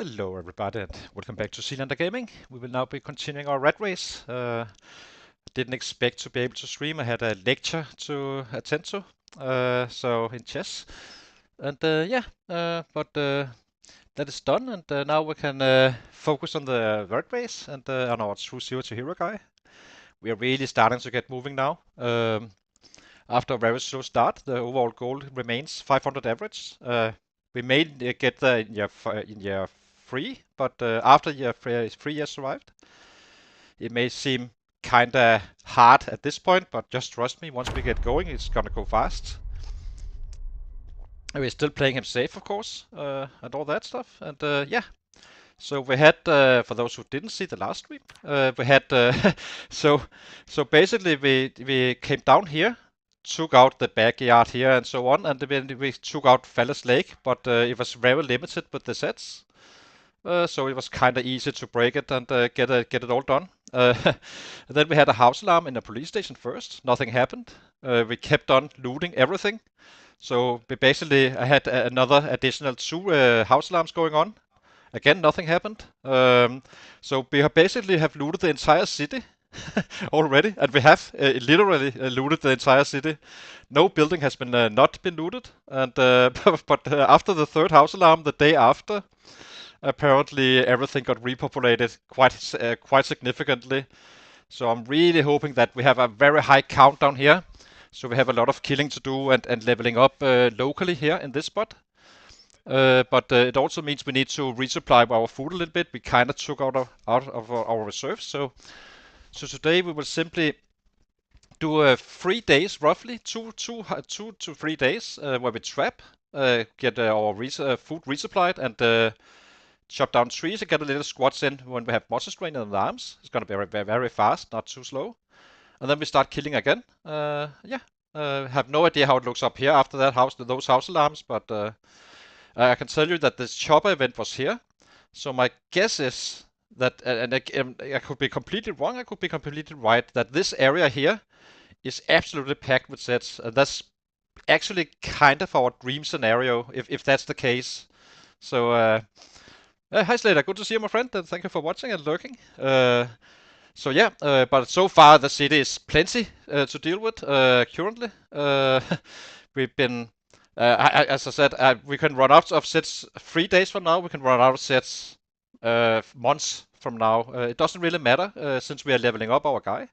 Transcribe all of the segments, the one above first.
Hello everybody and welcome back to Seelander Gaming. We will now be continuing our Ratrace. Didn't expect to be able to stream. I had a lecture to attend to, so in chess. And but that is done and now we can focus on the Ratrace and on our true zero to hero guy. We are really starting to get moving now. After a very slow start, the overall goal remains 500 average. We may get there in year 3, but after year 3 years arrived, it may seem kinda hard at this point, but just trust me, once we get going, it's gonna go fast. We're still playing him safe, of course, and all that stuff, and yeah. So we had, for those who didn't see the last stream, we had, so basically we came down here, took out the backyard here and so on, and then we took out Fallas Lake, but it was very limited with the sets. So it was kind of easy to break it and get it all done. Then we had a house alarm in the police station first. Nothing happened. We kept on looting everything. So we basically I had another additional 2 house alarms going on. Again, nothing happened. So we have basically have looted the entire city already, and we have literally looted the entire city. No building has been not been looted, and but after the third house alarm, the day after, apparently everything got repopulated quite significantly. So I'm really hoping that we have a very high countdown here. So we have a lot of killing to do and leveling up locally here in this spot. But it also means we need to resupply our food a little bit. We kind of took out of our reserves. So today we will simply do 3 days roughly, 2 to 3 days where we trap, get our food resupplied and chop down trees and get a little squats in when we have monster strain in the arms. It's gonna be very fast, not too slow. And then we start killing again. Have no idea how it looks up here after those house alarms, but I can tell you that this chopper event was here. So my guess is that, and I could be completely wrong, I could be completely right, that this area here is absolutely packed with sets. That's actually kind of our dream scenario, if that's the case. So, hi Slater, good to see you, my friend, and thank you for watching and lurking. But so far the city is plenty to deal with currently. We've been, as I said, we can run out of sets 3 days from now. We can run out of sets months from now. It doesn't really matter since we are leveling up our guy.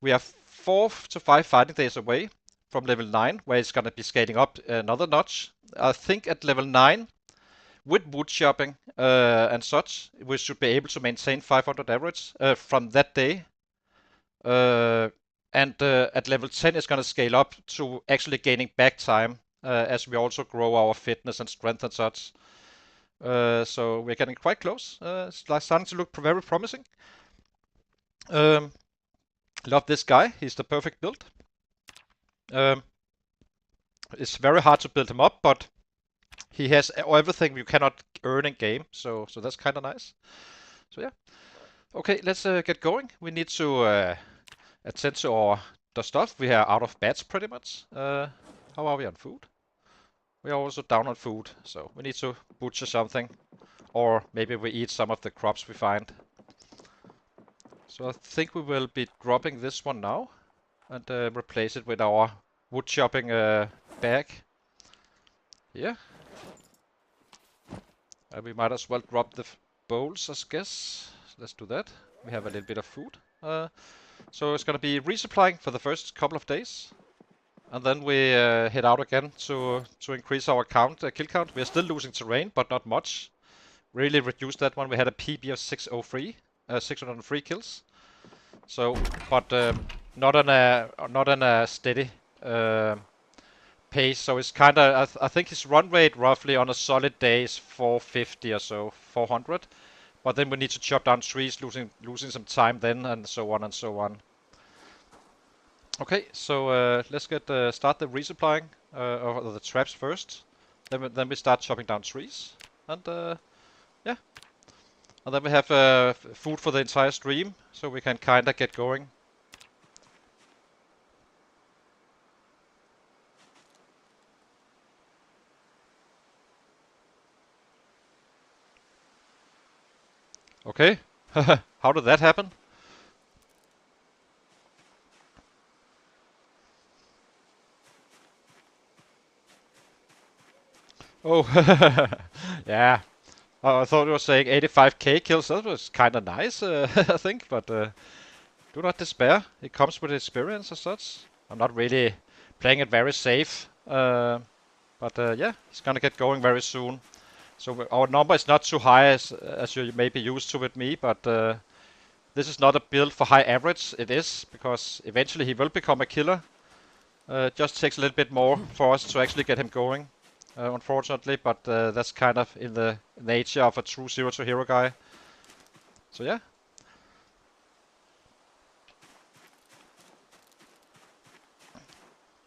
We are 4 to 5 fighting days away from level 9, where it's gonna be scaling up another notch. I think at level 9, with wood chopping and such, we should be able to maintain 500 average from that day. At level 10, it's going to scale up to actually gaining back time as we also grow our fitness and strength and such. So we're getting quite close. It's starting to look very promising. Love this guy. He's the perfect build. It's very hard to build him up, but he has everything you cannot earn in game, so that's kind of nice. So yeah. Okay, let's get going. We need to attend to the stuff. We are out of bats pretty much. How are we on food? We are also down on food, so we need to butcher something. Or maybe we eat some of the crops we find. So I think we will be dropping this one now and replace it with our wood chopping bag. Yeah. We might as well drop the bowls, I guess. Let's do that. We have a little bit of food. So it's gonna be resupplying for the first couple of days. And then we head out again to increase our kill count. We are still losing terrain, but not much. Really reduced that one. We had a PB of 603, 603 kills. So, but not on a steady pace. So it's kind of, I think his run rate roughly on a solid day is 450 or so, 400. But then we need to chop down trees, losing some time then, and so on and so on. Okay, so let's start the resupplying of the traps first. Then we start chopping down trees, and yeah, and then we have food for the entire stream, so we can kinda get going. Okay. How did that happen? Oh, yeah. I thought you were saying 85k kills. That was kind of nice, I think, but do not despair. It comes with experience as such. I'm not really playing it very safe, but yeah, it's gonna get going very soon. So our number is not too high as you may be used to with me, but this is not a build for high average. It is because eventually he will become a killer. It just takes a little bit more for us to actually get him going, unfortunately. But that's kind of in the nature of a true zero to hero guy. So yeah.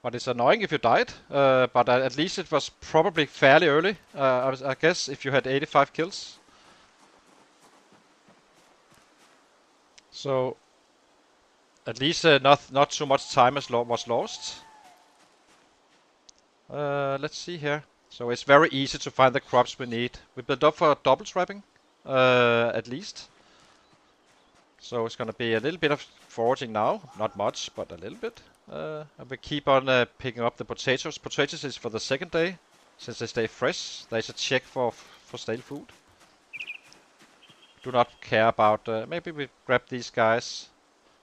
But it's annoying if you died. But at least it was probably fairly early. I guess if you had 85 kills. So at least not too much time was lost. Let's see here. So it's very easy to find the crops we need. We built up for double trapping, at least. So it's gonna be a little bit of foraging now. Not much, but a little bit. And we keep on picking up the potatoes. Potatoes is for the second day, since they stay fresh. There's a check for stale food. Do not care about. Maybe we grab these guys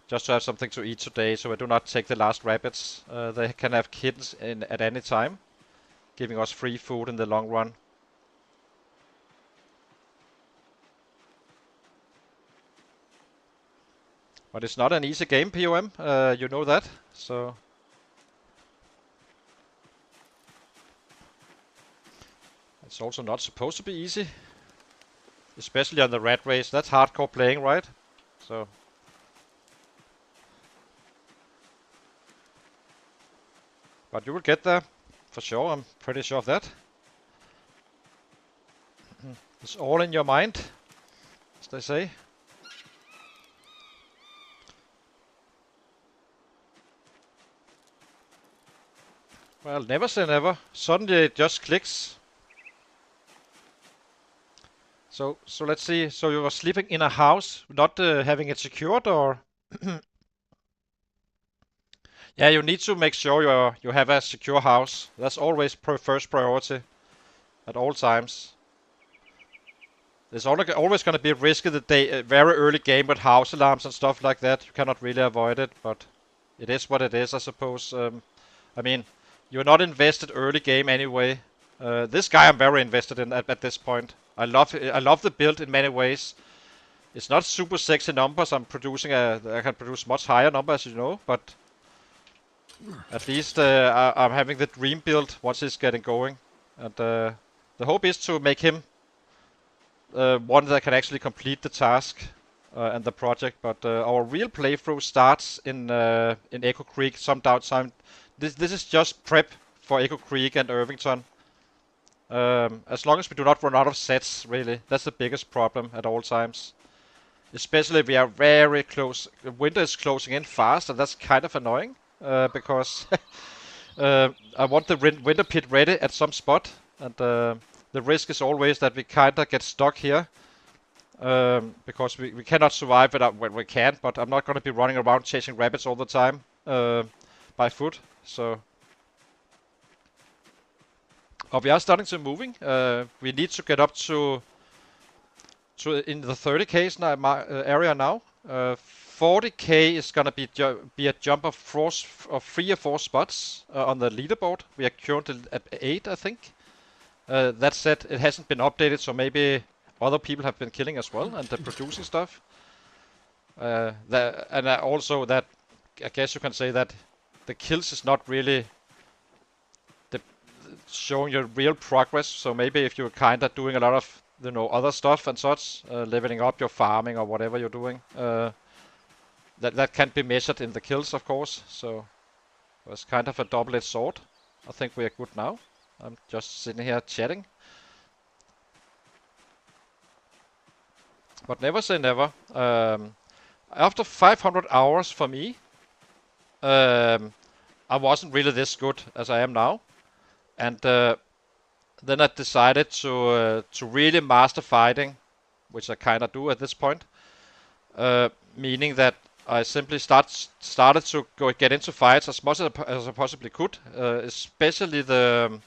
just to have something to eat today, so I do not take the last rabbits. They can have kittens at any time, giving us free food in the long run. But it's not an easy game, POM. You know that. So it's also not supposed to be easy, especially on the Ratrace. That's hardcore playing, right? So. But you will get there, for sure. I'm pretty sure of that. It's all in your mind, as they say. Well, never say never. Suddenly it just clicks. So let's see. So you were sleeping in a house, not having it secured, or? Yeah, you need to make sure you have a secure house. That's always first priority at all times. There's always going to be risky the day, very early game with house alarms and stuff like that. You cannot really avoid it, but it is what it is, I suppose. I mean, you're not invested early game anyway. This guy I'm very invested in at this point. I love the build in many ways. It's not super sexy numbers. I can produce much higher numbers, you know, but at least I'm having the dream build once he's getting going, and the hope is to make him one that can actually complete the task and the project. But our real playthrough starts in Echo Creek some downtime. This is just prep for Echo Creek and Irvington. As long as we do not run out of sets, really, that's the biggest problem at all times. Especially if we are very close. Winter is closing in fast, and that's kind of annoying because I want the winter pit ready at some spot, and the risk is always that we kind of get stuck here because we cannot survive without. Well, we can, but I'm not going to be running around chasing rabbits all the time by foot. So. Oh, we are starting to moving. We need to get up to in the 30k area now. 40k is gonna be a jump of 3 or 4 spots on the leaderboard. We are currently at 8, I think. That said, it hasn't been updated, so maybe other people have been killing as well and producing stuff. Also that I guess you can say that the kills is not really showing your real progress. So maybe if you're kind of doing a lot of other stuff and such, leveling up your farming or whatever you're doing, that can be measured in the kills, of course. So it's kind of a double-edged sword. I think we are good now. I'm just sitting here chatting. But never say never. After 500 hours for me, I wasn't really this good as I am now. And then I decided to really master fighting which I kind of do at this point. Meaning that I simply started to get into fights as much as I possibly could. Especially the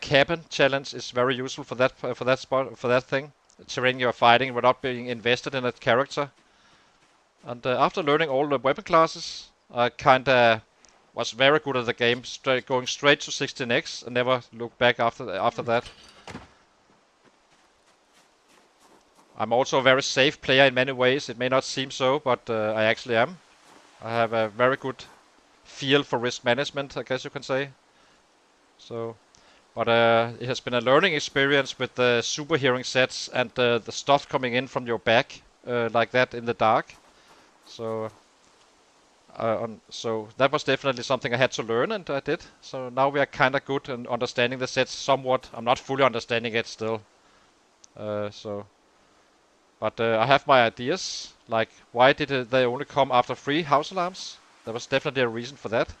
cabin challenge is very useful for that thing. Terrain you're fighting without being invested in a character. And after learning all the weapon classes, I kinda was very good at the game, going straight to 16x and never look back after that. I'm also a very safe player in many ways. It may not seem so, but I actually am. I have a very good feel for risk management, I guess you can say. So, but it has been a learning experience with the super hearing sets and the stuff coming in from your back like that in the dark. So, so that was definitely something I had to learn, and I did. So now we are kind of good in understanding the sets somewhat. I'm not fully understanding it still. But I have my ideas, like why did they only come after 3 house alarms? There was definitely a reason for that.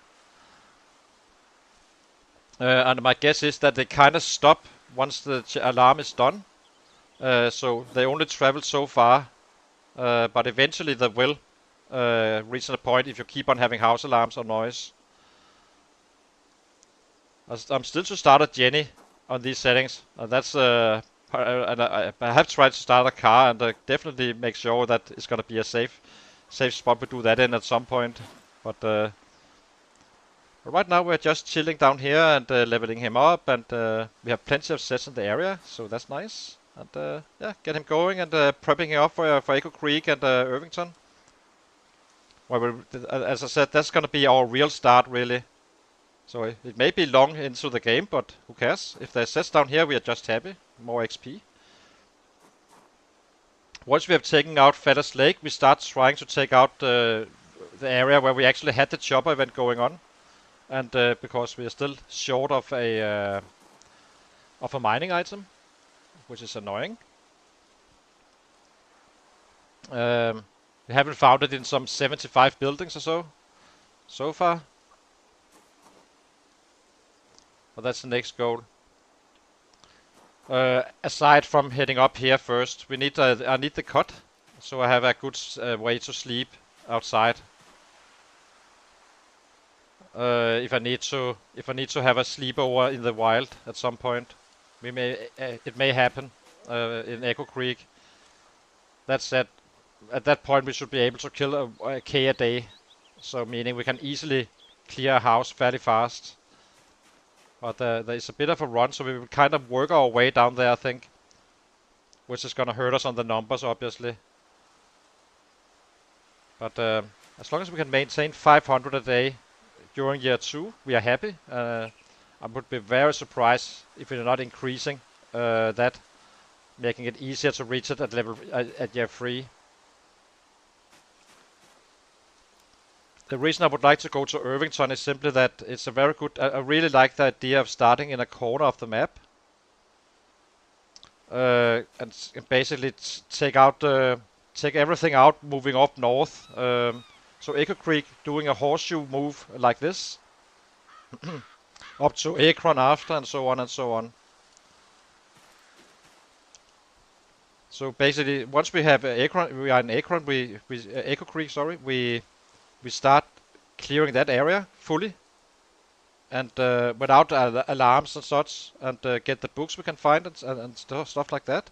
And my guess is that they kind of stop once the alarm is done. So they only travel so far, but eventually they will reach a point if you keep on having house alarms or noise. I'm still to start a Jenny on these settings. That's and I have tried to start a car, and definitely make sure that it's gonna be a safe spot. We do that in at some point, but right now we're just chilling down here and leveling him up, and we have plenty of sets in the area, so that's nice. And yeah, get him going and prepping him up for Echo Creek and Irvington. Well, as I said, that's gonna be our real start, really. So it may be long into the game, but who cares? If there's sets down here, we are just happy. More XP. Once we have taken out Fallas Lake, we start trying to take out the area where we actually had the chopper event going on. And because we are still short of a mining item, which is annoying. We haven't found it in some 75 buildings or so far. But that's the next goal. Aside from heading up here first, I need the cut, so I have a good way to sleep outside. If I need to have a sleepover in the wild at some point, it may happen in Echo Creek. That said, at that point we should be able to kill a K a day, so meaning we can easily clear a house fairly fast. But there is a bit of a run, so we will kind of work our way down there, I think. Which is gonna hurt us on the numbers, obviously. But as long as we can maintain 500 a day during year 2, we are happy. I would be very surprised if we're not increasing that, making it easier to reach it at year 3. The reason I would like to go to Irvington is simply that it's a very good. I really like the idea of starting in a corner of the map, and basically take everything out, moving up north. So Echo Creek doing a horseshoe move like this, up to Akron after, and so on and so on. So basically, once we have Akron, we are in Akron. Echo Creek, sorry. We start clearing that area fully, and without alarms and such, and get the books we can find and stuff like that.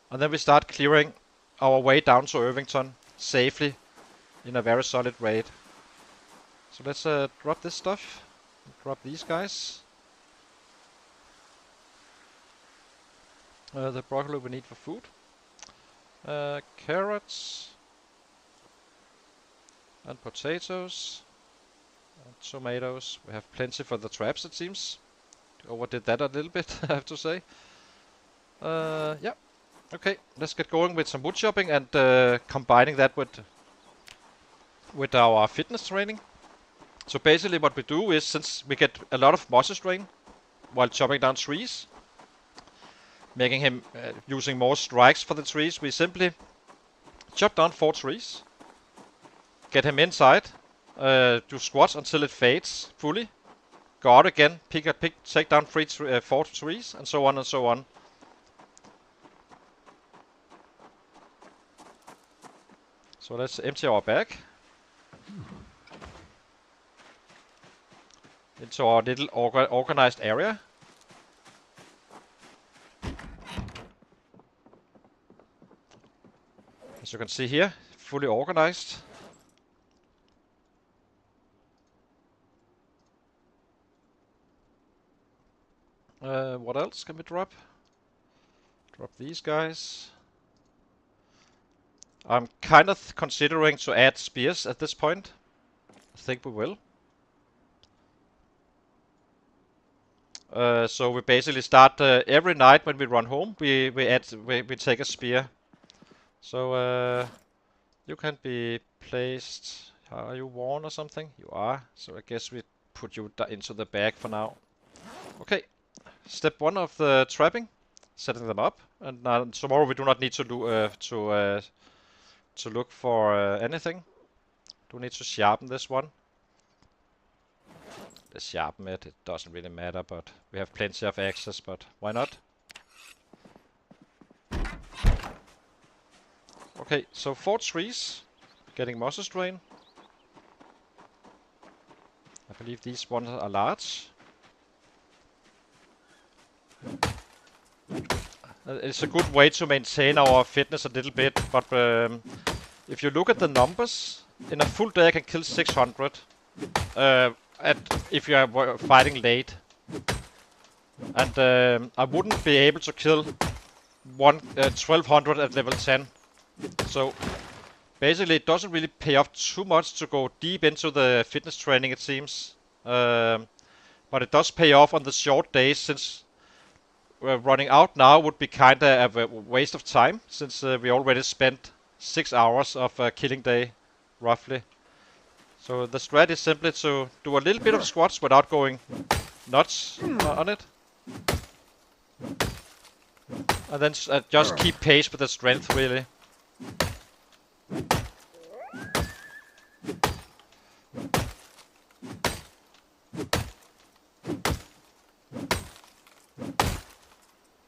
And then we start clearing our way down to Irvington safely in a very solid raid. So let's drop this stuff, drop these guys. The broccoli we need for food. Carrots. And potatoes. And tomatoes. We have plenty for the traps, it seems. Overdid that a little bit, I have to say. Yeah. Okay, let's get going with some wood chopping and combining that with our fitness training. So basically what we do is, since we get a lot of muscle strain while chopping down trees, making him using more strikes for the trees, we simply chop down 4 trees. Get him inside, do squats until it fades fully. Go out again, take down 4 trees, and so on and so on. So let's empty our bag into our little organized area. As you can see here, fully organized. What else can we drop? Drop these guys. I'm kind of considering to add spears at this point. I think we will. So we basically start every night when we run home. We take a spear. So you can be placed. Are you worn or something? You are. So I guess we put you into the bag for now. Okay. Step 1 of the trapping, setting them up, and tomorrow we do not need to do to look for anything. Do need to sharpen this one. Let's sharpen it. It doesn't really matter, but we have plenty of access. But why not? Okay, so 4 trees, getting moss strain. I believe these ones are large. It's a good way to maintain our fitness a little bit, but if you look at the numbers, in a full day I can kill 600 if you are fighting late. And I wouldn't be able to kill 1200 at level 10. So basically it doesn't really pay off too much to go deep into the fitness training, it seems. But it does pay off on the short days, since running out now would be kinda a waste of time, since we already spent 6 hours of killing day, roughly. So the strat is simply to do a little bit of squats without going nuts on it. And then just keep pace with the strength, really.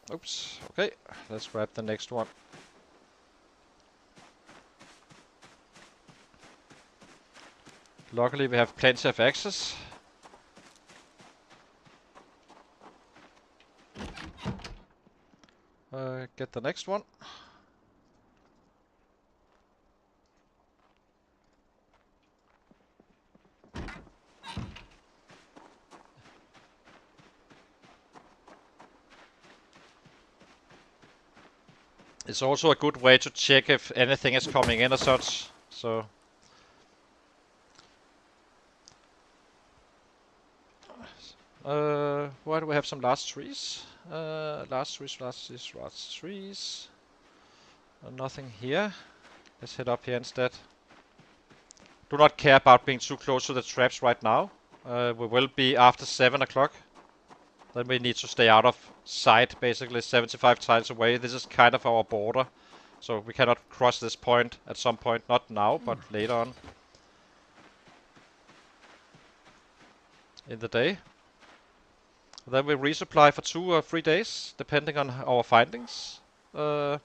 Oops, okay, let's grab the next one. Luckily we have plenty of access. Get the next one. It's also a good way to check if anything is coming in or such. So why do we have some last trees? Last trees. Nothing here. Let's head up here instead. Do not care about being too close to the traps right now. We will be after 7 o'clock. Then we need to stay out of sight, basically 75 tiles away. This is kind of our border. So we cannot cross this point at some point. Not now, but later on in the day. Then we resupply for 2 or 3 days, depending on our findings. Yeah.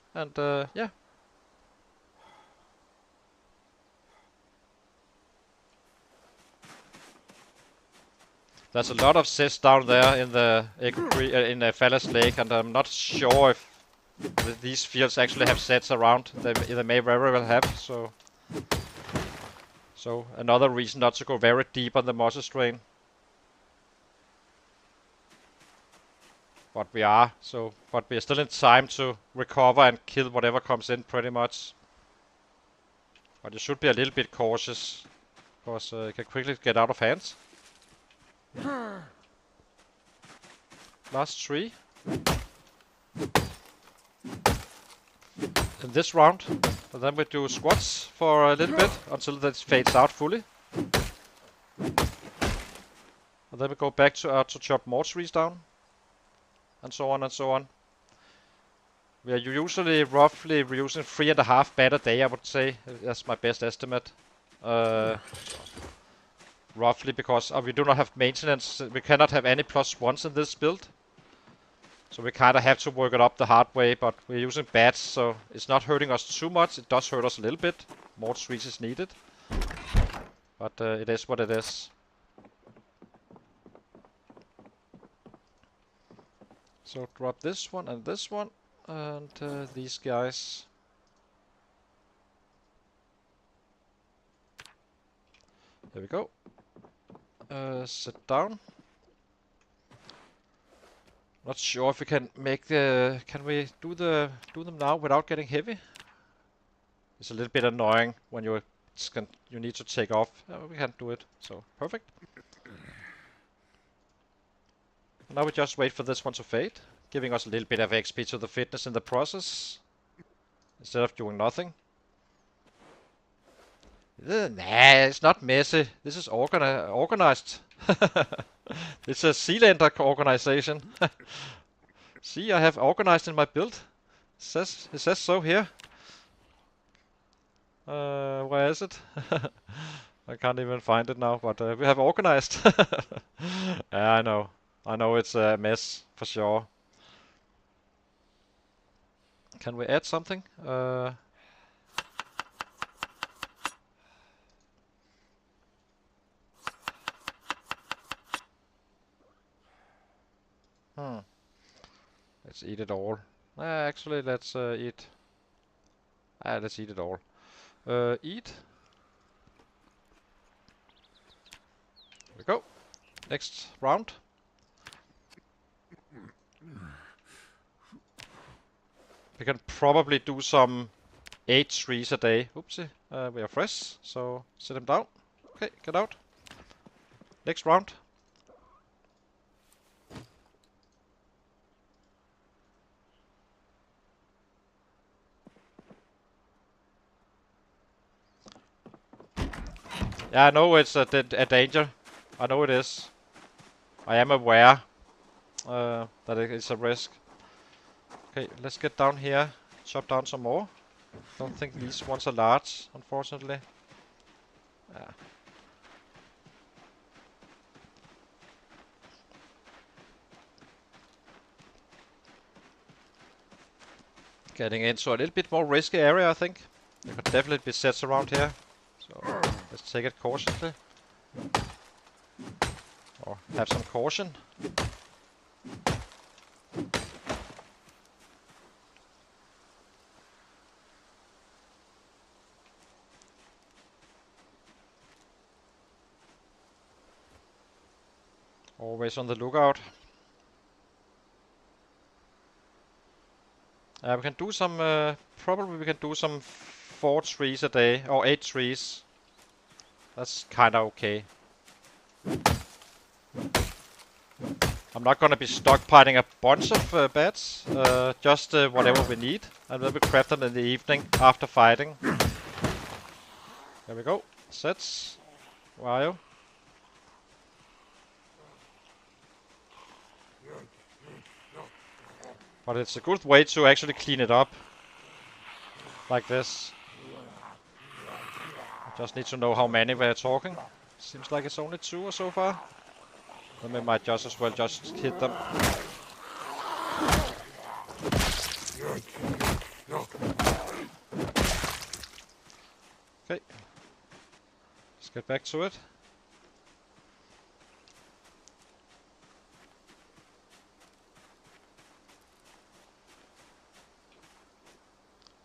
There's a lot of cysts down there in the in the Fallas Lake, and I'm not sure if these fields actually have sets around. They may very well have. So another reason not to go very deep on the moss strain. But we are still in time to recover and kill whatever comes in, pretty much. But you should be a little bit cautious, because it can quickly get out of hands. Last tree. In this round. And then we do squats for a little bit until that fades out fully. And then we go back to chop more trees down. And so on and so on. We are usually roughly using 3.5 bed a day, I would say. That's my best estimate. Roughly, because we do not have maintenance. We cannot have any +1s in this build. So we kind of have to work it up the hard way, but we're using bats, so it's not hurting us too much. It does hurt us a little bit. More trees is needed. But it is what it is. So drop this one, and these guys. There we go. Sit down. Not sure if we can make the. Can we do them now without getting heavy? It's a little bit annoying when you need to take off. We can't do it. So perfect. Now we just wait for this one to fade, giving us a little bit of XP to the fitness in the process, instead of doing nothing. Nah, it's not messy. This is organized. It's a Seelander organization. See, I have organized in my build. It says so here. Where is it? I can't even find it now, but we have organized. Yeah, I know. I know it's a mess, for sure. Can we add something? Let's eat it all. Actually, let's eat. Let's eat it all. Eat. There we go. Next round. We can probably do some 8 trees a day. Oopsie. We are fresh, so sit him down. Okay, get out. Next round. Yeah, I know it's a danger. I know it is. I am aware that it's a risk. Okay, let's get down here. Chop down some more. Don't think these ones are large, unfortunately. Yeah. Getting into a little bit more risky area, I think. There could definitely be sets around here. So let's take it cautiously. Or have some caution. Always on the lookout. We can do some, probably we can do some 4 trees a day, or 8 trees. That's kinda okay. I'm not gonna be stockpiling a bunch of bats, just whatever we need, and then we craft them in the evening after fighting. There we go. Sets. Where are you? But it's a good way to actually clean it up. Like this. I just need to know how many we're talking. Seems like it's only 2 so far. Then we might just as well just hit them. Okay. Let's get back to it.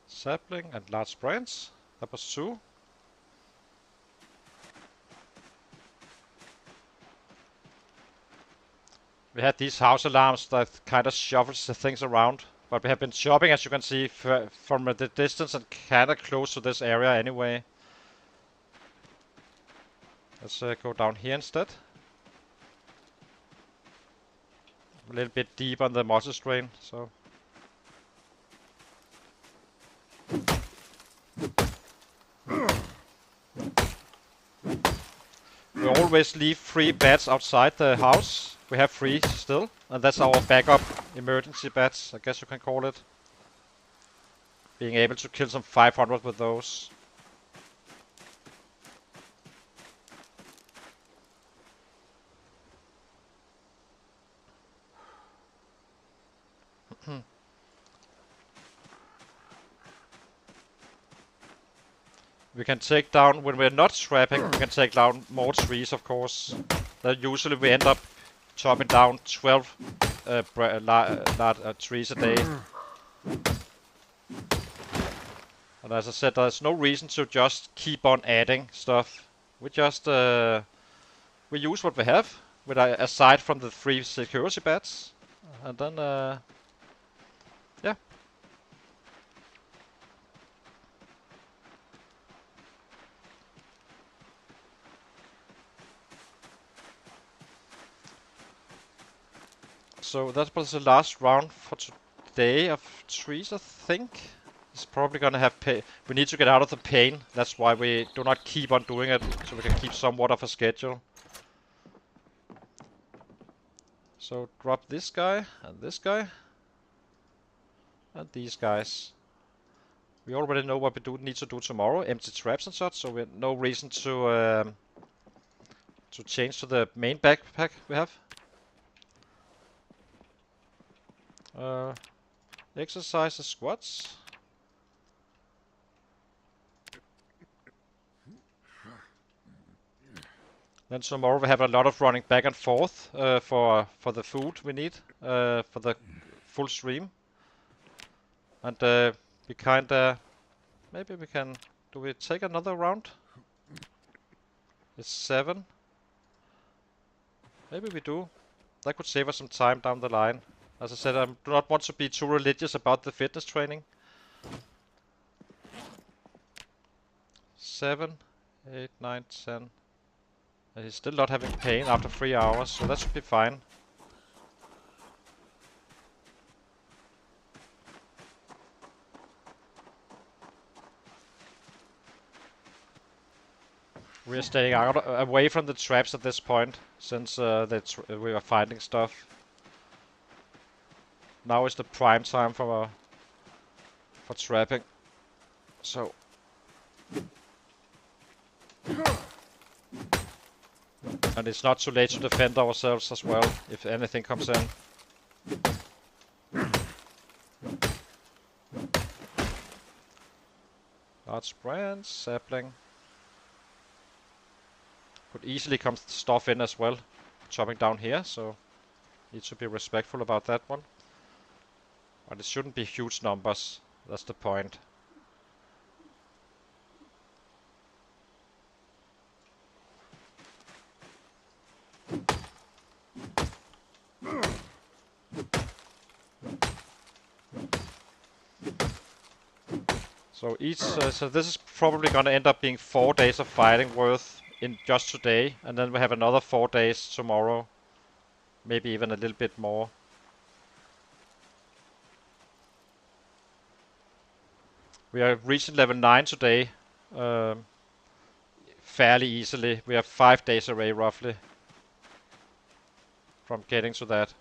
Sapling and large branch. That was 2. We had these house alarms that kind of shuffles the things around. But we have been chopping, as you can see, from the distance and kind of close to this area anyway. Let's go down here instead. A little bit deep on the muscle strain, so. We always leave 3 bats outside the house. We have 3 still, and that's our backup emergency bats, I guess you can call it. Being able to kill some 500 with those. We can take down, when we're not trapping, we can take down more trees, of course. That usually we end up chopping down 12 trees a day. And as I said, there's no reason to just keep on adding stuff. We just we use what we have, with aside from the 3 security bats, and then yeah. So that was the last round for today of trees, I think. It's probably gonna have we need to get out of the pain. That's why we do not keep on doing it, so we can keep somewhat of a schedule. So drop this guy, and these guys. We already know what we need to do tomorrow, empty traps and such, so we have no reason to change to the main backpack we have. Exercise the squats. Then tomorrow we have a lot of running back and forth for the food we need for the full stream. And we kinda, maybe we can, do we take another round? It's 7. Maybe we do. That could save us some time down the line. As I said, I do not want to be too religious about the fitness training. 7, 8, 9, 10. And he's still not having pain after 3 hours, so that should be fine. We are staying away from the traps at this point, since we are finding stuff. Now is the prime time for trapping. So. And it's not too late to defend ourselves as well, if anything comes in. Large branch, sapling. Could easily come stuff in as well, chopping down here, so need to be respectful about that one. But it shouldn't be huge numbers, that's the point. So so this is probably gonna end up being 4 days of fighting worth in just today, and then we have another 4 days tomorrow. Maybe even a little bit more. We are reaching level 9 today, fairly easily. We are 5 days away roughly from getting to that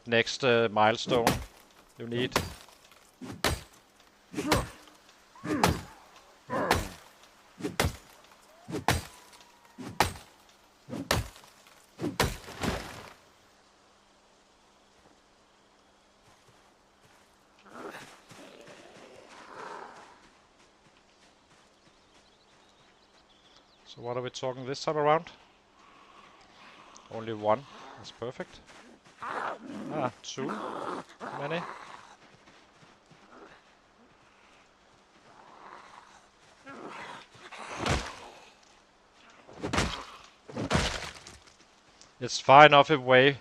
next milestone you need. So what are we talking this time around? Only 1. That's perfect. 2. Many. It's far enough away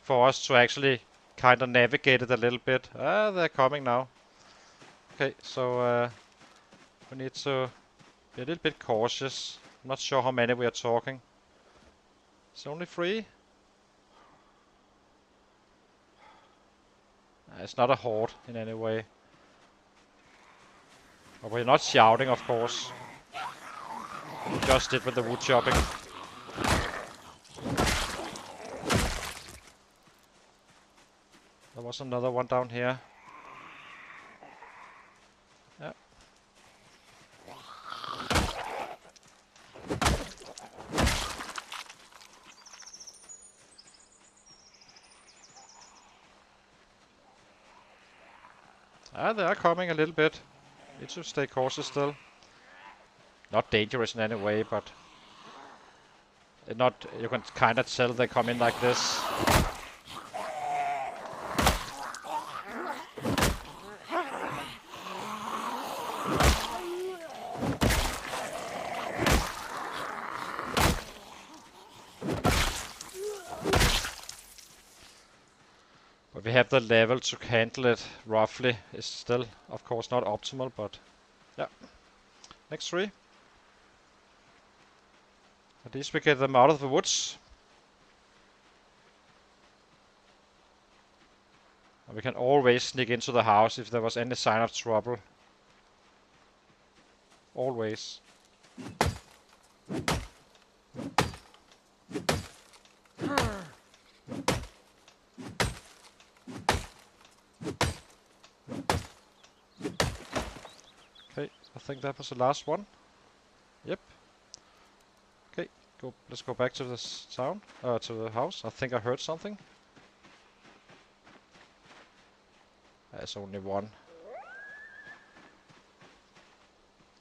for us to actually kind of navigate it a little bit. They're coming now. Okay, so we need to be a little bit cautious. I'm not sure how many we are talking. It's only 3. It's not a horde in any way. But we're not shouting, of course. We just did with the wood chopping. There was another one down here. Yeah. They are coming a little bit. Need to stay cautious still. Not dangerous in any way, but not. You can kind of tell they come in like this. But we have the level to handle it roughly. It's still, of course, not optimal, but yeah. Next 3. At least we get them out of the woods. And we can always sneak into the house if there was any sign of trouble. Always. Okay, I think that was the last one. Yep. Okay, let's go back to this town, to the house. I think I heard something. There's only one.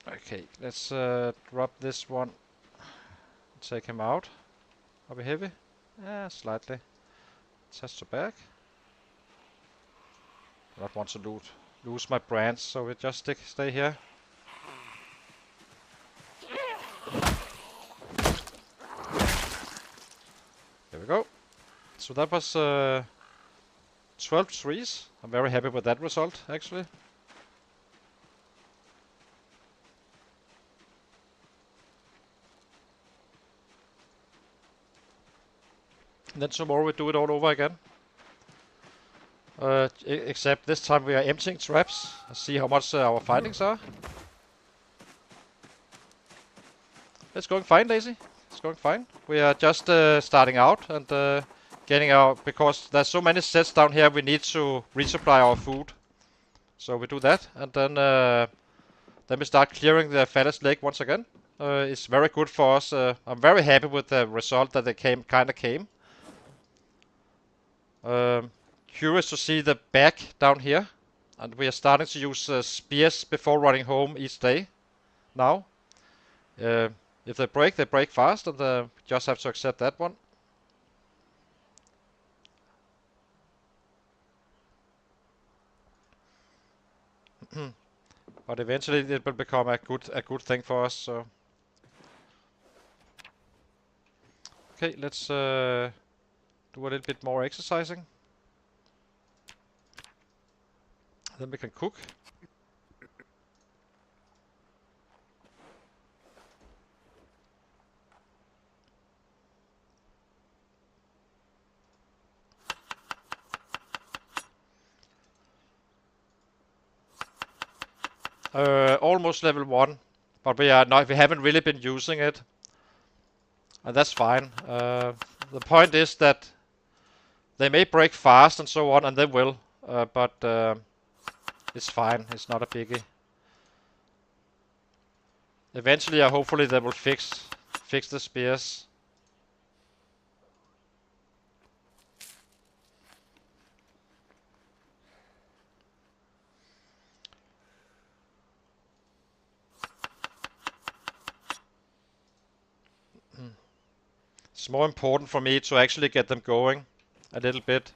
Okay, let's drop this one. Take him out. Are we heavy? Yeah, slightly. Attach the back. I don't want to lose my branch, so we just stay here. There we go. So that was 12 trees. I'm very happy with that result, actually. And then tomorrow we do it all over again. Except this time we are emptying traps. See how much our findings are. It's going fine, Daisy. It's going fine. We are just starting out and getting out, because there's so many sets down here, we need to resupply our food. So we do that, and then we start clearing the Fallas lake once again. It's very good for us. I'm very happy with the result that they came. Curious to see the back down here, and we are starting to use spears before running home each day now. If they break fast, and just have to accept that one. But eventually it will become a good thing for us. So okay, let's do a little bit more exercising. Then we can cook. Almost level 1, but we haven't really been using it, and that's fine. The point is that they may break fast and so on, and they will, but it's fine. It's not a biggie. Eventually, hopefully they will fix the spears. It's more important for me to actually get them going a little bit.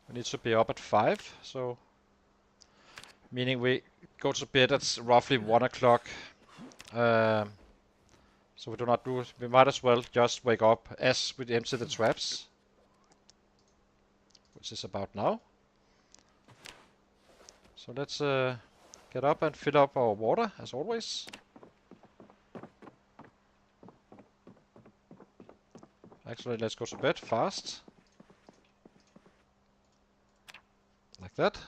We need to be up at 5, so meaning we go to bed at roughly 1 o'clock. So we do not do. We might as well just wake up as we empty the traps, which is about now. So let's get up and fill up our water as always. Actually, let's go to bed fast. Like that.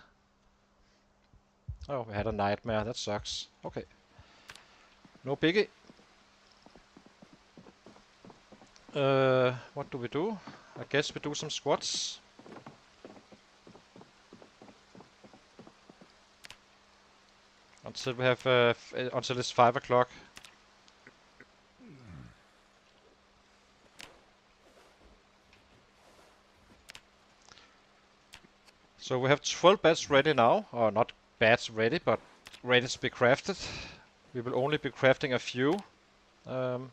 Oh, we had a nightmare. That sucks. Okay. No biggie. What do we do? I guess we do some squats. until we have until it's 5 o'clock. So we have 12 beds ready now, or not beds ready, but ready to be crafted. We will only be crafting a few. And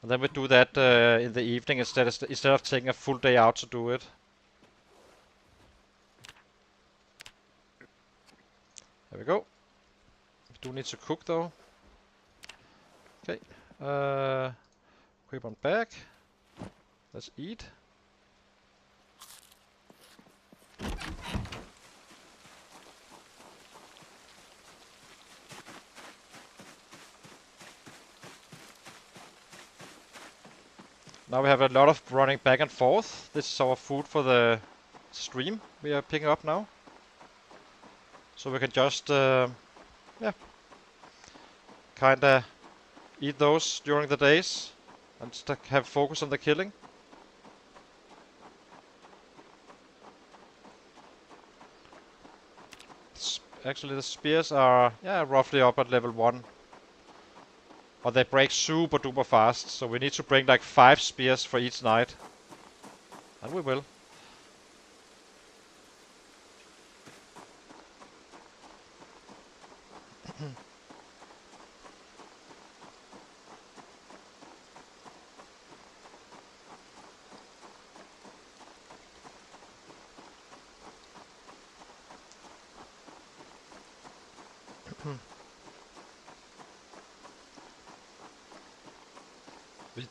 then we do that in the evening instead of taking a full day out to do it. There we go. We do need to cook though. Okay. Equip on back. Let's eat. Now we have a lot of running back and forth. This is our food for the stream we are picking up now. So we can just, yeah, kinda eat those during the days and just have focus on the killing. Actually, the spears are, yeah, roughly up at level 1. But they break super duper fast, so we need to bring like 5 spears for each night. And we will.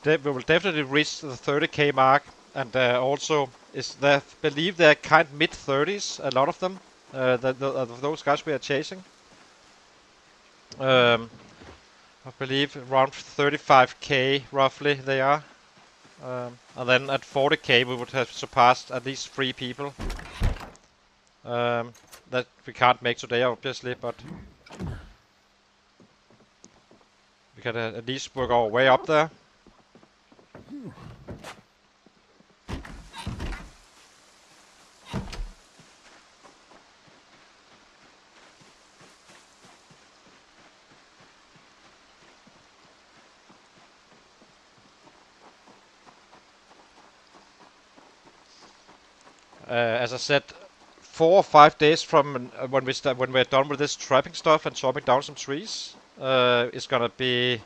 We will definitely reach the 30k mark, and also believe they're kind mid 30s, a lot of them, those guys we are chasing. I believe around 35k roughly they are, and then at 40k we would have surpassed at least 3 people. That we can't make today obviously, but we can at least work our way up there. As I said, 4 or 5 days from when we're done with this trapping stuff and chopping down some trees, he's gonna be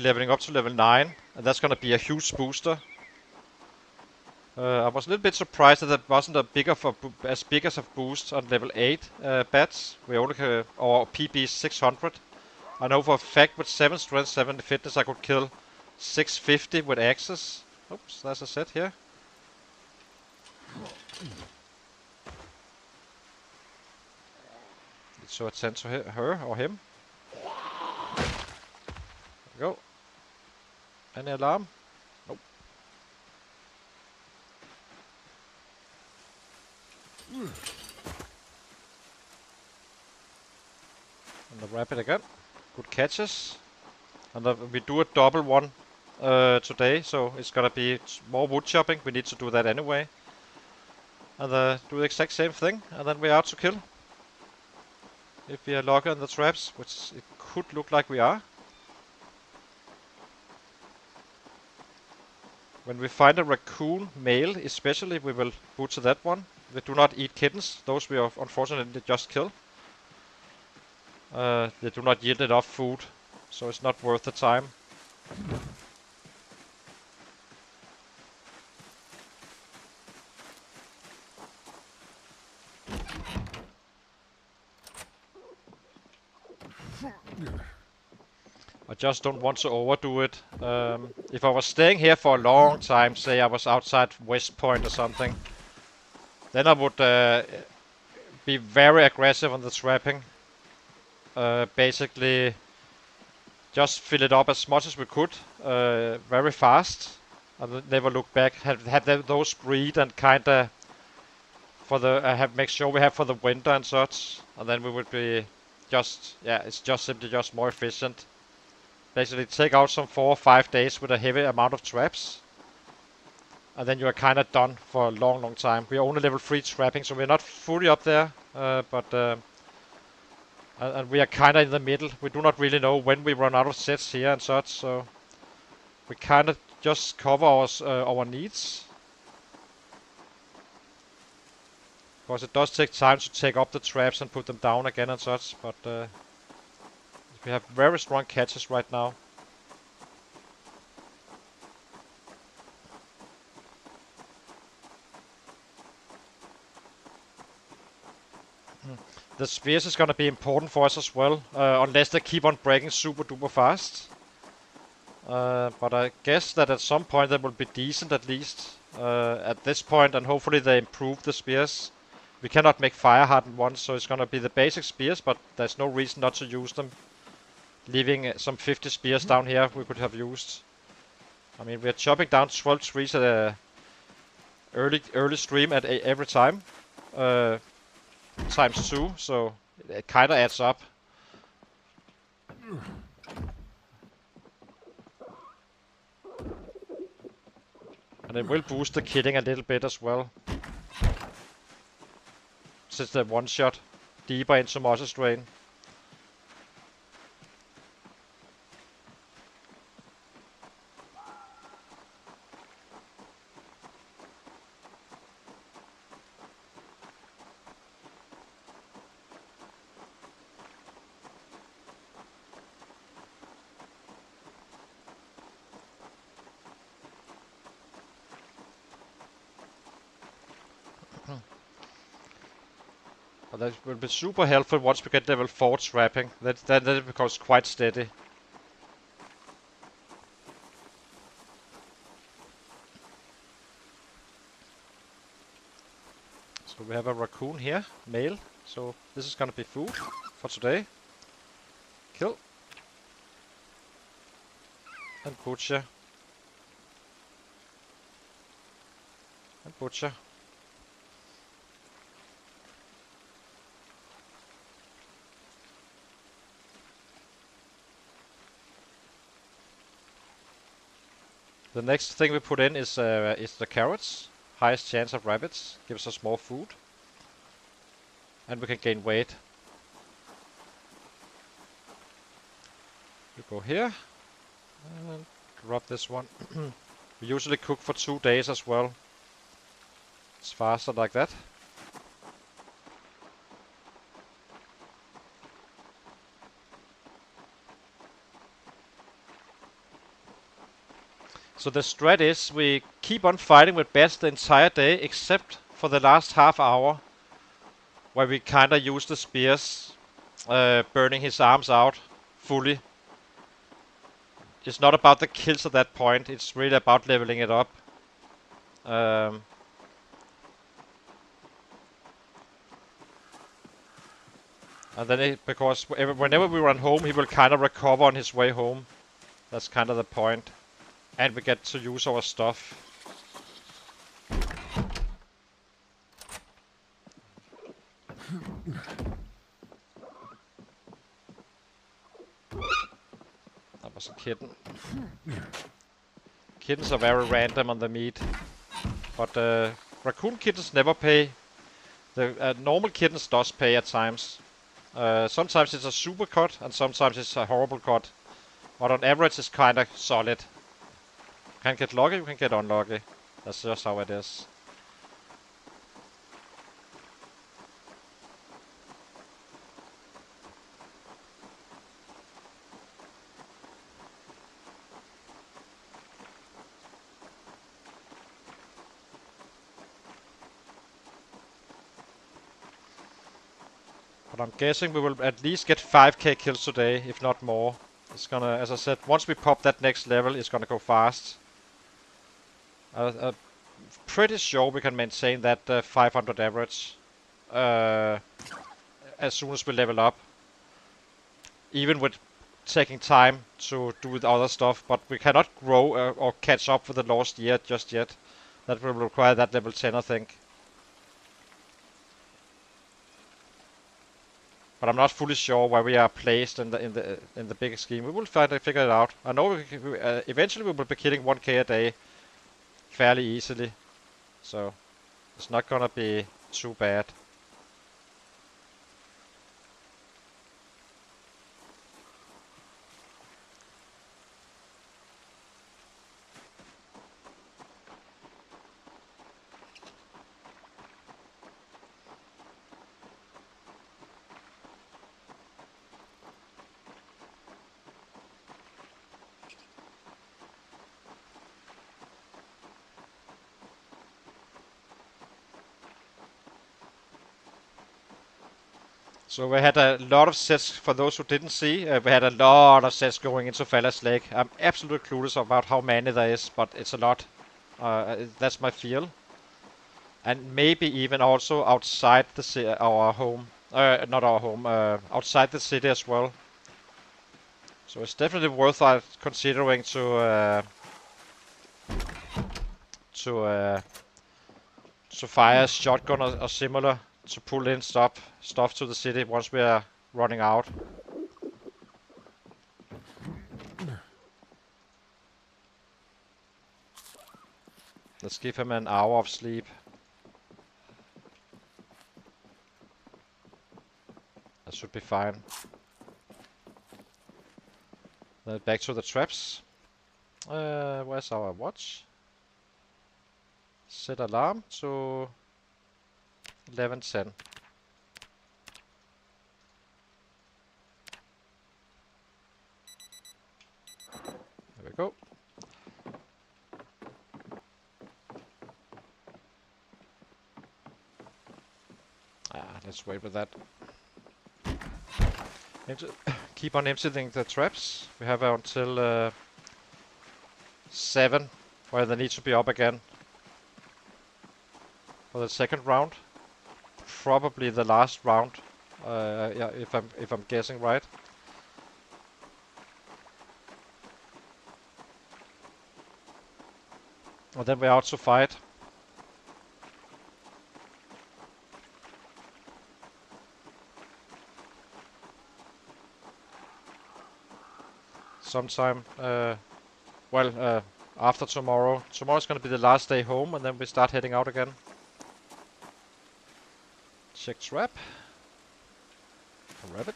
leveling up to level 9, and that's gonna be a huge booster. I was a little bit surprised that there wasn't as big as a boost on level 8 bats. We only or PB 600. I know for a fact with 7 strength, 7 fitness, I could kill 650 with axes. Oops, there's a set here. So attend to her or him. There we go. Any alarm? Nope. And the rabbit again. Good catches. And we do a double one today, so it's gonna be more wood chopping. We need to do that anyway. And do the exact same thing, and then we're out to kill. If we are lucky on the traps, which it could look like we are. When we find a raccoon male, especially, we will butcher that one. We do not eat kittens. Those we unfortunately just kill. They do not yield enough food, so it's not worth the time. I just don't want to overdo it. If I was staying here for a long time, say I was outside West Point or something, then I would be very aggressive on the trapping. Basically, just fill it up as much as we could, very fast, and never look back. Have those breed and kinda for the make sure we have for the winter and such, and then we would be it's just simply just more efficient. Basically, take out some 4 or 5 days with a heavy amount of traps, and then you are kind of done for a long time. We are only level 3 trapping, so we're not fully up there, but And we are kinda in the middle. We do not really know when we run out of sets here and such, so we kinda just cover our needs. Because it does take time to take up the traps and put them down again and such, but we have very strong catches right now. The spears is gonna be important for us as well, unless they keep on breaking super duper fast. But I guess that at some point they will be decent at least. At this point, and hopefully they improve the spears. We cannot make fire hardened ones, so it's gonna be the basic spears, but there's no reason not to use them. Leaving some 50 spears down here we could have used. I mean, we're chopping down 12 trees at a early stream at every time. Times 2, so it kinda adds up. And it will boost the killing a little bit as well. Since the one shot deeper into Moss's Drain. But that will be super helpful once we get level 4 trapping. Then it becomes quite steady. So we have a raccoon here, male. So this is gonna be food for today. Kill. And butcher. And butcher. The next thing we put in is the carrots. Highest chance of rabbits. Gives us more food. And we can gain weight. We go here. And drop this one. We usually cook for 2 days as well. It's faster like that. So the strat is we keep on fighting with bats the entire day except for the last half hour where we kinda use the spears, burning his arms out fully. It's not about the kills at that point, it's really about leveling it up. And then because whenever we run home he will kinda recover on his way home. That's kinda the point. And we get to use our stuff. That was a kitten. Kittens are very random on the meat. But raccoon kittens never pay. The normal kittens does pay at times. Sometimes it's a super cut and sometimes it's a horrible cut. But on average it's kinda solid. You can get lucky, you can get unlucky. That's just how it is. But I'm guessing we will at least get 5k kills today, if not more. It's gonna, as I said, once we pop that next level, it's gonna go fast. Pretty sure we can maintain that 500 average as soon as we level up. Even with taking time to do the other stuff, but we cannot grow or catch up with the lost year just yet. That will require that level 10, I think. But I'm not fully sure where we are placed in the big scheme. We will figure it out. I know eventually we will be killing 1k a day fairly easily, so it's not gonna be too bad. So we had a lot of sets, for those who didn't see, we had a lot of sets going into Fallas Lake. I'm absolutely clueless about how many there is, but it's a lot. That's my feel. And maybe even also outside our home. Not our home, outside the city as well. So it's definitely worthwhile considering to fire a shotgun or similar to pull in stuff to the city once we are running out. Let's give him an hour of sleep. That should be fine. Then back to the traps. Where's our watch? Set alarm to 11:10. There we go. Let's wait with that. Keep on emptying the traps. We have until 7, where they need to be up again for the second round. Probably the last round. Yeah, if I'm guessing right. And then we're out to fight. Sometime, after tomorrow. Tomorrow's gonna be the last day home, and then we start heading out again. Check trap. A rabbit.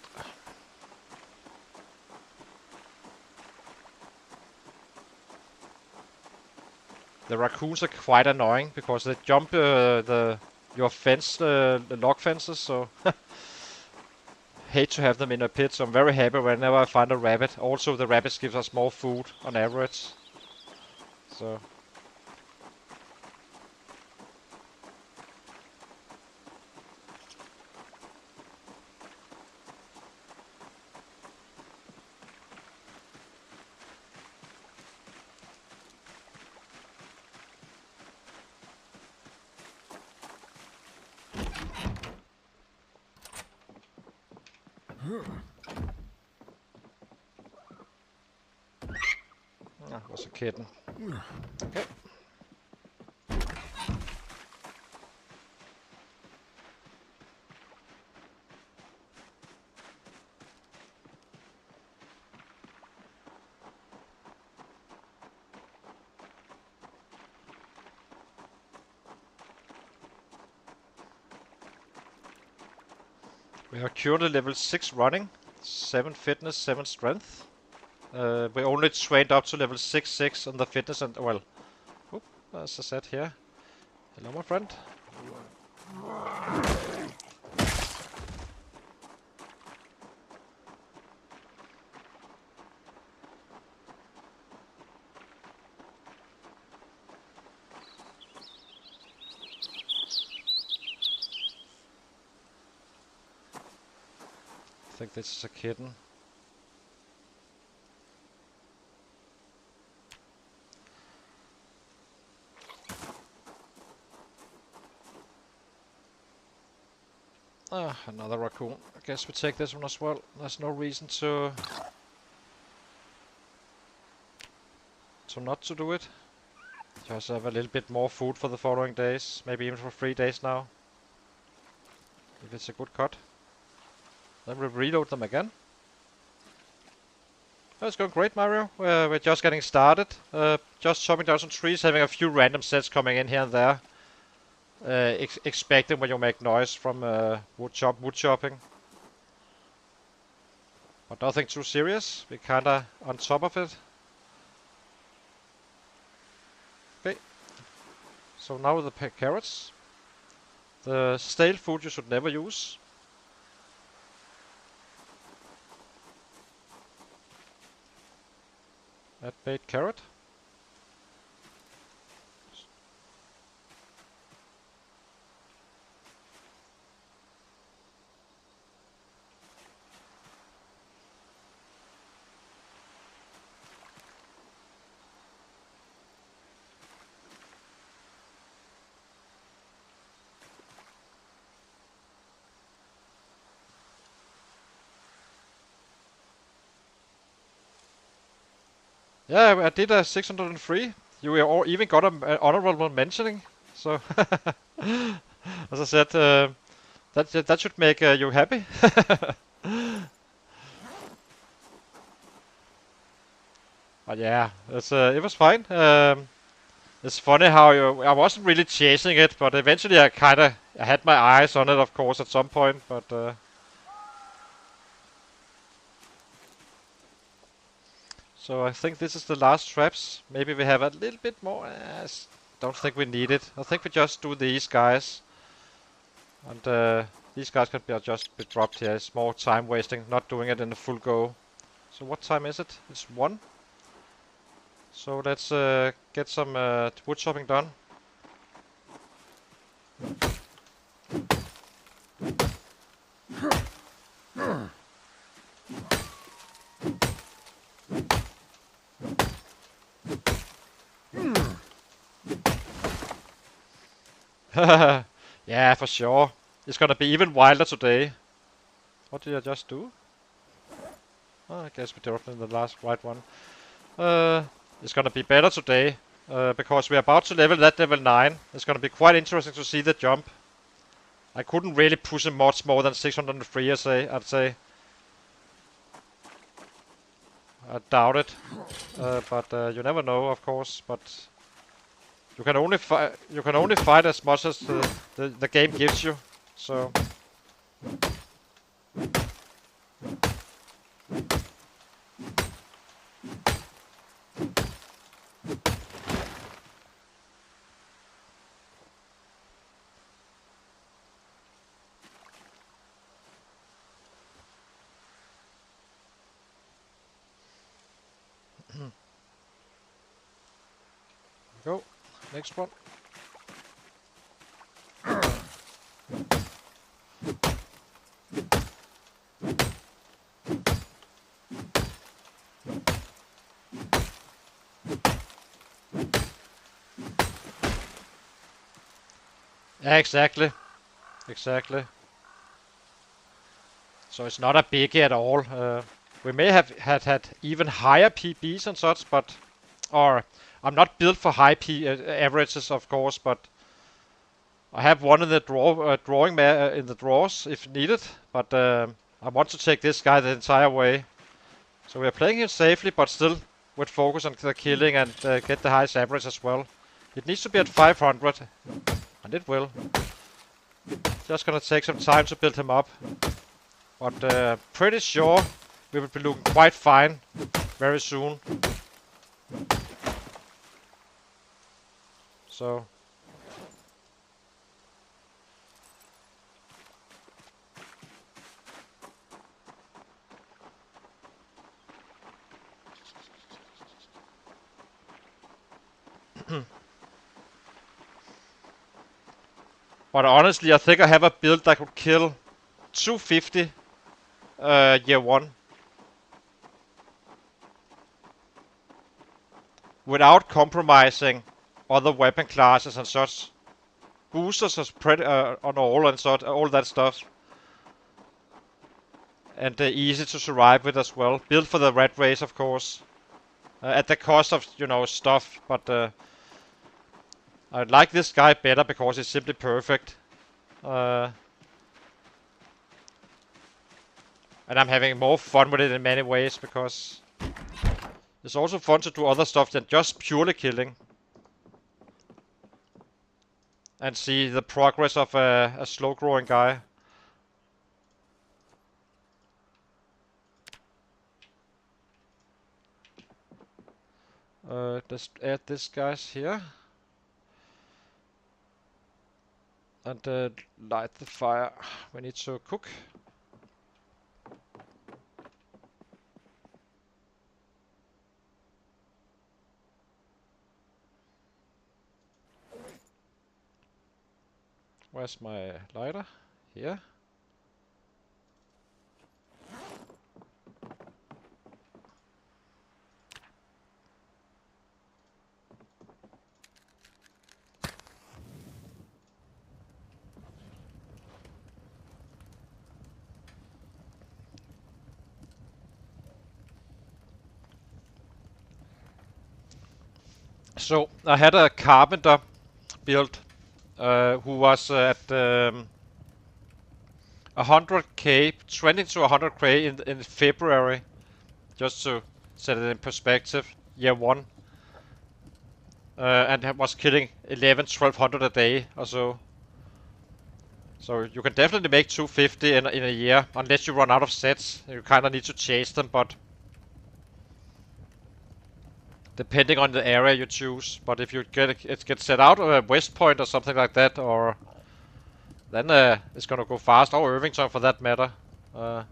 The raccoons are quite annoying because they jump your fence, the log fences, so hate to have them in a pit, so I'm very happy whenever I find a rabbit. Also, the rabbits give us more food on average. So that was a kitten. Okay. We are currently level 6 running, 7 fitness, 7 strength. We only trained up to level 6 on the fitness and, well, as I said here. Hello, my friend. I think this is a kitten. Another raccoon. I guess we take this one as well. There's no reason to not to do it. Just have a little bit more food for the following days. Maybe even for 3 days now. If it's a good cut. Then we'll reload them again. Oh, it's going great, Mario. We're just getting started. Just chopping down some trees, having a few random sets coming in here and there. Expecting when you make noise from wood chopping. But nothing too serious. We're kinda on top of it. Okay. So now with the carrots. The stale food you should never use. Add bait carrot. Yeah, I did a 603. You even got an honorable mentioning. So, as I said, that should make you happy. But yeah, it was fine. It's funny how I wasn't really chasing it, but eventually I had my eyes on it, of course, at some point. But so I think this is the last traps. Maybe we have a little bit more. Don't think we need it. I think we just do these guys, and these guys can just be dropped here. It's more time wasting, not doing it in a full go. So what time is it? It's 1. So let's get some wood chopping done. Yeah, for sure. It's gonna be even wilder today. What did I just do? Oh, I guess we did it in the last right one. It's gonna be better today. Because we're about to level that level 9. It's gonna be quite interesting to see the jump. I couldn't really push him much more than 603, I'd say. I doubt it. But you never know, of course. But you can only fight as much as the game gives you. So go. Next one. Yeah, exactly. Exactly. So it's not a biggie at all. We may have had even higher PBs and such, but or I'm not built for high averages, of course, but I have one in the drawing in the drawers if needed. But I want to take this guy the entire way. So we are playing him safely, but still with focus on the killing and get the highest average as well. It needs to be at 500, and it will. Just gonna take some time to build him up. But pretty sure we will be looking quite fine very soon. So but honestly, I think I have a build that could kill 250 year 1 without compromising other weapon classes and such. Boosters are spread on all and such, all that stuff. And easy to survive with as well. Built for the Ratrace, of course. At the cost of, stuff. But I like this guy better because he's simply perfect. And I'm having more fun with it in many ways because it's also fun to do other stuff than just purely killing. And see the progress of a slow growing guy. Let's add this guys here. And light the fire. We need to cook. Where's my lighter? Here. So I had a carpenter build who was at 100k, trending to 100k in February, just to set it in perspective. Year one, and was killing 1100-1200 a day or so. So you can definitely make 250 in a year, unless you run out of sets. You kind of need to chase them, but depending on the area you choose. But if you get set out of a West Point or something like that, or then it's gonna go fast, or Irvington for that matter. Uh,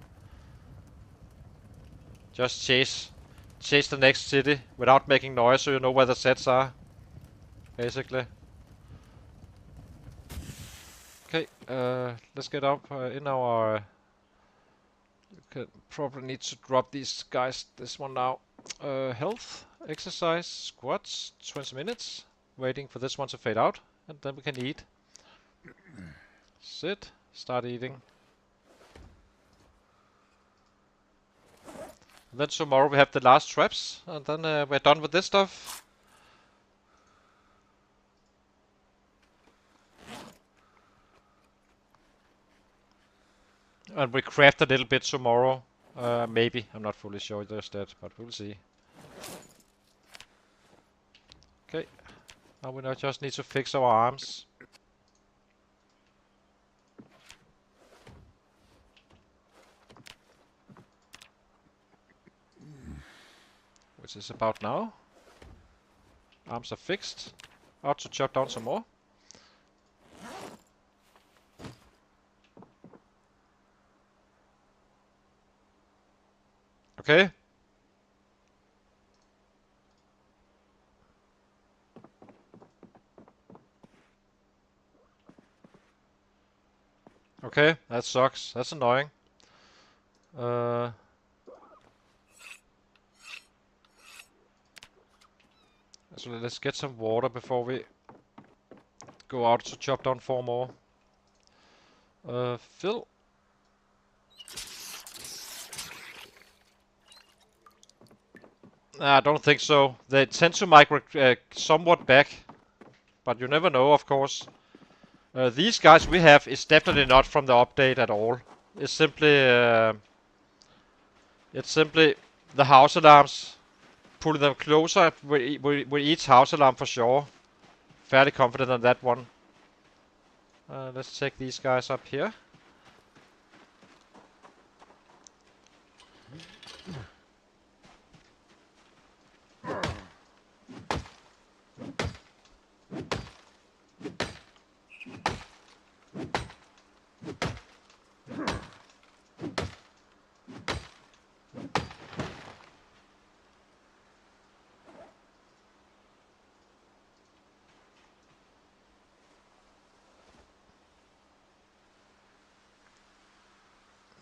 just chase the next city without making noise, so you know where the sets are, basically. Okay, let's get up in our. Okay, probably need to drop these guys. This one now. Health, exercise, squats, 20 minutes. Waiting for this one to fade out, and then we can eat. Sit, start eating. And then tomorrow we have the last traps, and then we're done with this stuff. And we craft a little bit tomorrow. Maybe. I'm not fully sure just that, but we'll see. Okay. Now we just need to fix our arms. Which is about now. Arms are fixed. Out to chop down some more. Okay. Okay, that sucks. That's annoying. So let's get some water before we go out to chop down 4 more. Fill. I don't think so. They tend to migrate somewhat back, but you never know, of course. These guys we have is definitely not from the update at all. It's simply the house alarms, pulling them closer with each house alarm for sure. Fairly confident on that one. Let's take these guys up here.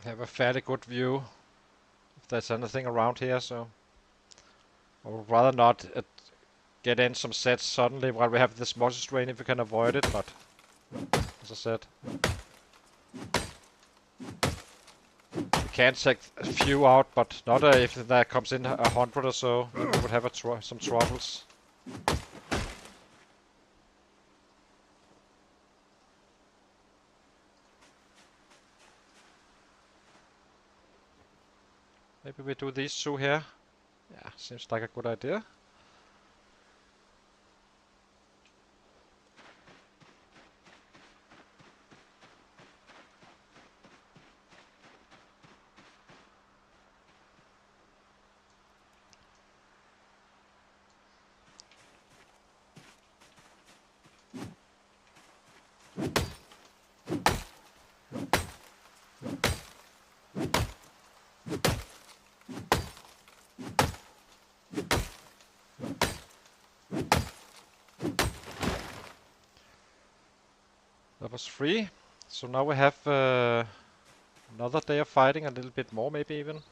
Have a fairly good view if there's anything around here, so I would rather not get in some sets suddenly while we have this monster strain if we can avoid it, but as I said, we can take a few out, but not if there comes in 100 or so, then we would have some troubles. Maybe we do these two here. Yeah, seems like a good idea. That was 3. So now we have another day of fighting, a little bit more maybe even.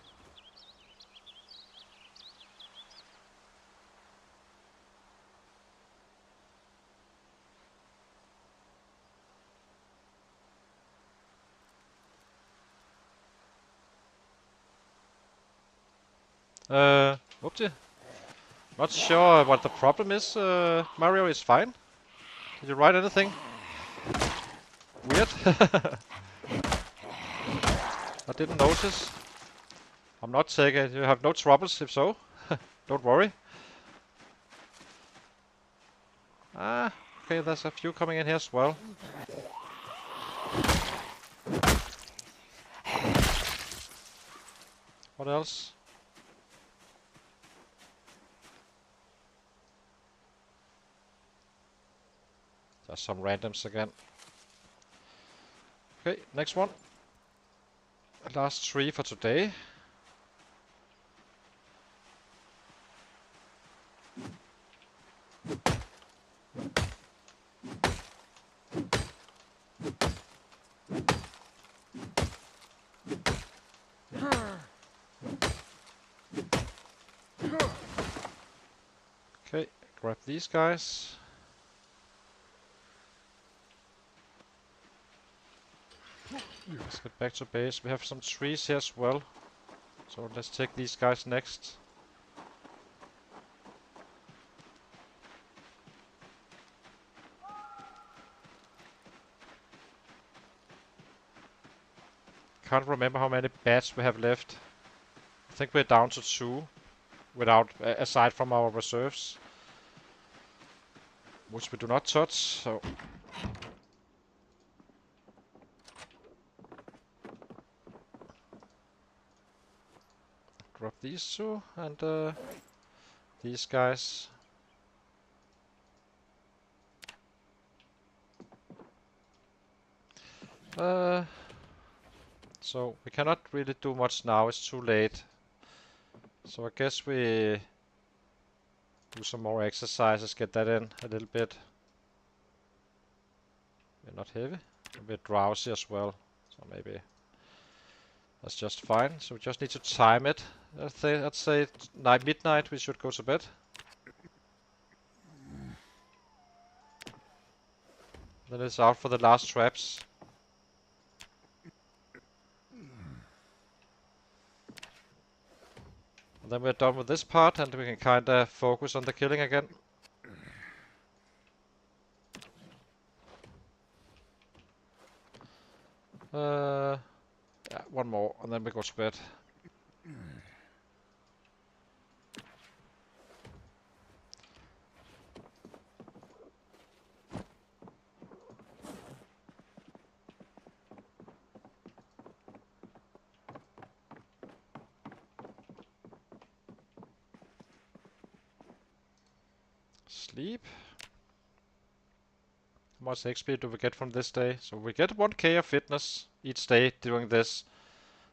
Whoopsie. Not sure what the problem is. Mario is fine. Did you write anything weird? I didn't notice. I'm not taking. You have no troubles, if so. Don't worry. Ah, okay. There's a few coming in here as well. What else? There's some randoms again. Okay, next one. Last 3 for today. Okay, grab these guys. Let's get back to base. We have some trees here as well. So let's take these guys next. Can't remember how many bats we have left. I think we're down to 2. Without, aside from our reserves. Which we do not touch, so... Drop these 2, and these guys. So we cannot really do much now, it's too late. So I guess we do some more exercises, get that in a little bit. We're not heavy, a bit drowsy as well, so maybe that's just fine. So we just need to time it. I'd say midnight we should go to bed. Then it's out for the last traps. And then we're done with this part and we can kinda focus on the killing again. Yeah, one more and then we go to bed. Sleep. How much XP do we get from this day? So we get 1k of fitness each day during this.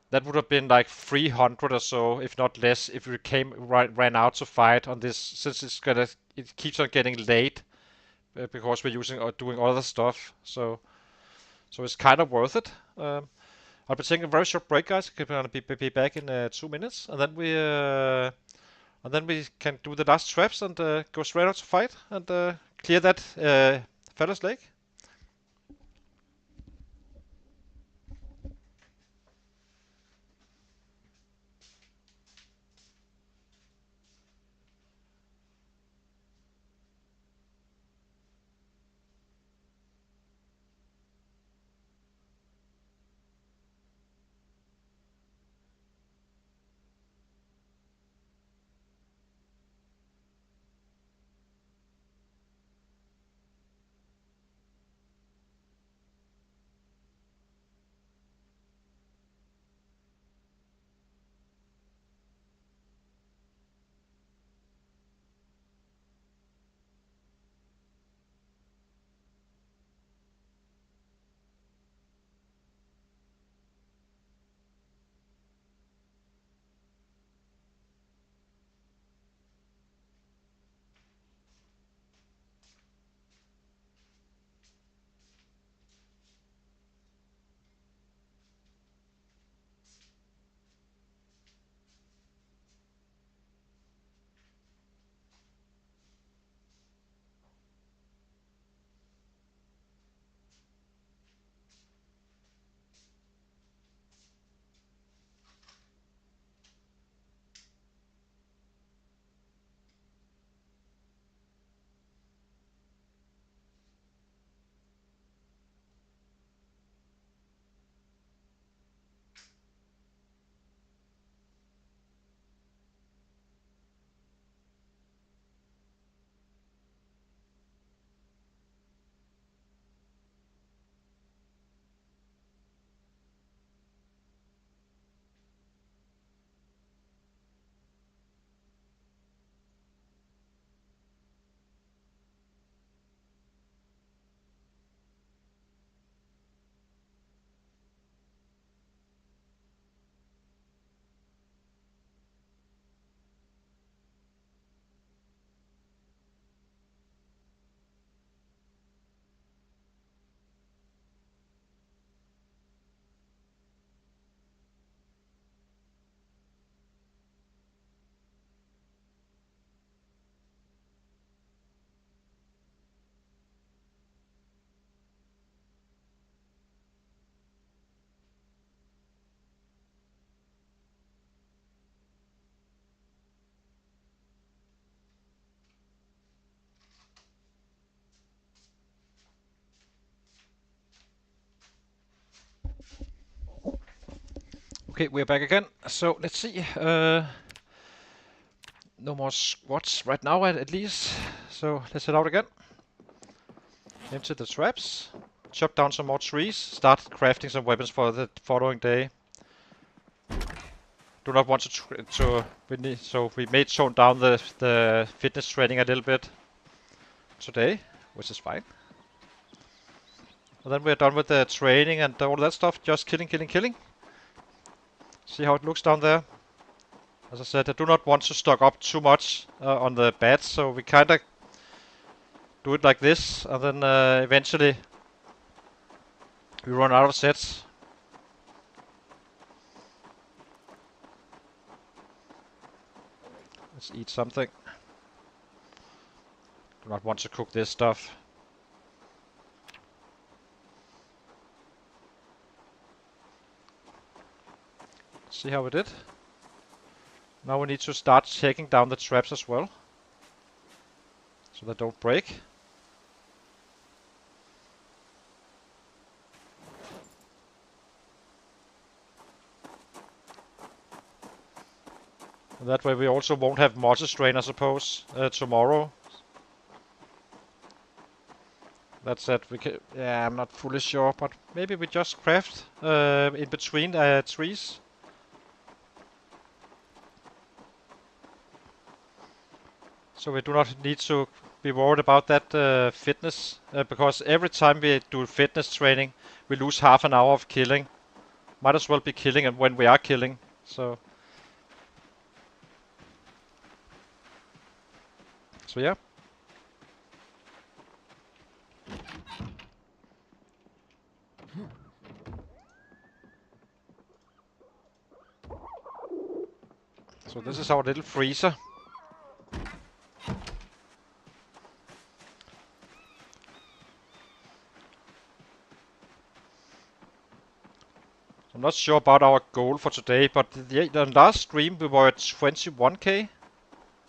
That would have been like 300 or so, if not less, if we ran out to fight on this, since it keeps on getting late because we're using or doing other stuff. So it's kind of worth it. I'll be taking a very short break, guys. We're gonna be back in 2 minutes, and then we can do the last traps and go straight out to fight and clear that Fallas Lake. Okay, we're back again. So let's see. No more squats right now, at least. So let's head out again. Empty the traps. Chop down some more trees. Start crafting some weapons for the following day. Do not want so we may tone down the fitness training a little bit today, which is fine. And then we're done with the training and all that stuff. Just killing, killing, killing. See how it looks down there. As I said, I do not want to stock up too much on the bats, so we kind of do it like this, and then eventually we run out of sets. Let's eat something. Do not want to cook this stuff. See how we did? Now we need to start taking down the traps as well, so they don't break. And that way we also won't have mortar strain, I suppose, tomorrow. That said, we can. Yeah, I'm not fully sure, but maybe we just craft in between trees. So we do not need to be worried about that fitness, because every time we do fitness training, we lose half an hour of killing. Might as well be killing when we are killing. So yeah. So this is our little freezer. I'm not sure about our goal for today, but the last stream we were at 21k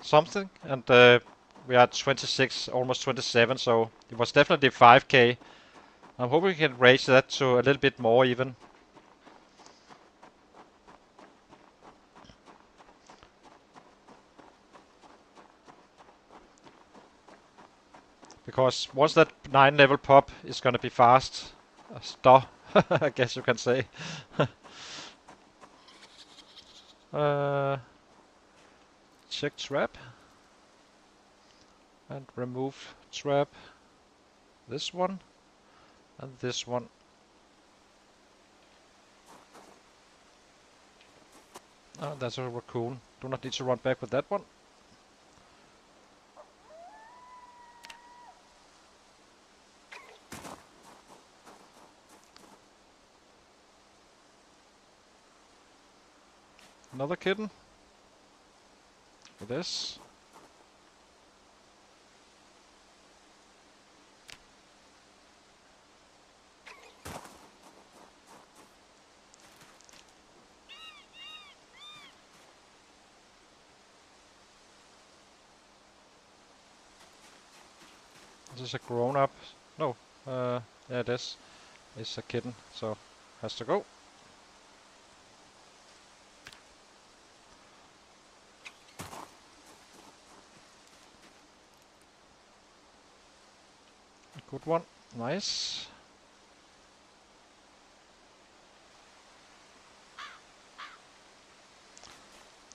something, and we are at 26, almost 27, so it was definitely 5k. I'm hoping we can raise that to a little bit more even. Because once that 9 level pop is gonna be fast. Stop, I guess you can say. Check trap. And remove trap. This one. And this one. Oh, that's a raccoon. Do not need to run back with that one. Another kitten. For this. This is a grown-up. No, yeah, it is. It's a kitten, so has to go. A good one. Nice.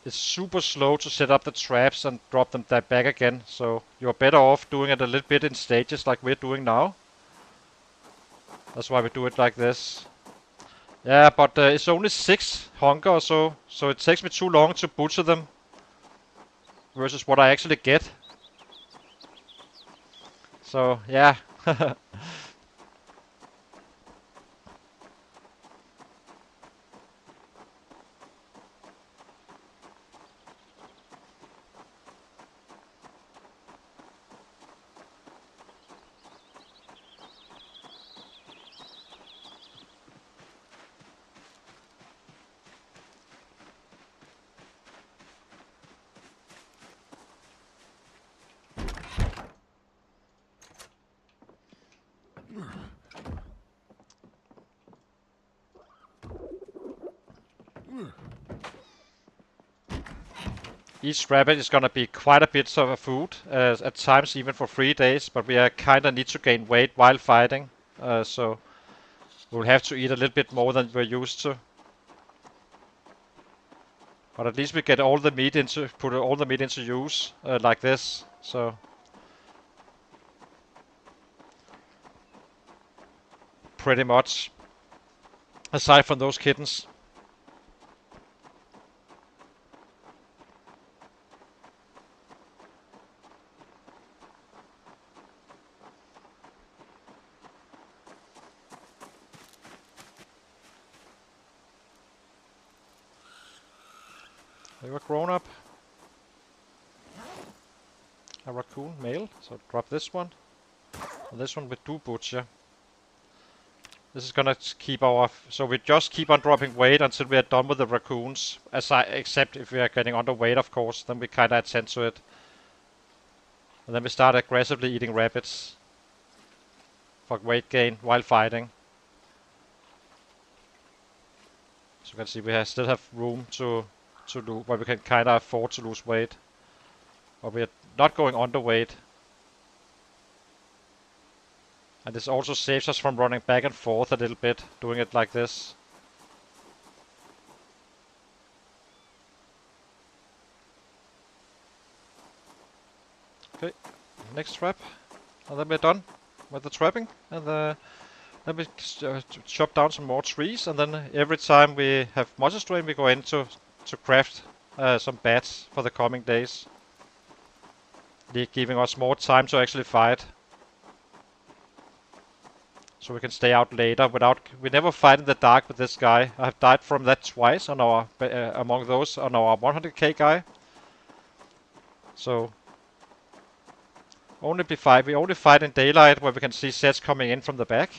It's super slow to set up the traps and drop them back again, so you're better off doing it a little bit in stages like we're doing now. That's why we do it like this. Yeah, but it's only 6 hunger or so it takes me too long to butcher them versus what I actually get. So, yeah. each rabbit is gonna be quite a bit of food, at times even for 3 days, but we kinda need to gain weight while fighting, so we'll have to eat a little bit more than we're used to. But at least we get all the meat put all the meat into use, like this, so. Pretty much. Aside from those kittens. They were grown up. A raccoon, male, so drop this one. And this one with do butcher. This is gonna keep our, so we just keep on dropping weight until we are done with the raccoons. Except if we are getting underweight, of course, then we kinda attend to it. And then we start aggressively eating rabbits for weight gain while fighting. So you can see we still have room to do, where we can kinda afford to lose weight. But we are not going underweight. And this also saves us from running back and forth a little bit, doing it like this. Okay, next trap. And then we're done with the trapping. And then we chop down some more trees. And then every time we have muscle strain, we go in to craft some bats for the coming days. Giving us more time to actually fight. So we can stay out later without. We never fight in the dark with this guy. I have died from that twice on our among those on our 100k guy. So we only fight in daylight where we can see sets coming in from the back.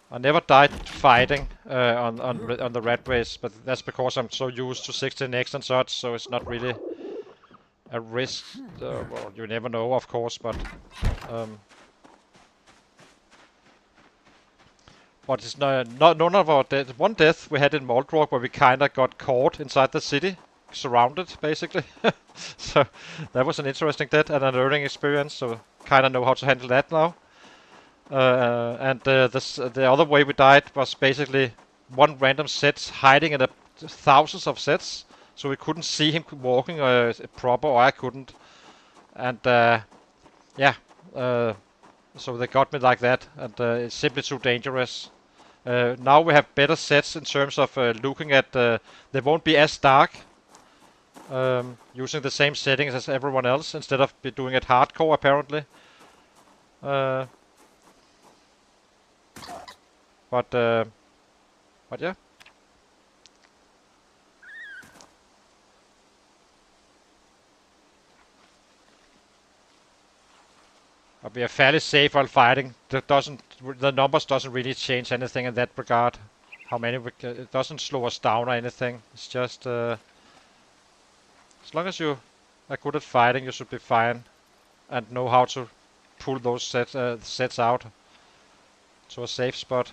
I never died fighting on the Ratrace, but that's because I'm so used to 16x and such, so it's not really a risk. Well, you never know, of course, but it's not none of our death. One death we had in Moldrock where we kinda got caught inside the city, surrounded basically. So that was an interesting death and a learning experience. So kinda know how to handle that now. The other way we died was basically one random set hiding in thousands of sets, so we couldn't see him walking proper, or I couldn't. And yeah, so they got me like that, and it's simply too dangerous. Now we have better sets in terms of looking at. They won't be as dark, using the same settings as everyone else instead of doing it hardcore apparently. But yeah. But we are fairly safe while fighting. The numbers doesn't really change anything in that regard. How many it doesn't slow us down or anything. It's just as long as you are good at fighting, you should be fine and know how to pull those sets out to a safe spot.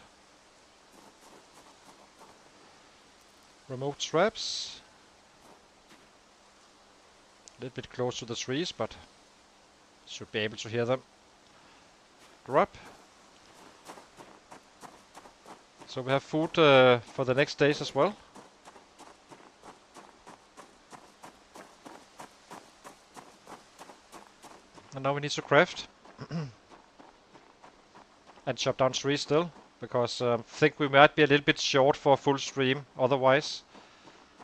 Remove traps. A little bit close to the trees, but should be able to hear them. Drop. So we have food for the next days as well. And now we need to craft. And chop down trees still, because I think we might be a little bit short for a full stream otherwise.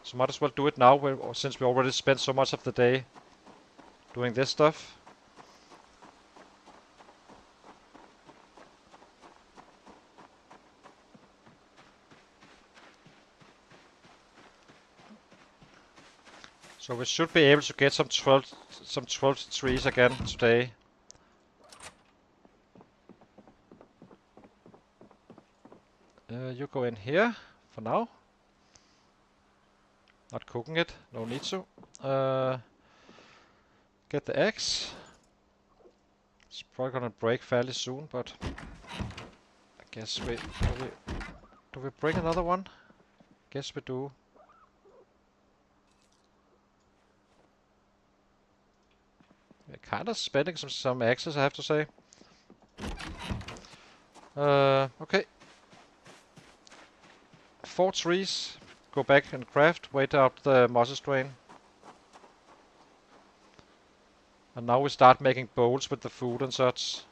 So might as well do it now, since we already spent so much of the day doing this stuff. So we should be able to get some 12 trees again today. You go in here for now. Not cooking it, no need to. Get the axe. It's probably gonna break fairly soon, but I guess do we bring another one? Guess we do. We're kind of spending some axes, I have to say. Okay. 4 trees. Go back and craft. Wait out the moss's drain. And now we start making bowls with the food and such.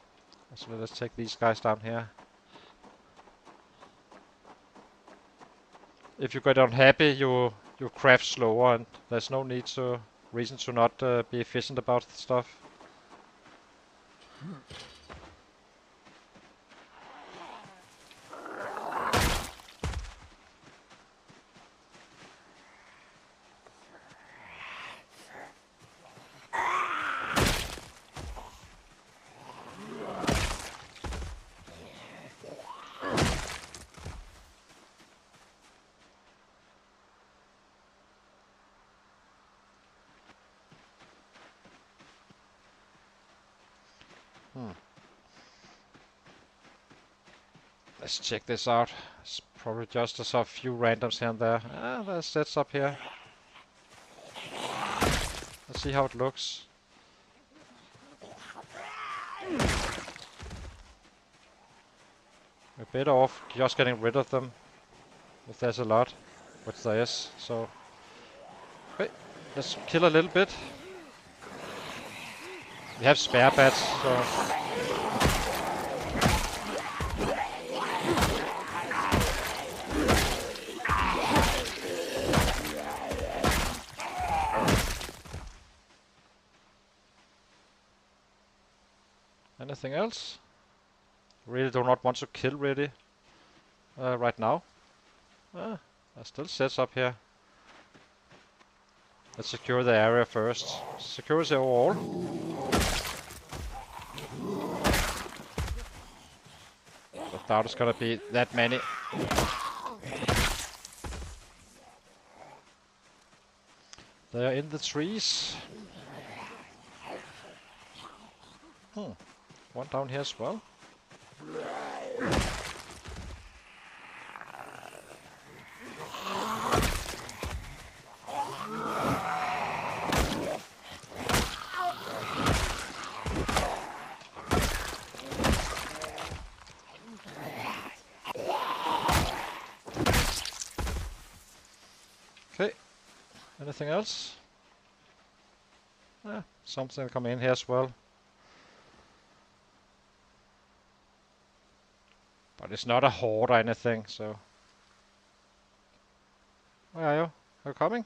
So let's take these guys down here. If you get unhappy, you craft slower, and there's no reason to not be efficient about stuff. Let's check this out. It's probably just a few randoms here and there. There's sets up here. Let's see how it looks. We're better off just getting rid of them if there's a lot, which there is. So, okay, let's kill a little bit. We have spare bats, so. Anything else? Really do not want to kill really right now. There's still sets up here. Let's secure the area first. Secure the overall. But doubt it's gonna be that many. They are in the trees. One down here as well. Okay. Anything else? Something come in here as well. But it's not a horde or anything, so. Where are you? Are you coming?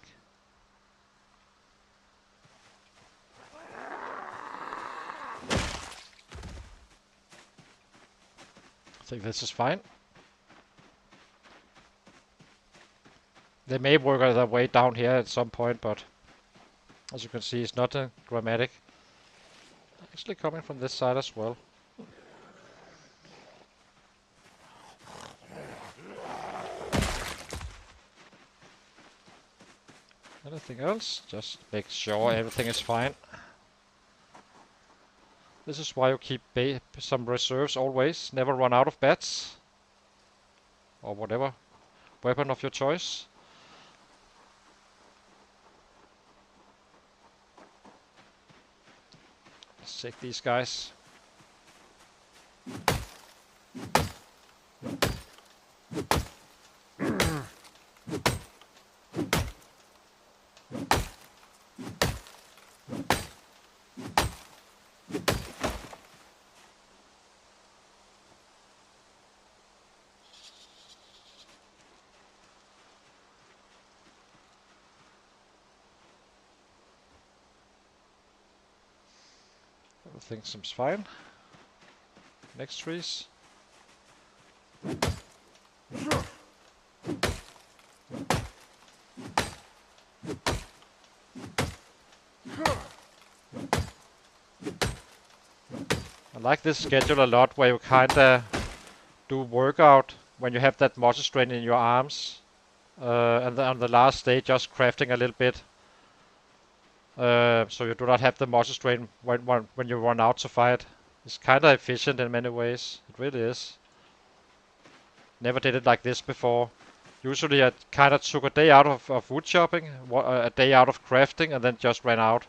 I think this is fine. They may work their way down here at some point, but as you can see, it's not dramatic. Actually coming from this side as well. Anything else? Just make sure everything is fine. This is why you keep some reserves always. Never run out of bats. Or whatever weapon of your choice. Let's take these guys. Everything seems fine. Next trees. I like this schedule a lot, where you kinda do workout when you have that muscle strain in your arms, and then on the last day just crafting a little bit. So you do not have the muscle strain when you run out to fight. It's kinda efficient in many ways. It really is. Never did it like this before. Usually I kind of took a day out of wood chopping, a day out of crafting, and then just ran out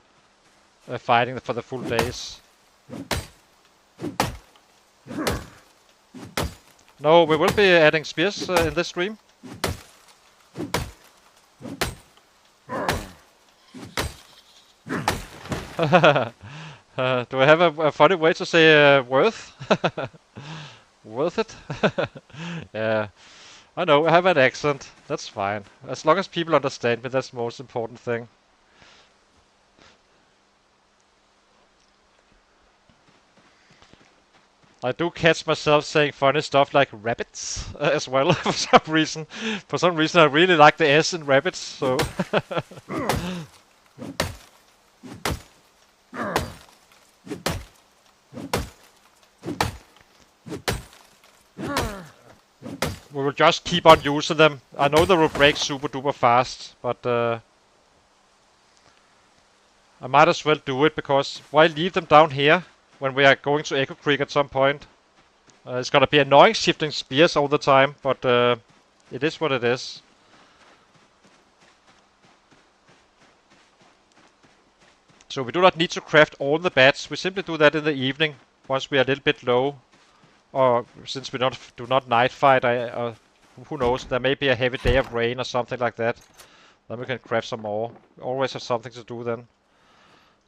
fighting for the full days. No, we will be adding spears in this stream. Do I have a funny way to say worth? Worth it? Yeah. I know, I have an accent. That's fine. As long as people understand me, that's the most important thing. I do catch myself saying funny stuff like rabbits as well for some reason. For some reason I really like the S in rabbits, so... We will just keep on using them. I know they will break super duper fast, but I might as well do it, because why leave them down here when we are going to Echo Creek at some point? It's gonna be annoying shifting spears all the time, but it is what it is. So we do not need to craft all the bats. We simply do that in the evening once we are a little bit low. Or since we do not night fight, who knows, there may be a heavy day of rain or something like that. Then we can craft some more. We always have something to do then.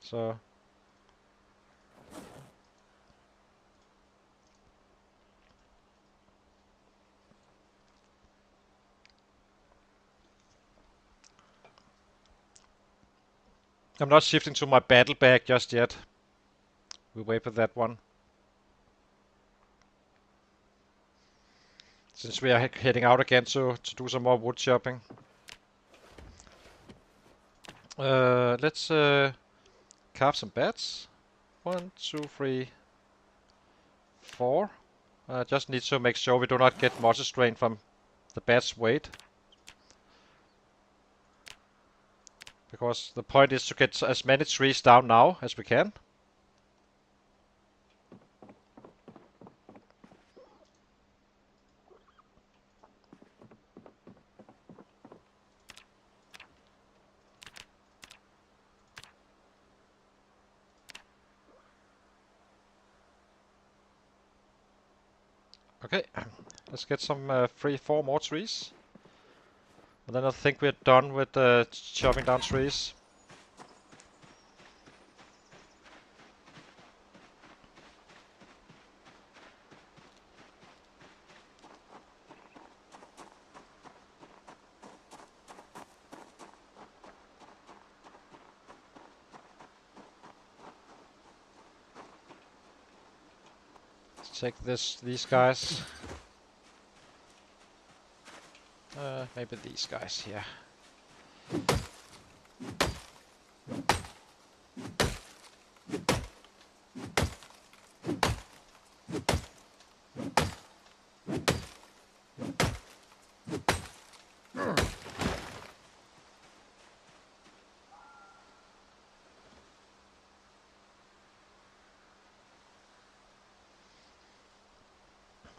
So... I'm not shifting to my battle bag just yet. We'll wait for that one. Since we are heading out again to do some more wood chopping. Let's carve some bats. 1, 2, 3, 4. Just need to make sure we do not get muscle strain from the bat's weight. Because the point is to get as many trees down now as we can. Okay, let's get some 3-4 more trees. And then I think we're done with chopping down trees. Let's take these guys. Maybe these guys here.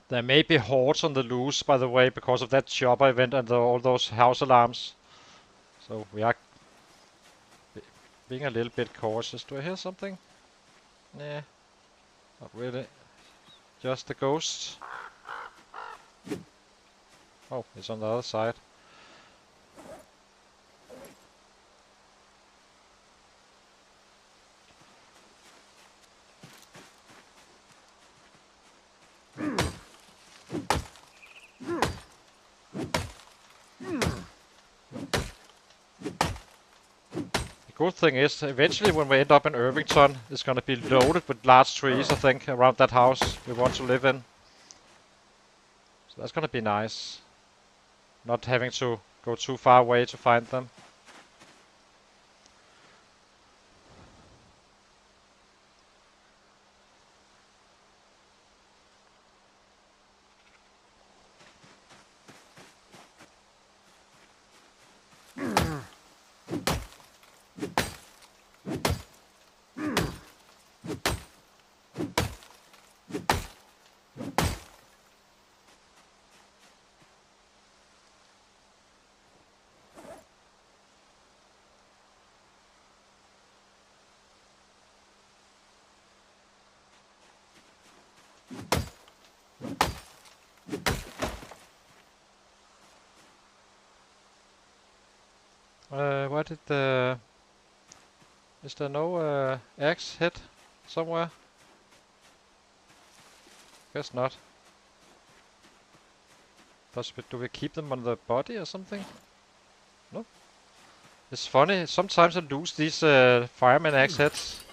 There may be hordes on the loose, by the way, because of that chopper event and all those house alarms. So we are being a little bit cautious. Do I hear something? Nah, not really. Just the ghosts. Oh, it's on the other side. Good thing is, eventually when we end up in Irvington, it's gonna be loaded with large trees, I think, around that house we want to live in. So that's gonna be nice. Not having to go too far away to find them. Where did the... Is there no axe head somewhere? Guess not. Do we keep them on the body or something? No. It's funny, sometimes I lose these fireman axe heads.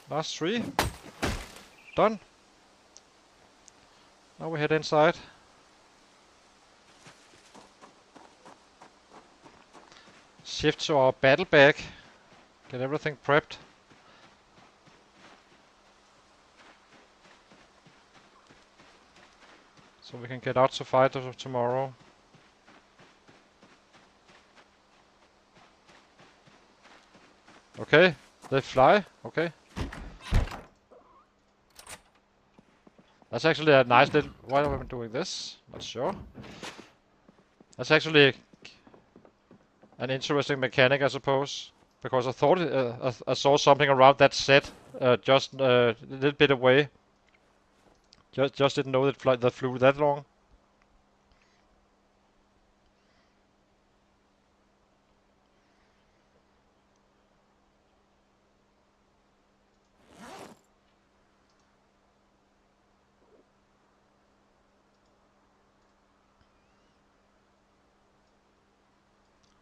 Last 3. Done. Now we head inside. Shift to our battle bag. Get everything prepped. So we can get out to fight tomorrow. Okay, they fly. Okay. That's actually a nice little... Why are we doing this? Not sure. That's actually an interesting mechanic, I suppose. Because I thought I saw something around that set just a little bit away. Just didn't know that flew that long.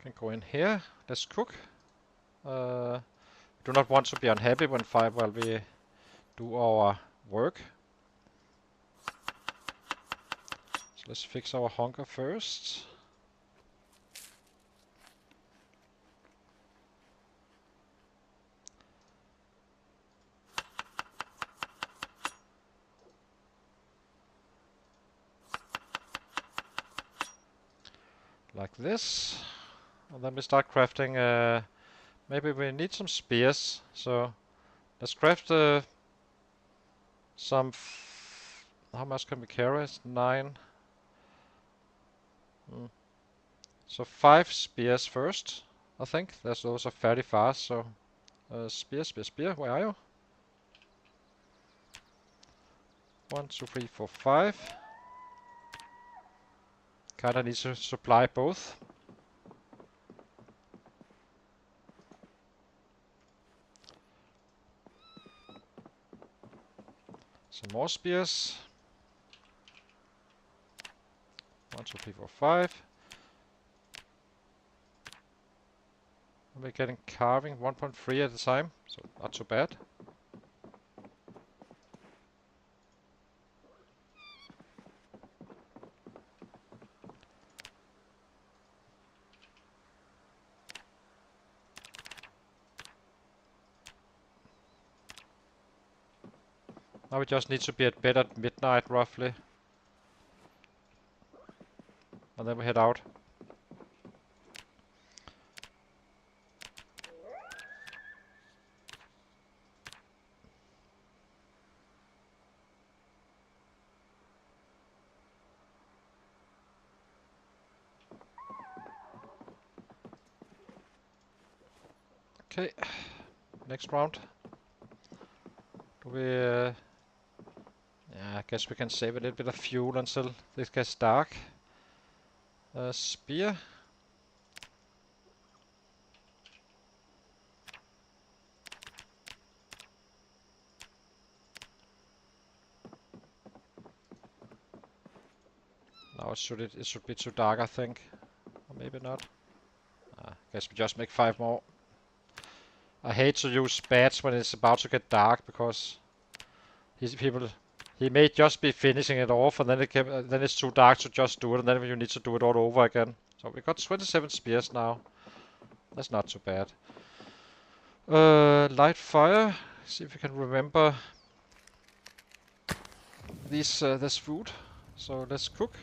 Can go in here. Let's cook. Do not want to be unhappy while we do our work. So let's fix our hunger first. Like this. And then we start crafting. Maybe we need some spears. So let's craft some. How much can we carry? It's 9. So 5 spears first, I think. Those are fairly fast. So spear. Where are you? 1, 2, 3, 4, 5. Kinda need to supply both. Some more spears. 1, 2, 3, 4, 5. We're getting carving 1.3 at a time, so not too bad. Now we just need to be at bed at midnight roughly. And then we head out. Okay, next round. Do we... yeah, I guess we can save a little bit of fuel until it gets dark. Spear. Now it should be too dark, I think. Or maybe not. Guess we just make 5 more. I hate to use bats when it's about to get dark because he may just be finishing it off and then then it's too dark to just do it and then you need to do it all over again. So we got 27 spears now. That's not too bad. Light fire. See if we can remember this food. So let's cook.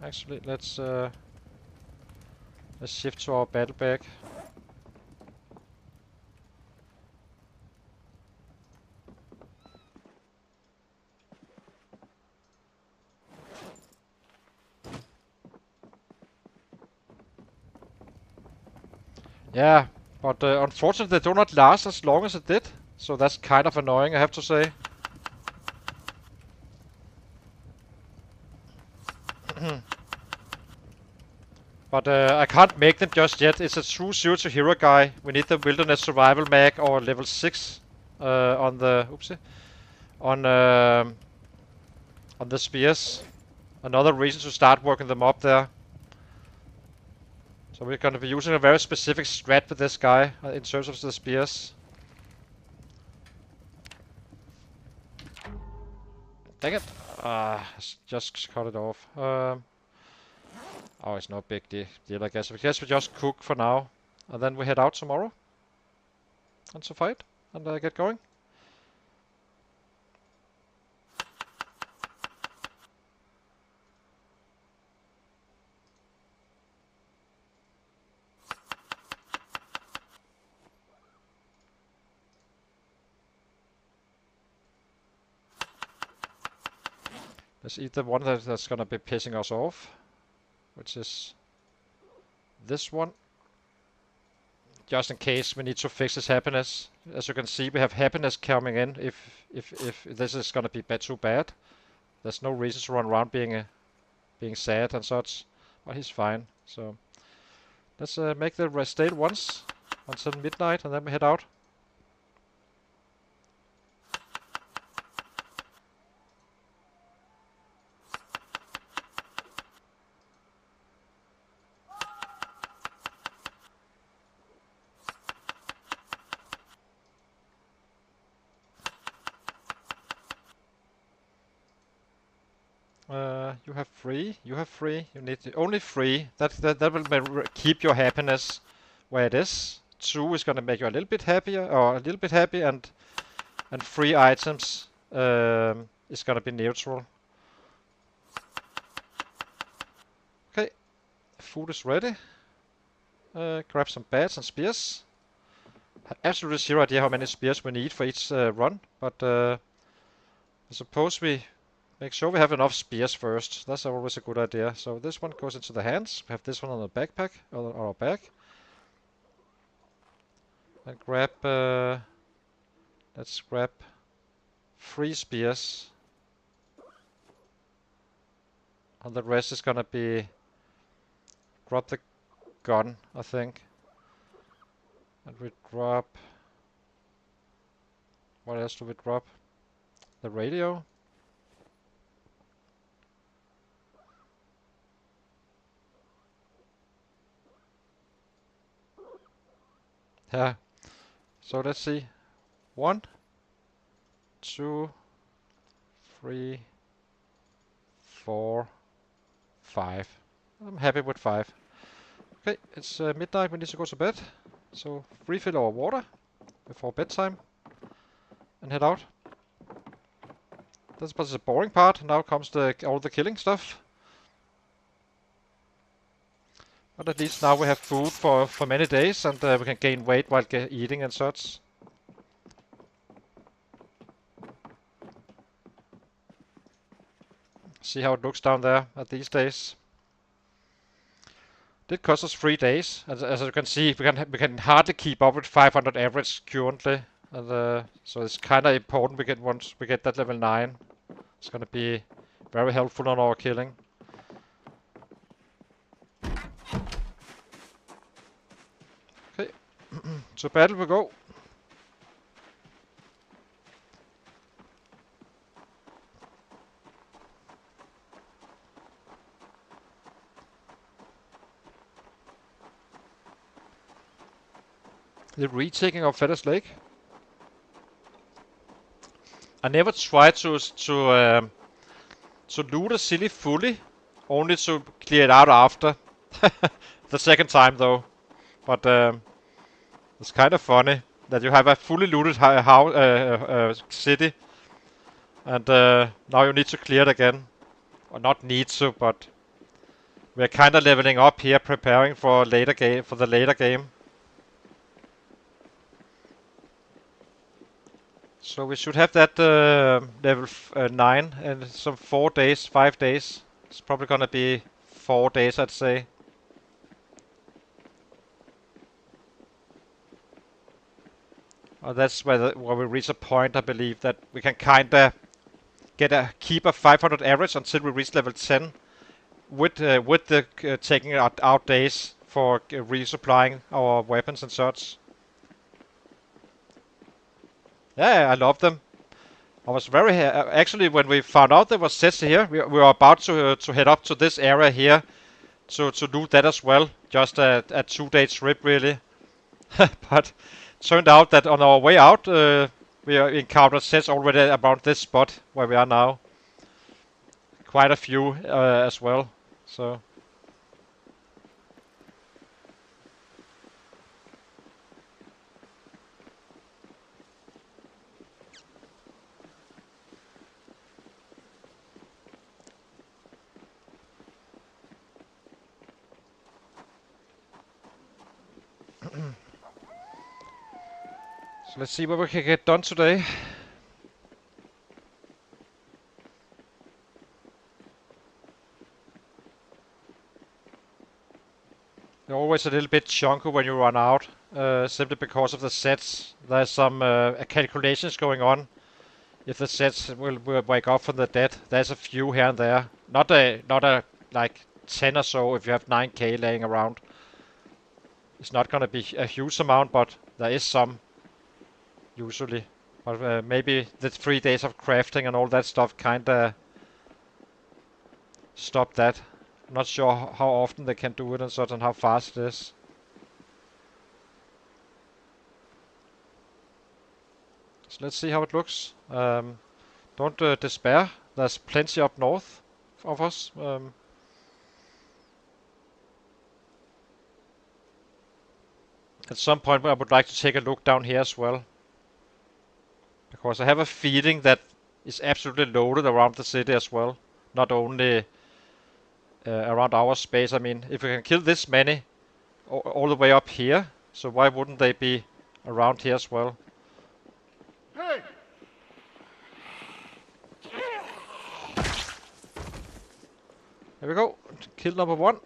Actually, let's shift to our battle bag. Yeah, but unfortunately they do not last as long as it did. So that's kind of annoying, I have to say. But I can't make them just yet. It's a true 0 to hero guy. We need the wilderness survival mag or level 6 on the on the spears. Another reason to start working them up there. So we're gonna be using a very specific strat with this guy in terms of the spears. Dang it! Just cut it off. Oh, it's no big deal, I guess. I guess we just cook for now, and then we head out tomorrow and to fight and get going. Let's eat the one that's gonna be pissing us off, which is this one. Just in case we need to fix his happiness. As you can see, we have happiness coming in if this is gonna be too bad. There's no reason to run around being sad and such, but he's fine. So let's make the rest stay once until midnight, and then we head out. You have three. You have three. You need only three. That will keep your happiness where it is. 2 is gonna make you a little bit happier, or a little bit happy, and 3 items is gonna be neutral. Okay, food is ready. Grab some bats and spears. Have absolutely zero idea how many spears we need for each run, but I suppose we make sure we have enough spears first. That's always a good idea. So this one goes into the hands. We have this one on the backpack, or our back. And grab, let's grab 3 spears. And the rest is gonna be, drop the gun, I think. And we drop, what else do we drop? The radio. Yeah. So let's see. 1, 2, 3, 4, 5. I'm happy with 5. Okay, it's midnight. We need to go to bed. So refill our water before bedtime and head out. That's the boring part. Now comes all the killing stuff. But at least now we have food for many days, and we can gain weight while eating and such. See how it looks down there at these days. Did cost us 3 days, as you can see, we can hardly keep up with 500 average currently, and so it's kind of important we get once we get that level 9. It's gonna be very helpful on our killing. Okay, to battle we go. The retaking of Fallas Lake. I never tried to loot a silly fully, only to clear it out after. The second time though, but it's kind of funny that you have a fully looted city, and now you need to clear it again. Or not need to, but we're kind of leveling up here, preparing for the later game. So we should have that level 9 in some 4 days, 5 days. It's probably gonna be 4 days, I'd say. That's where we reach a point, I believe, that we can kinda keep a 500 average until we reach level 10, with the taking out days for resupplying our weapons and such. Yeah, I love them. I was very actually when we found out there was sets here, we were about to head up to this area here to loot that as well. Just a 2-day trip really, but turned out that on our way out we encountered sets already around this spot where we are now. Quite a few as well. So. So let's see what we can get done today. They're always a little bit chunky when you run out, simply because of the sets. There's some calculations going on. If the sets will wake up from the dead, there's a few here and there. Not a like 10 or so if you have 9k laying around. It's not gonna be a huge amount, but there is some usually. But maybe the 3 days of crafting and all that stuff kinda stop that. I'm not sure how often they can do it and such and how fast it is. So let's see how it looks. Don't despair. There's plenty up north of us. At some point I would like to take a look down here as well. Because I have a feeling that it's absolutely loaded around the city as well. Not only around our space. I mean, if we can kill this many all the way up here, so why wouldn't they be around here as well? Hey! Here we go. Kill number 1.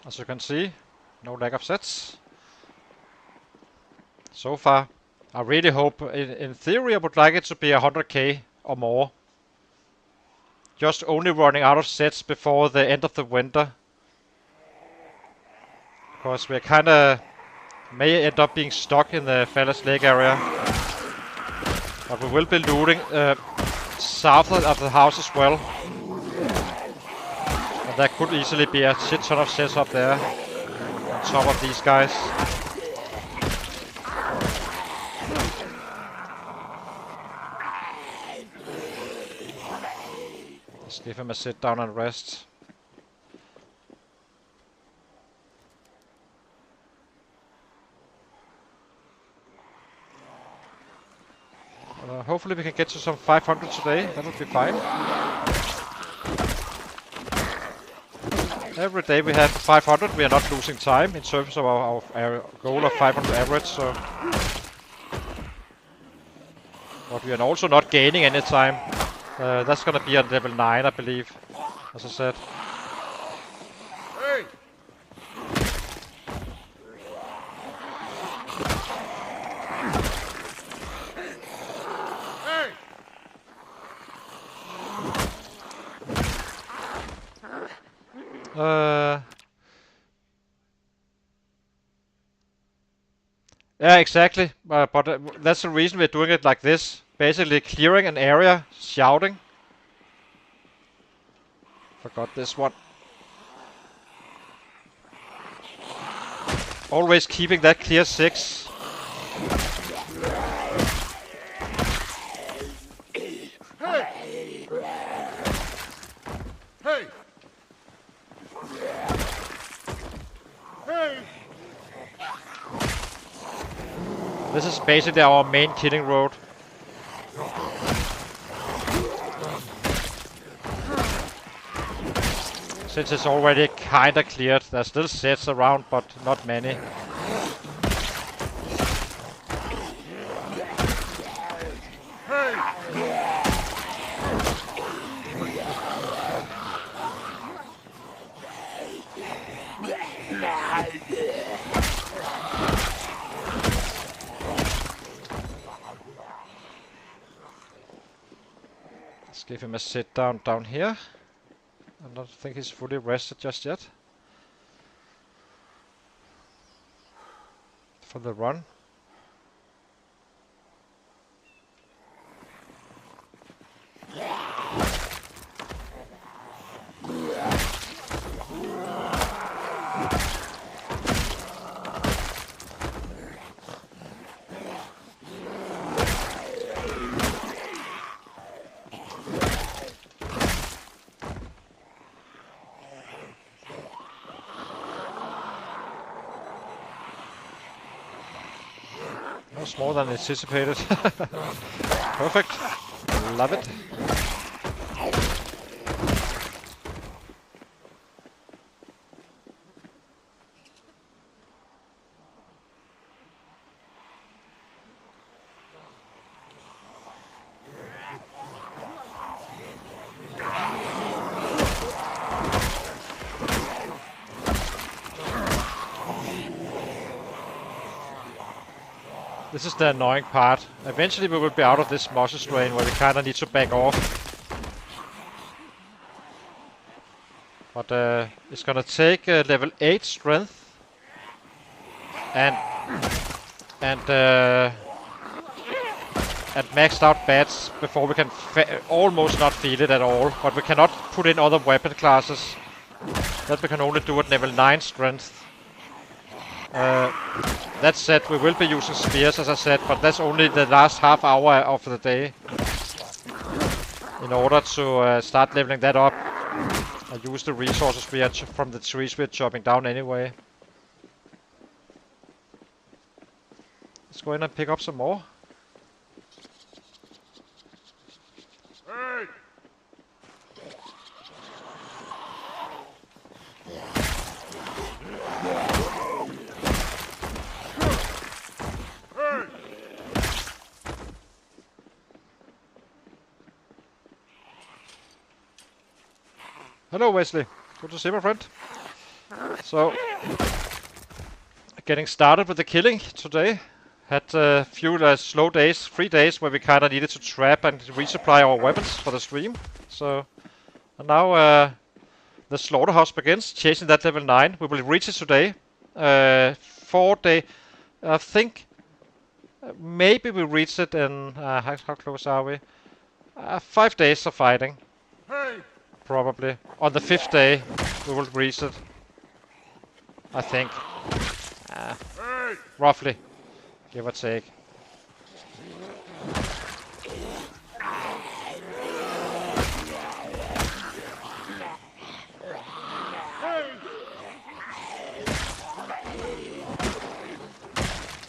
As you can see, no lack of sets. So far, I really hope, in theory I would like it to be 100k or more. Just only running out of sets before the end of the winter. Because we kinda may end up being stuck in the Fallas Lake area. But we will be looting south of the house as well. And there could easily be a shit ton of sets up there on top of these guys. Let's give him a sit down and rest. Hopefully we can get to some 500 today, that would be fine. Every day we have 500, we are not losing time in terms of our goal of 500 average, so... But we are also not gaining any time. That's gonna be on level 9, I believe, as I said. Hey! Hey! Yeah, exactly. But that's the reason we're doing it like this. Basically clearing an area, shouting. Forgot this one. Always keeping that clear 6. Hey! Hey! Hey! This is basically our main killing road. Since it's already kinda cleared, there's still sets around, but not many. Let's give him a sit down here. I don't think he's fully rested just yet. For the run. That's more than anticipated. Perfect. Love it. This is the annoying part. Eventually we will be out of this muscle strain where we kinda need to back off. But it's gonna take level 8 strength and maxed out bats before we can almost not feel it at all. But we cannot put in other weapon classes. That we can only do at level 9 strength. That said, we will be using spears, as I said, but that's only the last half hour of the day. In order to start leveling that up, I use the resources we are from the trees we're chopping down anyway. Let's go in and pick up some more. Hey! Hello Wesley, good to see my friend. So, getting started with the killing today. Had a few slow days, 3 days where we kinda needed to trap and resupply our weapons for the stream. So, and now the slaughterhouse begins, chasing that level 9. We will reach it today. 4 day, I think. Maybe we reach it in how close are we? 5 days of fighting. Hey! Probably. On the 5th day, we will reach it. I think. Hey! Roughly. Give or take.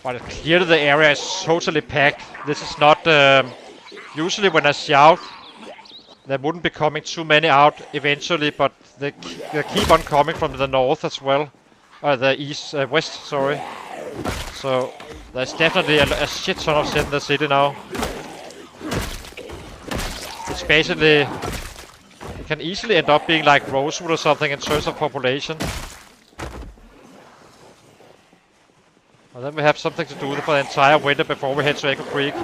But clearly the area is totally packed. This is not... usually when I shout, there wouldn't be coming too many out eventually, but they keep on coming from the north as well. The east, west, sorry. So there's definitely a shit ton of shit in the city now. It's basically, it can easily end up being like Rosewood or something in terms of population. And then we have something to do for the entire winter before we head to Echo Creek.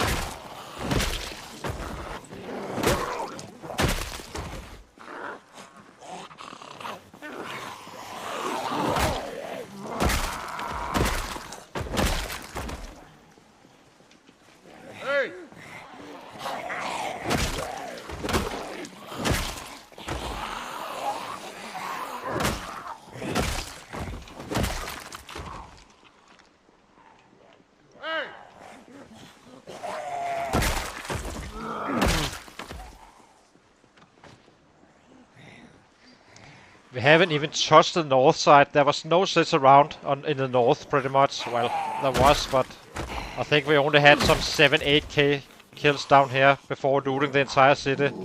We haven't even touched the north side. There was no sets around in the north, pretty much. Well, there was, but I think we only had some 7-8k kills down here before looting the entire city. And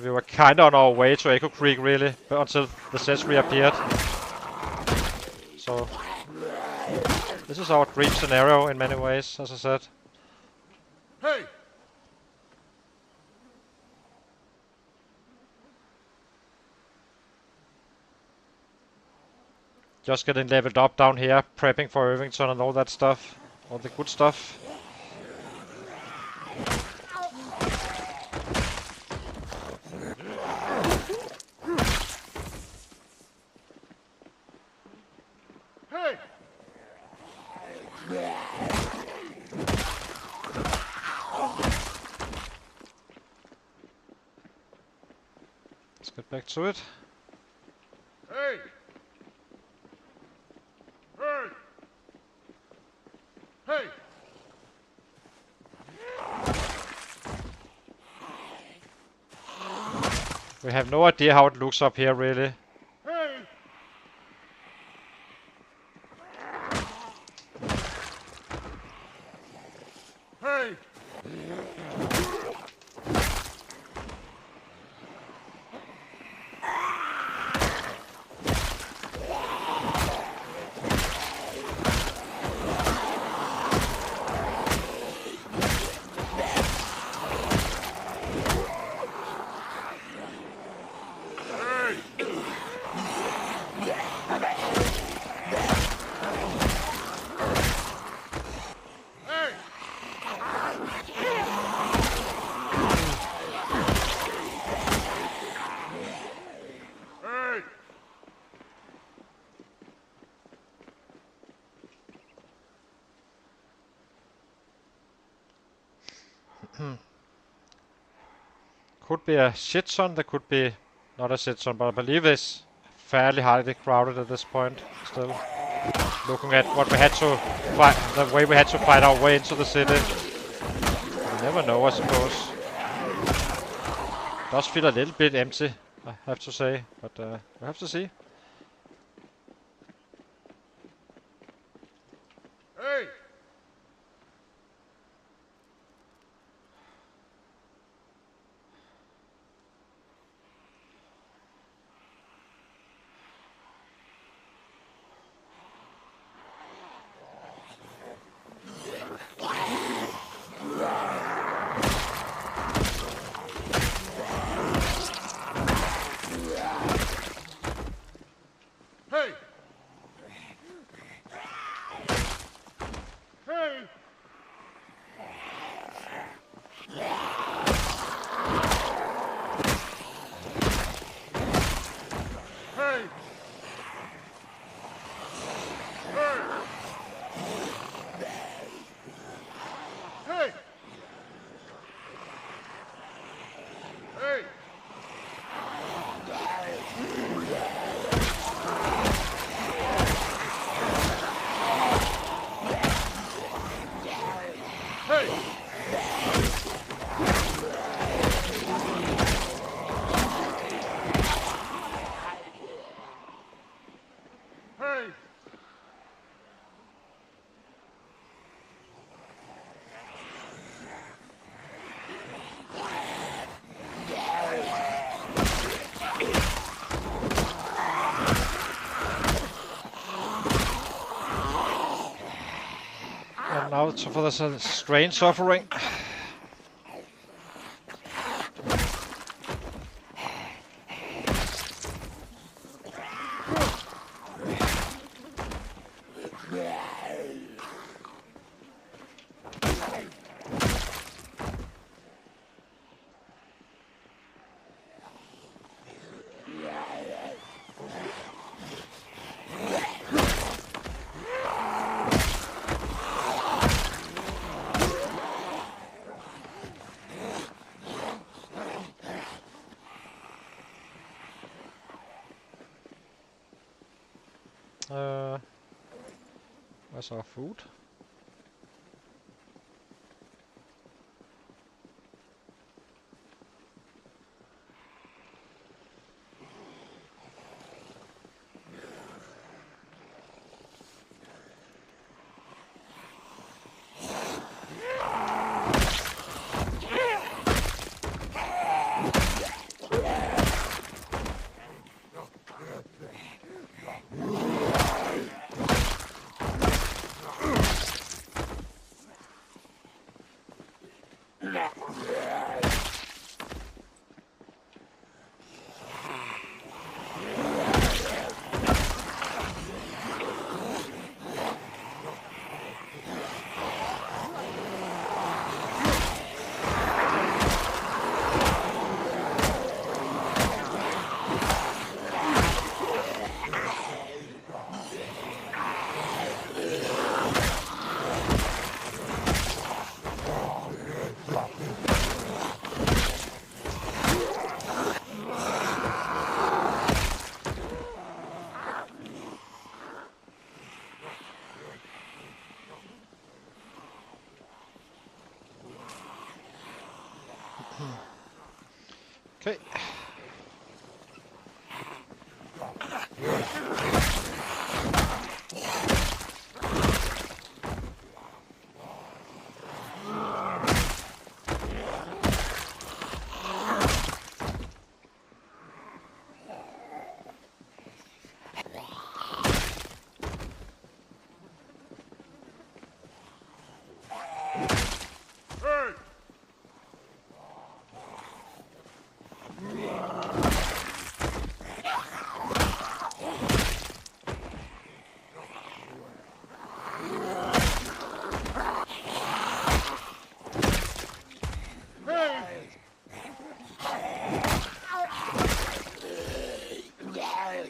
we were kinda on our way to Echo Creek, really, until the sets reappeared. So, this is our dream scenario in many ways, as I said. Hey! Just getting leveled up down here, prepping for Irvington and all that stuff. All the good stuff. Hey! Let's get back to it. Hey! Hey! Hey! We have no idea how it looks up here, really. Hey! Hey! Could be a shit ton, there could be not a shit ton, but I believe it's fairly highly crowded at this point still. Looking at what we had to fight, the way we had to fight our way into the city. You never know, I suppose. Does feel a little bit empty, I have to say, but we have to see. Hey! Hey! Hey! Hey! Hey! Hey! Hey! Hey! And now for the strange suffering. Where's our food? Okay. Hey! Hey!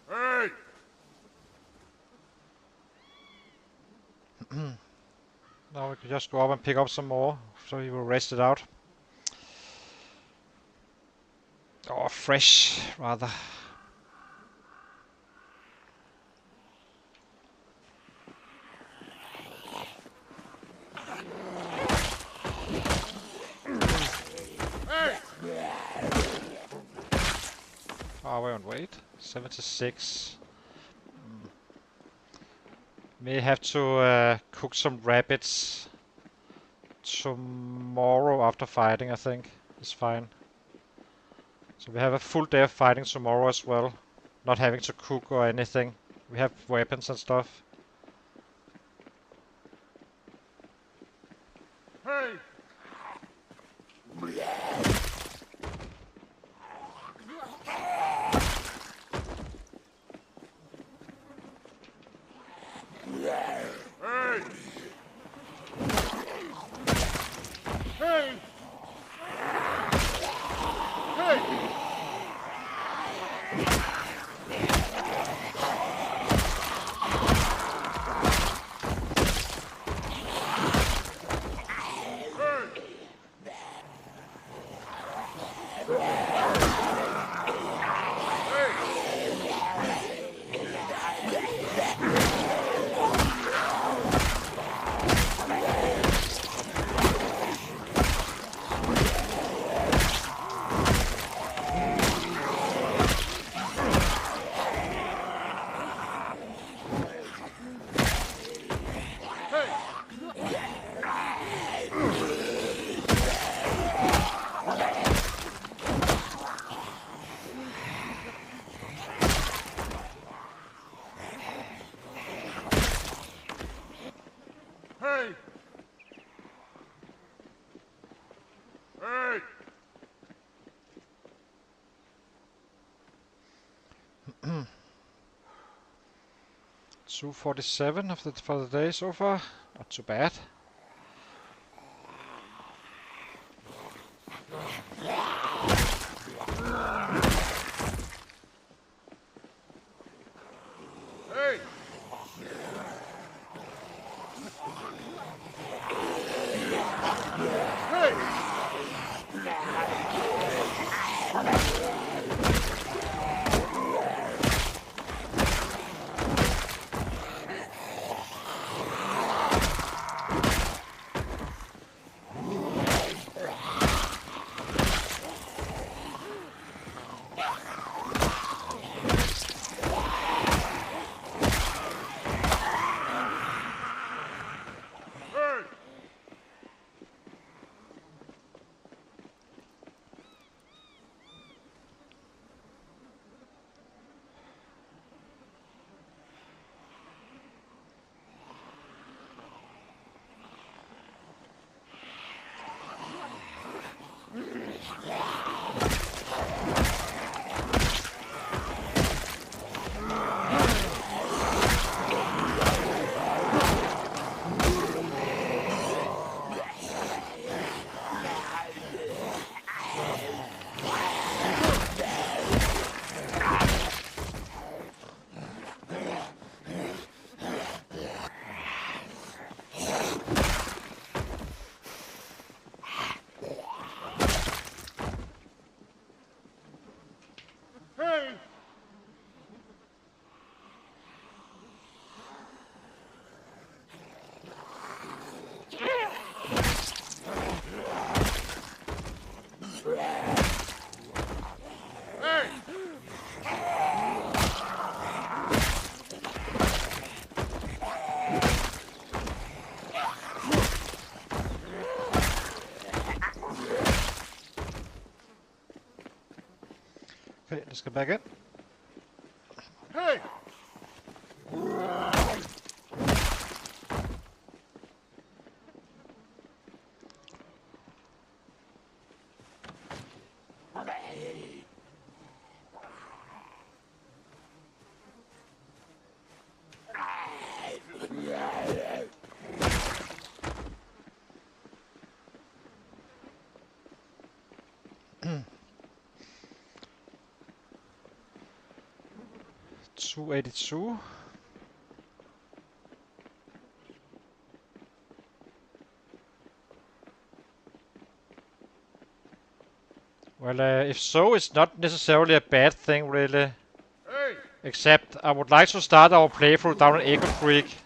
Hey! Now we can just go up and pick up some more, so he will rest it out. Or fresh, rather. Hey! Oh, we're on weight. 76. May have to cook some rabbits tomorrow after fighting, I think. It's fine. So we have a full day of fighting tomorrow as well. Not having to cook or anything. We have weapons and stuff. Hey! Hey! Hey! Hey! Hey! Hey! 247 for the day so far. Not too bad. Hey! Hey! Okay, let's go back in. Hey! 282. Well, if so, it's not necessarily a bad thing, really. Hey! Except, I would like to start our playthrough down in Echo Creek.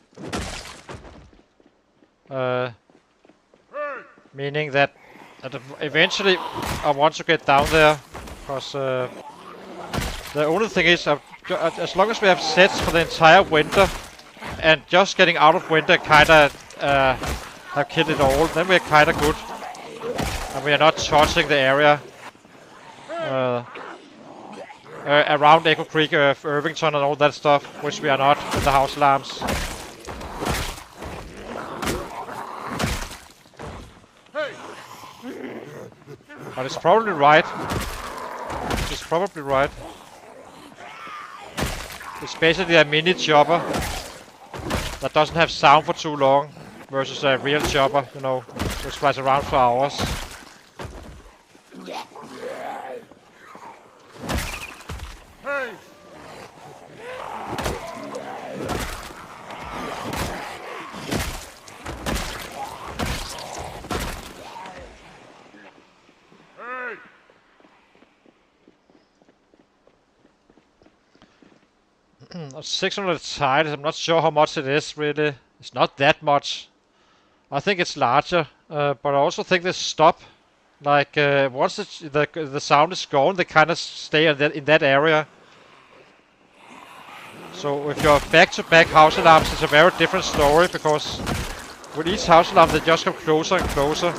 Hey! Meaning that eventually I want to get down there. Because the only thing is, as long as we have sets for the entire winter, and just getting out of winter kinda have killed it all, then we're kinda good. And we are not touching the area around Echo Creek, Irvington and all that stuff, which we are not with the house alarms. Hey! But it's probably right. It's probably right. It's basically a mini chopper that doesn't have sound for too long versus a real chopper, you know, which flies around for hours. Hey! Hey! 600 tiles, I'm not sure how much it is really. It's not that much. I think it's larger, but I also think they stop. Like, once the sound is gone, they kind of stay in that area. So if you're back-to-back house alarms, it's a very different story, because with each house alarm they just come closer and closer.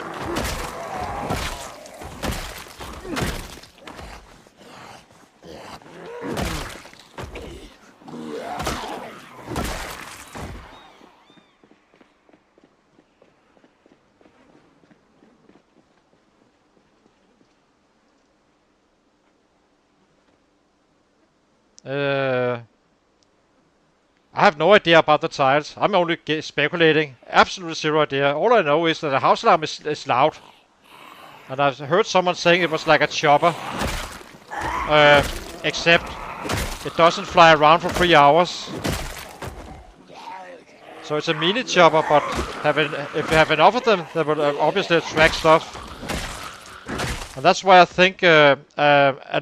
I have no idea about the tiles. I'm only speculating. Absolutely zero idea. All I know is that the house alarm is loud. And I've heard someone saying it was like a chopper. Except it doesn't fly around for 3 hours. So it's a mini chopper, but if you have enough of them, they will obviously attract stuff. And that's why I think a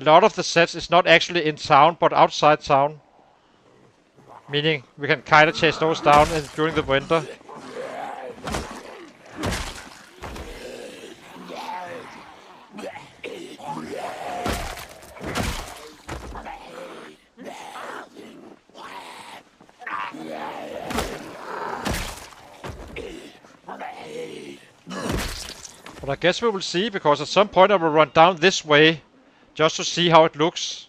lot of the sets is not actually in town, but outside town. Meaning we can kind of chase those down during the winter. But I guess we will see, because at some point I will run down this way just to see how it looks.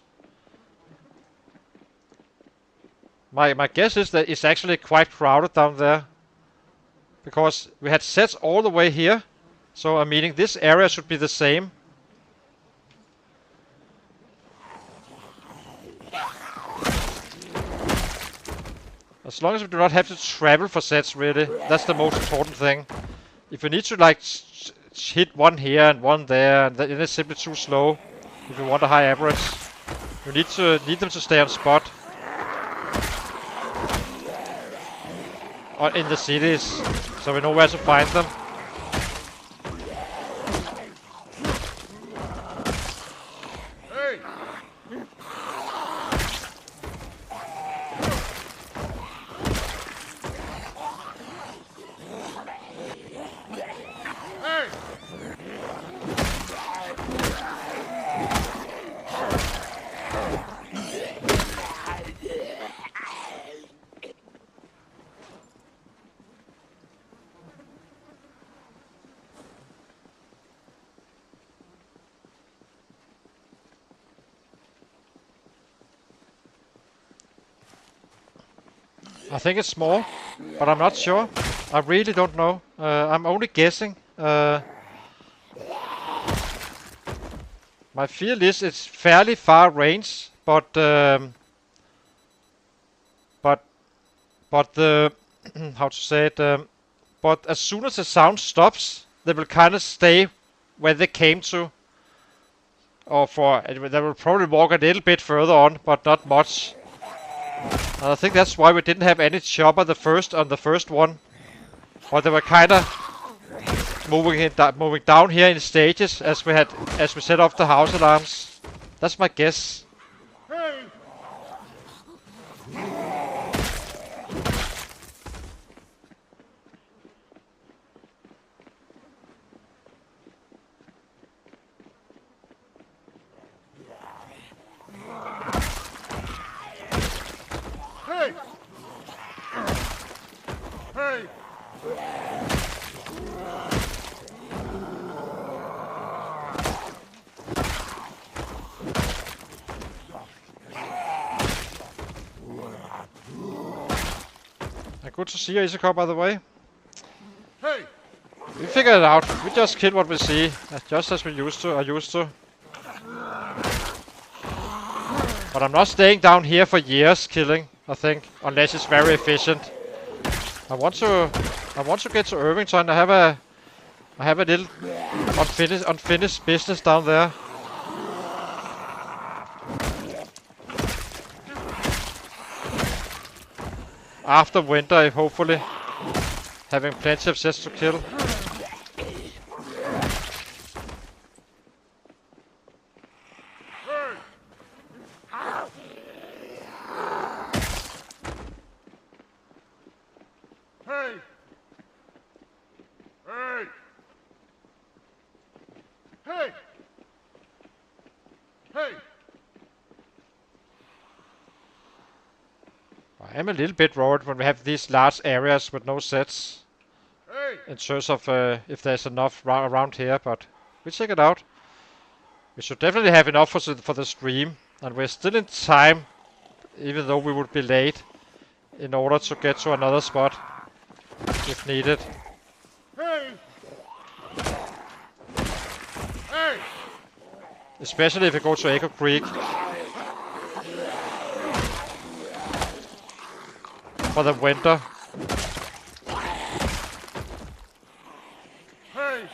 My guess is that it's actually quite crowded down there, because we had sets all the way here, so I'm meaning this area should be the same. As long as we do not have to travel for sets, really, that's the most important thing. If you need to like hit one here and one there, and then it's simply too slow. If you want a high average, you need them to stay on spot. Or in the cities, so we know where to find them. Hey! Hey! I think it's small, but I'm not sure. I really don't know. I'm only guessing. My feel is it's fairly far range, but the how to say it? But as soon as the sound stops, they will kind of stay where they came to. Or they will probably walk a little bit further on, but not much. And I think that's why we didn't have any chopper on the first one. But they were kind of moving down here in stages as we set off the house alarms. That's my guess. Hey! Hey! Hey! Good to see you, Isako, by the way. Hey! We figured it out. We just kill what we see, just as we used to. But I'm not staying down here for years killing, I think, unless it's very efficient. I want to get to Irvington. I have a little unfinished business down there. After winter, hopefully, having plenty of sets to kill. Hey! Hey! Hey! Hey! I am a little bit worried when we have these large areas with no sets. Hey! In terms of if there's enough around here, but we check it out. We should definitely have enough for the stream, and we're still in time, even though we would be late, in order to get to another spot if needed. Hey! Hey! Especially if we go to Echo Creek. For the winter. Hey!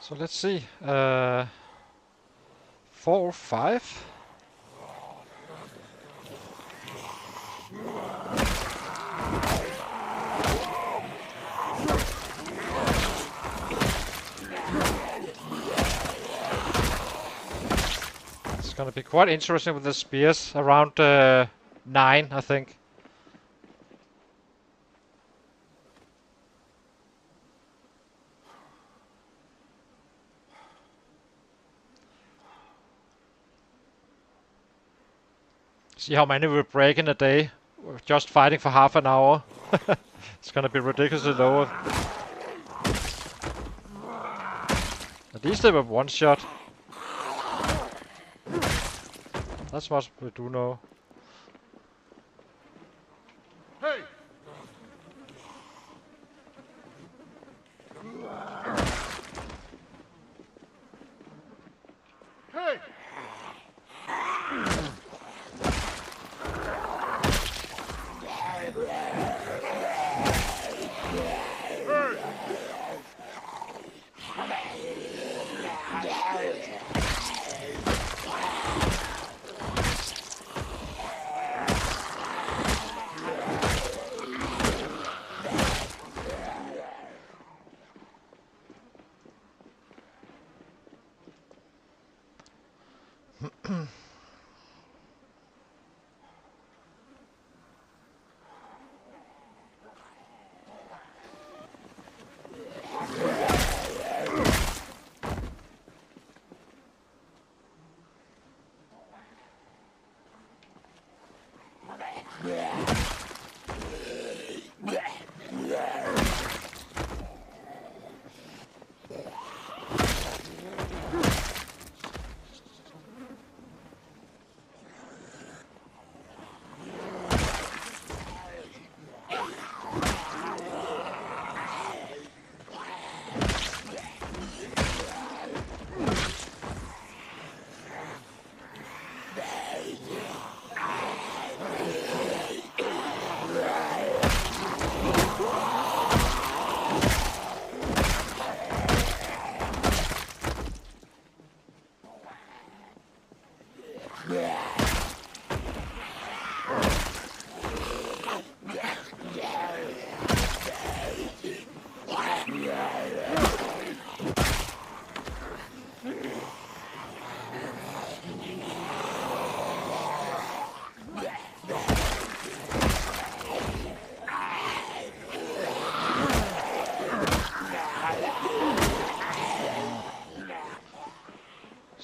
So let's see. 4 or 5. It's gonna be quite interesting with the spears around 9, I think. See how many we break in a day. We're just fighting for half an hour. It's gonna be ridiculously low. At least they were one shot. That's what we do know.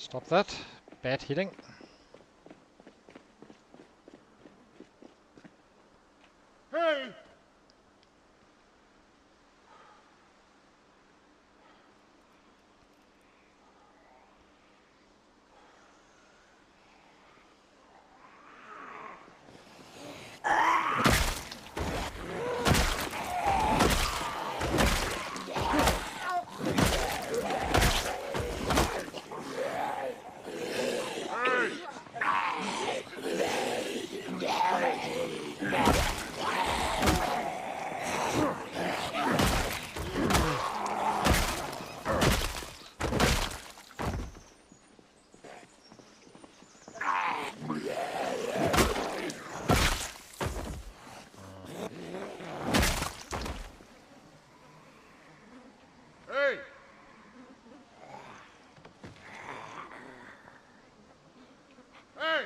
Stop that. Bad hitting. Hey! Hey! Hey!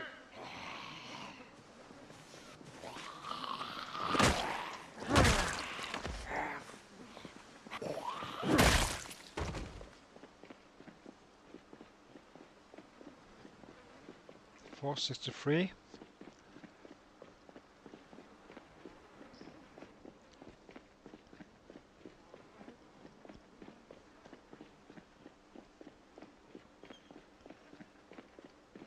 463.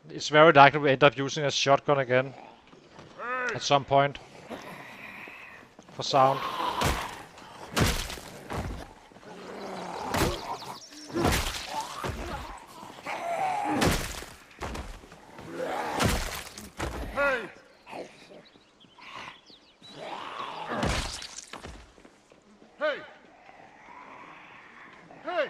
It's very likely we end up using a shotgun again Hey! at some point for sound. Hey! Hey! Hey!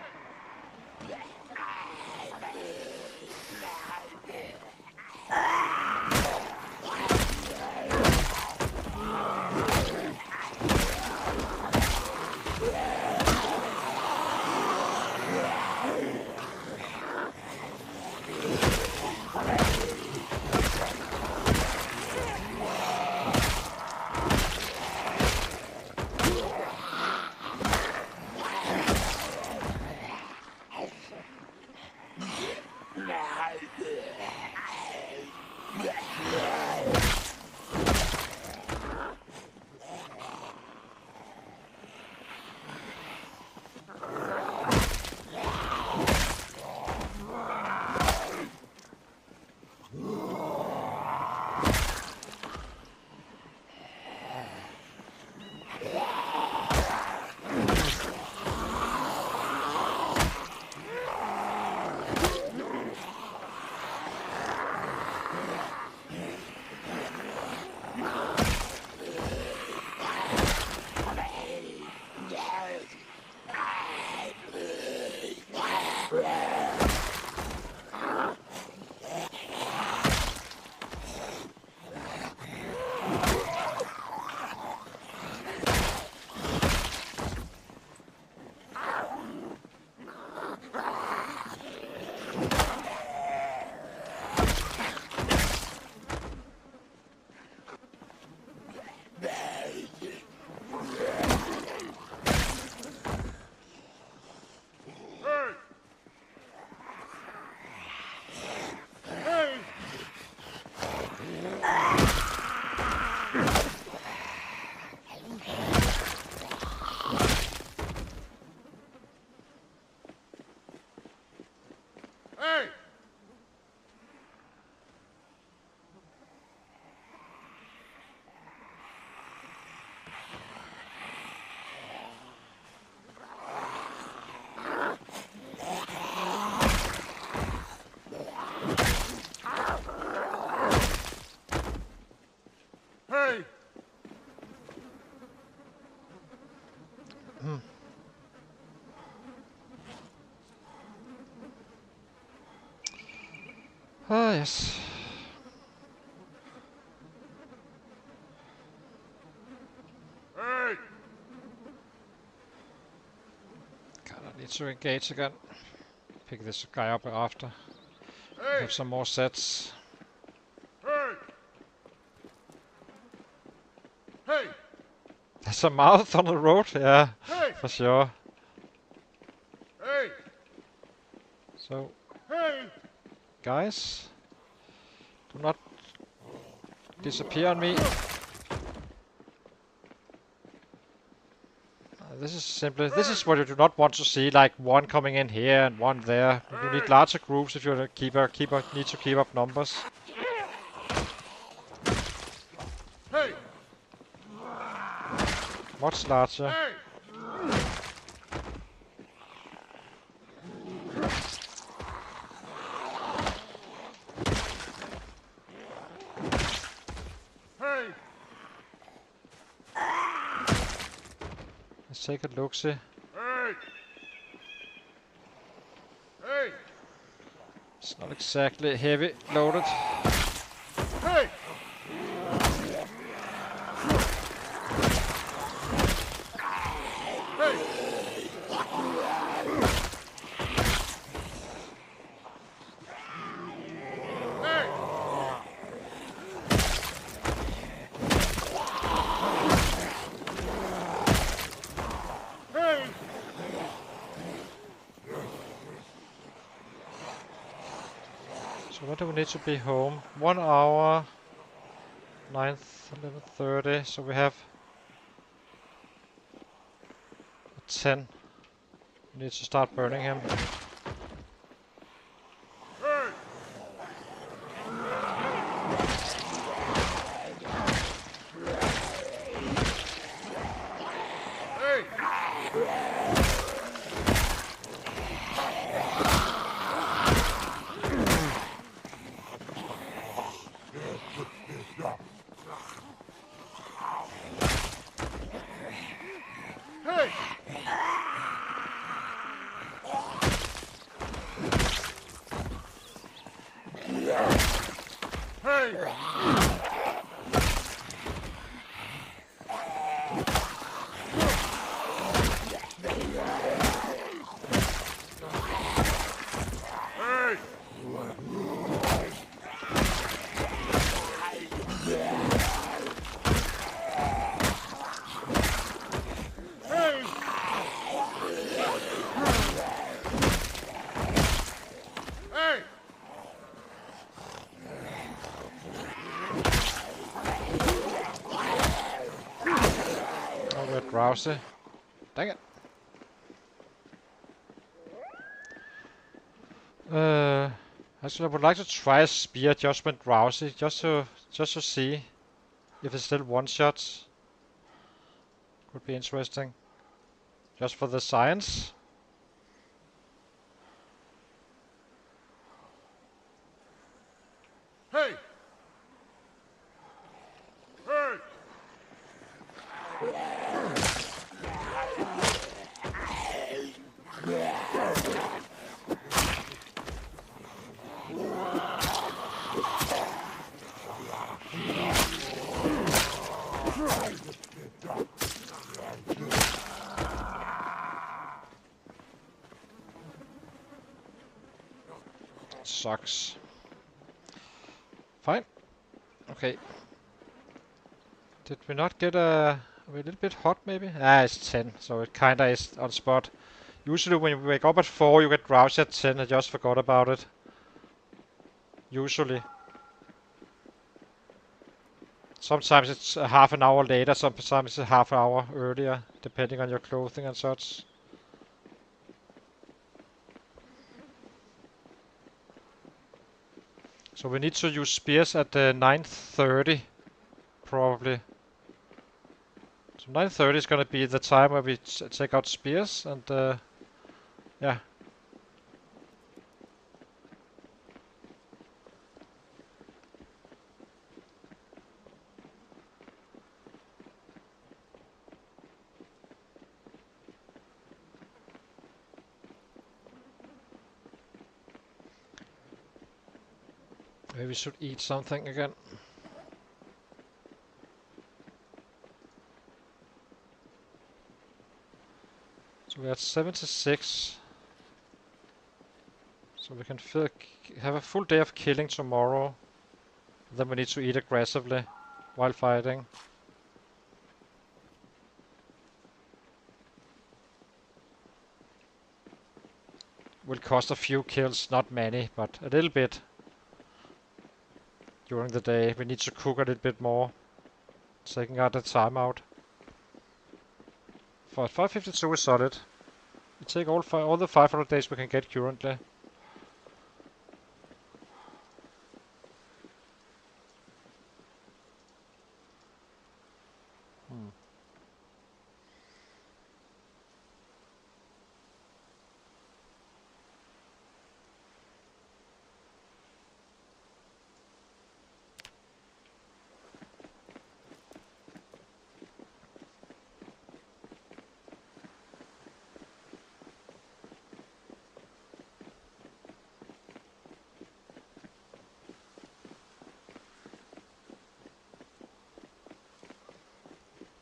Hey! Hey! Ah, yes. Hey! God, I need to engage again. Pick this guy up after. Hey! Have some more sets. Hey! Hey! There's a mouth on the road, yeah, Hey! for sure. Hey! So, Hey! Guys, do not disappear on me. This is what you do not want to see, like one coming in here and one there. You need larger groups if you need to keep up numbers. Hey! Much larger. Hey! Hey! Let's take a look-see. Hey! Hey! It's not exactly heavy loaded. Hey! Hey! Hey! Hey! So when do we need to be home? 1 hour, 9th, 11:30. So we have 10. We need to start burning him. Hey! Hey! Hey! Hey! Hey! Hey! Hey! Oh, we're drowsy. Dang it. Actually, I would like to try a spear just when drowsy, just to see if it's still one shots. Could be interesting. Just for the science. Hey! Hey! Sucks. Fine. Okay. Did we not get a little bit hot maybe? Ah, it's 10, so it kinda is on spot. Usually when you wake up at 4, you get drowsy at 10. I just forgot about it. Usually. Sometimes it's a half an hour later, sometimes it's a half hour earlier, depending on your clothing and such. So we need to use spears at 9:30, probably. So 9:30 is gonna be the time where we take out spears, and yeah. Maybe we should eat something again. So we're at 76. So we can have a full day of killing tomorrow. Then we need to eat aggressively while fighting. Will cost a few kills, not many, but a little bit. during the day. We need to cook a little bit more. Taking out the time out. For 552 is solid. We take all the 500 days we can get currently.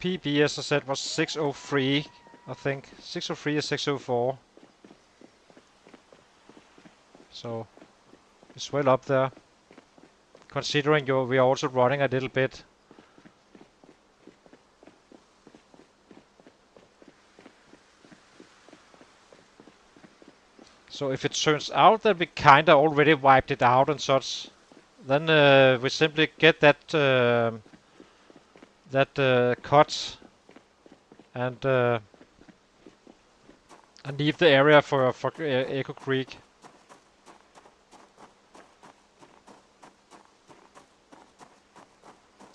PB, as I said, was 603, I think. 603 or 604. So, it's well up there. Considering we are also running a little bit. So if it turns out that we kinda already wiped it out and such, then we simply get that cut and leave the area for Echo Creek.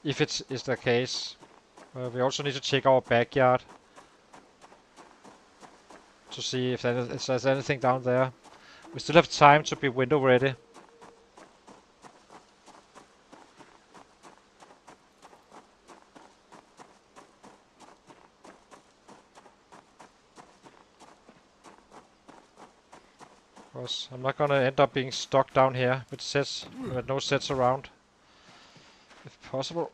If it is the case. We also need to check our backyard to see if there's anything down there. We still have time to be window ready. Because I'm not gonna end up being stuck down here with sets, with no sets around. If possible.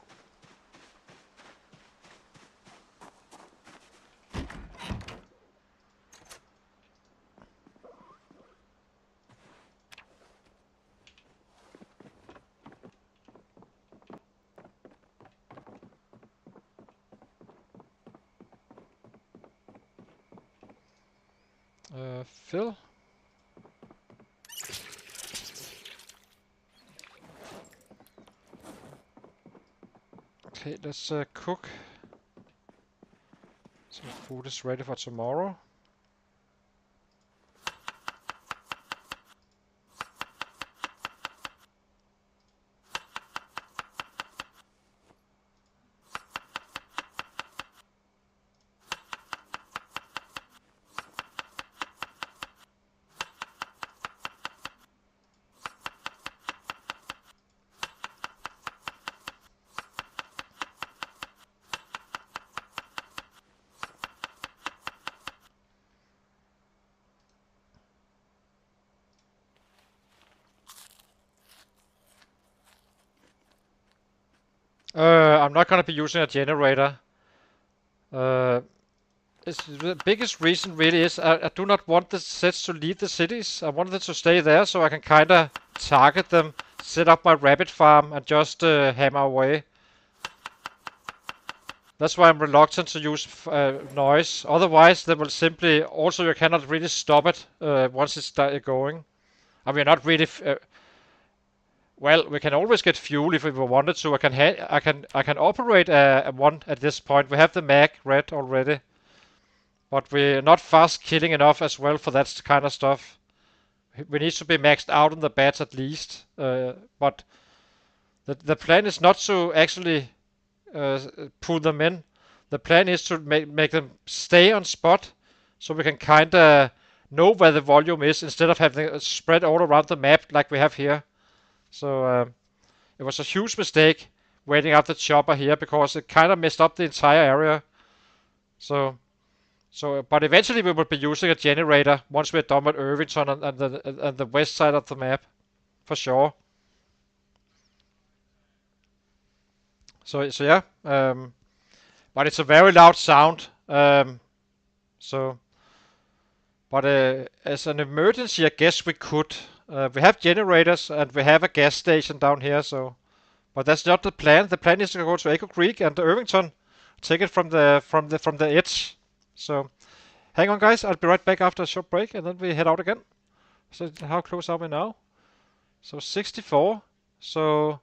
Phil? Okay, let's cook. Some food is ready for tomorrow. I'm not gonna be using a generator. The biggest reason really is I do not want the sets to leave the cities. I want them to stay there so I can kinda target them, set up my rabbit farm and just hammer away. That's why I'm reluctant to use noise. Otherwise, they will simply... Also, you cannot really stop it once it's going. I mean, not really... well, we can always get fuel if we wanted to. I can operate one at this point. We have the mag red already, but we're not fast killing enough as well for that kind of stuff. We need to be maxed out on the bats at least. But the plan is not to actually pull them in. The plan is to make them stay on spot, so we can kinda know where the volume is instead of having it spread all around the map like we have here. So it was a huge mistake waiting out the chopper here because it kind of messed up the entire area. But eventually we will be using a generator once we're done with Irvington and the west side of the map, for sure. So yeah, but it's a very loud sound. But as an emergency, I guess we could. We have generators and we have a gas station down here, so. But that's not the plan. The plan is to go to Echo Creek and Irvington, take it from the edge. So, hang on, guys. I'll be right back after a short break, and then we head out again. So, how close are we now? So 64. So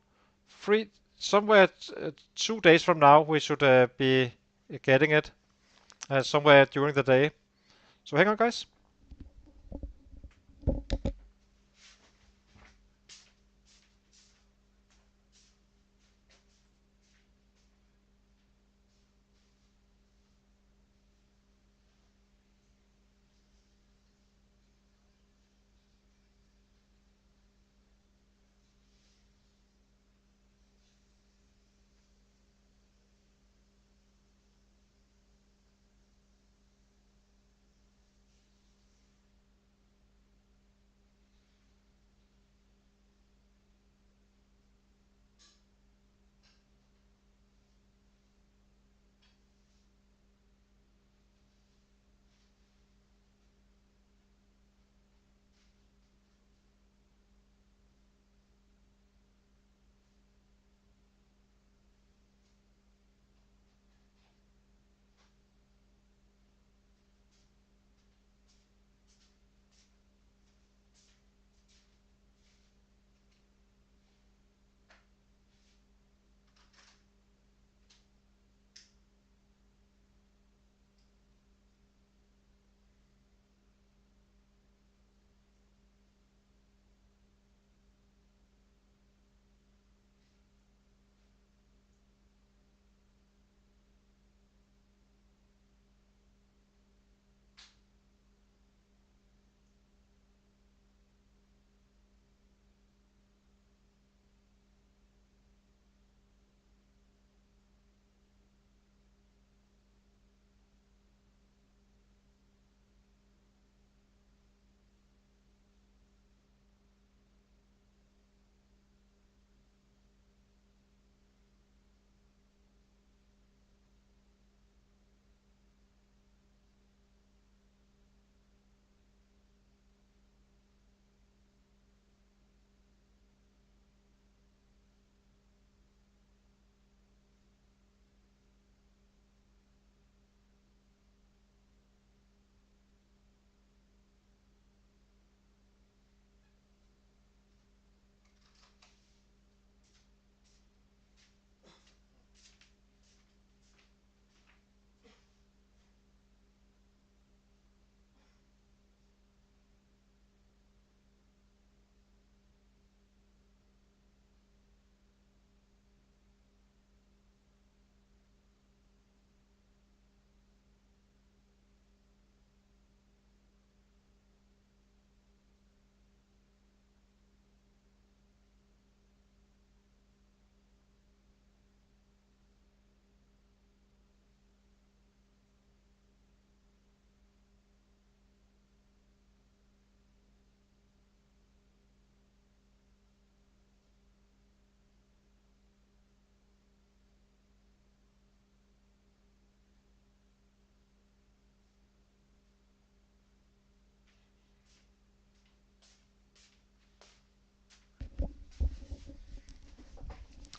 somewhere 2 days from now we should be getting it. Somewhere during the day. So hang on, guys.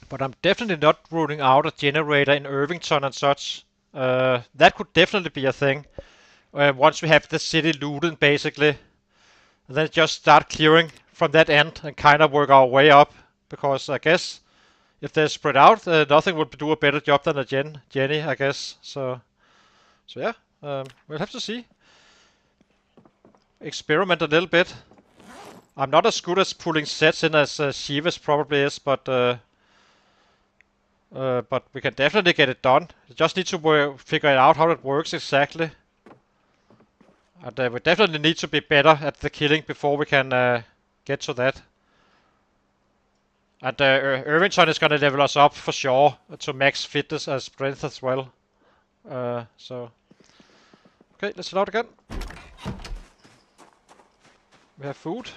But I'm definitely not ruling out a generator in Irvington and such. That could definitely be a thing. Once we have the city looted, basically, and then just start clearing from that end and kind of work our way up. Because I guess if they're spread out, nothing would do a better job than a Jenny, I guess. So yeah, we'll have to see. Experiment a little bit. I'm not as good as pulling sets in as Shivas probably is, but we can definitely get it done. We just need to figure out how it works exactly. And we definitely need to be better at the killing before we can get to that. And Irvington is gonna level us up for sure to max fitness and strength as well. So okay, let's head out again. We have food.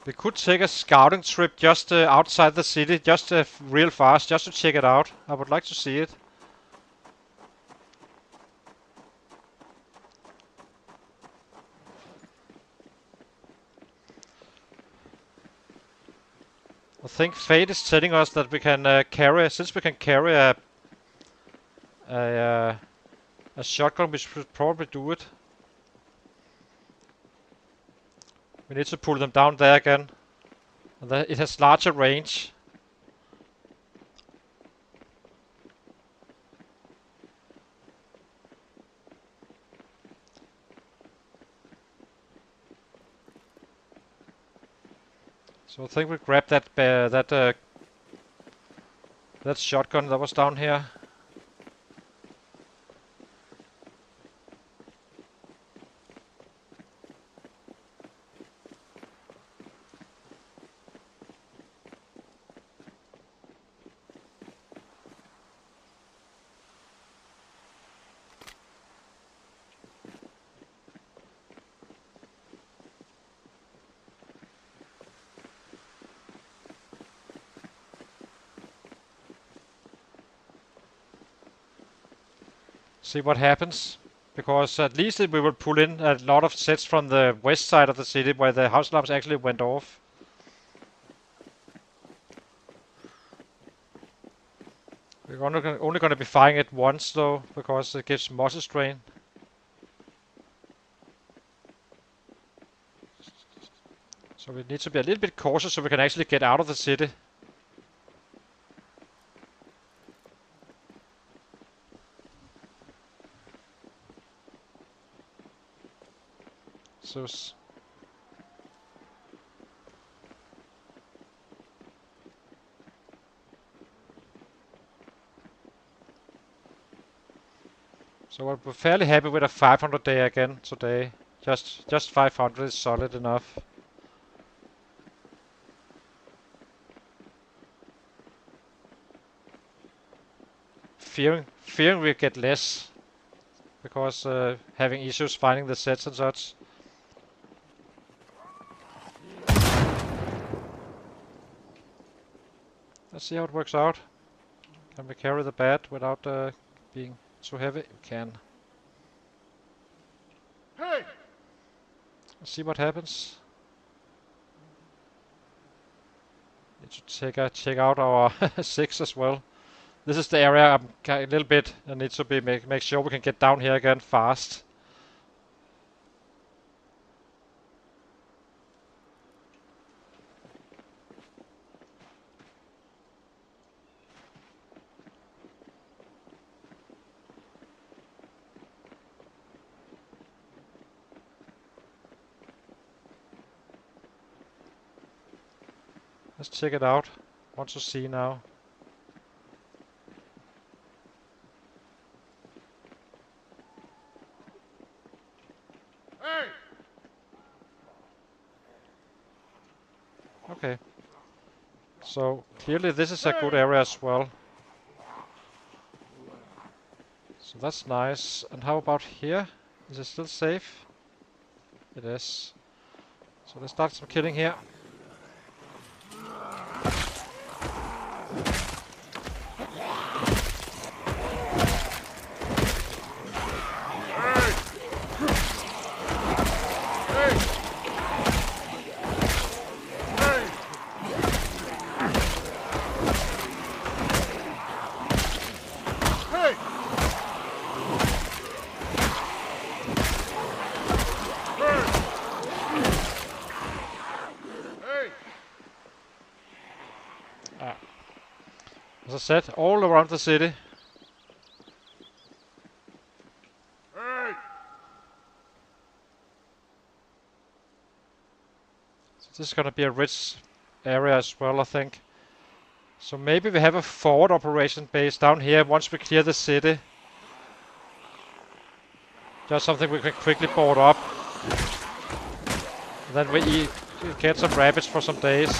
We could take a scouting trip just outside the city, just real fast, just to check it out. I would like to see it. I think fate is telling us that we can carry, since we can carry a shotgun, we should probably do it. We need to pull them down there again. And it has larger range. So I think we grab that that shotgun that was down here. See what happens, because at least we will pull in a lot of sets from the west side of the city where the house alarms actually went off. We're only going to be firing it once though, because it gives muscle strain. So we need to be a little bit cautious so we can actually get out of the city. So we're fairly happy with a 500 day again today. Just 500 is solid enough. Fearing we get less, because having issues finding the sets and such. Let's see how it works out. Can we carry the bat without being too heavy? We can. Hey! Let's see what happens. Need to check out our 6 as well. This is the area I'm a little bit. I need to make sure we can get down here again fast. Let's check it out. Want to see now. Hey! Okay. So clearly this is a good area as well. So that's nice. And how about here? Is it still safe? It is. So let's start some killing here. As I said, all around the city. Hey! So this is gonna be a rich area as well, I think. So maybe we have a forward operation base down here once we clear the city. Just something we can quickly board up. And then we get some rabbits for some days.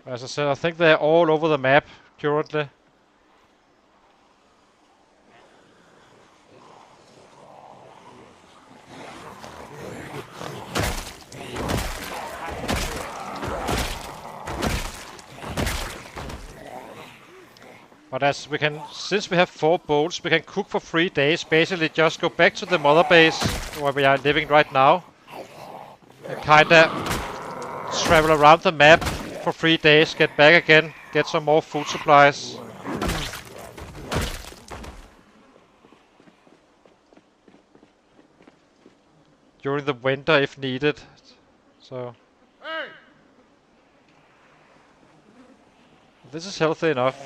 As I said, I think they're all over the map currently. But as we can, since we have 4 boats, we can cook for 3 days. Basically, just go back to the mother base where we are living right now, and kinda travel around the map for 3 days. Get back again, get some more food supplies. During the winter, if needed. So Hey! this is healthy enough.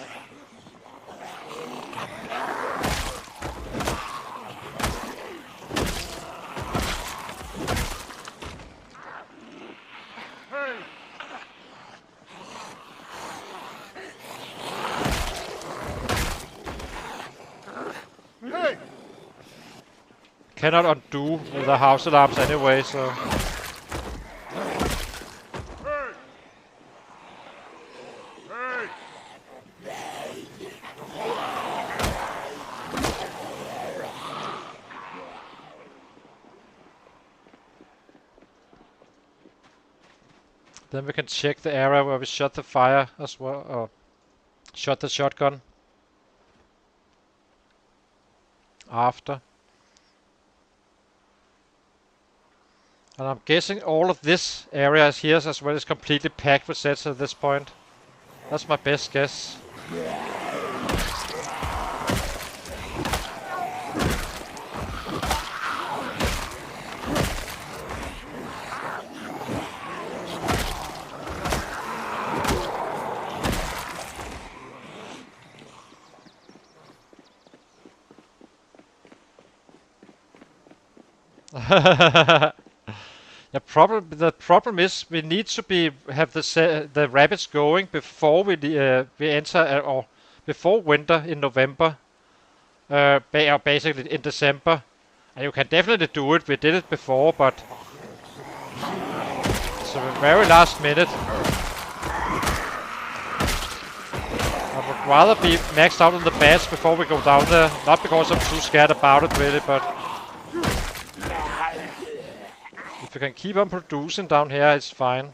Hey! Hey! Cannot undo with the house alarms anyway, so... Hey! Hey! Then we can check the area where we shot the fire as well, or shot the shotgun. After. And I'm guessing all of this area is here as well is completely packed with sets at this point. That's my best guess. The problem is we need to have the rabbits going before we enter or before winter in November, or basically in December. And you can definitely do it. We did it before, but it's a very last minute. I would rather be maxed out on the bats before we go down there. Not because I'm too scared about it really, but if you can keep on producing down here, it's fine.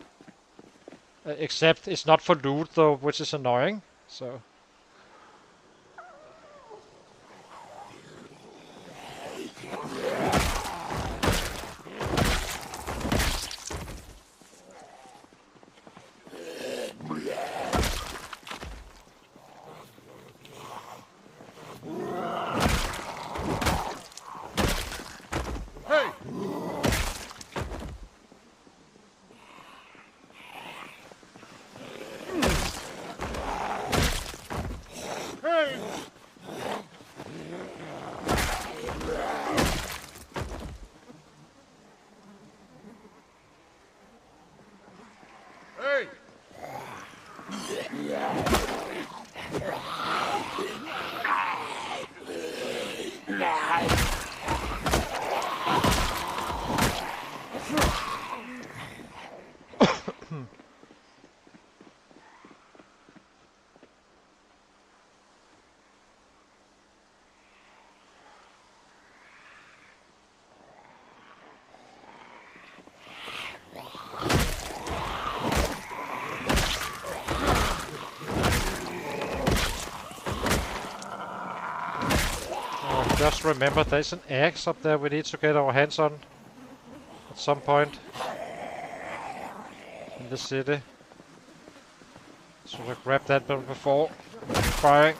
Except it's not for loot though, which is annoying. So. Just remember there's an axe up there we need to get our hands on at some point in the city. So we grab that one before firing.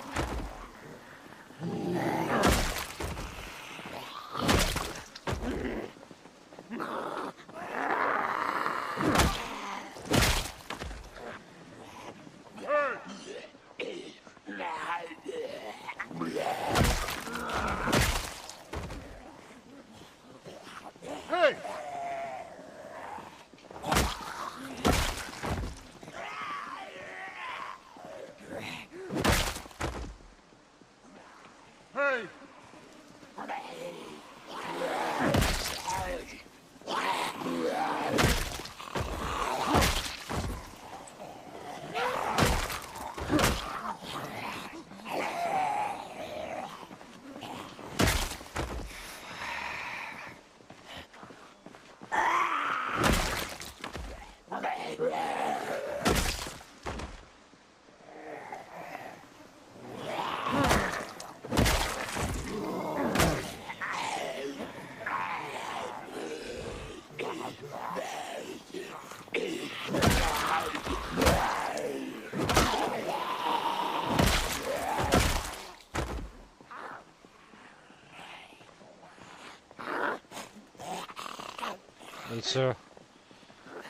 need to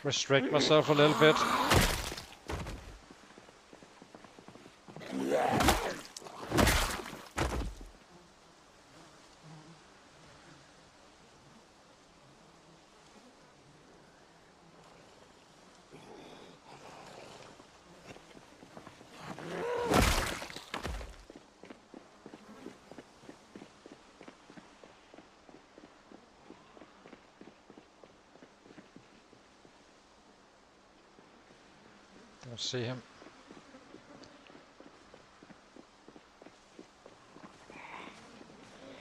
restrict myself a little bit. Don't see him.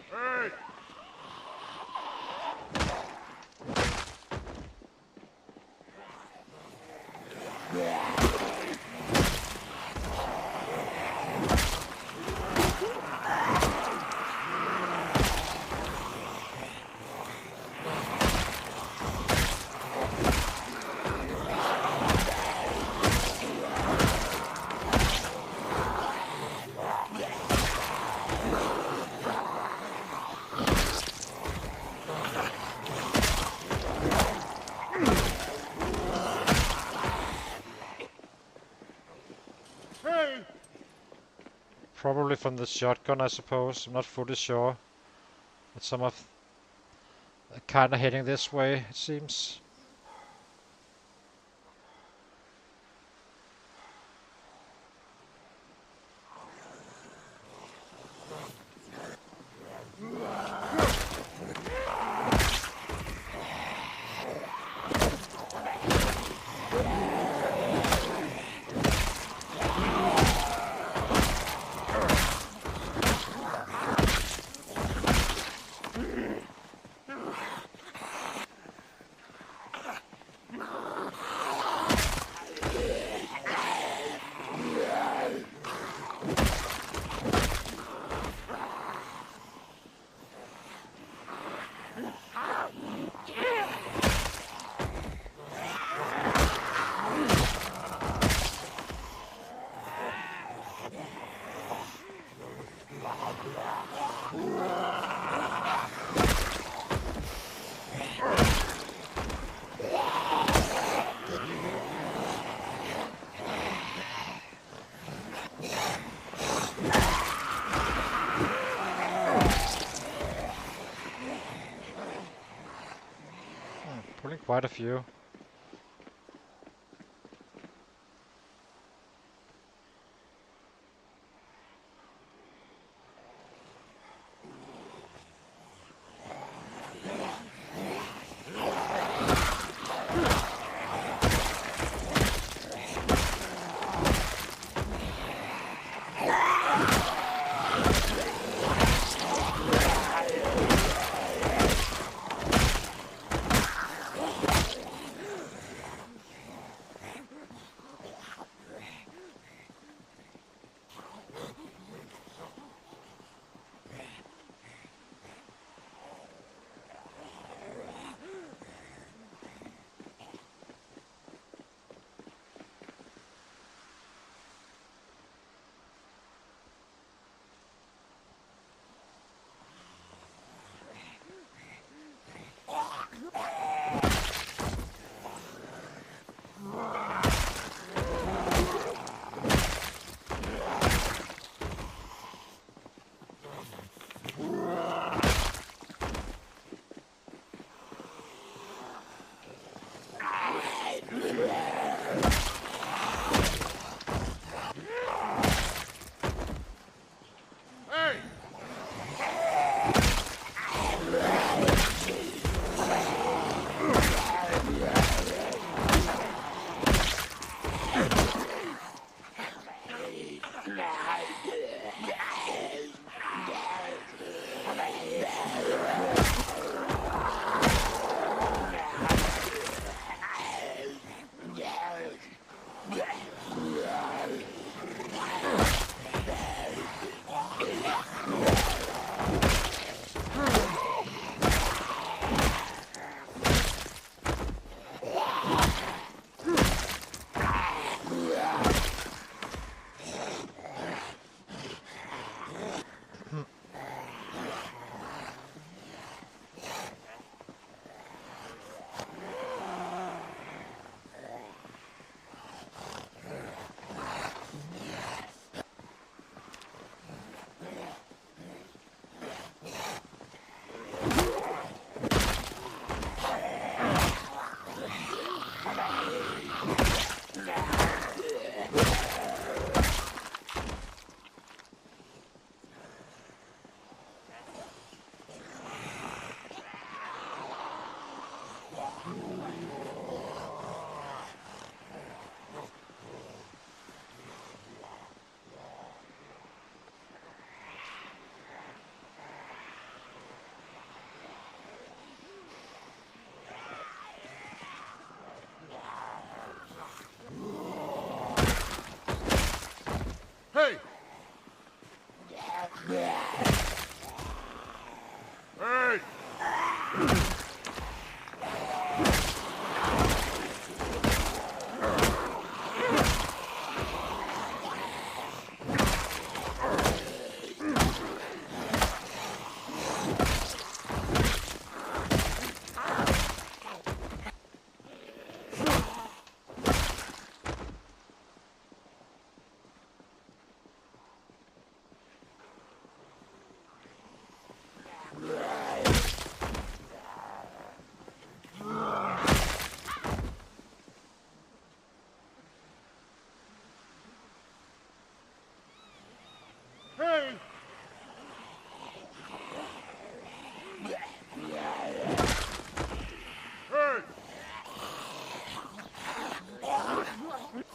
Hey! Hey! Probably from the shotgun, I suppose. I'm not fully sure. But some of kind of heading this way, it seems. Pulling quite a few.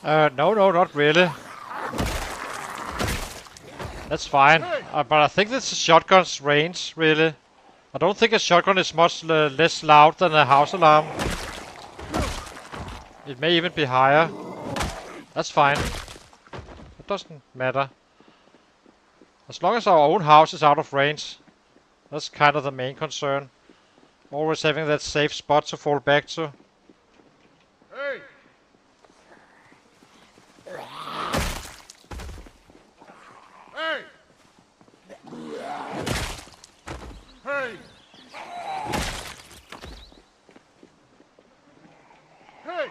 No, not really. That's fine. But I think this is shotgun's range, really. I don't think a shotgun is much less loud than a house alarm. It may even be higher. That's fine. It doesn't matter. As long as our own house is out of range. That's kind of the main concern. Always having that safe spot to fall back to. Hey! Hey! Hey! Hey!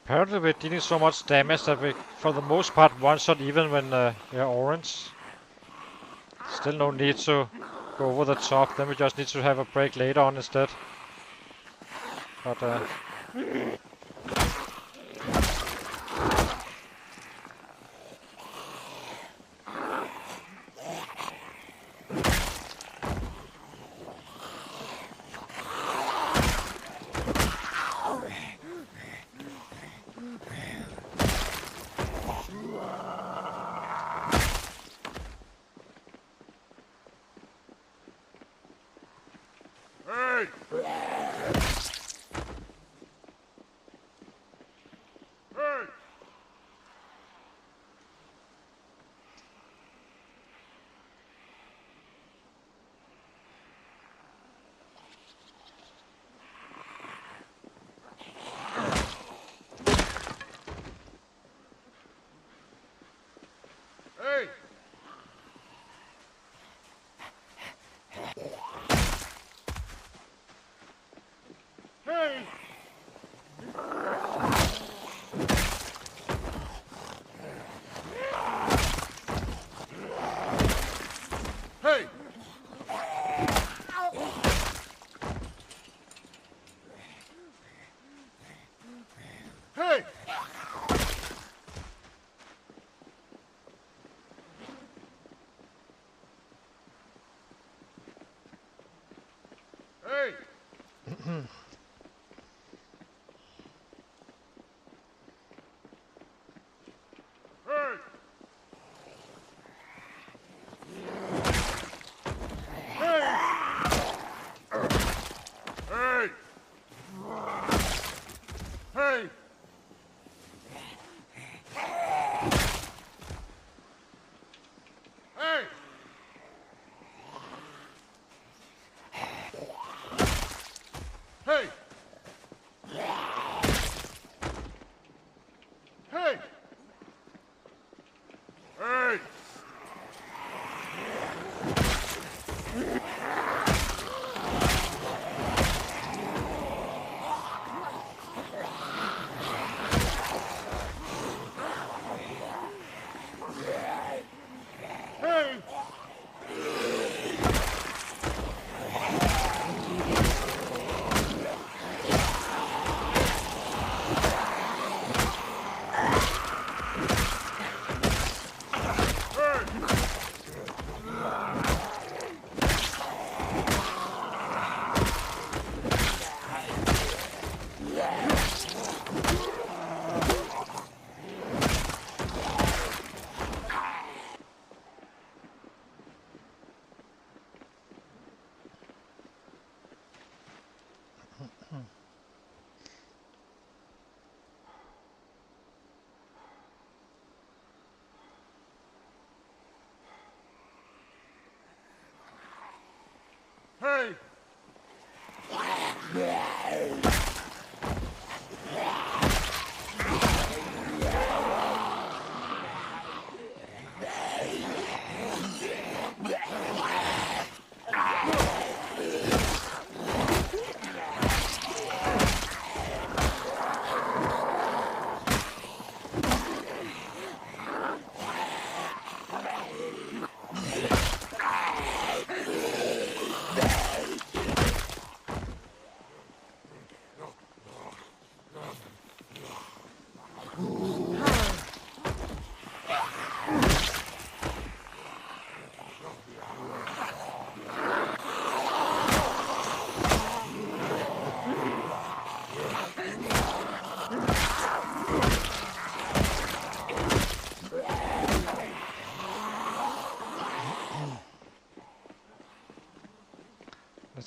Apparently we're dealing so much damage that we, for the most part, one-shot even when we're orange. Still no need to go over the top, then we just need to have a break later on instead. But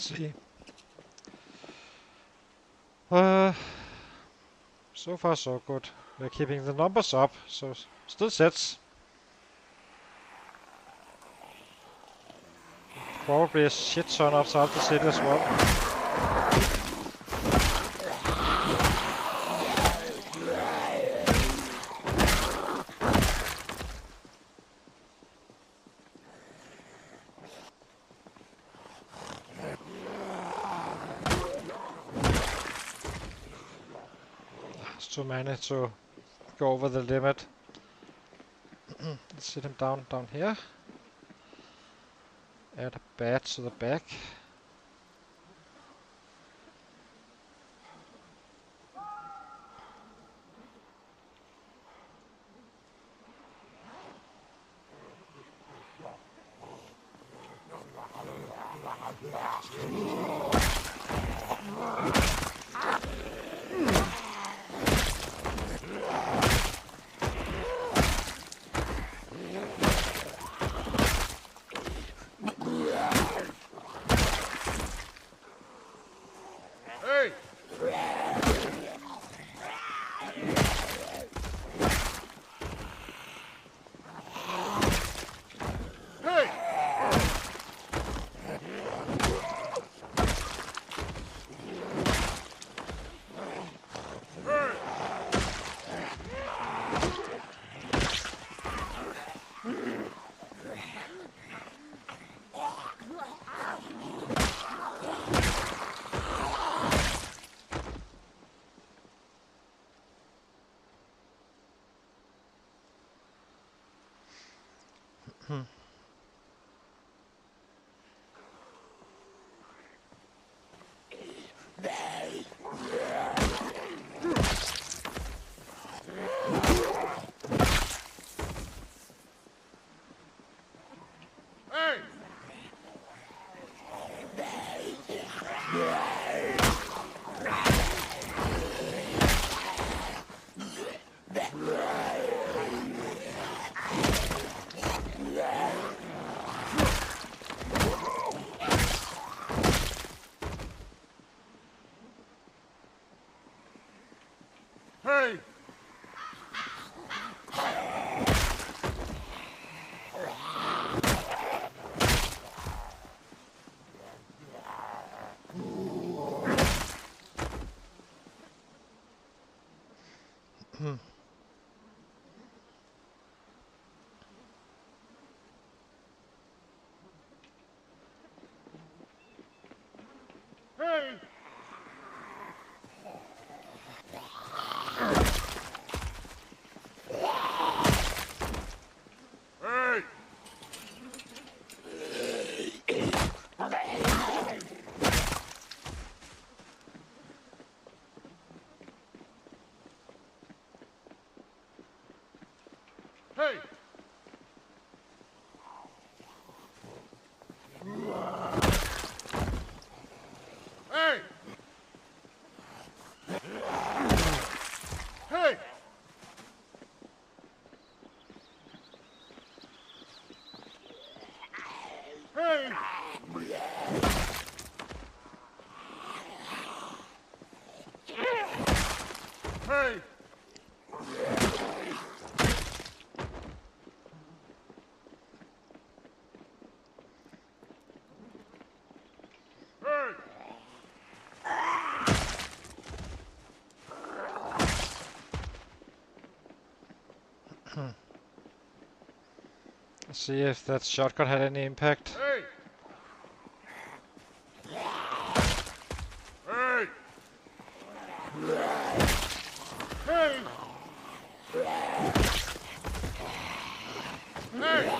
see. So far so good. We're keeping the numbers up, so still sets. Probably a shit ton outside the city as well. There's too many to go over the limit. Let's sit him down here. Add a bat to the back. Hey! Hey! Hey! Hey! Hey! Hey! Hey! Hey! Hey! Hey! Hey! Hey! Let's see if that shotgun had any impact. Hey! Hey! Hey! Hey! Hey!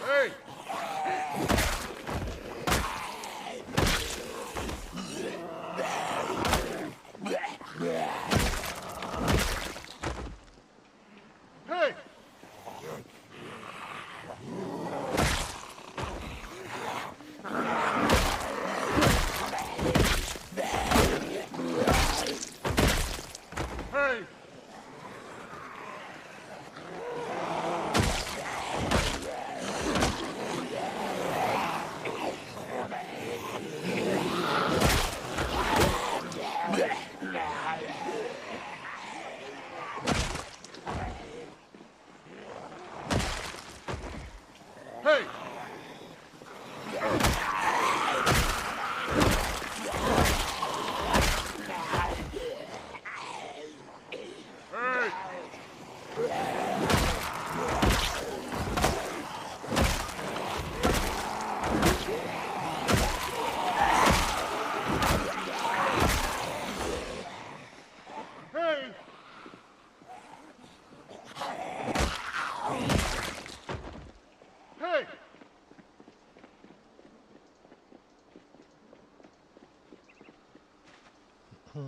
Hey! Ah.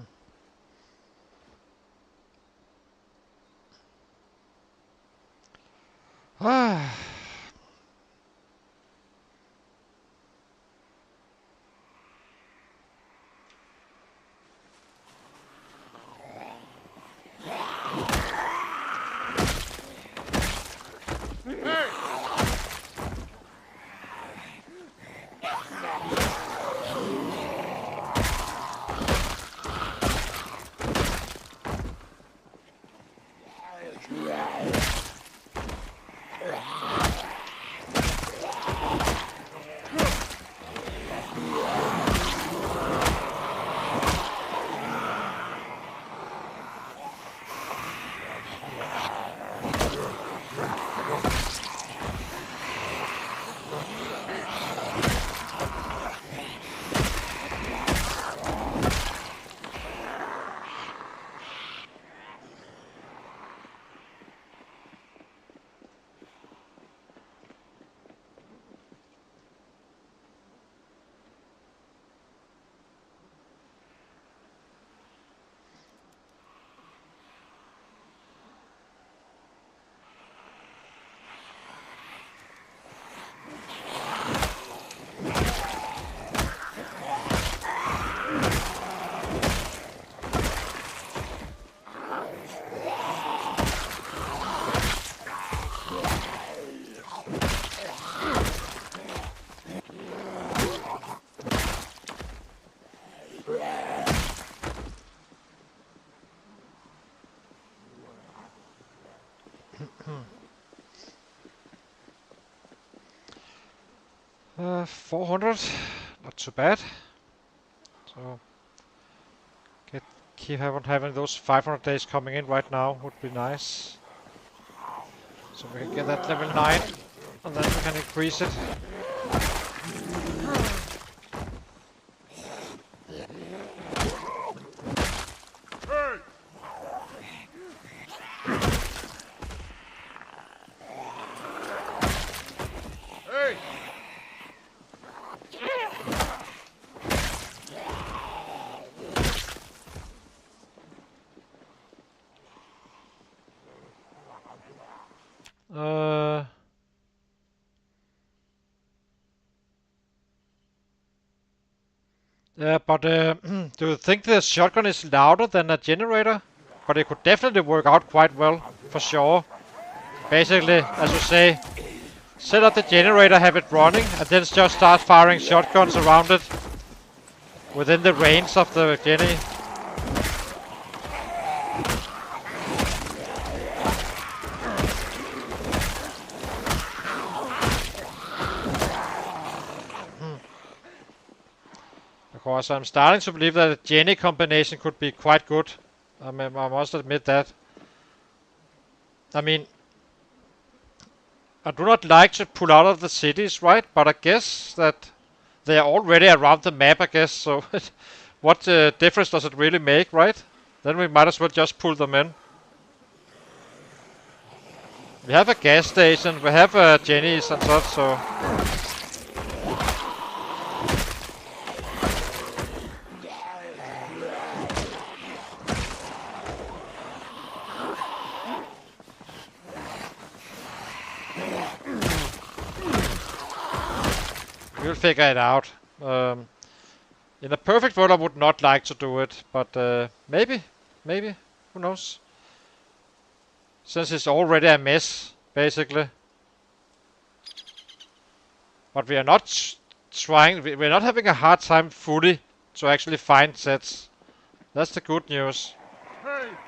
Hmm. 400, not too bad. So keep having those 500 days coming in right now would be nice. So we can get that level 9, and then we can increase it. Yeah, but do you think the shotgun is louder than a generator? But it could definitely work out quite well, for sure. Basically, as you say, set up the generator, have it running, and then just start firing shotguns around it within the range of the Jenny. Because I'm starting to believe that a Jenny combination could be quite good. I mean, I must admit that. I mean, I do not like to pull out of the cities, right? But I guess that they are already around the map, I guess. So what difference does it really make, right? Then we might as well just pull them in. We have a gas station, we have Jennies and such, so... we'll figure it out. In a perfect world I would not like to do it, but maybe, who knows? Since it's already a mess, basically. But we are not trying, we're not having a hard time fully to actually find sets. That's the good news.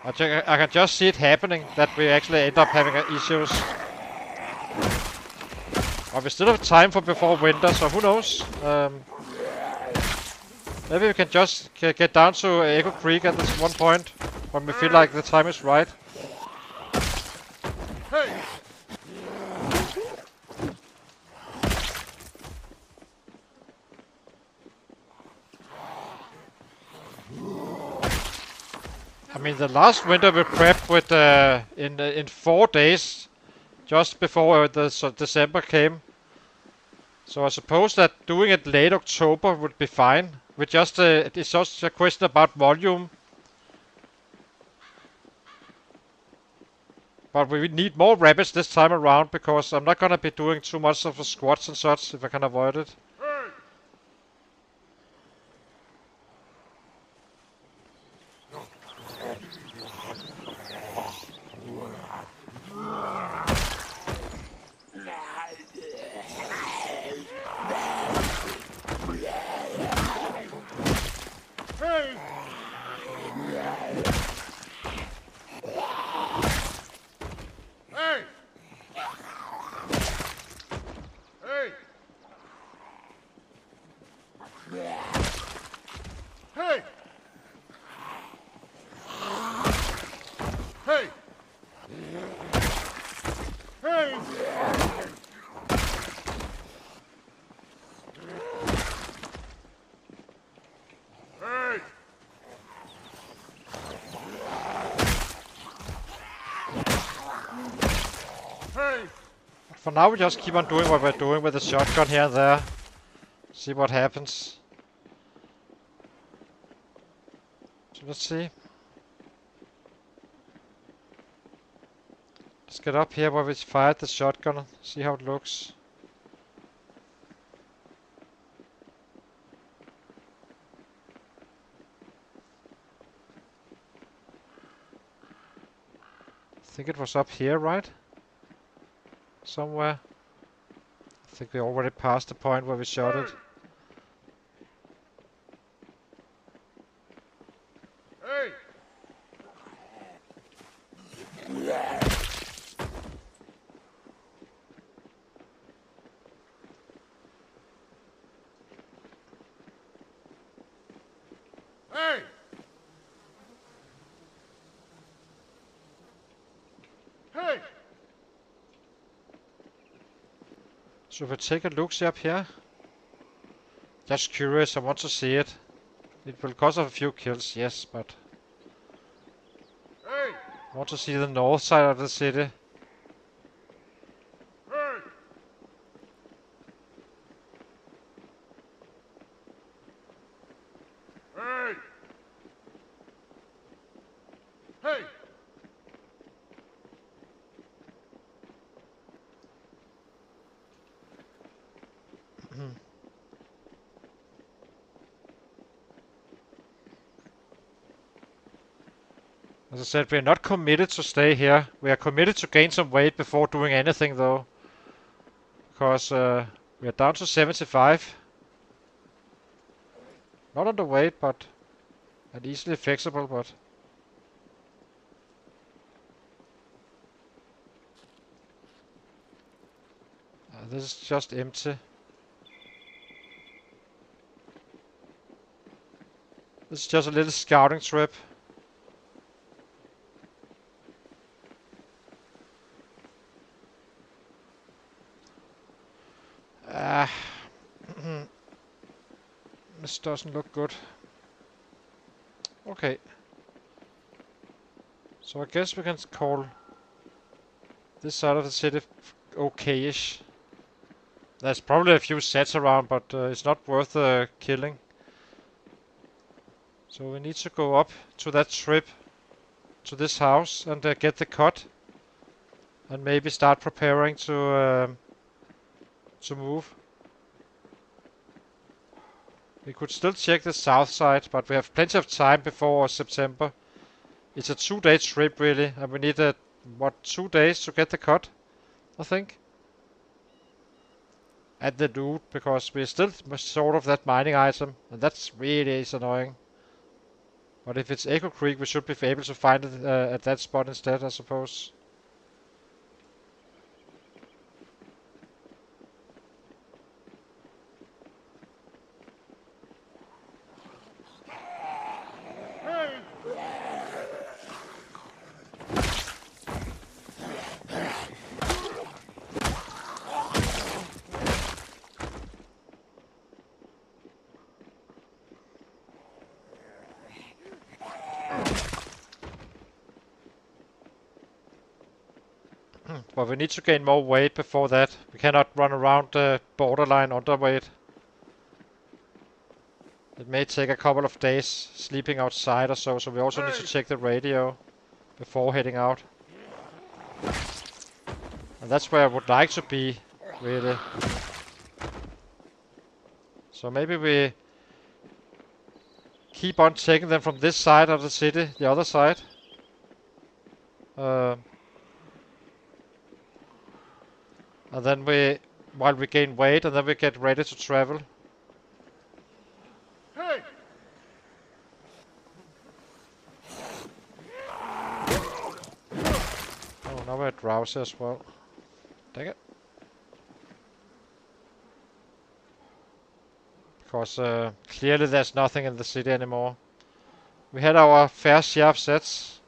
I can just see it happening, that we actually end up having issues. But we still have time for before winter, so who knows? Maybe we can just get down to Echo Creek at this one point, when we feel like the time is right. Hey! I mean, the last winter we prepped with in 4 days, just before December came. So I suppose that doing it late October would be fine. We just it's just a question about volume. But we need more rabbits this time around because I'm not gonna be doing too much of the squats and such if I can avoid it. Hey! Hey! Hey! Hey! Hey! Hey! Hey! Hey! Hey! For now we just keep on doing what we're doing with the shotgun here and there. See what happens. So let's see. Let's get up here where we fired the shotgun. See how it looks. I think it was up here, right? Somewhere. I think we already passed the point where we shot it. Hey! Hey! Hey! So if we take a look up here. Just curious, I want to see it. It will cost a few kills, yes, but Hey! I want to see the north side of the city. Hey! Hey! Hey! As I said, we are not committed to stay here. We are committed to gain some weight before doing anything though. Because we are down to 75. Not on the weight, but and easily fixable, but this is just empty. This is just a little scouting trip. This doesn't look good. Okay. So I guess we can call this side of the city okay-ish. There's probably a few sets around, but it's not worth killing. So we need to go up to that trip, to this house, and get the cut. And maybe start preparing to move. We could still check the south side, but we have plenty of time before September. It's a 2-day trip really, and we need what, 2 days to get the cut, I think. And the loot, because we're still sort of that mining item, and that's really is annoying. But if it's Echo Creek, we should be able to find it at that spot instead, I suppose. Hey! But we need to gain more weight before that. We cannot run around the borderline underweight. It may take a couple of days sleeping outside or so, so we also need to check the radio before heading out. And that's where I would like to be, really. So maybe we keep on taking them from this side of the city, the other side. And then while we gain weight, and then we get ready to travel. Hey! Oh, now we're drowsy as well. Dang it. Because clearly there's nothing in the city anymore. We had our fair share of sets.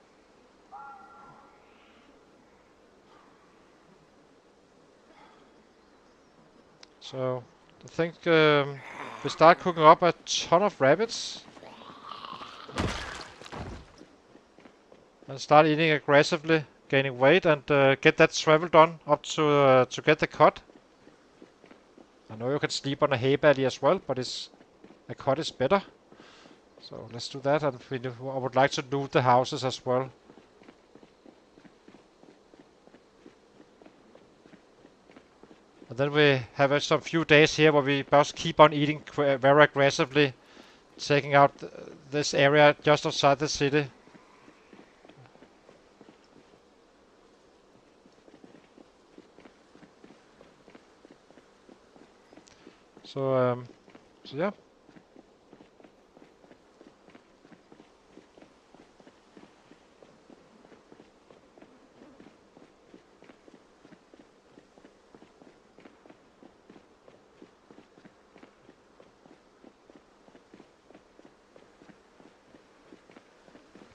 So I think we start cooking up a ton of rabbits. And start eating aggressively, gaining weight, and get that travel done up to get the cut. I know you can sleep on a hay bale as well, but a cut is better. So let's do that, and I would like to loot the houses as well. And then we have some few days here where we just keep on eating very aggressively, taking out this area just outside the city. So yeah.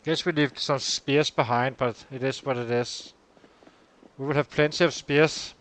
Guess we leave some spears behind, but it is what it is. We will have plenty of spears.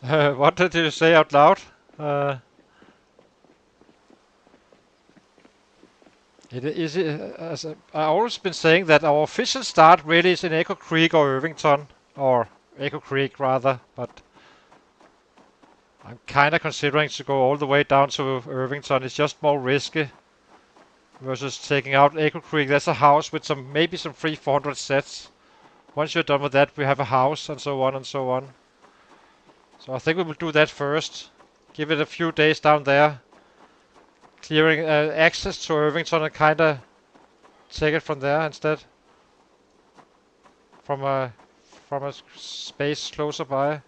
What did you say out loud? As I always been saying that our official start really is in Echo Creek or Irvington, or Echo Creek rather, but I'm kinda considering to go all the way down to Irvington. It's just more risky versus taking out Echo Creek. There's a house with maybe some free 400 sets. Once you're done with that, we have a house and so on and so on. So I think we will do that first. Give it a few days down there, clearing access to Irvington, and kinda take it from there instead. From a space closer by.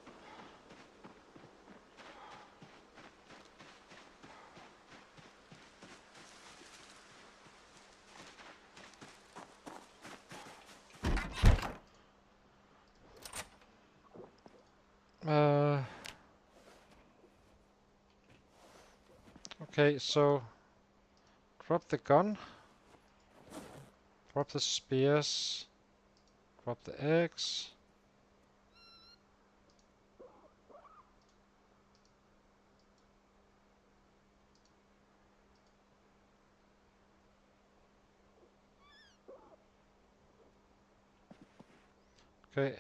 Okay, so drop the gun, drop the spears, drop the eggs. Okay.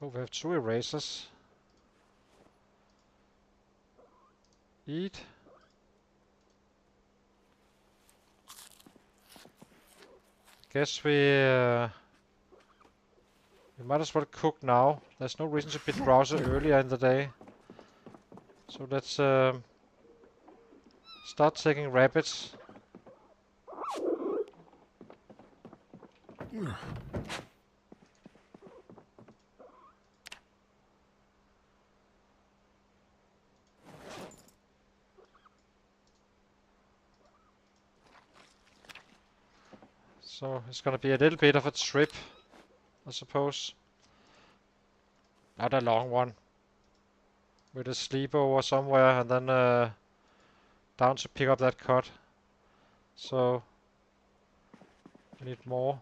Oh, we have 2 erasers. Eat. Guess we might as well cook now. There's no reason to be browser earlier in the day. So let's start taking rabbits. So it's gonna be a little bit of a trip, I suppose. Not a long one. With a sleepover somewhere and then down to pick up that cut. So we need more.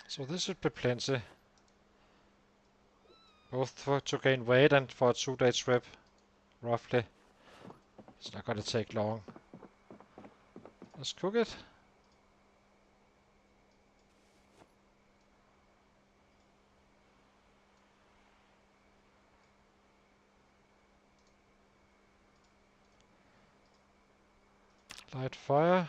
So this should be plenty. Both to gain weight and for a 2-day trip, roughly. It's not gonna take long. Let's cook it. Light fire.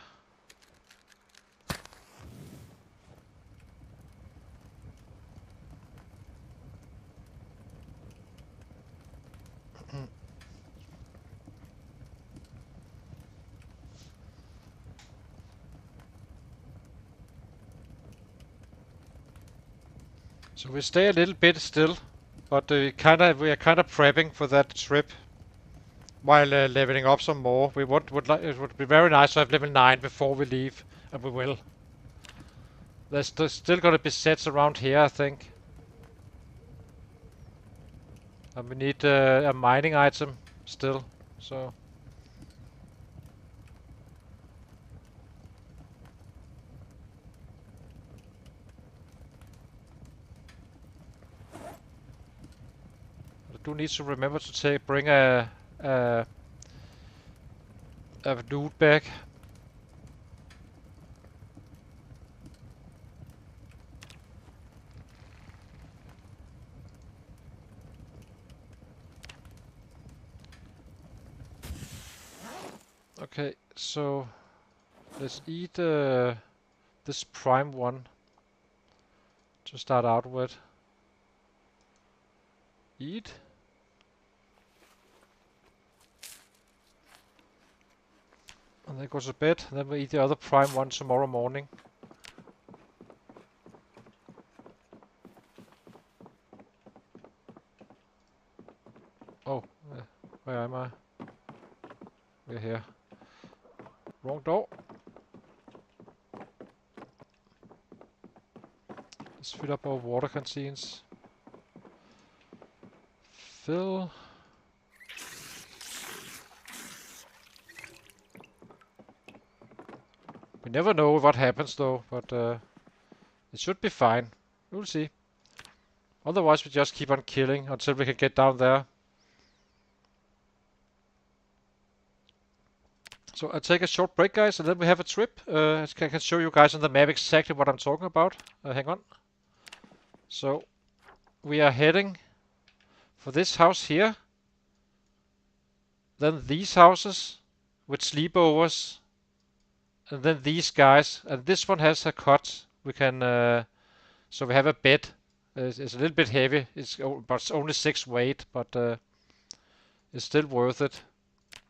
So we stay a little bit still, but we are kind of prepping for that trip while leveling up some more. It would be very nice to have level 9 before we leave, and we will. There's still gonna be sets around here, I think. And we need a mining item still, so. I do need to remember to bring a loot bag. Okay, so let's eat this prime one to start out with. Eat. And then go to bed, then we eat the other prime one tomorrow morning. Oh, where am I? We're here. Wrong door. Let's fill up our water canteens. Fill. We never know what happens though, but it should be fine. We'll see. Otherwise we just keep on killing until we can get down there. So I'll take a short break, guys, and then we have a trip. I can show you guys on the map exactly what I'm talking about. Hang on. So we are heading for this house here. Then these houses with sleepovers. And then these guys. And this one has a cot. We can... so we have a bed. It's a little bit heavy. It's only 6 weight, but it's still worth it,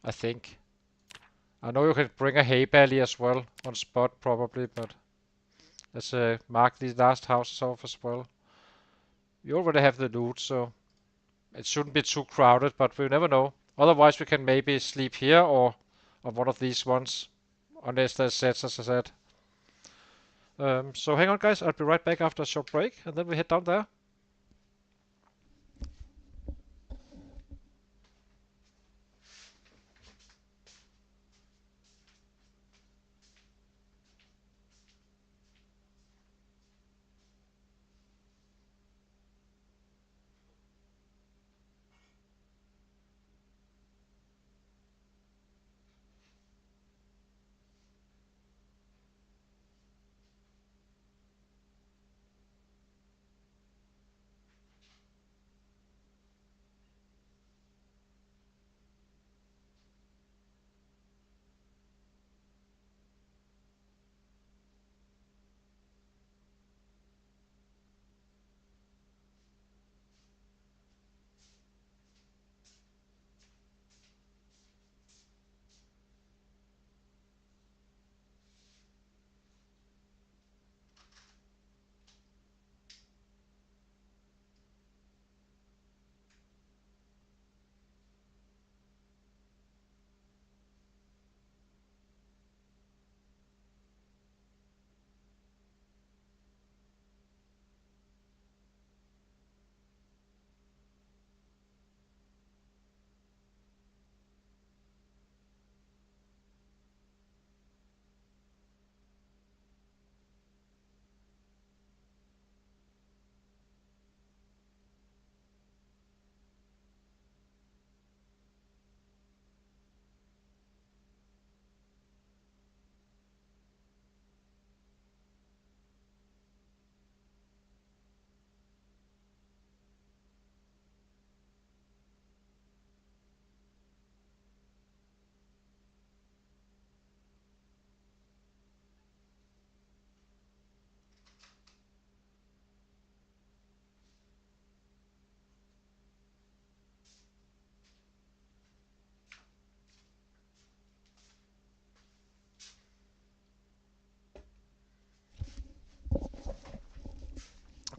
I think. I know you can bring a hay bale as well on spot probably, but let's mark these last houses off as well. We already have the loot, so it shouldn't be too crowded, but we never know. Otherwise we can maybe sleep here or on one of these ones, unless there's sets, as I said. So hang on, guys, I'll be right back after a short break, and then we head down there.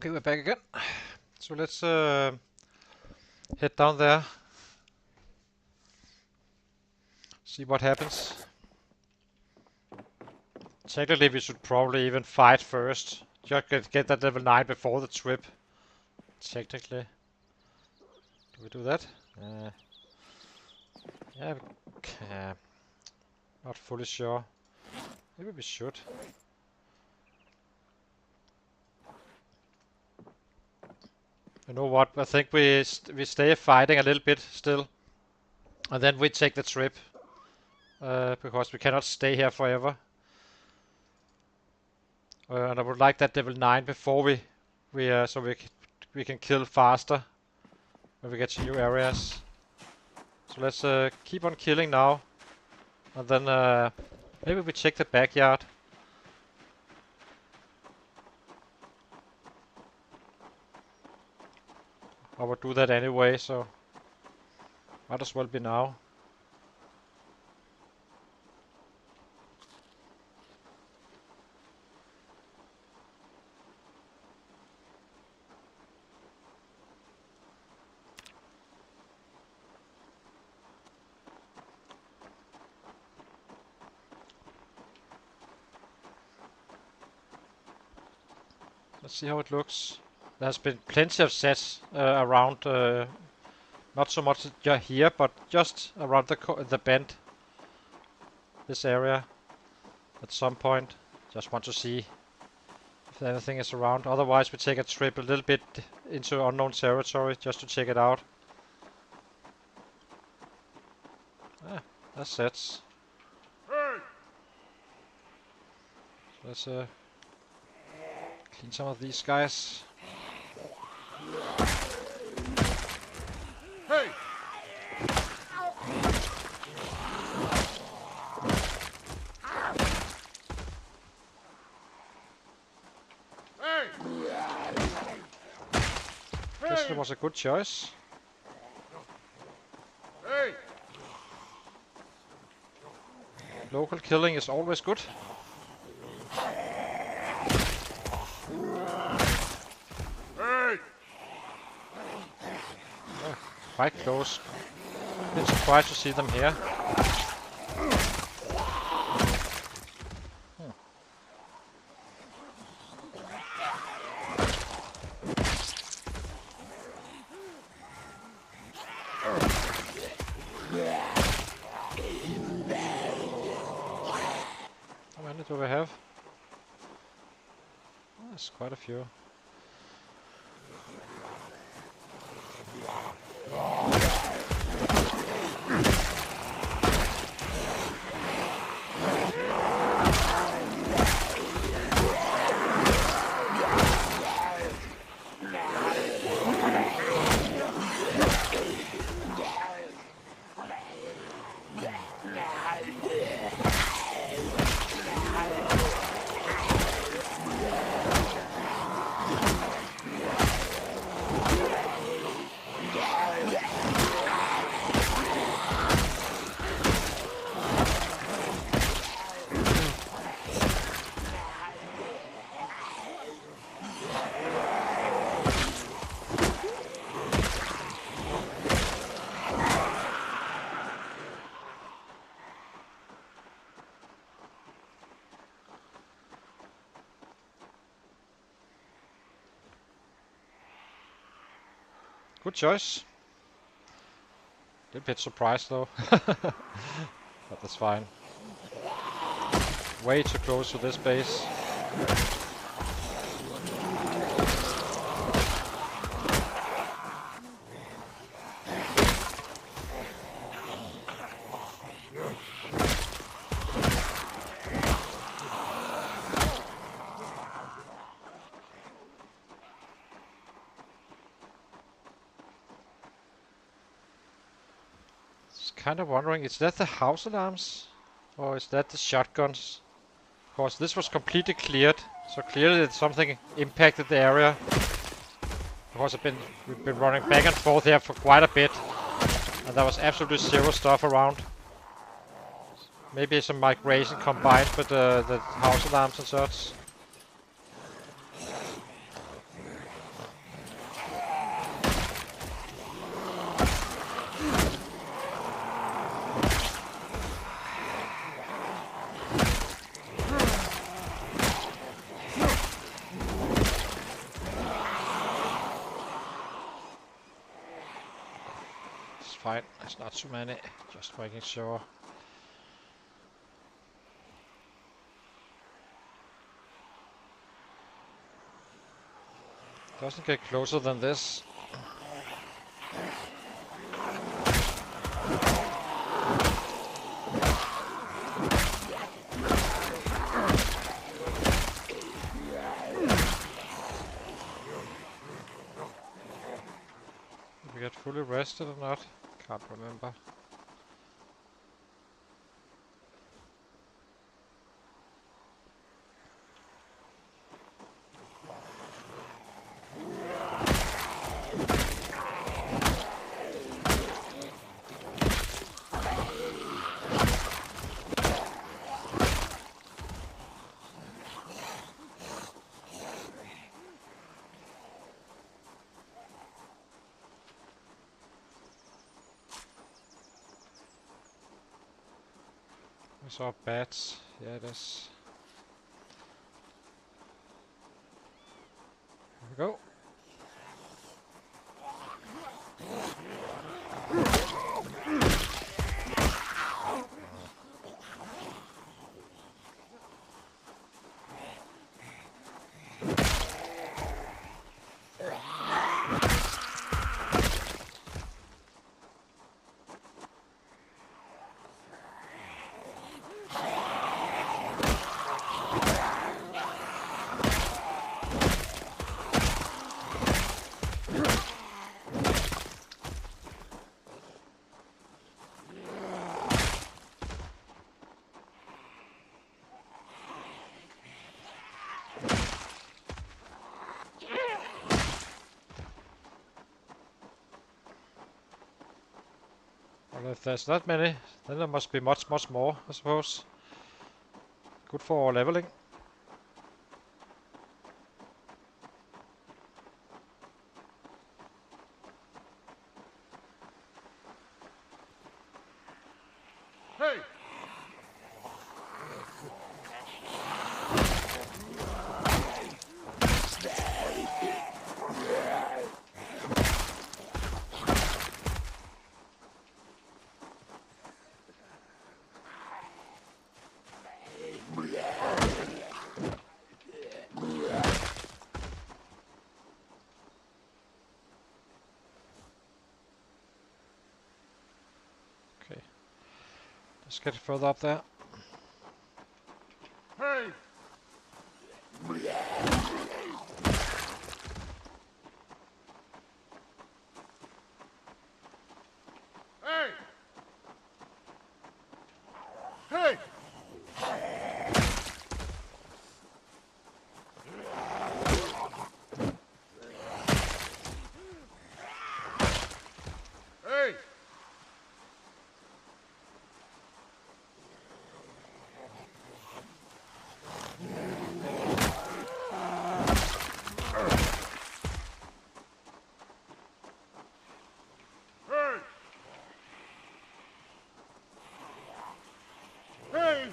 Okay, we're back again. So let's head down there. See what happens. Technically, we should probably even fight first. Just get that level 9 before the trip. Technically. Do we do that? Yeah, not fully sure. Maybe we should. You know what? I think we stay fighting a little bit still, and then we take the trip because we cannot stay here forever. And I would like that level 9 before so we can kill faster when we get to new areas. So let's keep on killing now, and then maybe we check the backyard. I would do that anyway, so might as well be now. Let's see how it looks. There's been plenty of sets around, not so much here, but just around the bend, this area. At some point, just want to see if anything is around. Otherwise, we take a trip a little bit into unknown territory just to check it out. Ah, that's sets. Hey! Let's clean some of these guys. Hey! Hey! Guess it was a good choice. Hey! Local killing is always good. Hey! Quite close. Been surprised to see them here. How many do we have? Oh, there's quite a few. Good choice. A little bit surprised though. But that's fine. Way too close to this base. Kind of wondering, is that the house alarms? Or is that the shotguns? Of course, this was completely cleared, so clearly something impacted the area. Because we've been running back and forth here for quite a bit, and there was absolutely zero stuff around. Maybe some migration combined with the house alarms and such. fine. It's not too many. Just making sure. Doesn't get closer than this. Did we get fully rested or not? Can't remember. We saw bats. Yeah, it is. Here we go. Well, if there's that many, then there must be much more, I suppose. Good for leveling. Hey! Okay. Let's get further up there. Hey! Hey! Hey! Hey! Hey! Hey!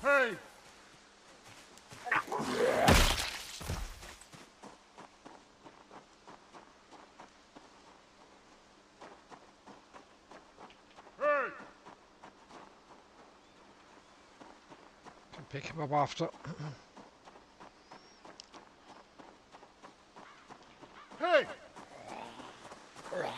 Hey! Hey! Can pick him up after. Hey! Hey!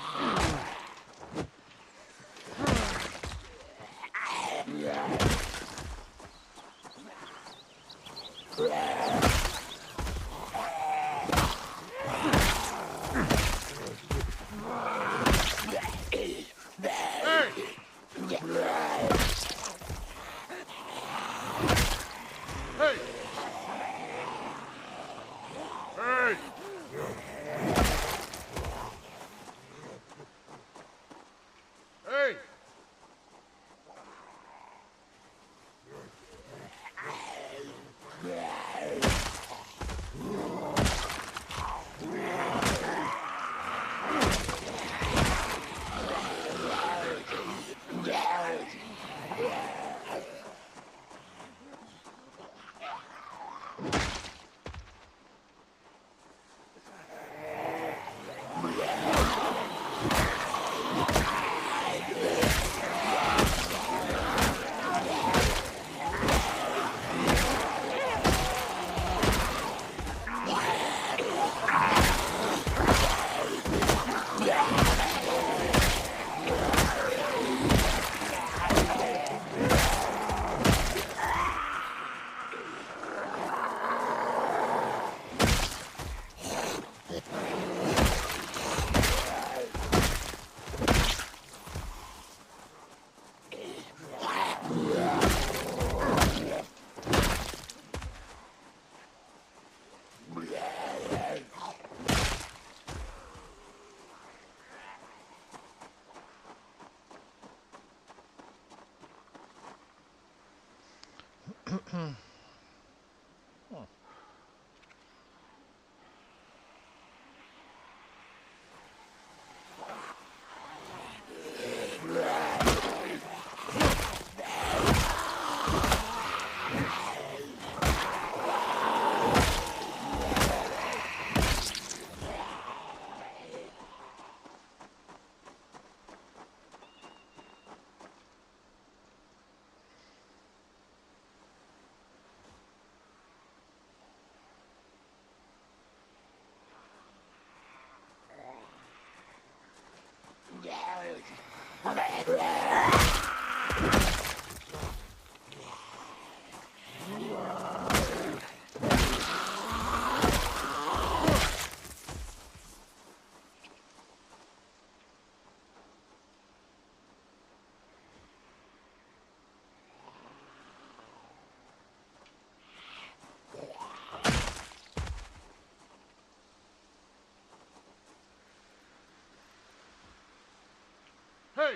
Hey!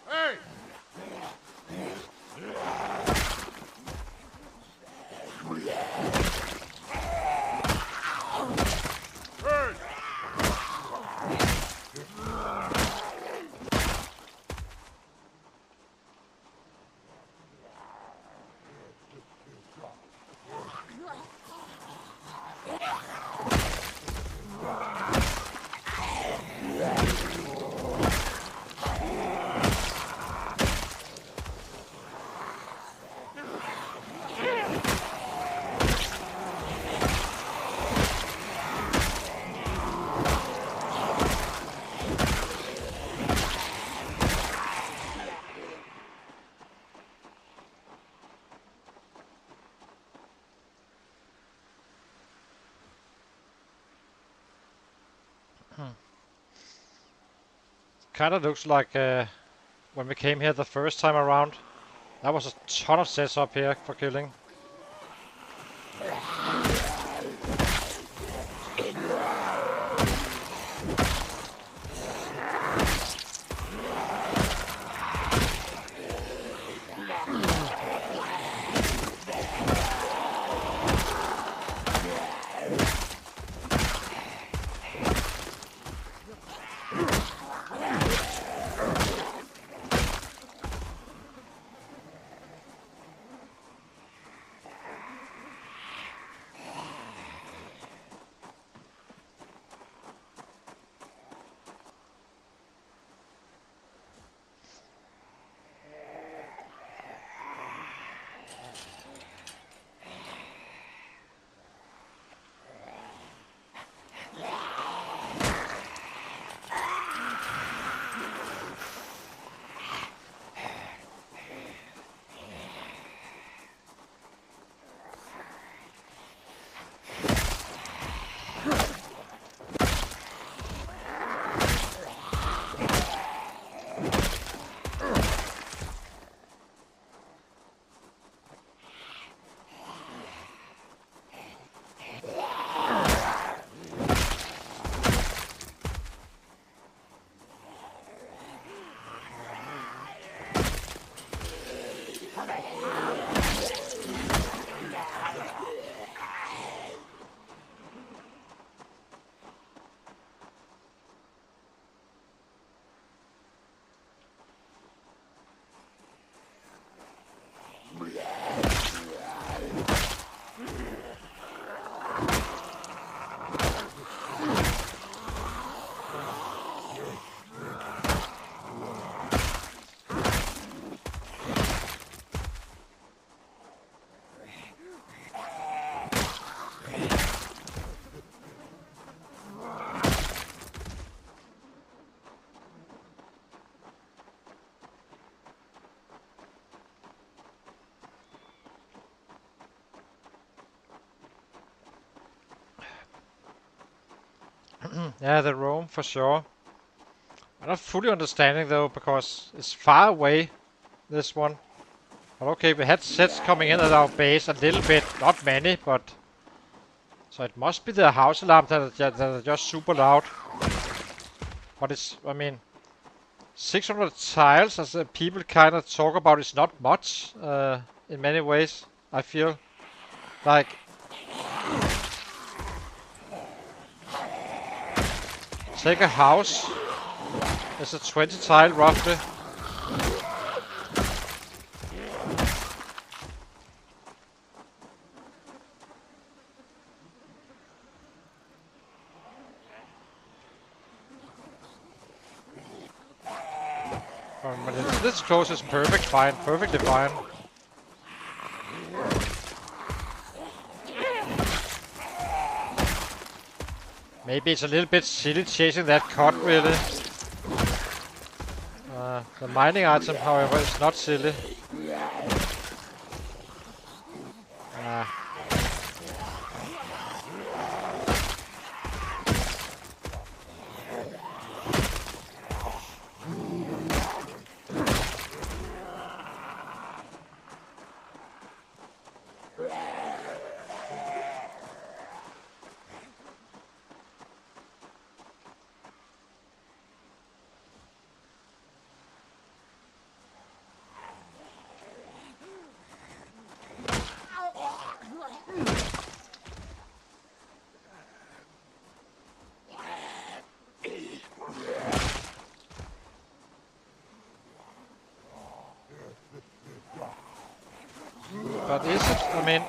Hey! Hey! Kind of looks like when we came here the first time around. That was a ton of sets up here for killing. Yeah, the roam for sure. I'm not fully understanding though, because it's far away, this one. But okay, we had sets coming in at our base a little bit, not many, but... So it must be the house alarm that are just super loud. But it's, I mean... 600 tiles, as people kind of talk about, is not much, in many ways, I feel. Like... Take a house. It's a 20 tile, roughly. But this close is perfectly fine. Maybe it's a little bit silly chasing that cut, really. The mining item, however, is not silly. But is it? I mean,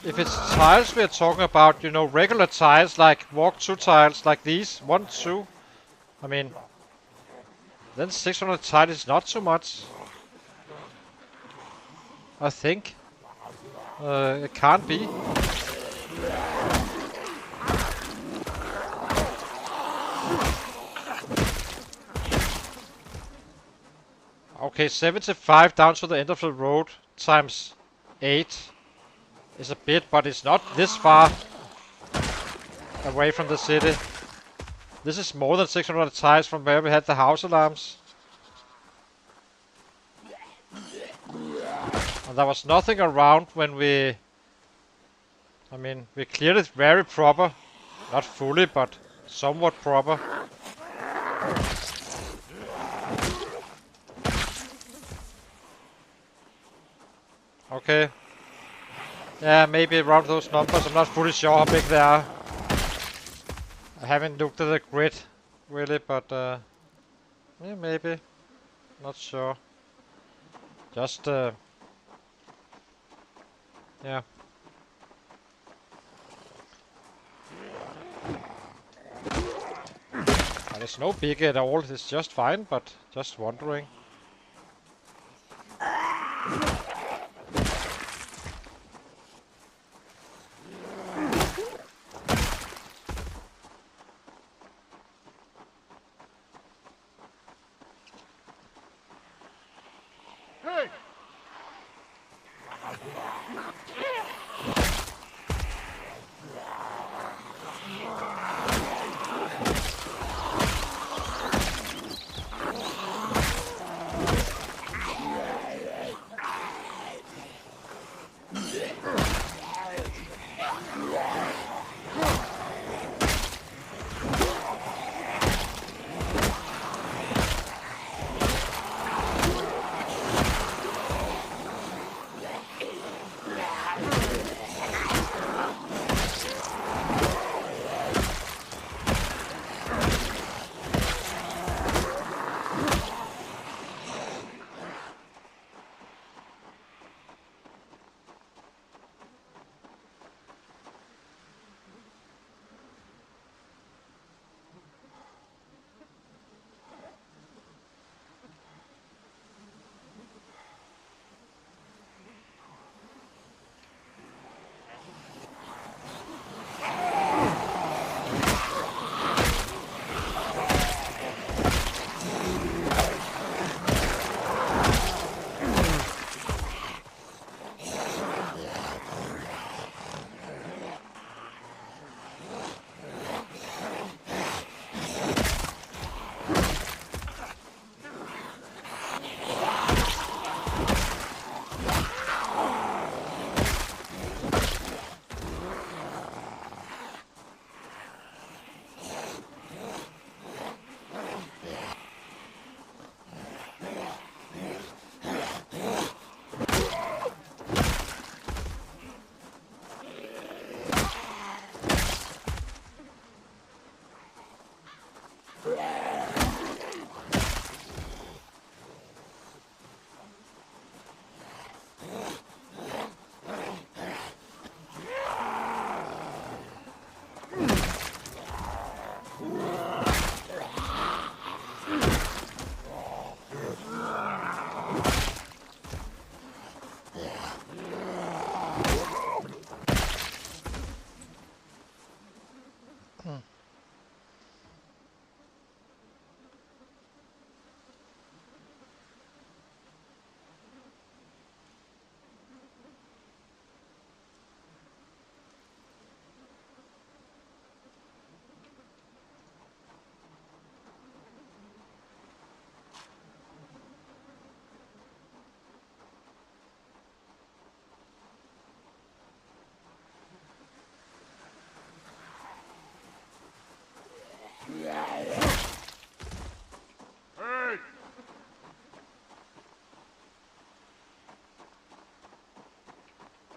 if it's tiles we're talking about, you know, regular tiles, like walk-through tiles like these, 1, 2, I mean, then 600 tiles is not too much. I think. It can't be. Okay, 75 down to the end of the road times 8 is a bit, but it's not this far away from the city. This is more than 600 tiles from where we had the house alarms. And there was nothing around when we... I mean, we cleared it very proper. Not fully, but somewhat proper. Okay. Yeah, maybe around those numbers. I'm not fully sure how big they are. I haven't looked at the grid, really, but yeah, maybe. Not sure. Just, yeah. But it's no big at all. It's just fine, but just wondering. Hey!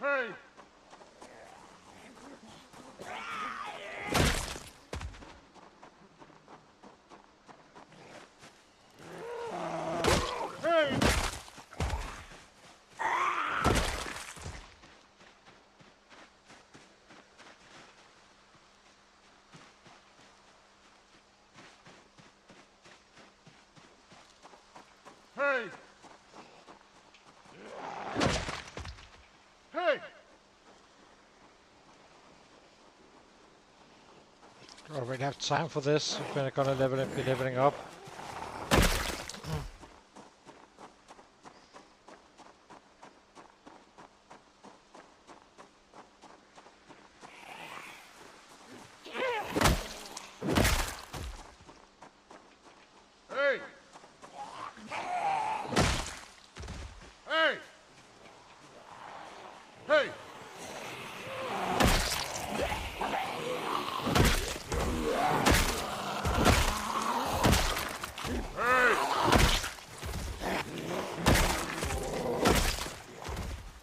Hey! Hey! Hey! Hey! I already have time for this if we're gonna be leveling up. Hey! Hey! Hey! Hey!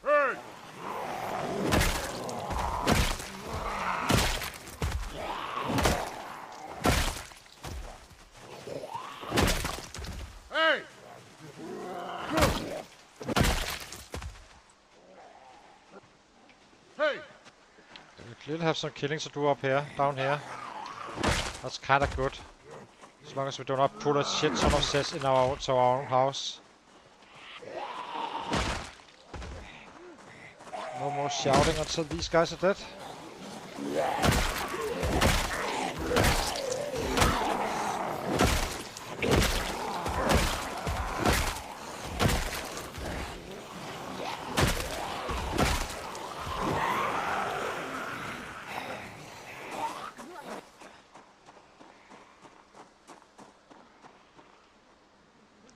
Hey! Hey! Hey! We clearly have some killing to do up here, down here. That's kinda good. As long as we do not put a shit ton of sets in our own house. No more shouting until these guys are dead.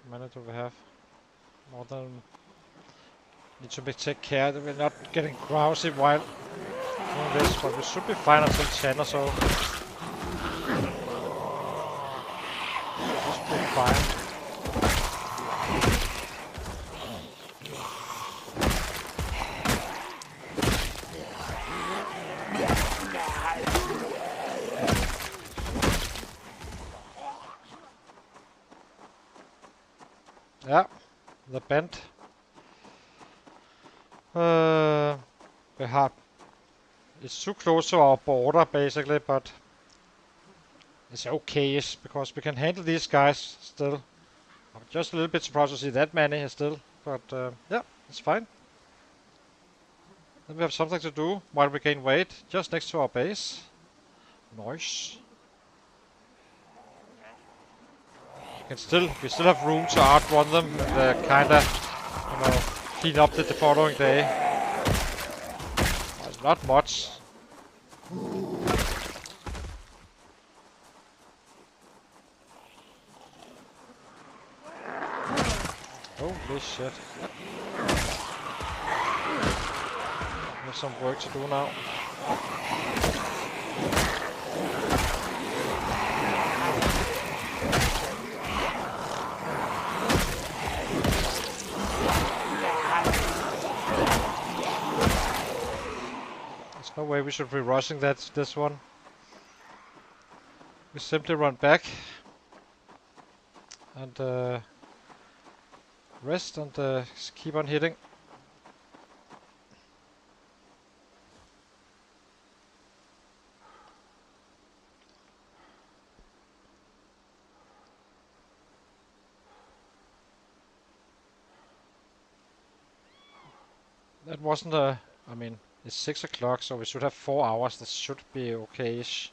How many do we have? More than... Need to take care that we're not getting drowsy while doing this, but we should be fine until 10 or so. Just be fine. Yeah, the bend. We have. It's too close to our border basically, but it's okay-ish because we can handle these guys still. I'm just a little bit surprised to see that many still, but yeah, it's fine. Then we have something to do while we gain weight just next to our base. Nice. We still have room to outrun them and kinda, clean up the following day. Well, it's not much. Holy shit. There's some work to do now. There's no way we should be rushing this one. We simply run back and rest and keep on hitting. That wasn't a... I mean, it's 6 o'clock, so we should have 4 hours. This should be okay-ish.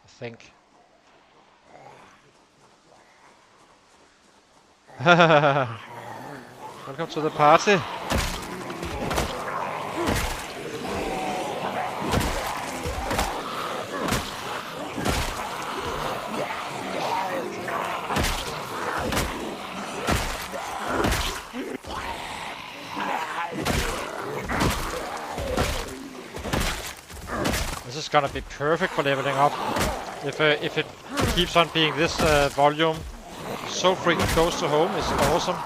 I think. Welcome to the party. This is gonna be perfect for leveling up. If it keeps on being this volume. So freaking close to home is awesome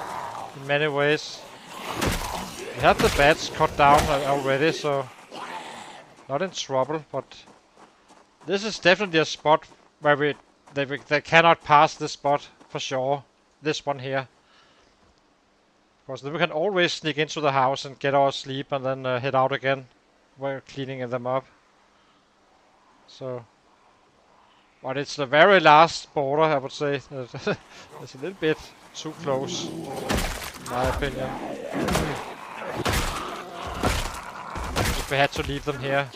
in many ways. We have the bats cut down already, so not in trouble. But this is definitely a spot where they cannot pass this spot for sure. This one here. Because then we can always sneak into the house and get our sleep and then head out again. We're cleaning them up. So, but it's the very last border, I would say. It's a little bit too close, in my opinion. If we had to leave them here.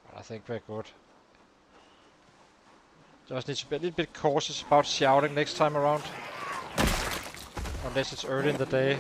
But I think we're good. Just need to be a little bit cautious about shouting next time around. Unless it's early in the day.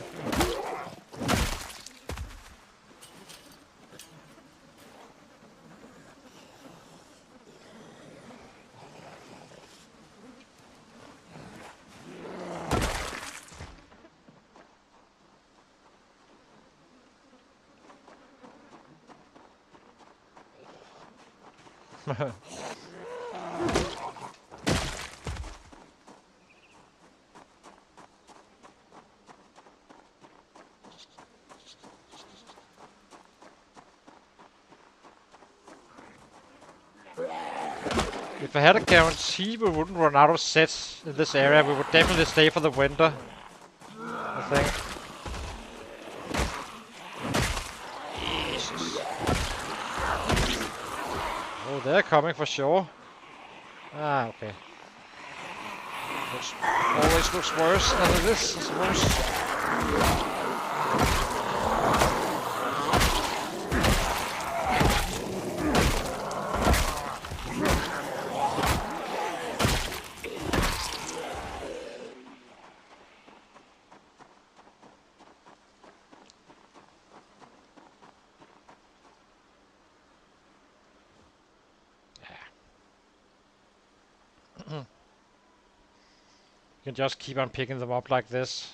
If I had a guarantee we wouldn't run out of sets in this area, we would definitely stay for the winter, I think. Jesus. Oh, they're coming for sure. Ah, okay. Always looks worse than it is, I suppose. You can just keep on picking them up like this.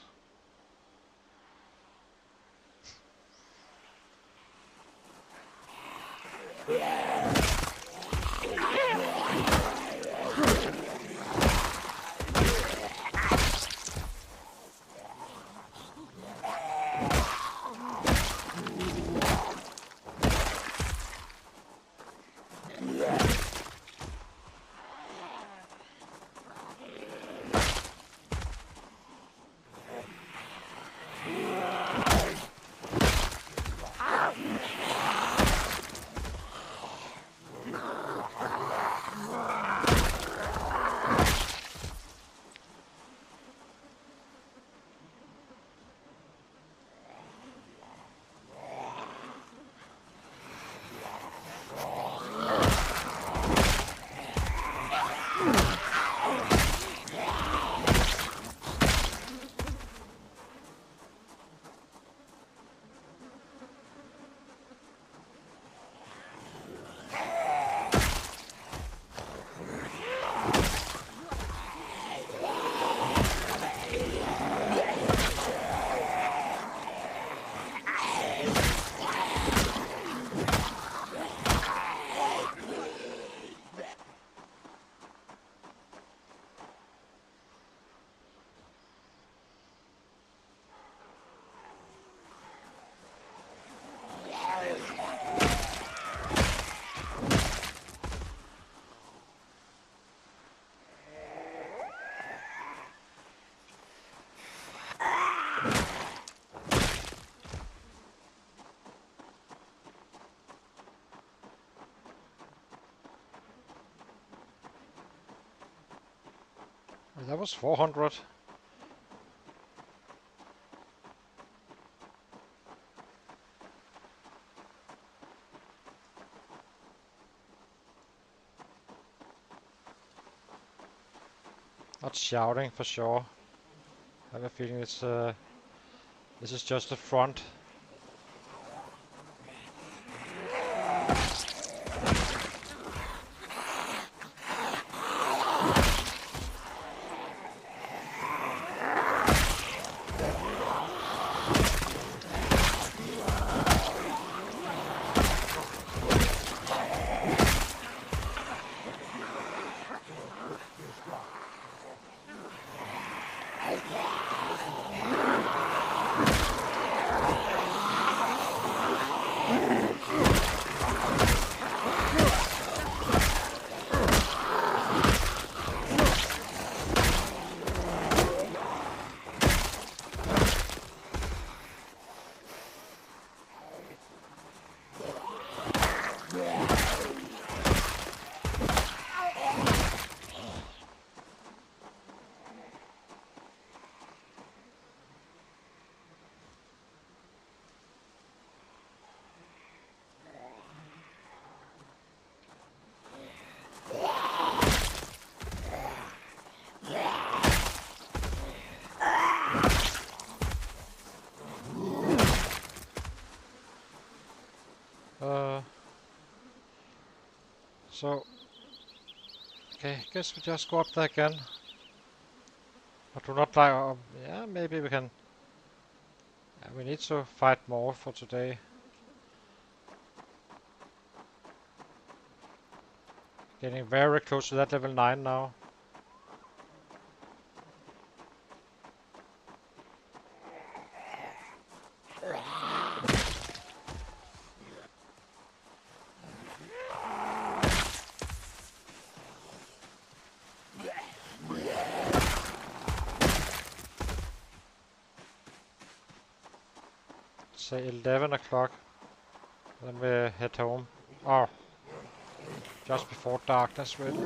That was 400. Not shouting for sure. I have a feeling it's this is just the front. So, okay, guess we just go up there again. I do not like. Yeah, maybe we can. Yeah, we need to fight more for today. Getting very close to that level 9 now. Say 11 o'clock. Then we head home. Oh, just before darkness, really.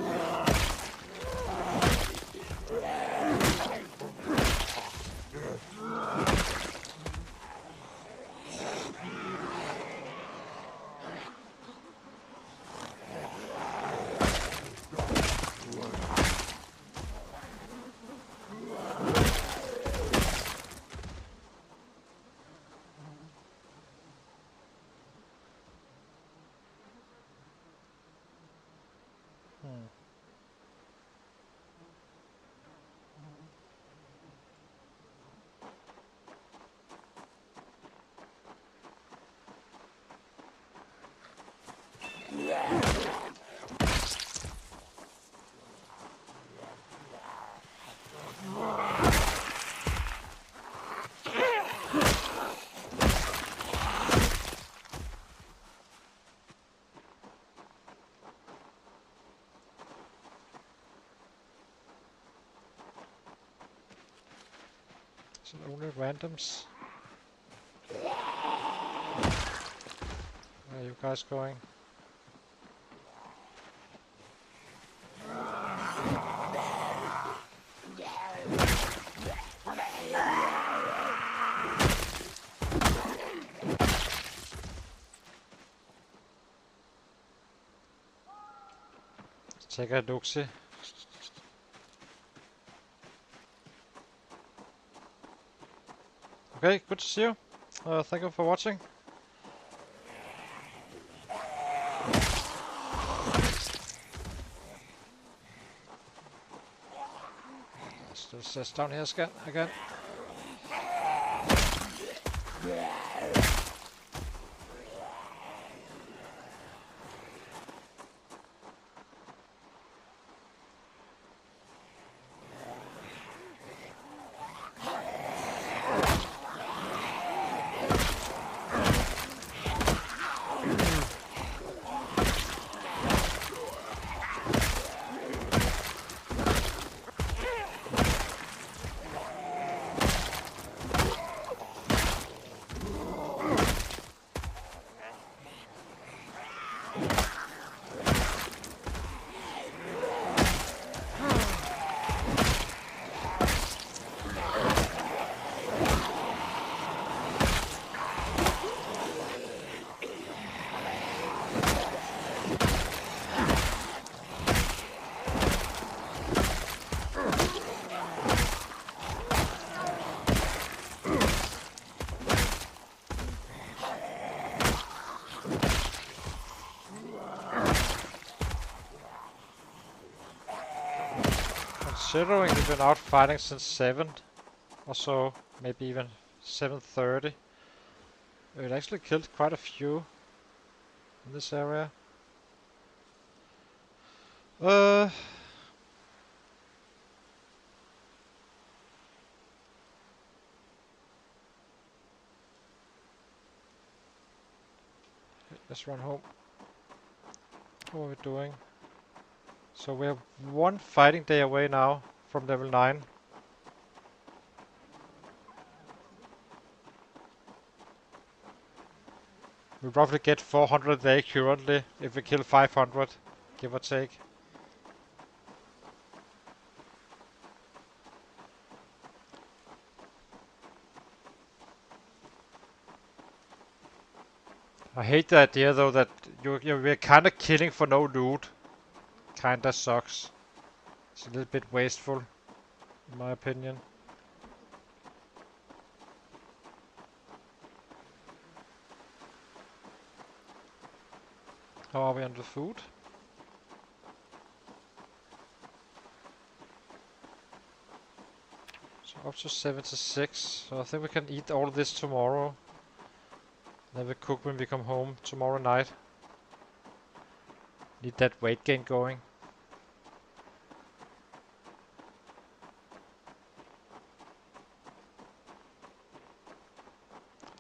So only randoms. Where are you guys going? Let's take a look-see. Okay, good to see you. Thank you for watching. Still says down here again. Considering we've been out fighting since 7 or so, maybe even 7:30. It actually killed quite a few in this area. Let's run home. What are we doing? So we have one fighting day away now from level 9. We roughly get 400 a day currently if we kill 500, give or take. I hate the idea though that we're kind of killing for no loot. Kinda sucks. It's a little bit wasteful, in my opinion. How are we on the food? up to 76, so I think we can eat all of this tomorrow. Then we cook when we come home tomorrow night. Need that weight gain going.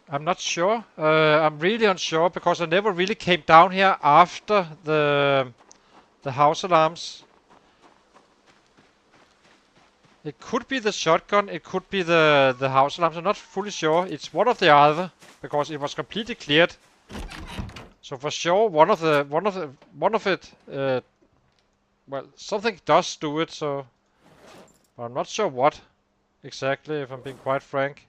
I'm not sure. I'm really unsure because I never really came down here after the house alarms. It could be the shotgun, it could be the house alarms. I'm not fully sure. It's one of the other because it was completely cleared. So for sure, one of it. Well, something does do it. So but I'm not sure what exactly. If I'm being quite frank.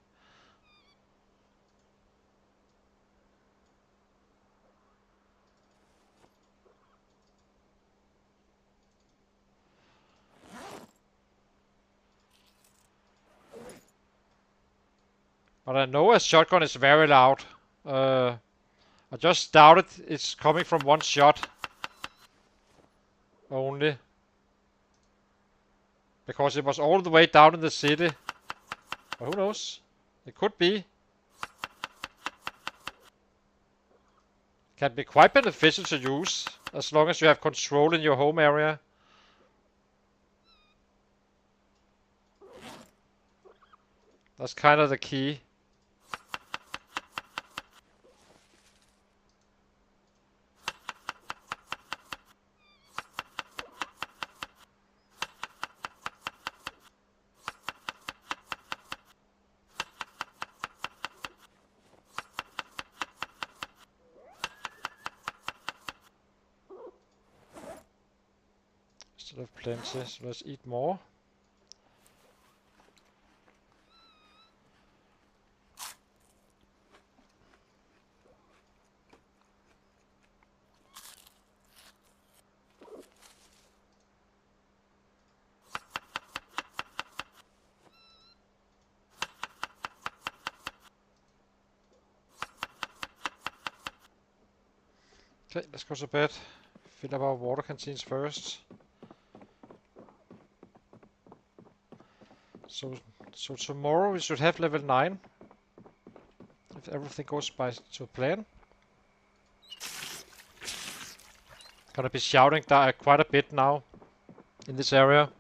But I know a shotgun is very loud. I just doubt it's coming from one shot only. Because it was all the way down in the city. But who knows? It could be. Can be quite beneficial to use as long as you have control in your home area. That's kind of the key. Still have plenty, so let's eat more. Okay, let's go to bed. Fill up our water canteens first. So tomorrow we should have level 9. If everything goes to plan. Gonna be shouting quite a bit now in this area.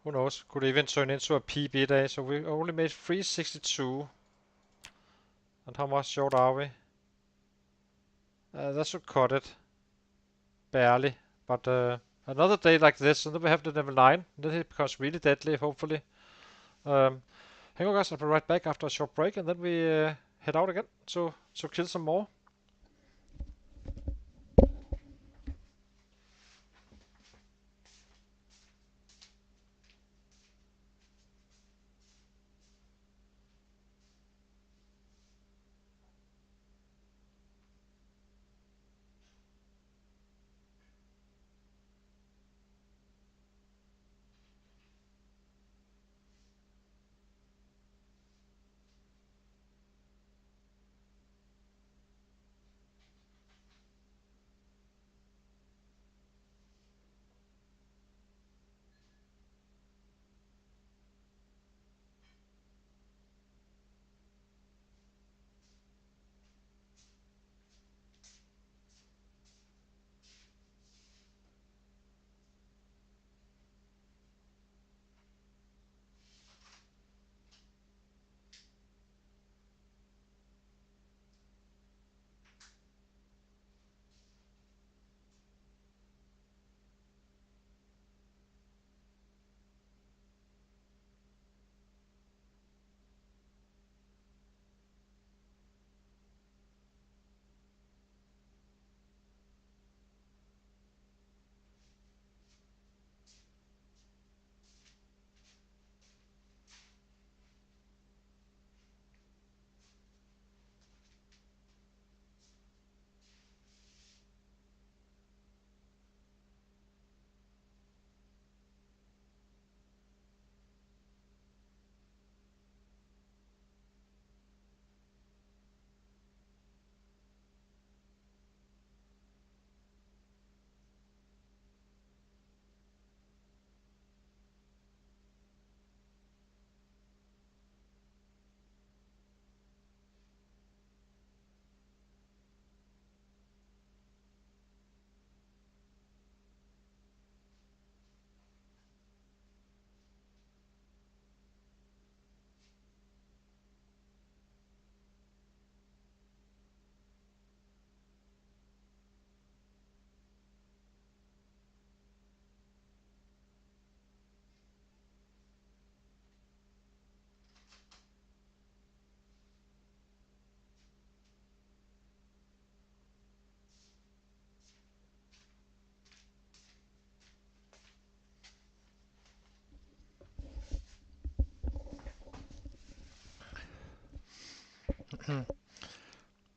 Who knows? Could even turn into a PB day. So we only made 362. And how much short are we? That should cut it. Barely. But another day like this, and then we have the level 9. Then it becomes really deadly, hopefully. Hang on guys, I'll be right back after a short break, and then we head out again to kill some more.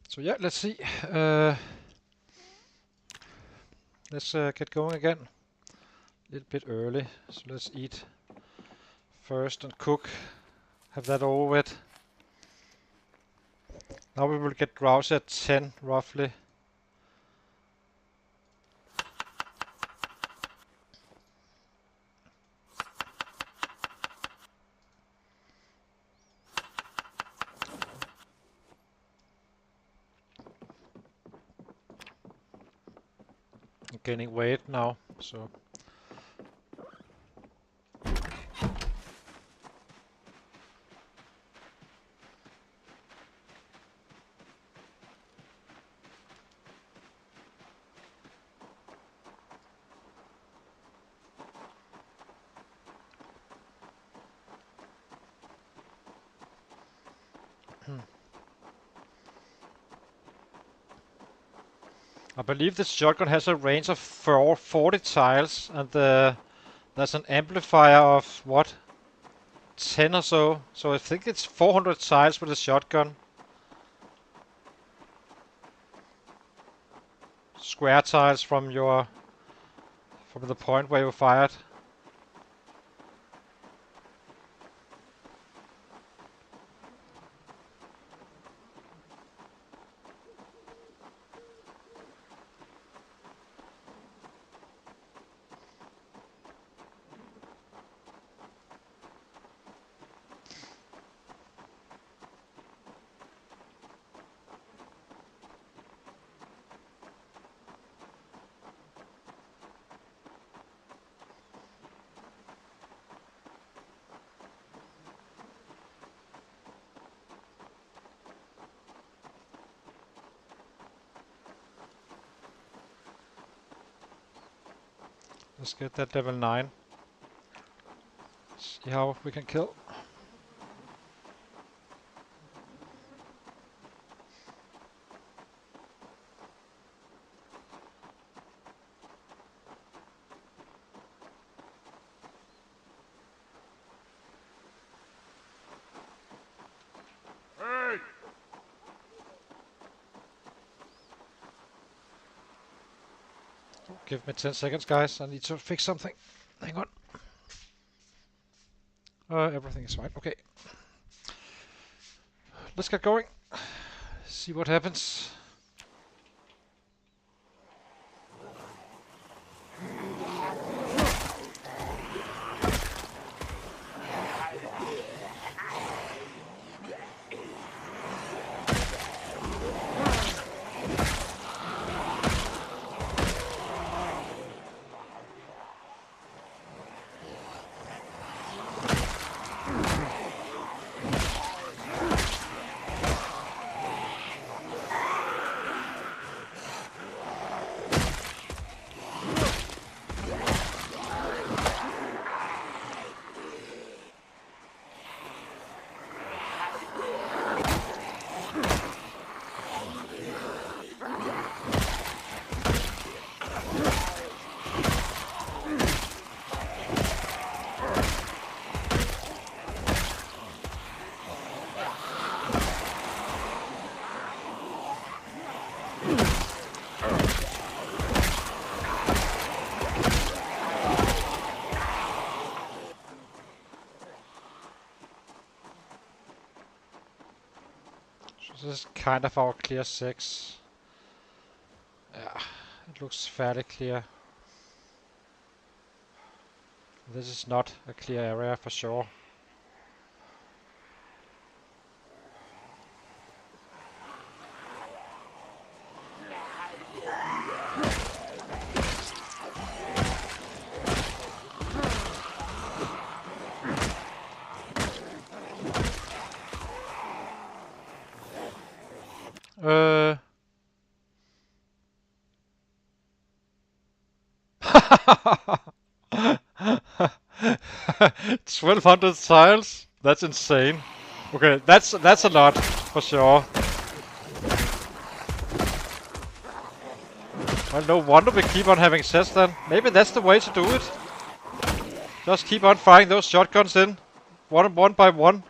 So yeah, let's see. Let's get going again. A little bit early, so let's eat first and cook. Have that over with. Now we will get drowsy at 10 roughly. I'm gaining weight now, so I believe this shotgun has a range of 40 tiles, and there's an amplifier of what, 10 or so. So I think it's 400 tiles with a shotgun. Square tiles from the point where you fired. Let's get that level 9. See how we can kill. Hey! Give me 10 seconds, guys. I need to fix something. Hang on. Everything is fine. Okay. Let's get going. See what happens. This is kind of our clear 6. Yeah, it looks fairly clear. This is not a clear area for sure. Uh... 1200 tiles? That's insane. Okay, that's a lot for sure. Well, no wonder we keep on having sets then. Maybe that's the way to do it. Just keep on firing those shotguns in, one by one.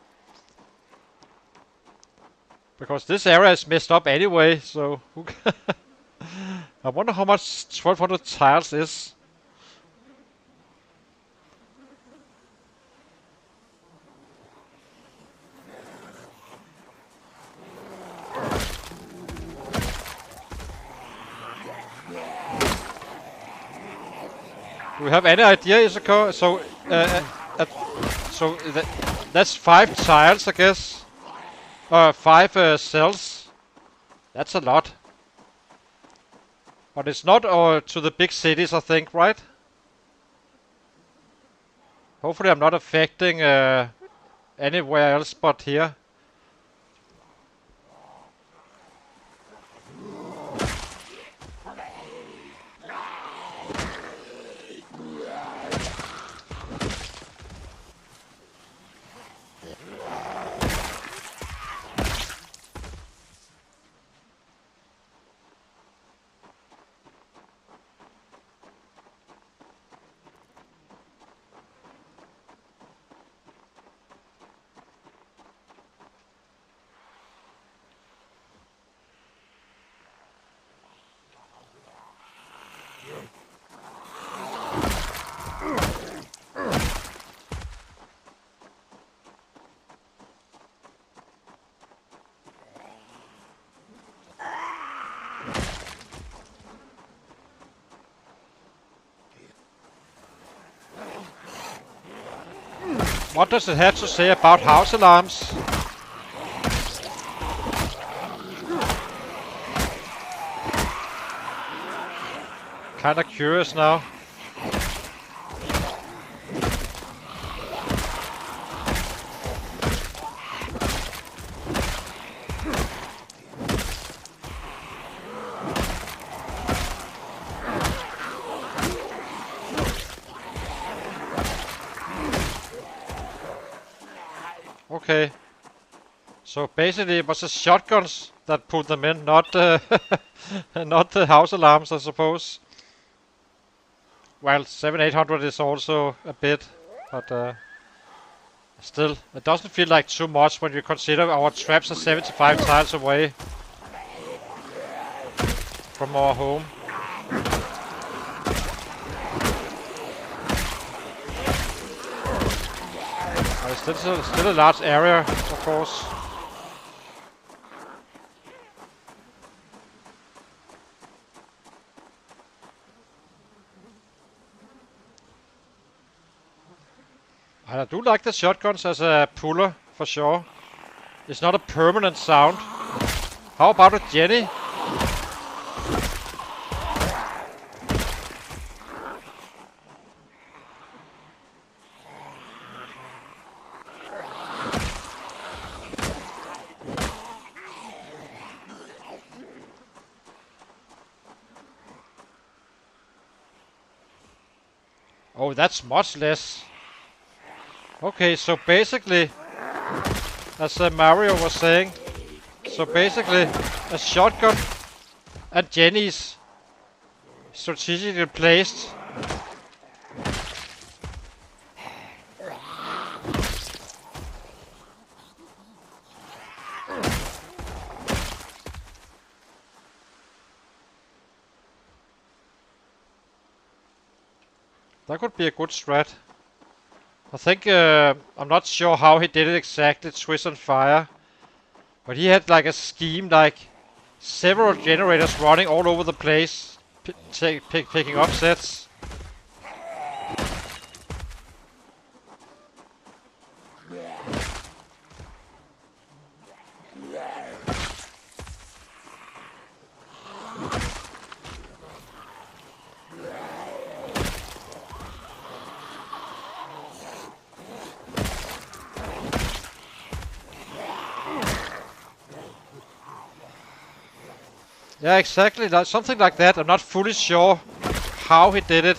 Because this area is messed up anyway, so who I wonder how much 1200 tiles is. Do we have any idea, Isako? So, that's 5 tiles, I guess. 5 cells. That's a lot. But it's not to the big cities, I think, right? Hopefully I'm not affecting anywhere else but here. What does it have to say about house alarms? Kinda curious now. Okay. So basically it was the shotguns that put them in, not not the house alarms, I suppose. Well, 700-800 is also a bit, but still, it doesn't feel like too much when you consider our traps are 75 tiles away from our home. It's still a large area, of course. And I do like the shotguns as a puller, for sure. It's not a permanent sound. How about a Jenny? Oh, that's much less. Okay, so basically, as Mario was saying, so basically a shotgun and Jenny's strategically placed. That could be a good strat. I think, I'm not sure how he did it exactly, Twist and Fire. But he had like a scheme, like several generators running all over the place, picking up sets. Yeah, exactly, something like that. I'm not fully sure how he did it,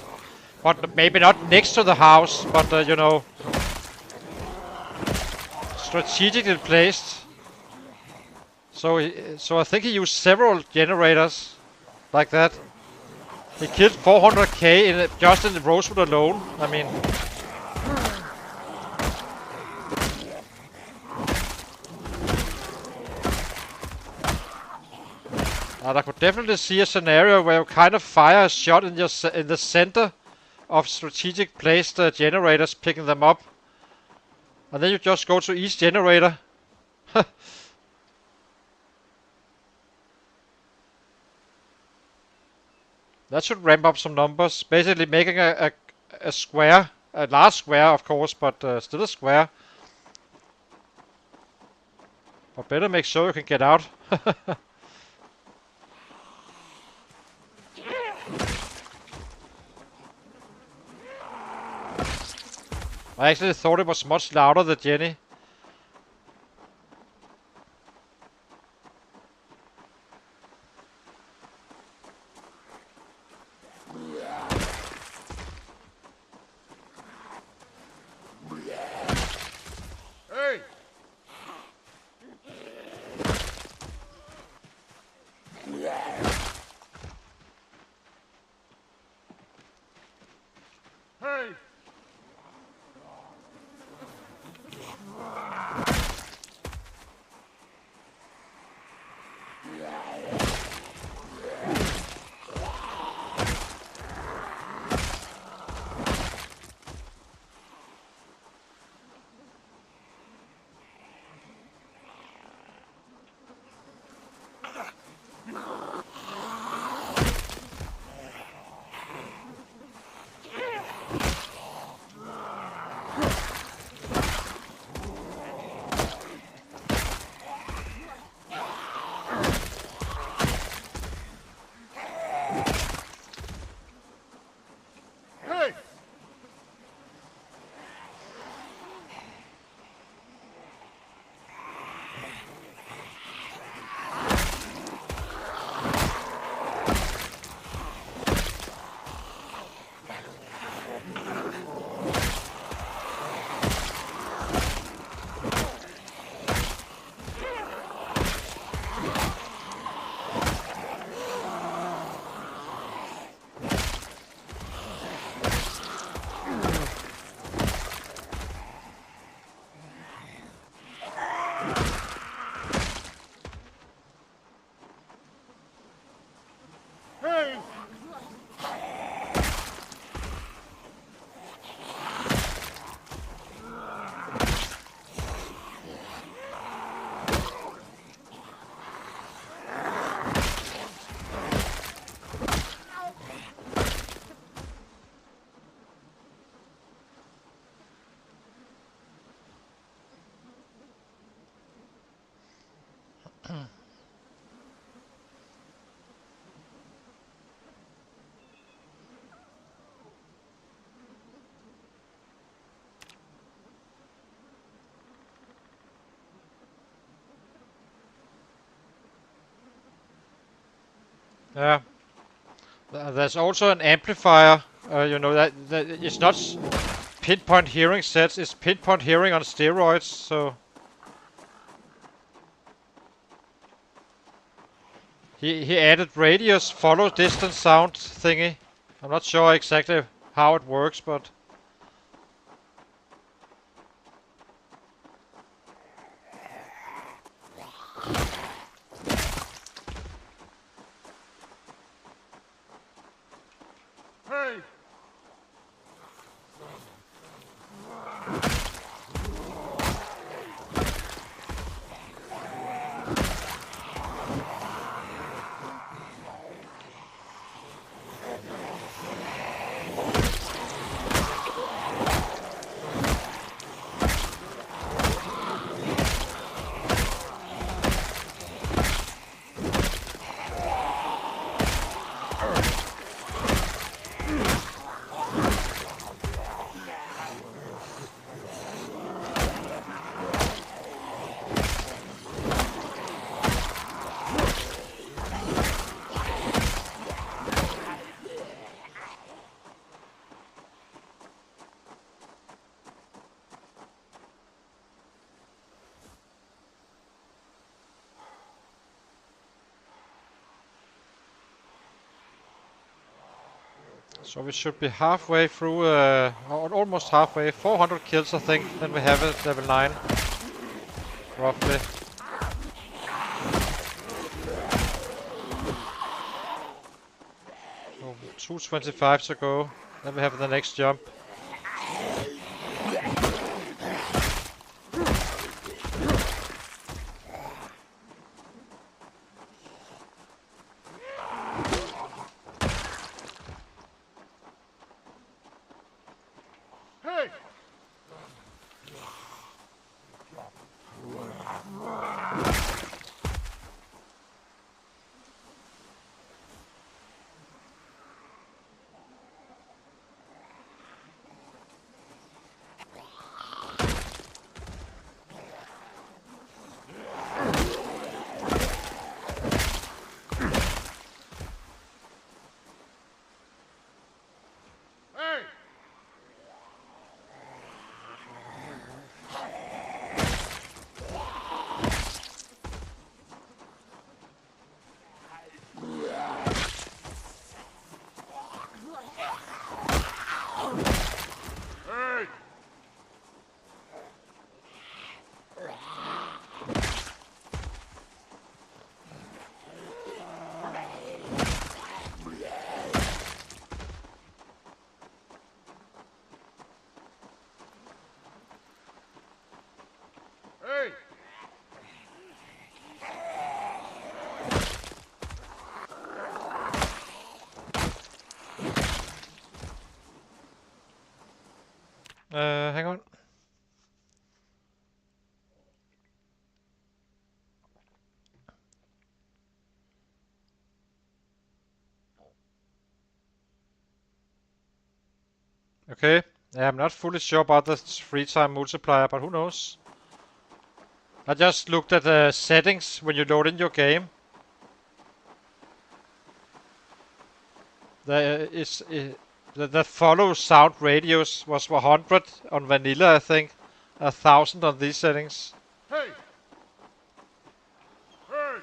but maybe not next to the house, but you know, strategically placed. So I think he used several generators like that. He killed 400k just in the Rosewood alone. I mean, I could definitely see a scenario where you kind of fire a shot in the center of strategic placed generators, picking them up, and then you just go to each generator. That should ramp up some numbers. Basically making a square, a large square of course, but still a square. But better make sure you can get out. I actually thought it was much louder, the Jenny. Hey! Hey! Hey! Hey! Yeah. There's also an amplifier. You know that it's not pinpoint hearing sets. It's pinpoint hearing on steroids. So he added radius follow distance sound thingy. I'm not sure exactly how it works, but Hey! so we should be halfway through, almost halfway. 400 kills, I think. Then we have it level 9, roughly. 2:25 to go. Then we have the next jump. Hey! Hey! Hey! Hey! Hang on. Okay. I'm not fully sure about the free time multiplier, but who knows? I just looked at the settings when you load in your game. The follow sound radius was 100 on vanilla, I think. 1,000 on these settings. Hey! Hey!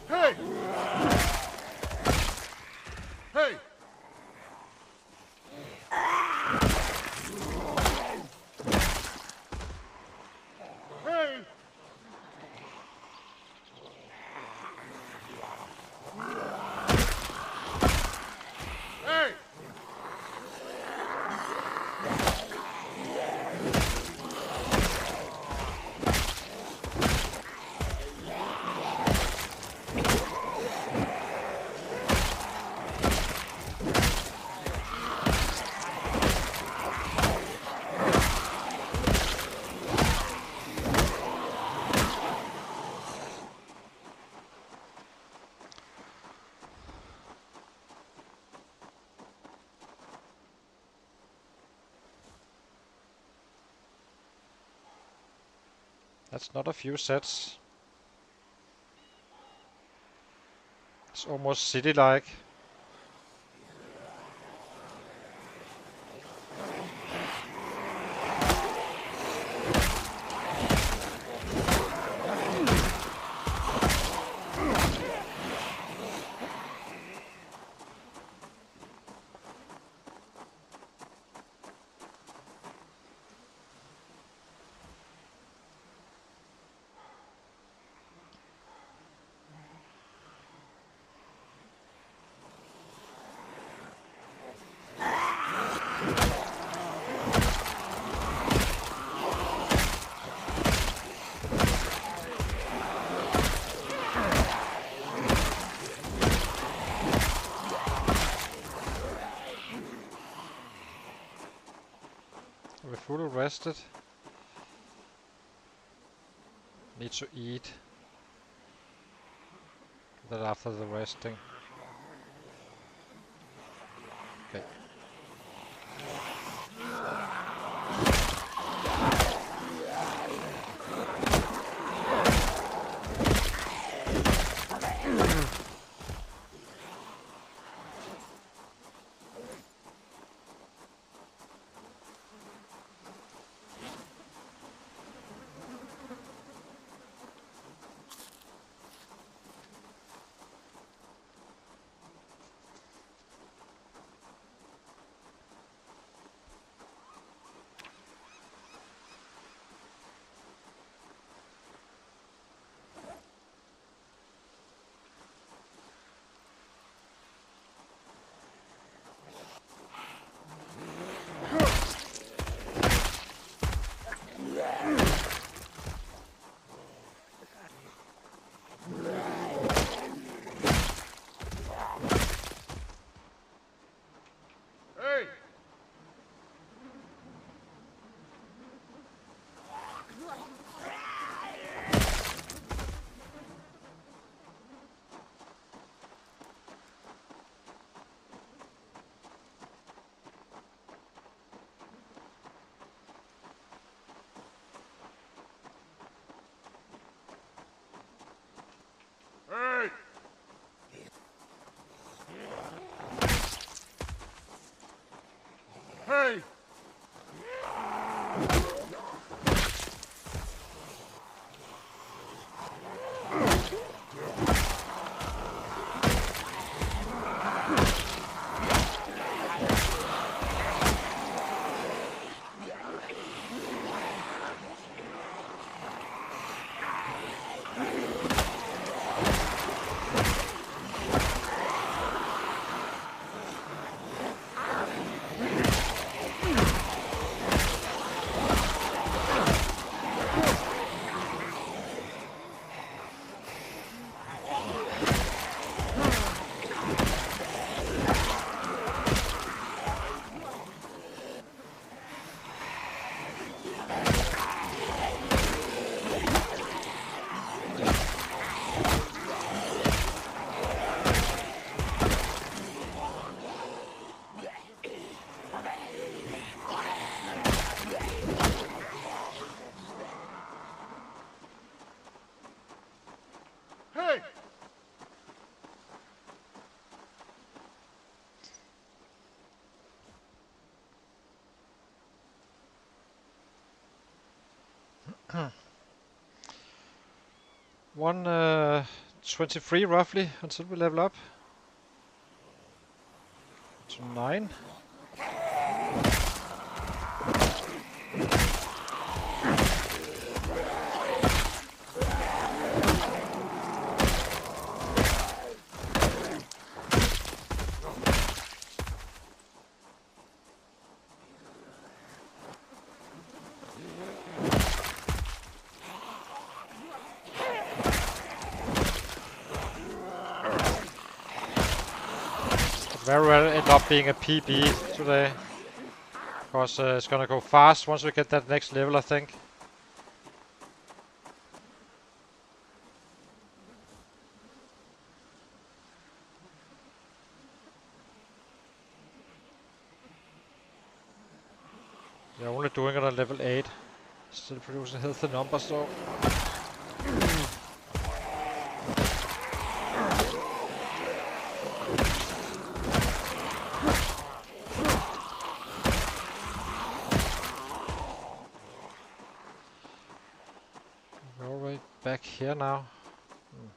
Hey! Hey! Hey! Hey! That's not a few sets. It's almost city-like. We're fully rested. Need to eat. Then after the resting. Okay. Hey! One 23 roughly until we level up to 9. Very well end up being a PB today, because it's gonna go fast once we get that next level, I think. We're only doing it on level 8. Still producing healthy numbers though. We're all right back here now. Hmm.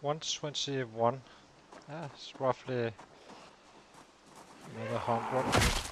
121. That's roughly another 100.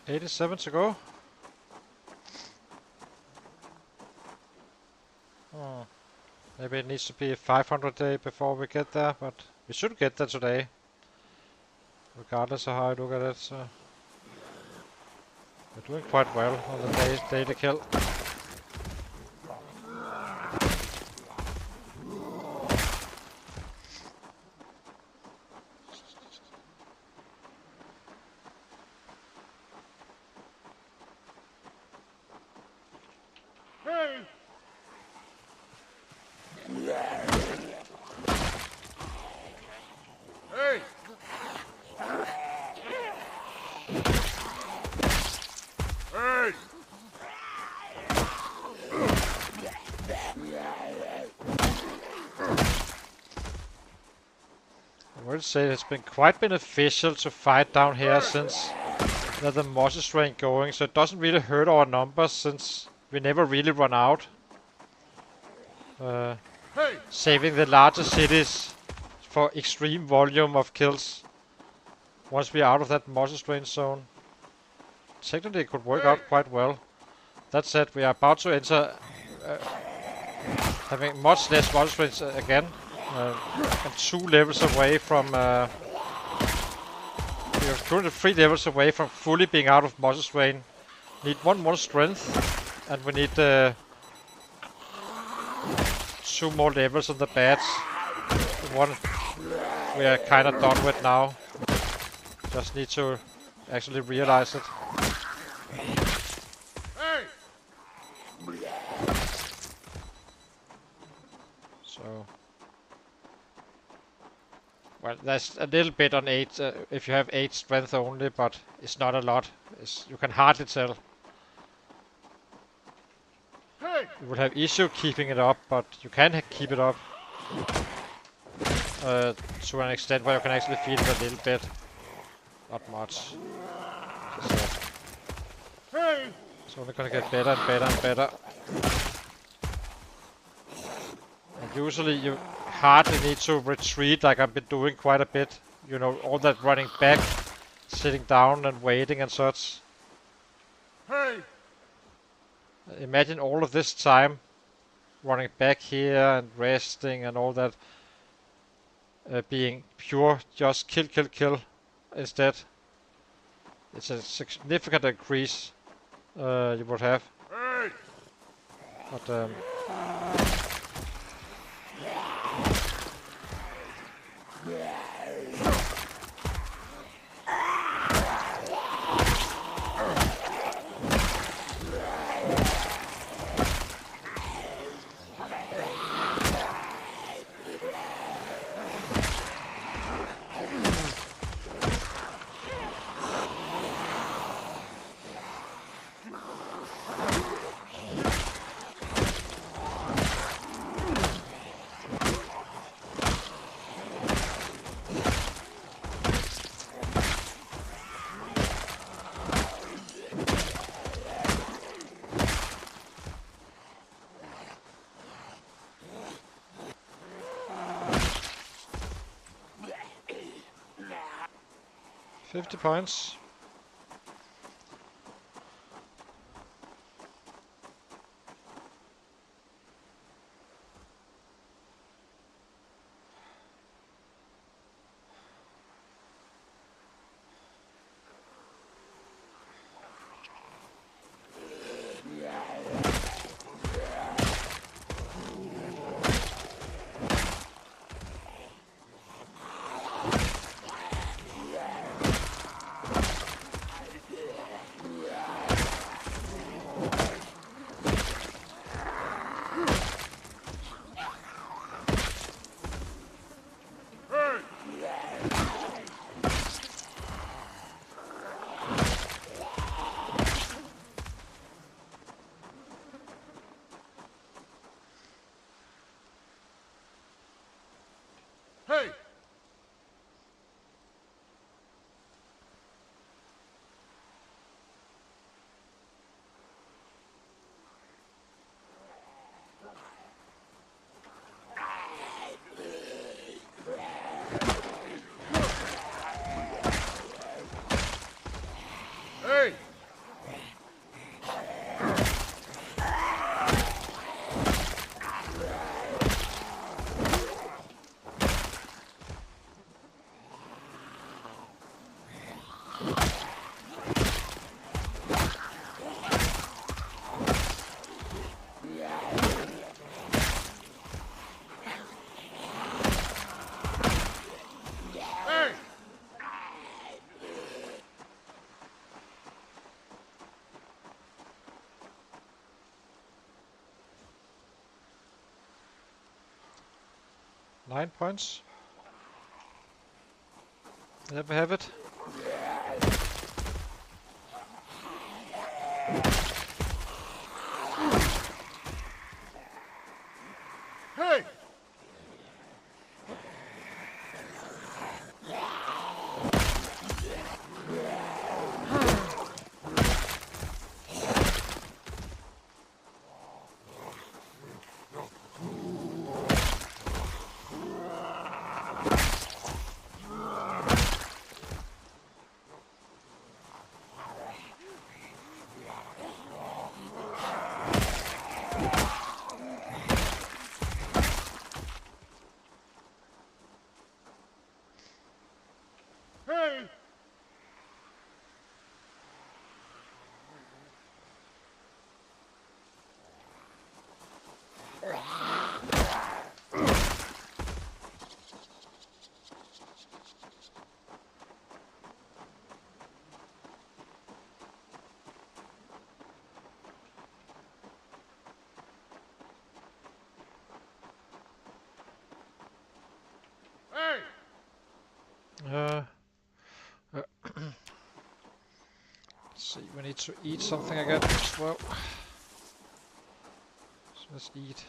87 to go. Oh, maybe it needs to be 500 day before we get there, but we should get there today. Regardless of how I look at it, so we're doing quite well on the daily kill. Hey! Hey! Hey! I would say it's been quite beneficial to fight down here since there's the Moses train going, so it doesn't really hurt our numbers since we never really run out. Hey! Saving the larger cities for extreme volume of kills once we're out of that Moses train zone. Technically it could work out quite well. That said, we are about to enter having much less Moses trains again. And 2 levels away from we're currently 3 levels away from fully being out of Moses Rain. Need 1 more strength, and we need 2 more levels on the bats. The one we are kind of done with now. Just need to actually realize it. Hey! So, well, there's a little bit on 8 if you have 8 strength only, but it's not a lot. You can hardly tell. Hey! You will have issue keeping it up, but you can keep it up to an extent where you can actually feel it a little bit. Not much. So, Hey! it's only gonna get better and better and better. And usually you hardly need to retreat like I've been doing quite a bit. You know, all that running back, sitting down and waiting and such. Hey! Imagine all of this time running back here and resting and all that being pure just kill, kill, kill instead. It's a significant increase you would have. Hey! But 50 points. Hey! 9 points. There we have it. Hey! Hey! Hey! Let's see, we need to eat something again as well. So let's eat.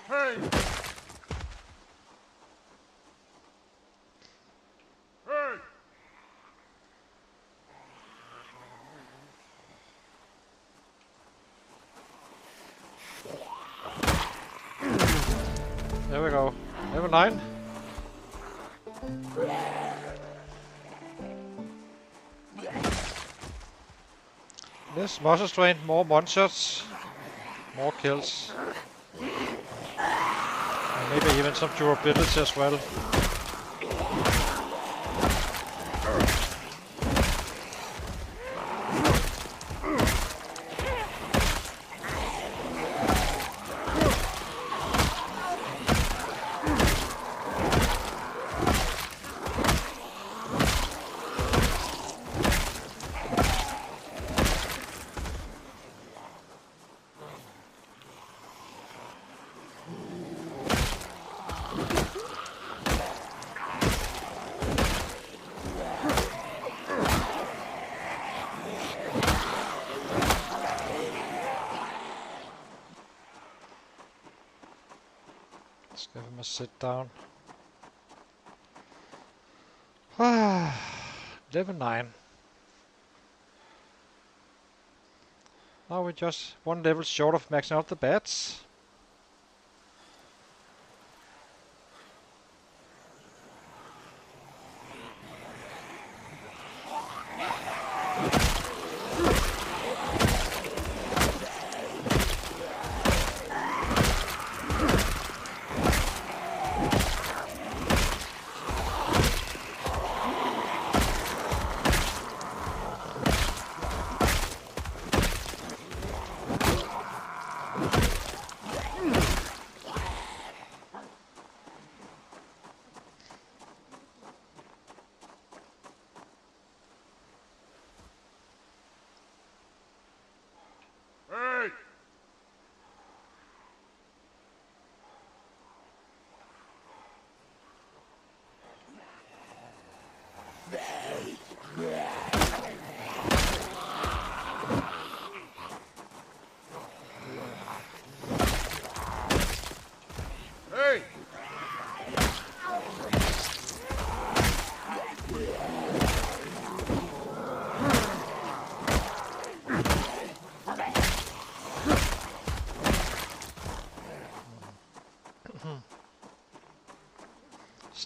Hey! Hey! There we go. Level 9. Less muscle strain, more one-shots, more kills. And maybe even some durability as well. Let's give him a sit down. Level 9. Now we're just one level short of maxing out the bats.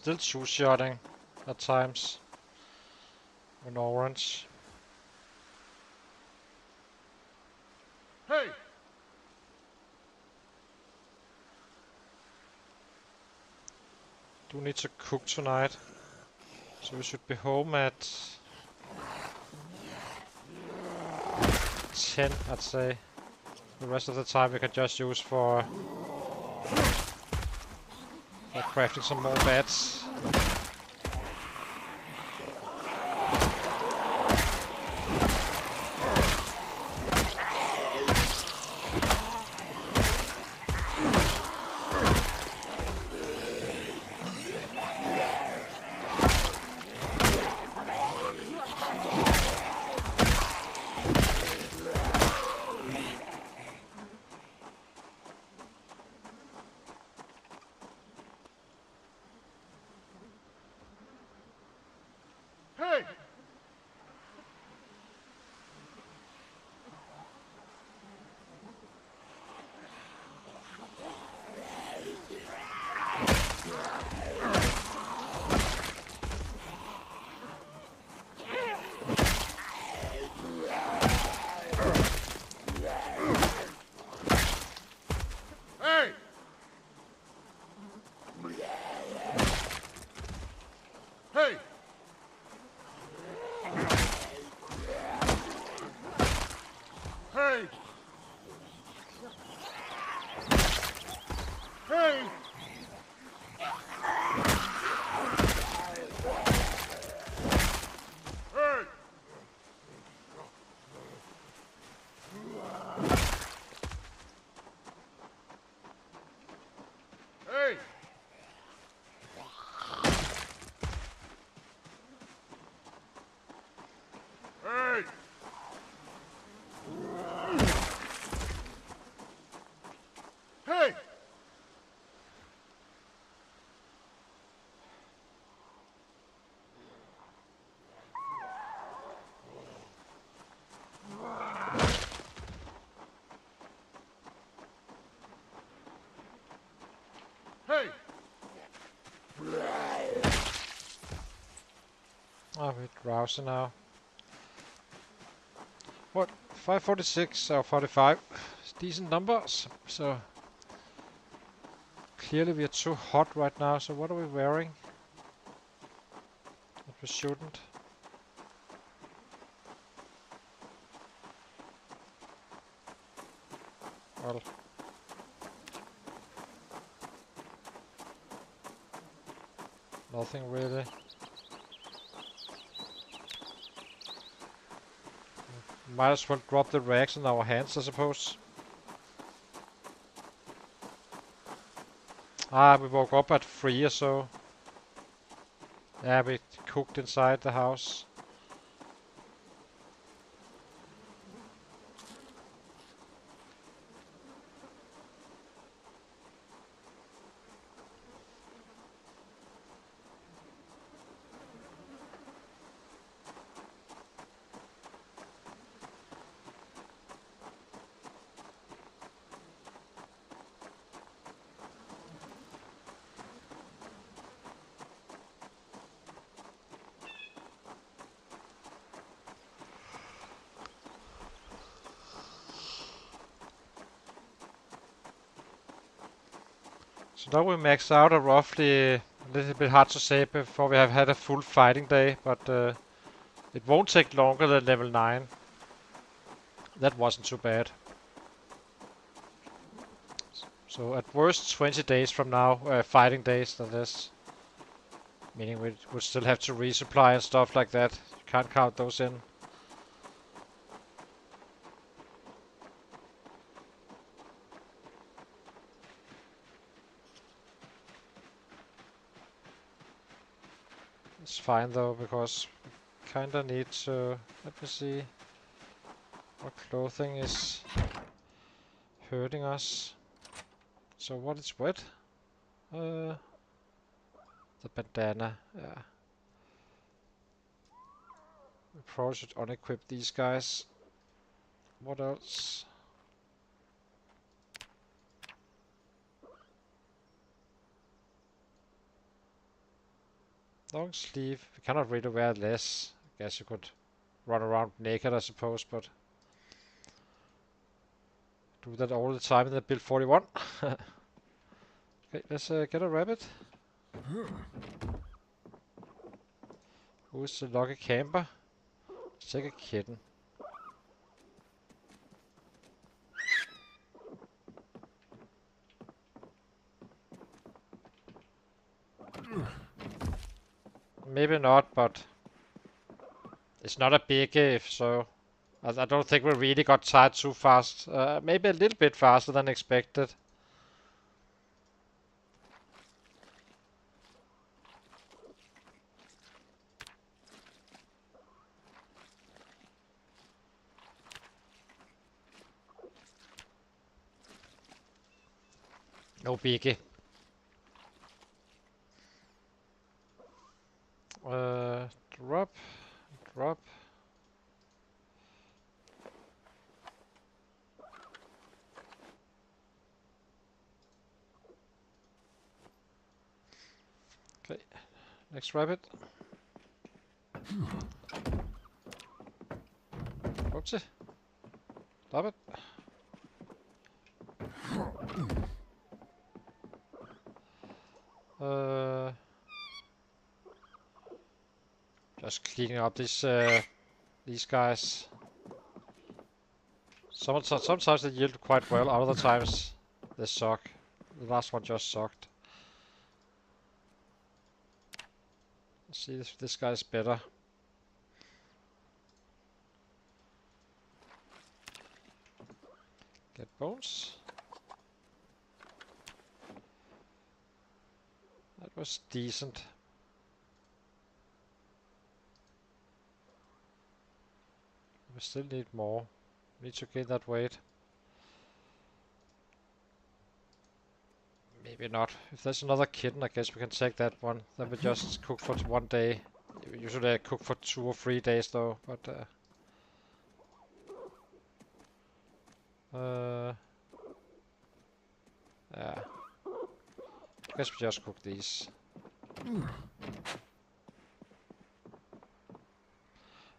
still two-shotting at times. In orange. Hey! Do need to cook tonight. So we should be home at 10, I'd say. The rest of the time we can just use for crafting some more beds. Hey! Hey! Hey! Hey! Hey! Hey! Hey! Hey! Hey! Hey! Oh, we're drowsy now. What? 546 or 45? It's decent numbers. So clearly we are too hot right now. So what are we wearing? That we shouldn't. Well. Nothing really. Might as well drop the rags in our hands, I suppose. Ah, we woke up at 3 or so. Yeah, we cooked inside the house. So now we max out at roughly, a little bit hard to say before we have had a full fighting day, but it won't take longer than level 9. That wasn't too bad. So at worst 20 days from now, fighting days that is. Meaning we would still have to resupply and stuff like that. You can't count those in. It's fine though, because we kinda need to... Let me see. What clothing is hurting us. So what is wet? The bandana, yeah. We probably should unequip these guys. What else? Long sleeve. We cannot really wear less. I guess you could run around naked, I suppose, but do that all the time in the build 41. Okay, let's get a rabbit. Who's the lucky camper? Let's take a kitten. Maybe not, but it's not a big if, so I don't think we really got tired too fast. Maybe a little bit faster than expected. No biggie. Drop. Okay, next rabbit. Whoopsie. Stop it. Just cleaning up these guys. Sometimes they yield quite well, other times they suck. The last one just sucked. Let's see if this guy's better. Get bones. That was decent. We still need more. Need to gain that weight. Maybe not. If there's another kitten, I guess we can take that one. Then we just cook for 1 day. We usually cook for 2 or 3 days though, but yeah. I guess we just cook these.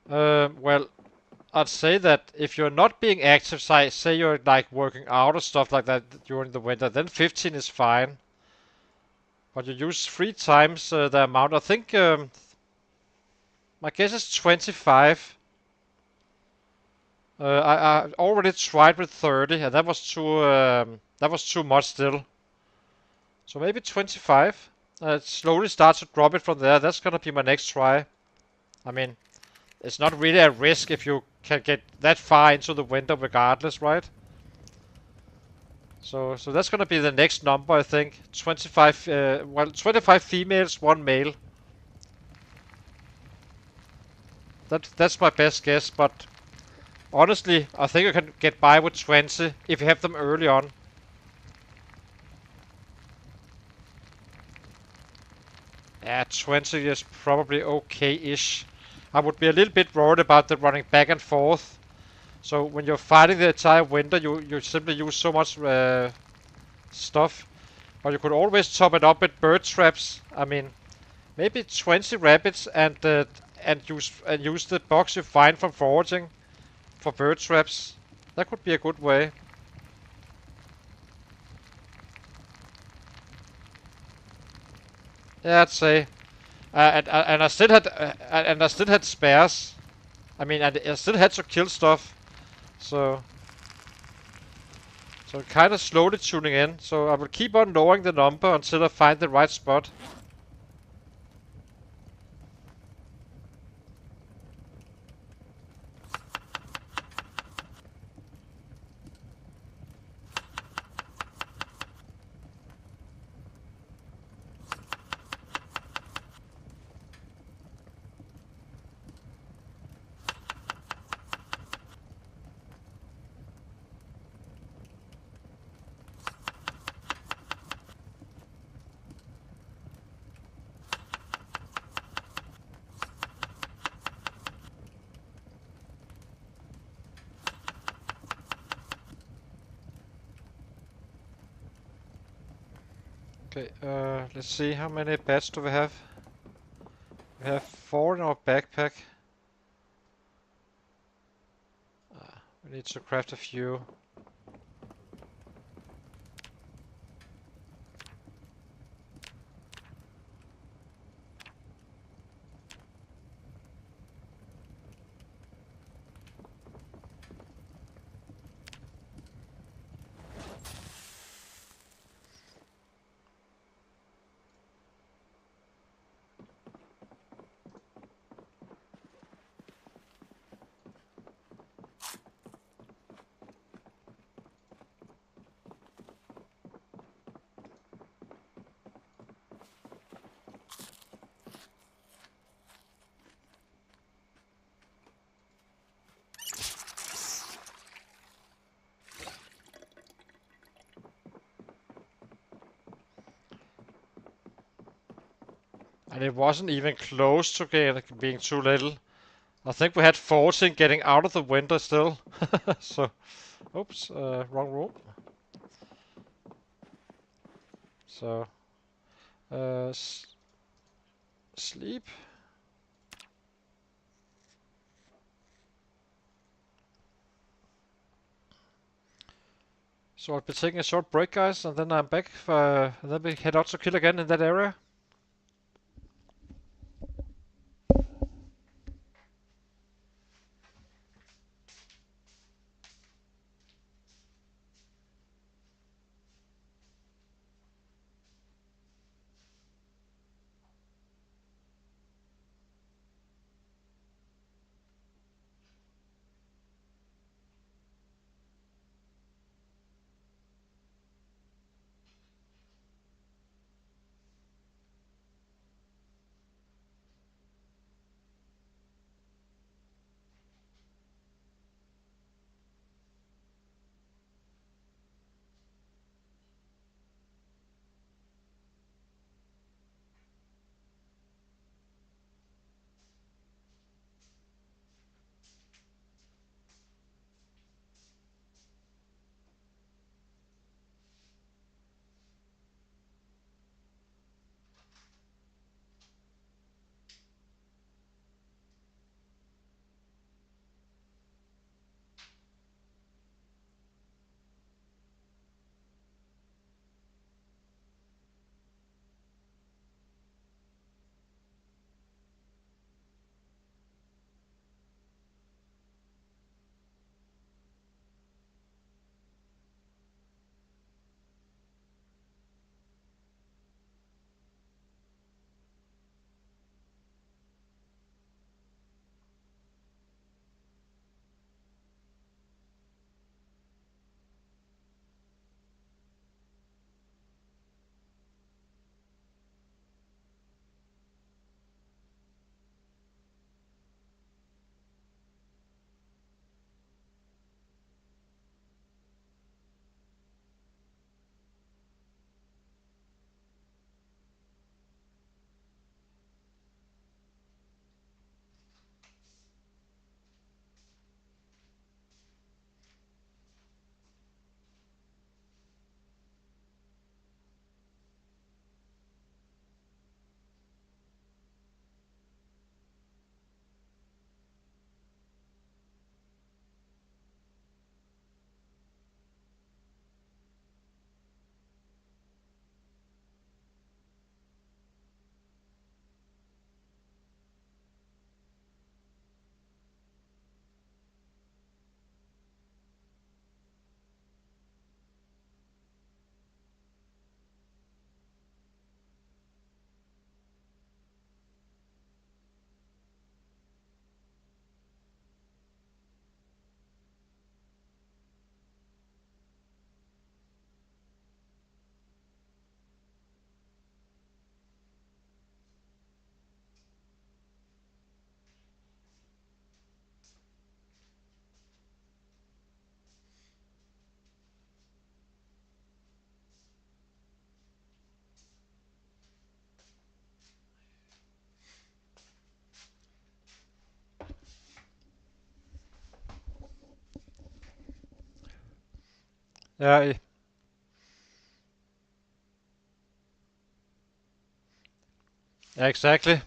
Well, I'd say that if you're not being active, say you're like working out or stuff like that during the winter, then 15 is fine. But you use 3 times the amount. I think my guess is 25. I already tried with 30, and that was too much still. So maybe 25. Slowly start to drop it from there. That's gonna be my next try. I mean, it's not really a risk if you can get that far into the winter regardless, right? So that's gonna be the next number, I think. 25, well, 25 females, 1 male. That's my best guess, but honestly, I think you can get by with 20 if you have them early on. Yeah, 20 is probably okay-ish. I would be a little bit worried about the running back and forth. So when you're fighting the entire winter, you simply use so much stuff. But you could always top it up with bird traps. I mean, maybe 20 rabbits and use the box you find from foraging for bird traps. That could be a good way. Yeah, I'd say. And I still had spares. I mean, I still had to kill stuff. So kind of slowly tuning in. So I will keep on lowering the number until I find the right spot. Okay, let's see how many bats do we have. We have 4 in our backpack. We need to craft a few. And it wasn't even close to being too little. I think we had 14 getting out of the window still. So, oops, wrong room. So, sleep. So I'll be taking a short break, guys, and then I'm back and then we head out to kill again in that area. Yeah, yeah, exactly.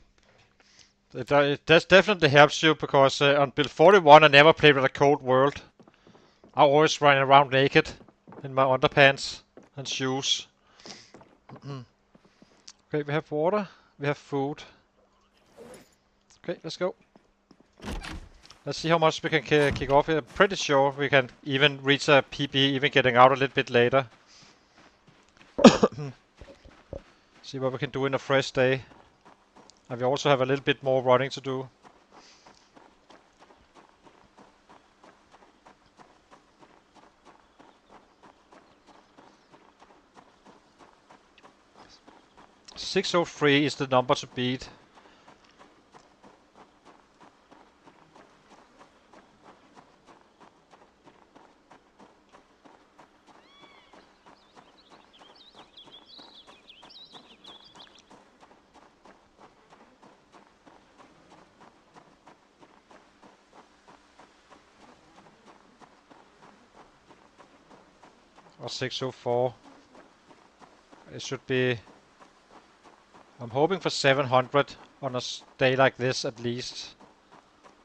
It does definitely helps you because on build 41 I never played with a cold world. I always run around naked in my underpants and shoes. Okay, we have water, we have food. Okay, let's go. Let's see how much we can kick off here. Pretty sure we can even reach a PB, even getting out a little bit later. See what we can do in a fresh day. And we also have a little bit more running to do. .603 is the number to beat. Or 604. It should be... I'm hoping for 700 on a day like this at least.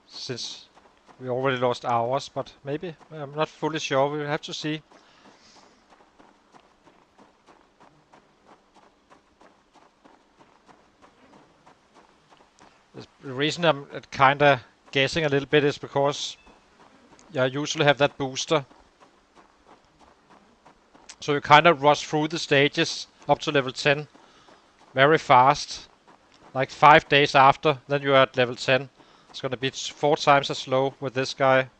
Since we already lost hours, but maybe. I'm not fully sure. We'll have to see. The reason I'm kinda guessing a little bit is because I usually have that booster. So you kind of rush through the stages up to level 10 very fast. Like 5 days after, then you're at level 10. It's gonna be 4 times as slow with this guy.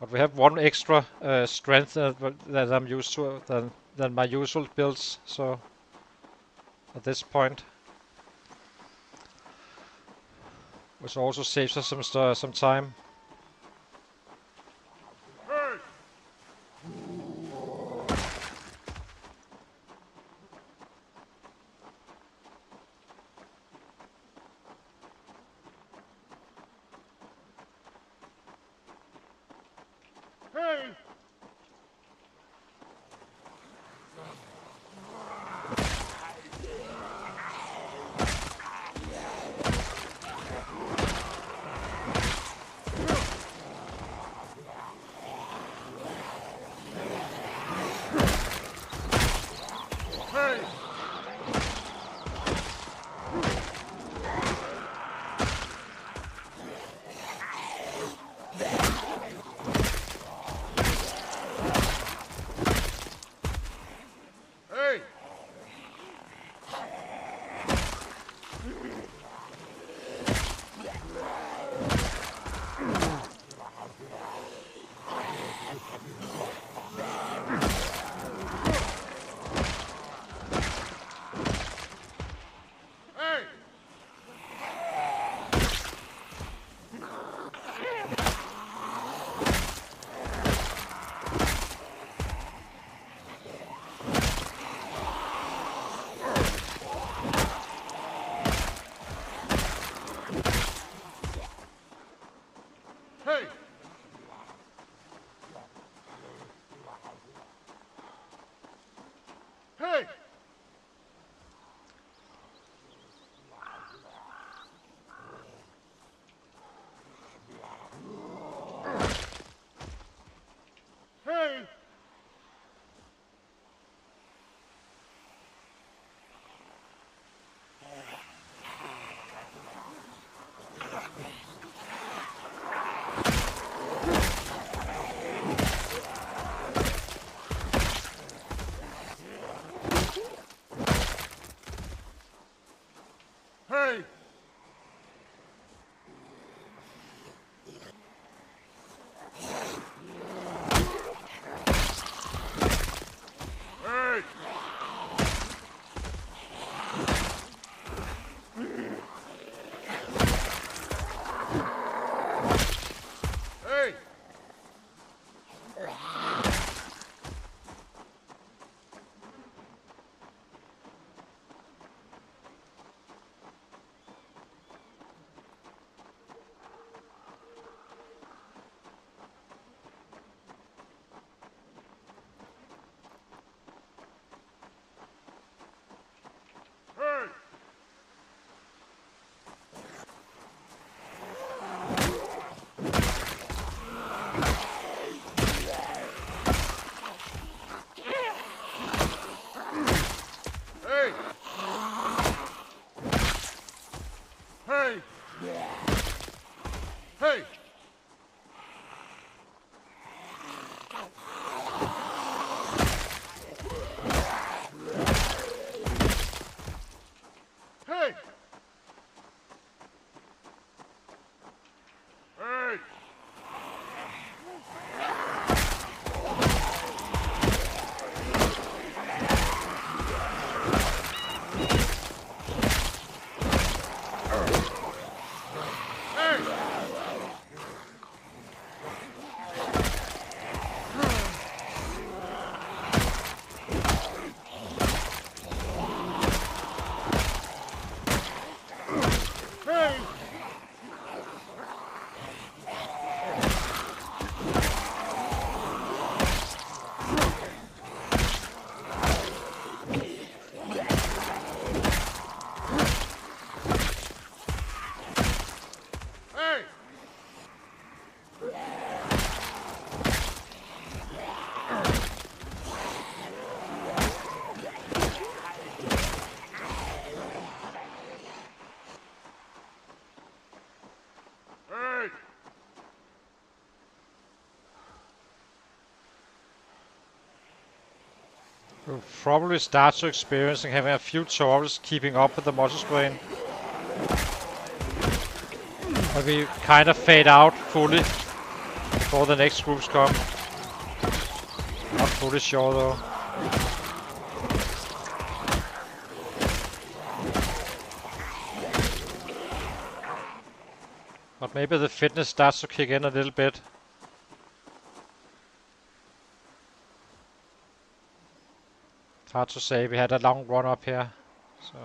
But we have 1 extra strength that I'm used to than my usual builds, so at this point. Which also saves us some time. Hey! Hey! Hey! Hey! Hey! Hey! Hey! Hey! We'll probably start to experiencing having a few torches keeping up with the muscle strain. But we kind of fade out fully before the next groups come. Not fully sure though. But maybe the fitness starts to kick in a little bit. It's hard to say, we had a long run up here, so.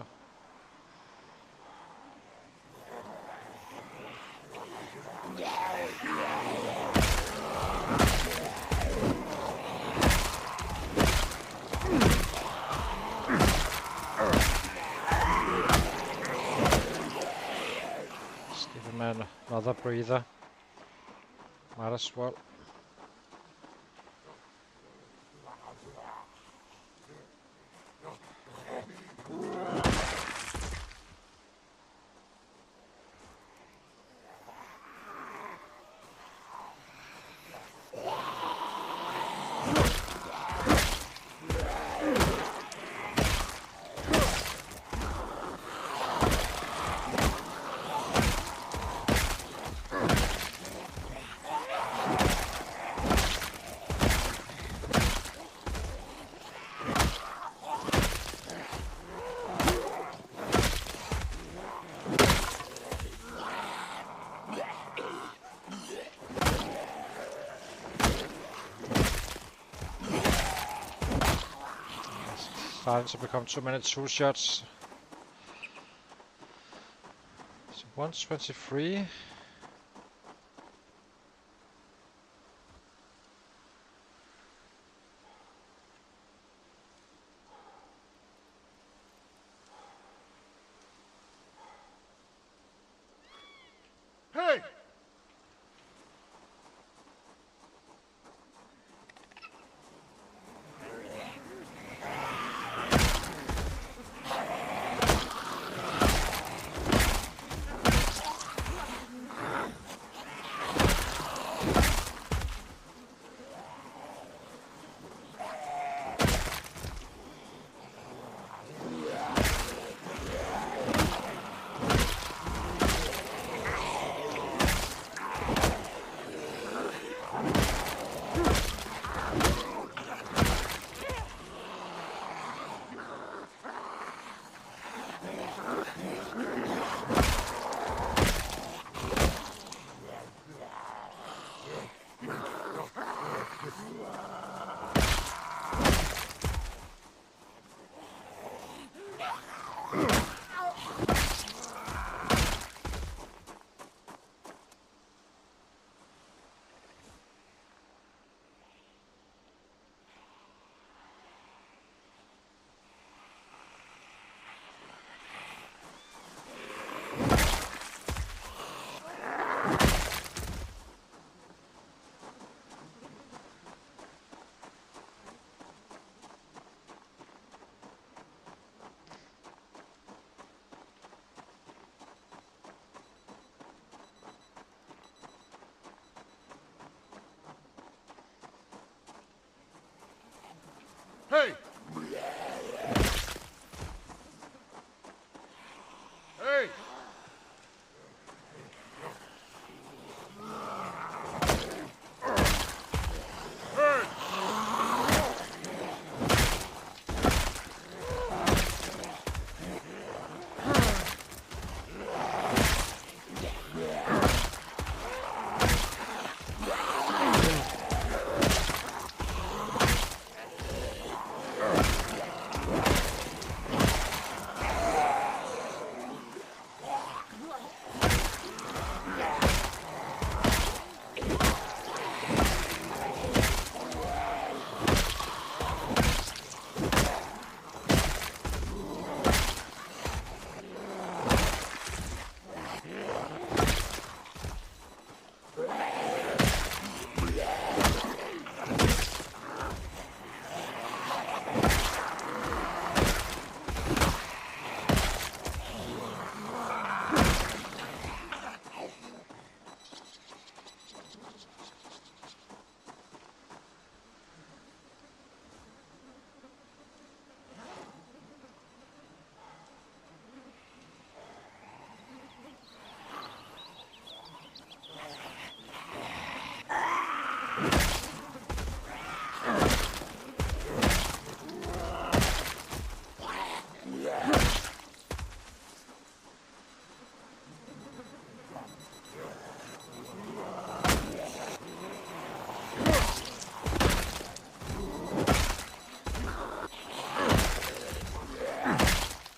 Let's give him another breather. Might as well. Starting to become too many two shots. So 123. Hey!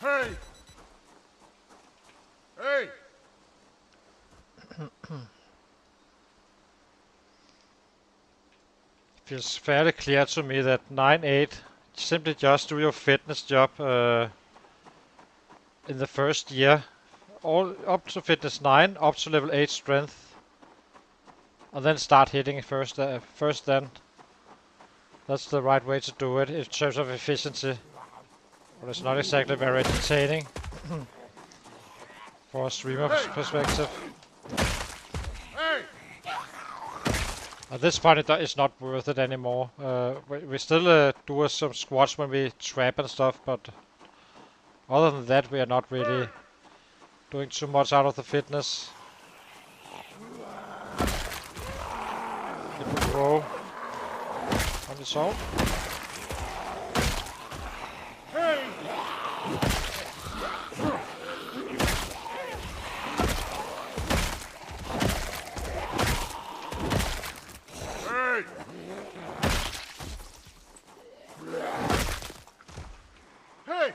Hey! Hey! Feels fairly clear to me that 9-8, simply just do your fitness job in the first year. All up to fitness 9, up to level 8 strength. And then start hitting first then. That's the right way to do it in terms of efficiency. But it's not exactly very entertaining for a streamer's perspective. Hey! At this point it's not worth it anymore. We still do some squats when we trap and stuff, but other than that we are not really doing too much out of the fitness. It will grow on its own. Hey! Hey! Hey!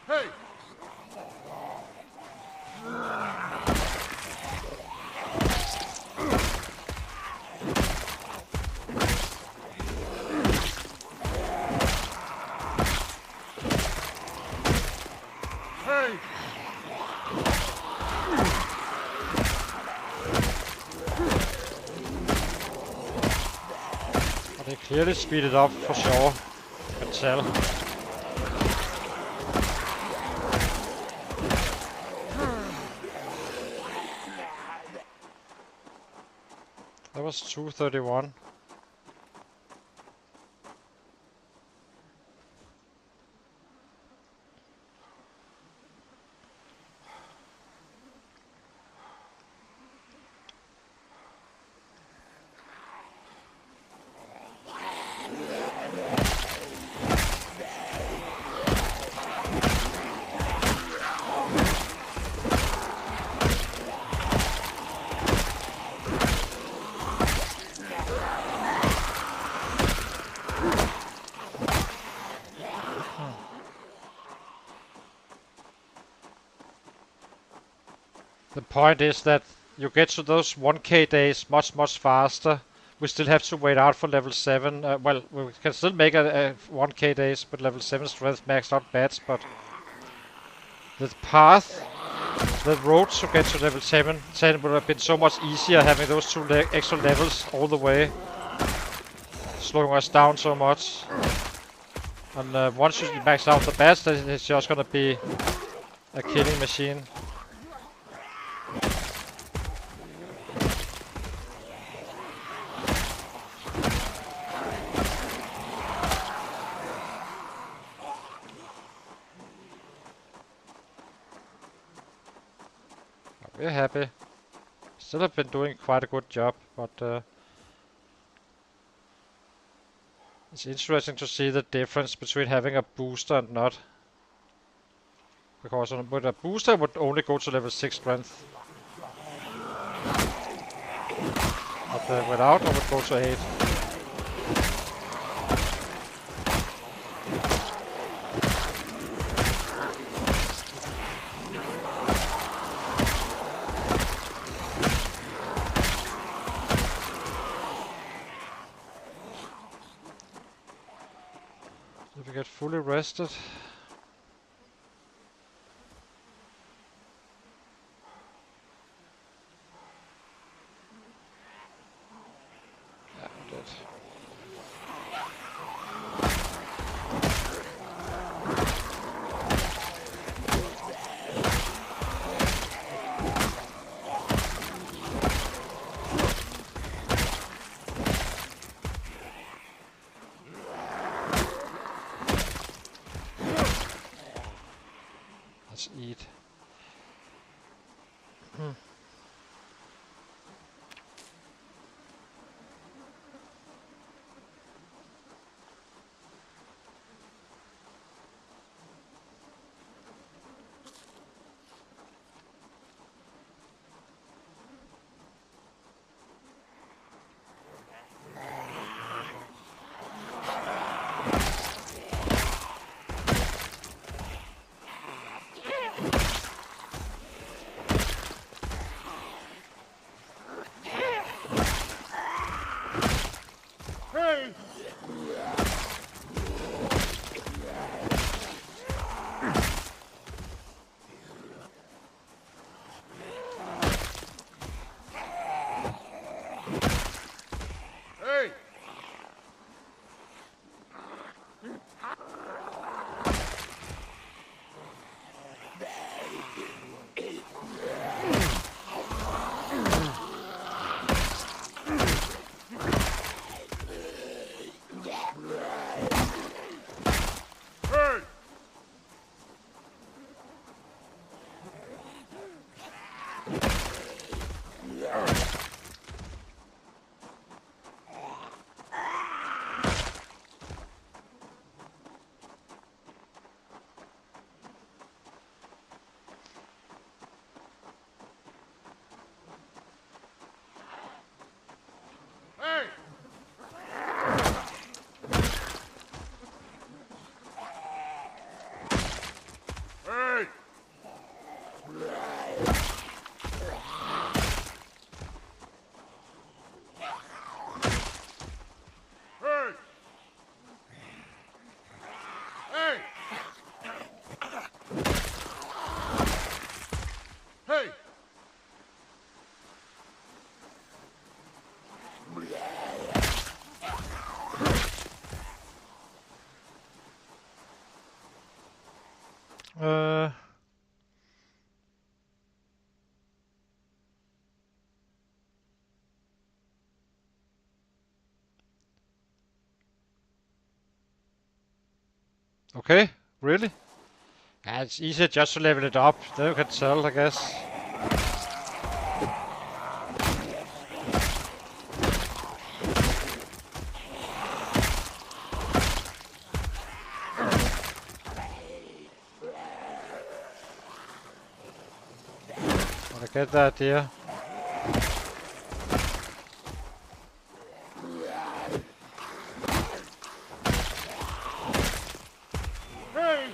Hey! Hey! But they clearly speed it up for sure. You can tell. That was 231. The point is that you get to those 1k days much faster. We still have to wait out for level 7. Well, we can still make a 1k days with level 7 strength maxed out bats, but the path, the road to get to level 7, 10 would have been so much easier having those two extra levels all the way, slowing us down so much. And once you max out the bats, then it's just gonna be a killing machine. We're happy. Still have been doing quite a good job, but it's interesting to see the difference between having a booster and not. Because with a booster would only go to level 6 strength. But without I would go to 8. If we get fully rested. Yeah, I'm dead. Let's eat. Hey! Hey! Hey! Hey! Hey! Hey! Hey! Hey! Uh, okay, really? Yeah, it's easier just to level it up. Then you can sell, I guess. But I get the idea. Hey!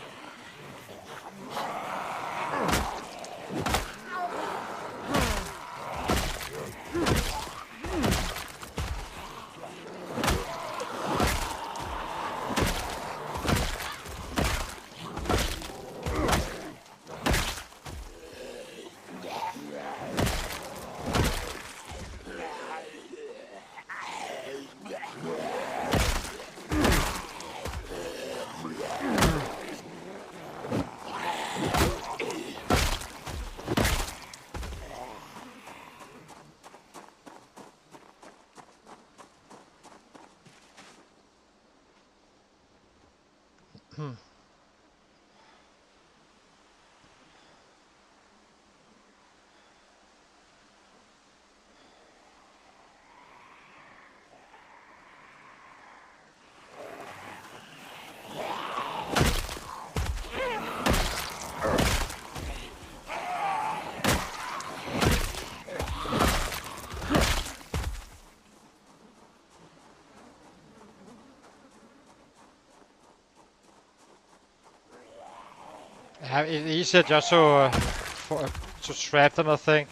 Yeah, it's easier just to to trap them, I think.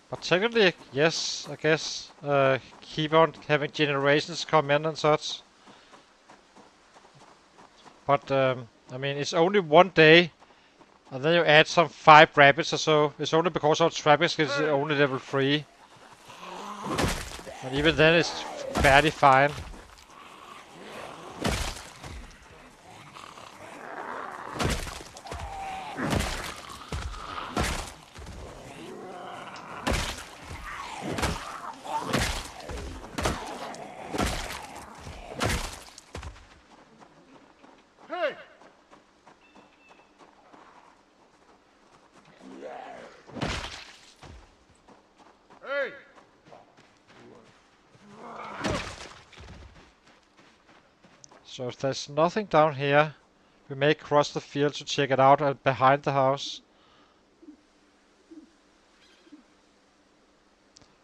But technically, yes, I guess. Keep on having generations come in and such. But I mean, it's only one day, and then you add some 5 rabbits or so. It's only because our trapping skill is only level 3. And even then, it's fairly fine. Hey! So if there's nothing down here, we may cross the field to check it out behind the house.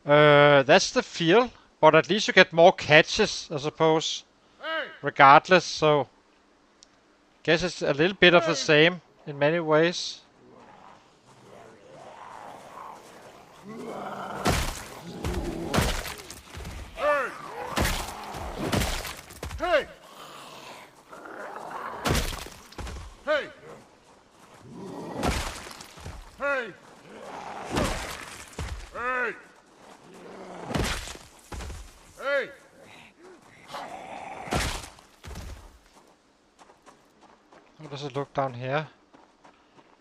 That's the field, but at least you get more catches, I suppose. Hey! Regardless, so guess it's a little bit of the same in many ways. Hey! Hey! Hey! Hey! Hey! Hey! How does it look down here?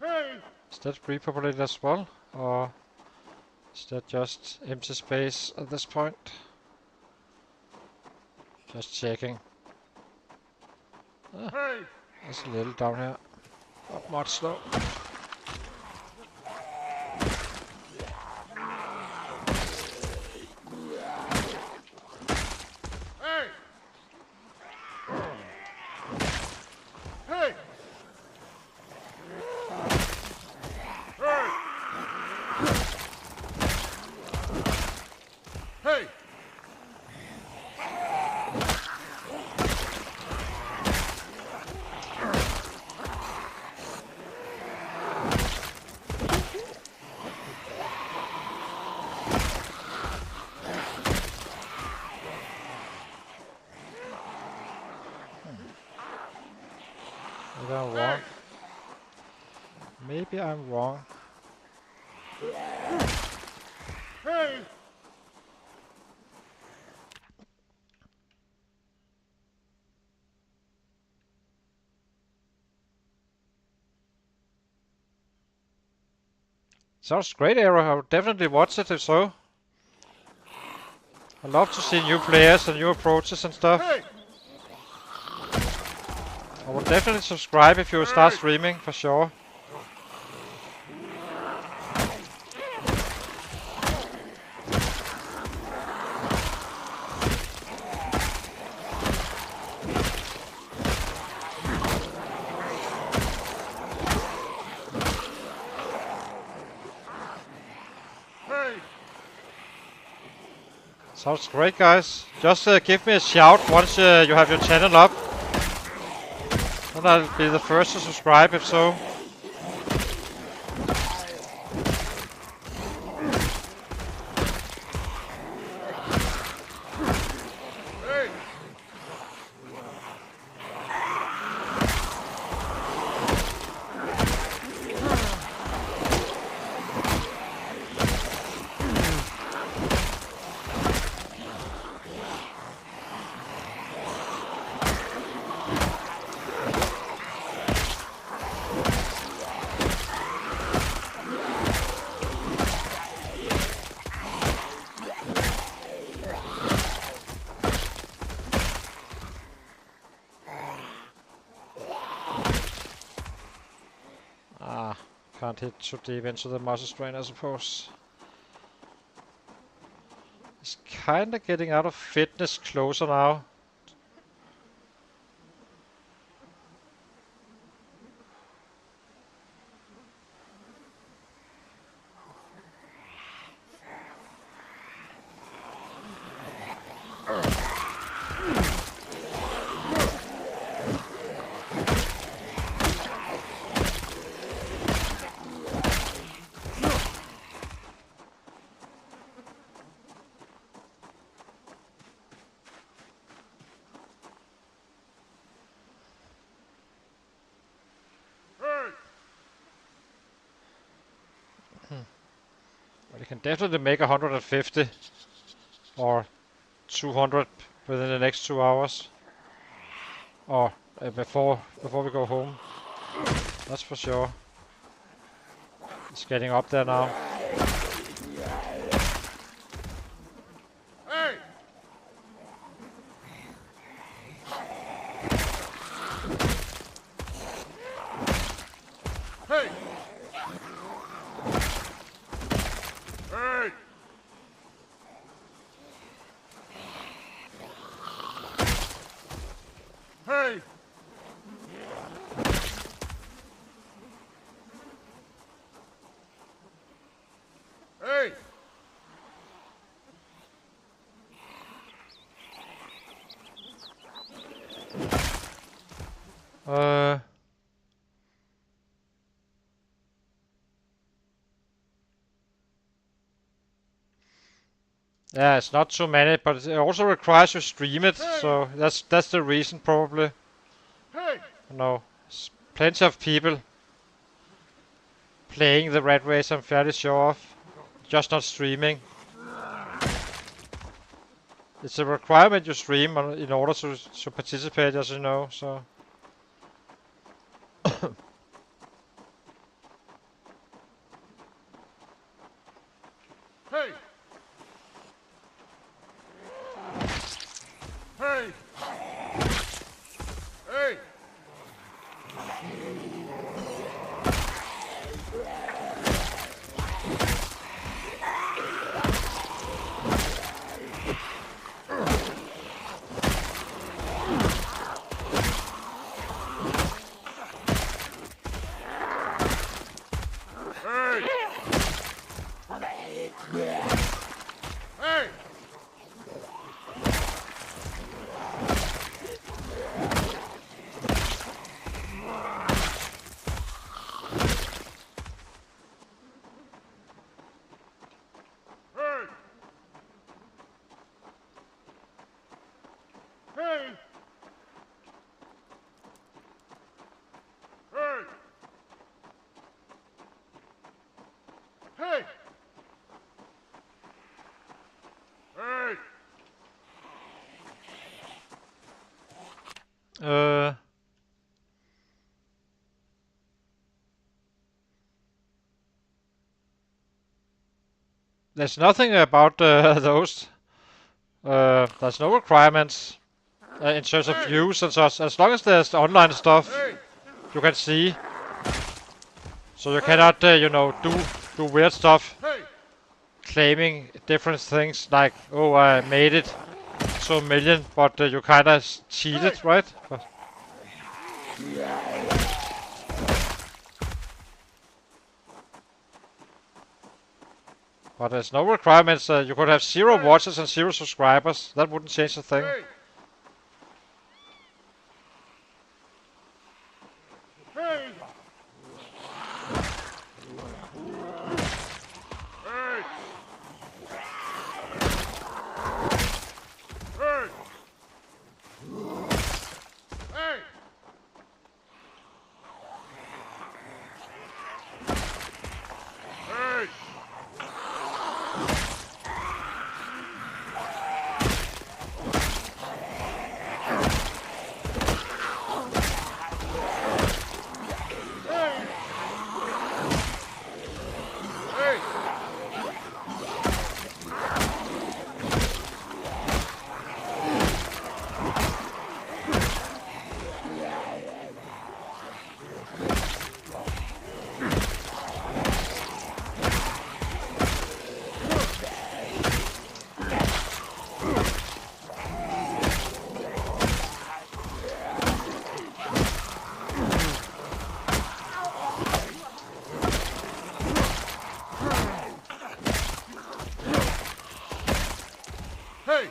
Hey! Is that repopulated as well? Or is that just empty space at this point? Just checking. Hey! There's a little down here. Not much though. Hey! Hey! Hey! Hey! Maybe I'm wrong. Maybe I'm wrong. Hey! Sounds great, Arrow. I would definitely watch it if so. I love to see new players and new approaches and stuff. Hey! I would definitely subscribe if you start streaming for sure. Hey! Sounds great, guys. Just give me a shout once you have your channel up. And I'll be the first to subscribe if so. Hey! Can't hit too deep into the muscle strain, I suppose. It's kinda getting out of fitness closer now. But you can definitely make 150 or 200 within the next 2 hours. Or before we go home. That's for sure. It's getting up there now. Hey! Hey! Hey! Hey! Hey! Hey! Yeah, it's not too many, but it also requires you stream it, so that's the reason probably. Hey! No, there's plenty of people playing the Ratrace, I'm fairly sure of, just not streaming. It's a requirement you stream in order to participate, as you know, so. Hey! Hey! Hey! Hey! Hey! Hey! Hey! Hey! Hey! Hey! There's nothing about those. There's no requirements in terms of views and such. As long as there's online stuff, Hey! you can see. So you cannot, you know, do weird stuff, Hey! claiming different things like, oh, I made it to 1,000,000, but you kind of cheated, right? But there's no requirements. You could have 0 watches and 0 subscribers. That wouldn't change a thing. Hey! Hey! Hey! Hey! Hey! Hey! Hey! Hey!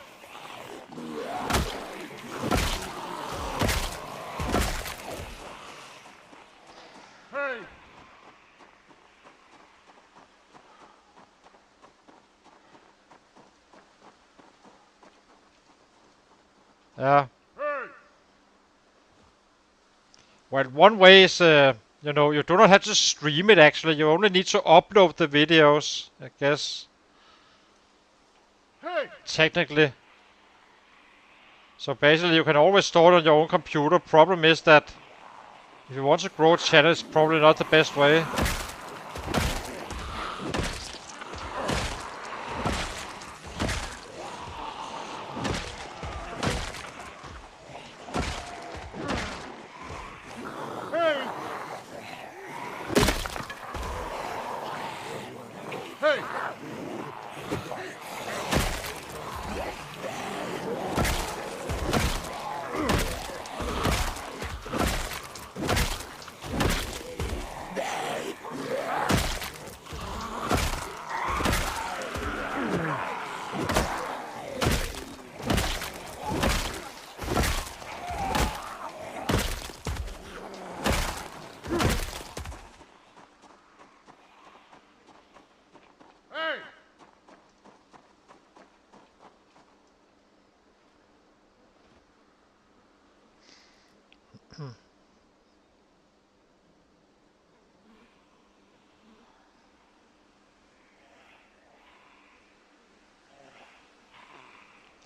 Hey! Yeah. Hey! Well, one way is, you know, you do not have to stream it actually. You only need to upload the videos, I guess, Hey! technically. So basically, you can always store it on your own computer. Problem is that if you want to grow a channel, it's probably not the best way. Hey! Hey!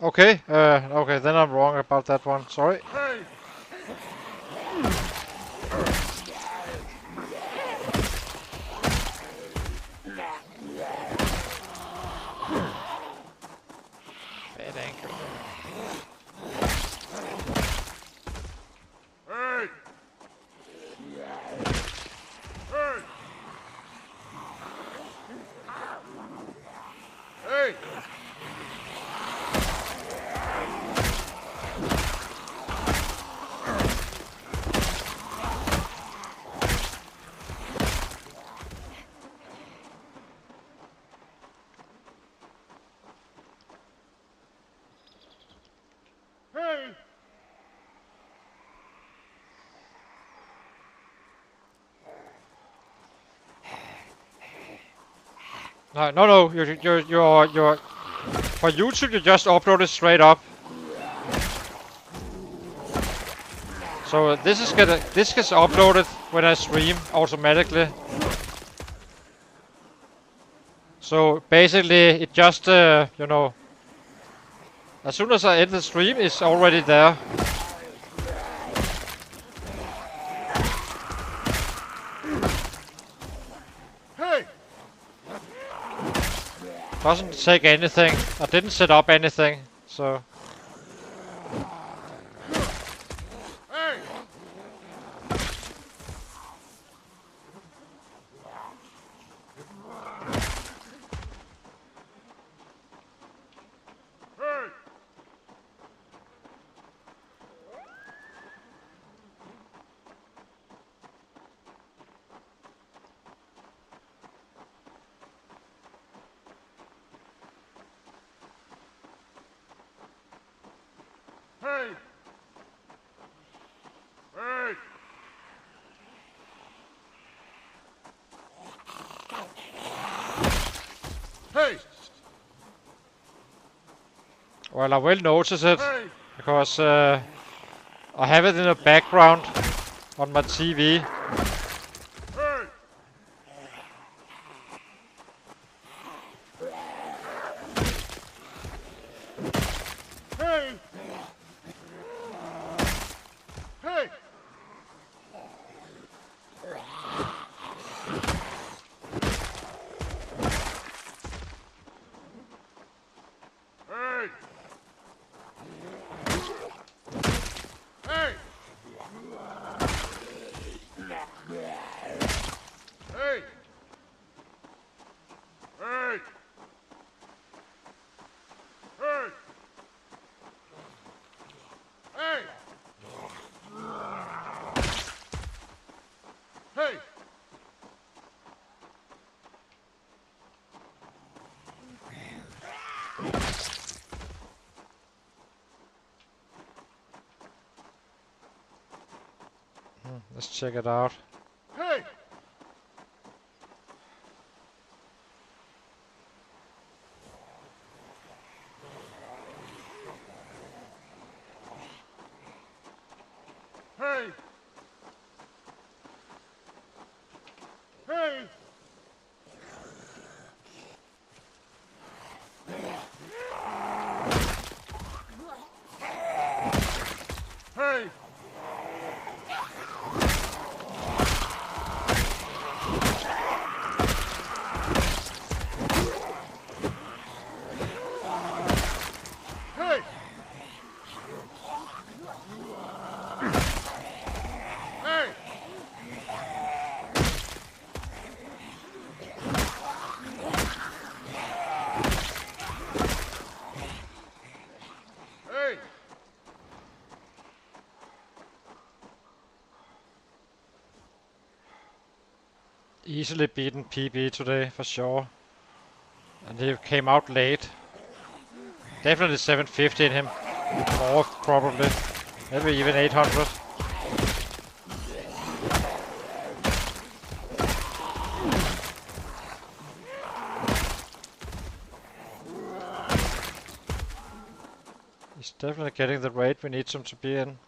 Okay, okay, then I'm wrong about that one. Sorry. Hey! Bad anchor. Hey! Hey! Hey! Hey! No. You're. For YouTube, you just upload it straight up. So this gets uploaded when I stream automatically. So basically, it just you know, as soon as I end the stream, it's already there. Hey! Doesn't take anything. I didn't set up anything, so. Hey! Hey! Hey! Hey! Hey! Well, I will notice it Hey! because I have it in the background on my TV. Hey! Hey! Hey! Hey! Hey! Hey! Hey! Hey! Hey! Hey! Let's check it out. Hey! Hey! Hey! Hey! Hey! Hey! Hey! Easily beaten PB today for sure. And he came out late. Definitely 750 in him. More probably. Maybe even 800. He's definitely getting the rate we need him to be in.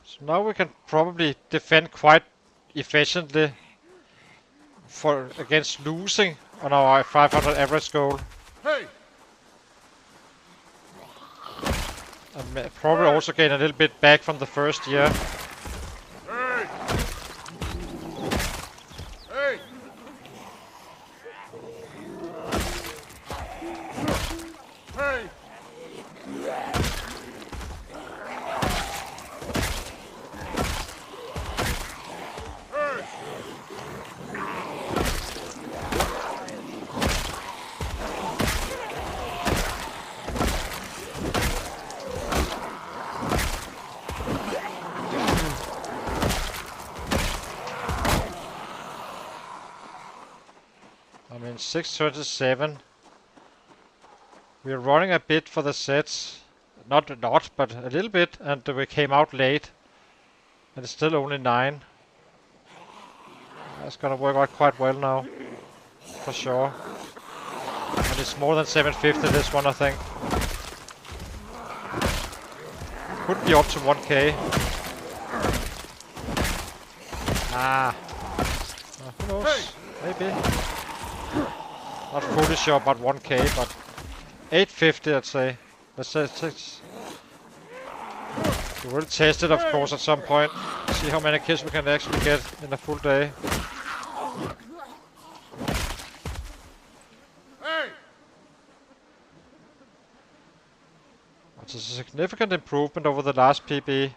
So now we can probably defend quite efficiently against losing on our 500 average goal. Hey! And probably also gain a little bit back from the first year. Hey! Hey! Hey! Hey! I mean, 627. We're running a bit for the sets. Not a lot, but a little bit. And we came out late. And it's still only 9. That's gonna work out quite well now. For sure. And it's more than 750 this one, I think. Could be up to 1k. Who knows? Maybe. Not fully sure about 1k, but 850 I'd say. Let's say 6. We will test it, of course, at some point. See how many kills we can actually get in a full day. Hey! It's a significant improvement over the last PB.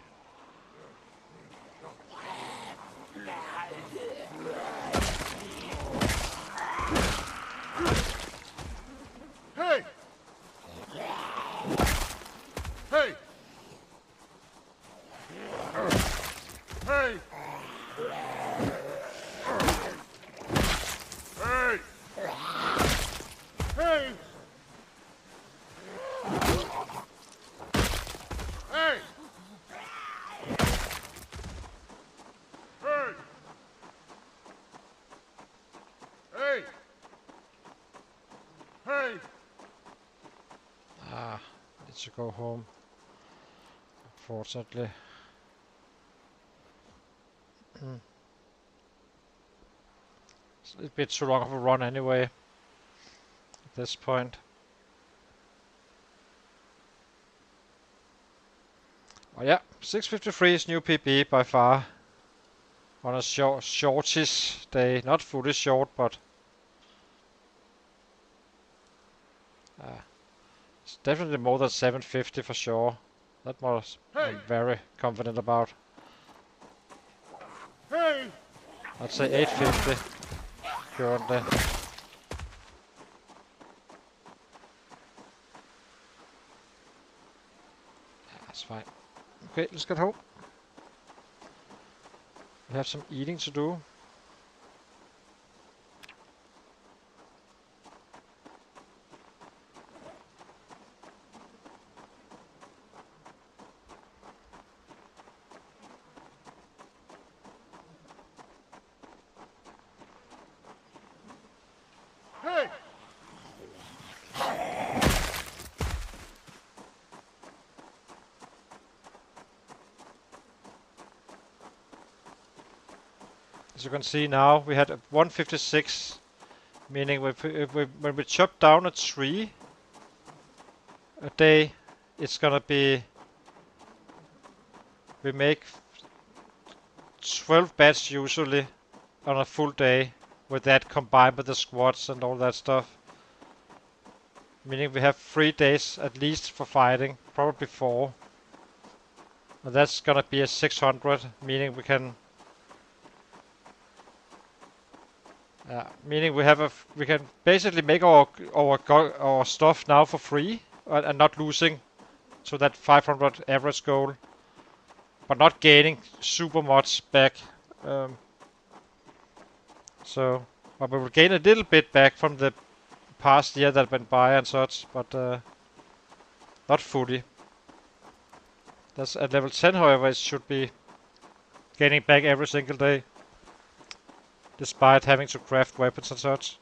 Hey! Hey! Hey! Hey! Hey! Hey! Hey! Hey! Hey! Need to go home. Unfortunately. It's a little bit too long of a run anyway. At this point. Oh yeah, 653 is new PB by far. On a shortish day. Not fully short, but it's definitely more than 750 for sure. That much I'm very confident about. Hey! I'd say 850 currently. That's fine. Okay, let's get home. We have some eating to do. Hey! As you can see now, we had 156, meaning when we chop down a tree a day, it's gonna be, we make 12 bats usually on a full day, with that combined with the squats and all that stuff. Meaning we have 3 days at least for fighting, probably 4. And that's gonna be a 600, meaning we can meaning we can basically make our stuff now for free and not losing to that 500 average goal, but not gaining super much back. So, but we will gain a little bit back from the past year that went by and such, but not fully. That's at level 10, however, it should be gaining back every single day, despite having to craft weapons and such.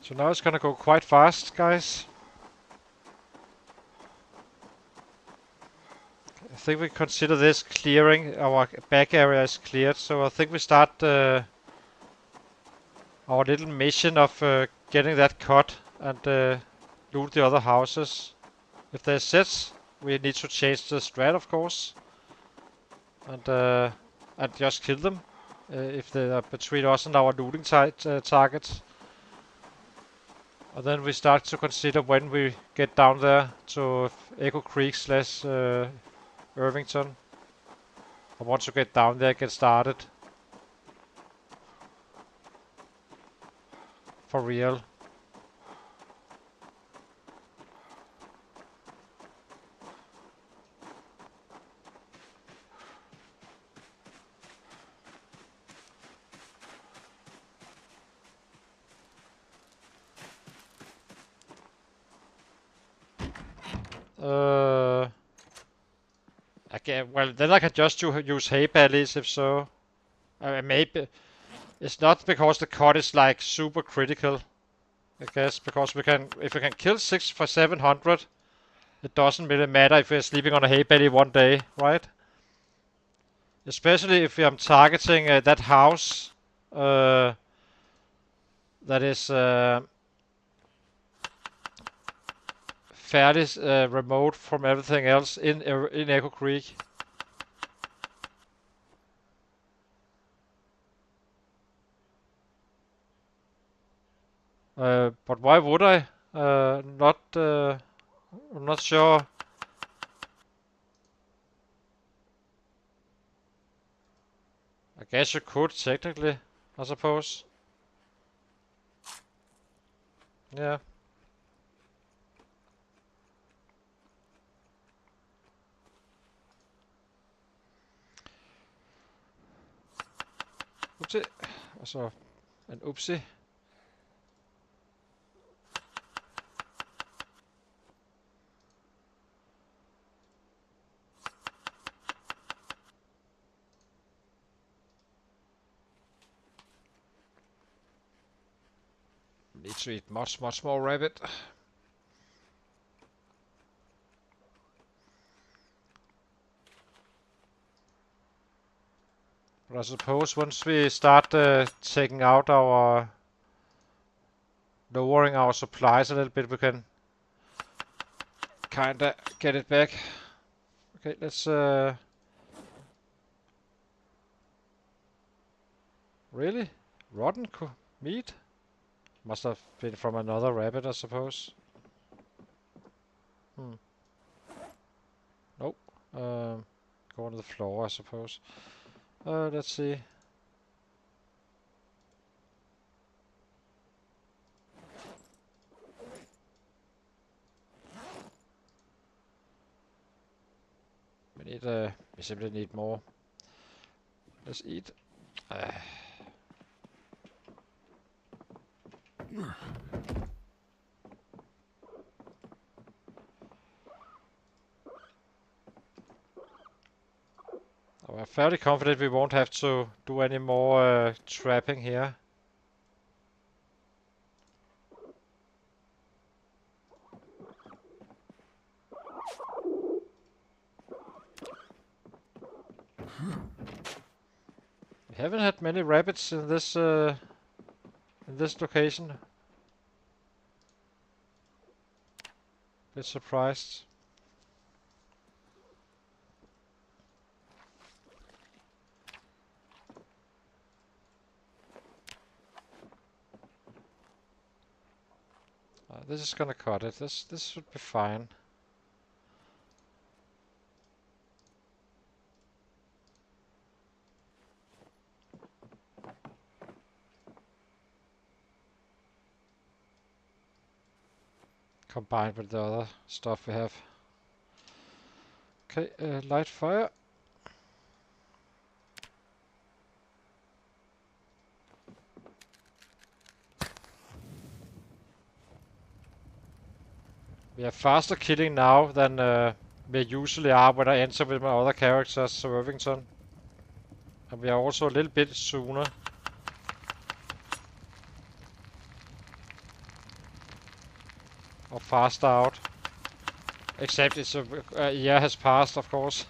So now it's gonna go quite fast, guys. I think we consider this clearing. Our back area is cleared, so I think we start our little mission of getting that cut and loot the other houses. If there's sets, we need to change the strat, of course, and just kill them if they are between us and our looting targets. And then we start to consider when we get down there to Echo Creek slash Irvington. I want to get down there, get started. For real. Again, well, then I can just use hay bales if so. Maybe it's not because the cut is like super critical. I guess because we can, if we can kill 6 for 700, it doesn't really matter if we're sleeping on a hay bale one day, right? Especially if I'm targeting that house that is fairly remote from everything else in Echo Creek. But why would I? I'm not sure. I guess you could technically, I suppose. Yeah. Oopsie. Altså, en oopsie. Need to eat much more rabbit. But I suppose once we start taking out our lowering our supplies a little bit, we can kinda get it back. Okay, let's really? Rotten meat? Must have been from another rabbit, I suppose. Nope. Go on the floor, I suppose. Let's see. We simply need more. Let's eat. I'm fairly confident we won't have to do any more trapping here. We haven't had many rabbits in this location. Bit surprised. This is gonna cut it. This should be fine. Combined with the other stuff we have. Okay, light fire. We are faster killing now than we usually are when I enter with my other characters, Irvington. And we are also a little bit sooner. or faster out. Except it's a year has passed, of course.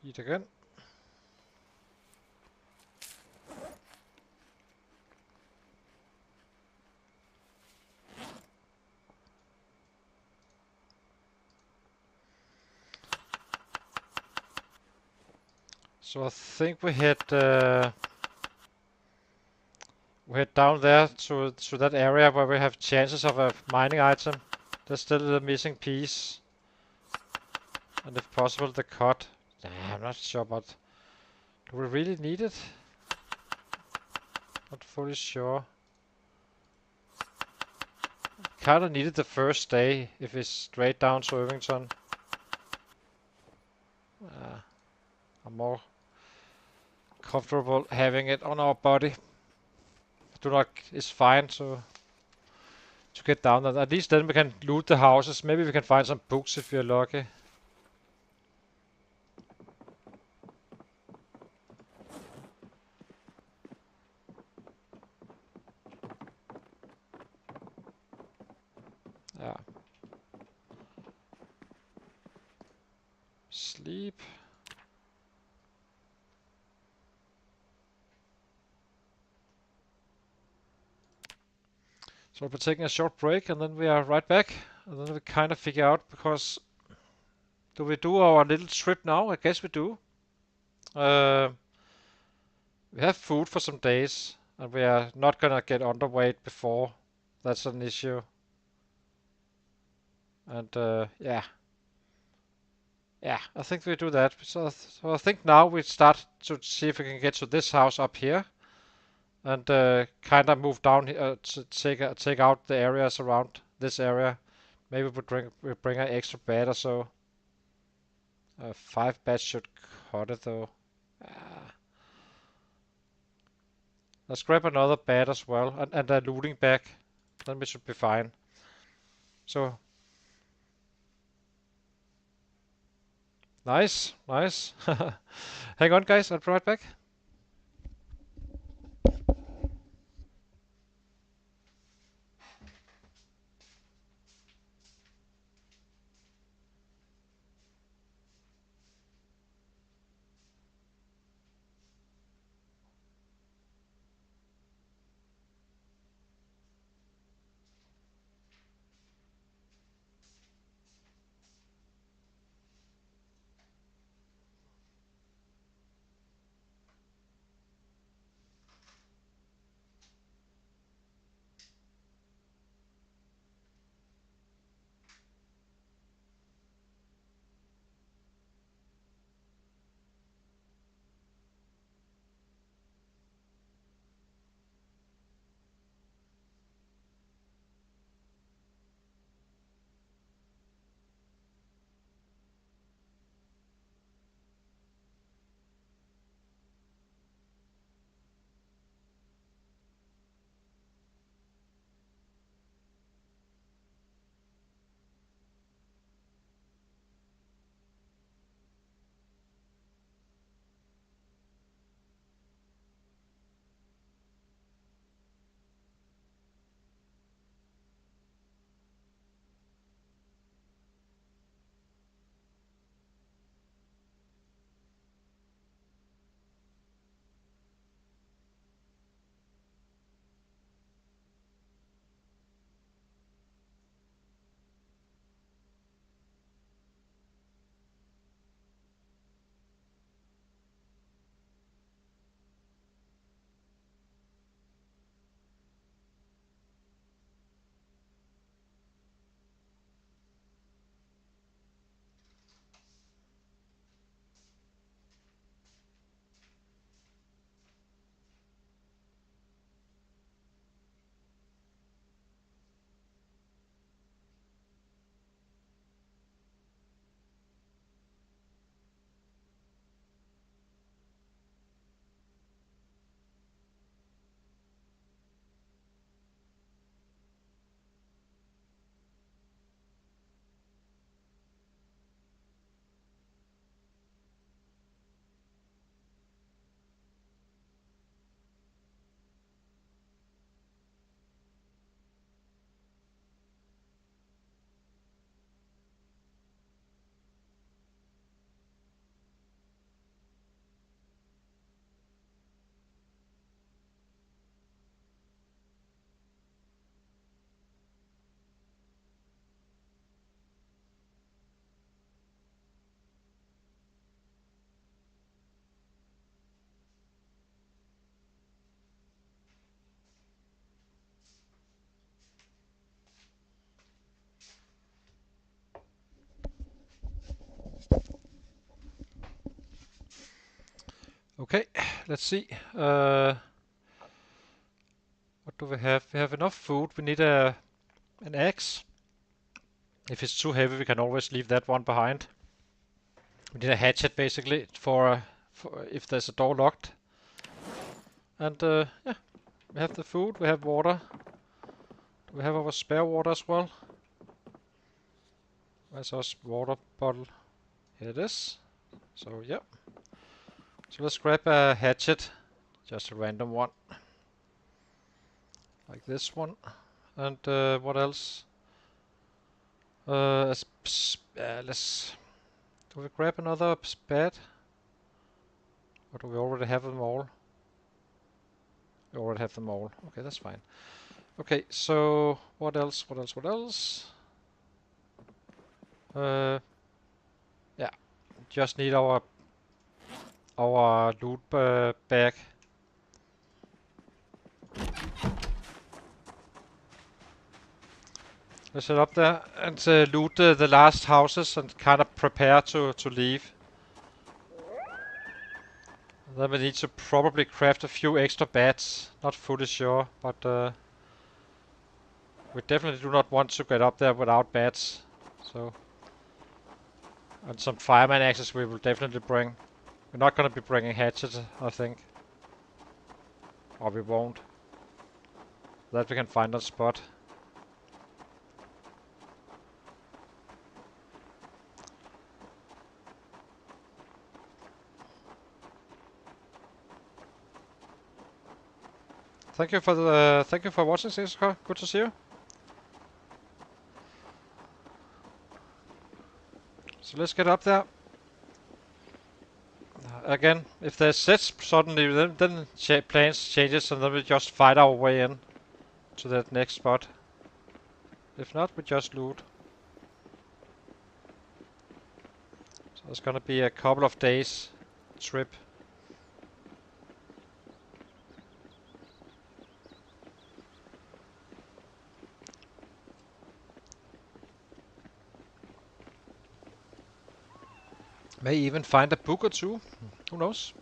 Eat again. So I think we head down there to that area where we have chances of a mining item. There's still the missing piece, and if possible the cut. Nah, I'm not sure, but do we really need it? Not fully sure. Kinda needed the first day if it's straight down to Irvington. I'm more comfortable having it on our body. Do not is fine to get down there. At least then we can loot the houses. Maybe we can find some books if we're lucky. Yeah. Sleep. So we're taking a short break and then we are right back. And then we kind of figure out, because do we do our little trip now? I guess we do. We have food for some days and we are not gonna get underweight before. That's an issue. And yeah. Yeah, I think we do that. So I think now we start to see if we can get to this house up here. And kind of move down to take out the areas around this area. Maybe we bring an extra bed or so. 5 beds should cut it though. Let's grab another bed as well and a looting bag. Then we should be fine. So nice, nice. Hang on, guys. I'll be right back. Okay, let's see. What do we have? We have enough food. We need an axe. If it's too heavy, we can always leave that one behind. We need a hatchet basically for if there's a door locked. And yeah, we have the food. We have water. Do we have our spare water as well? Where's our water bottle? Here it is. So yeah. So let's grab a hatchet, just a random one, like this one. And what else? Let's. Do we grab another spade? Or do we already have them all? We already have them all. Okay, that's fine. Okay, so what else? What else? What else? Yeah, just need our loot bag. Let's head up there and loot the last houses and kind of prepare to leave. Then we need to probably craft a few extra bats. Not fully sure, but we definitely do not want to get up there without bats. So, and some fireman axes we will definitely bring. We're not going to be bringing hatchets, I think. Or we won't. That we can find on spot. Thank you for watching, Siska. Good to see you. So let's get up there. Again, if there's sets suddenly, then plans changes, and then we just fight our way in to that next spot. If not, we just loot. So it's gonna be a couple of days trip. May even find a book or two. Who knows?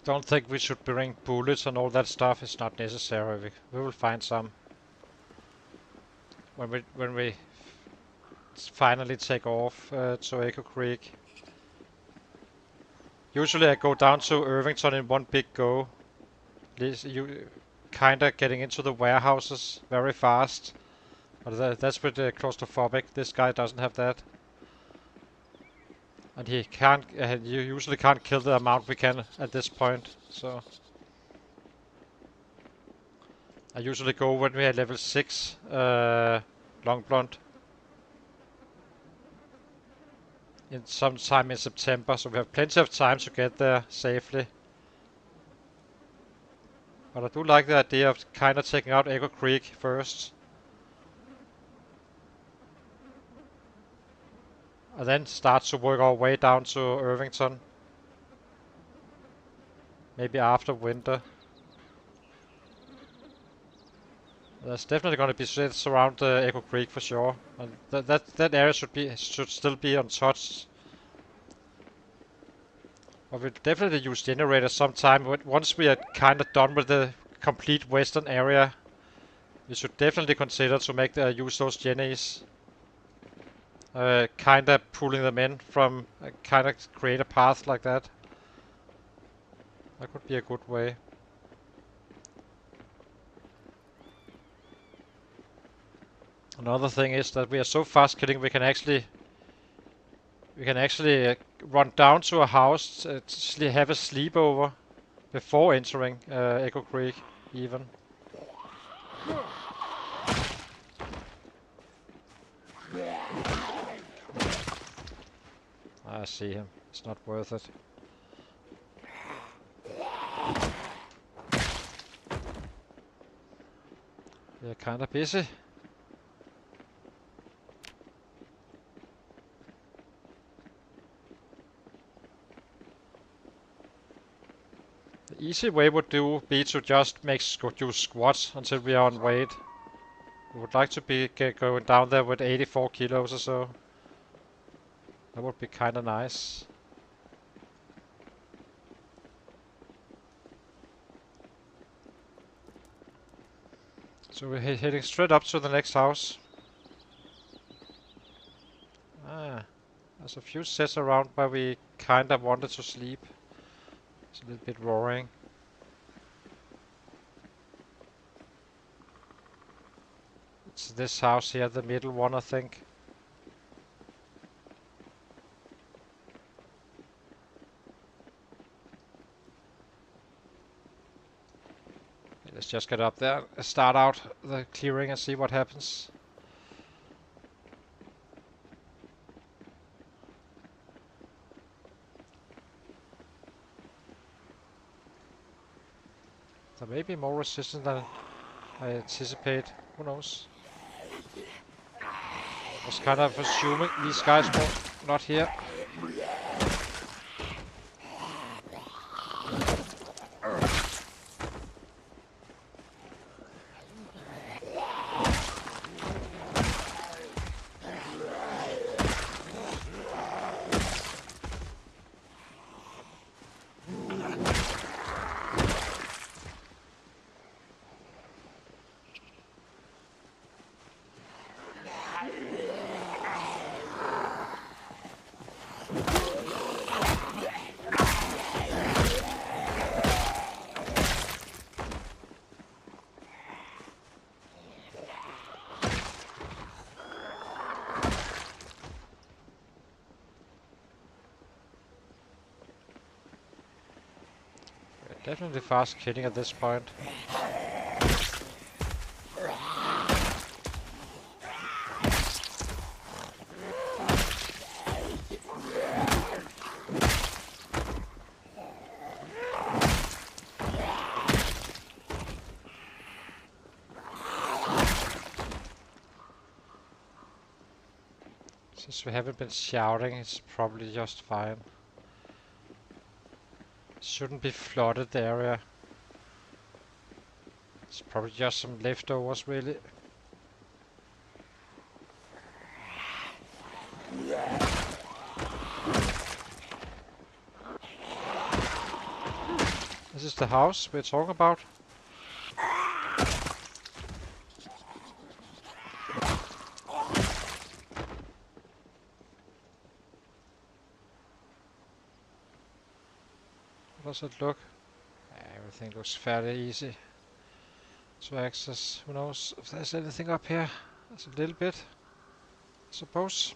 Don't think we should bring bullets and all that stuff. It's not necessary. We will find some when we finally take off to Echo Creek. Usually I go down to Irvington in one big go. You kinda getting into the warehouses very fast. But that's a bit claustrophobic. This guy doesn't have that. And he can't, you usually can't kill the amount we can at this point, so. I usually go when we are level 6, long blonde. Sometime in September, so we have plenty of time to get there safely. But I do like the idea of kinda taking out Echo Creek first. And then start to work our way down to Irvington. Maybe after winter. There's definitely going to be sets around Echo Creek for sure, and that area should still be untouched. But we'll definitely use generators sometime. Once we are kind of done with the complete western area, we should definitely consider to make use those jennies. Kind of pulling them in from, kind of create a path like that. That could be a good way. Another thing is that we are so fast killing, we can actually run down to a house, have a sleepover before entering Echo Creek, even. I see him. It's not worth it. We're kind of busy. The easy way would be to just do squats until we are on weight. We would like to be going down there with 84 kilos or so. That would be kind of nice. So we're heading straight up to the next house. There's a few sets around where we kind of wanted to sleep. It's a little bit roaring. It's this house here, the middle one, I think. Let's just get up there, start out the clearing and see what happens. There may be more resistance than I anticipate. Who knows? I was kind of assuming these guys were not here. Definitely fast killing at this point. Since we haven't been shouting, it's probably just fine. Shouldn't be flooded, the area. It's probably just some leftovers, really. This is the house we're talking about. How does it look? Everything looks fairly easy to access. Who knows if there's anything up here? There's a little bit, I suppose.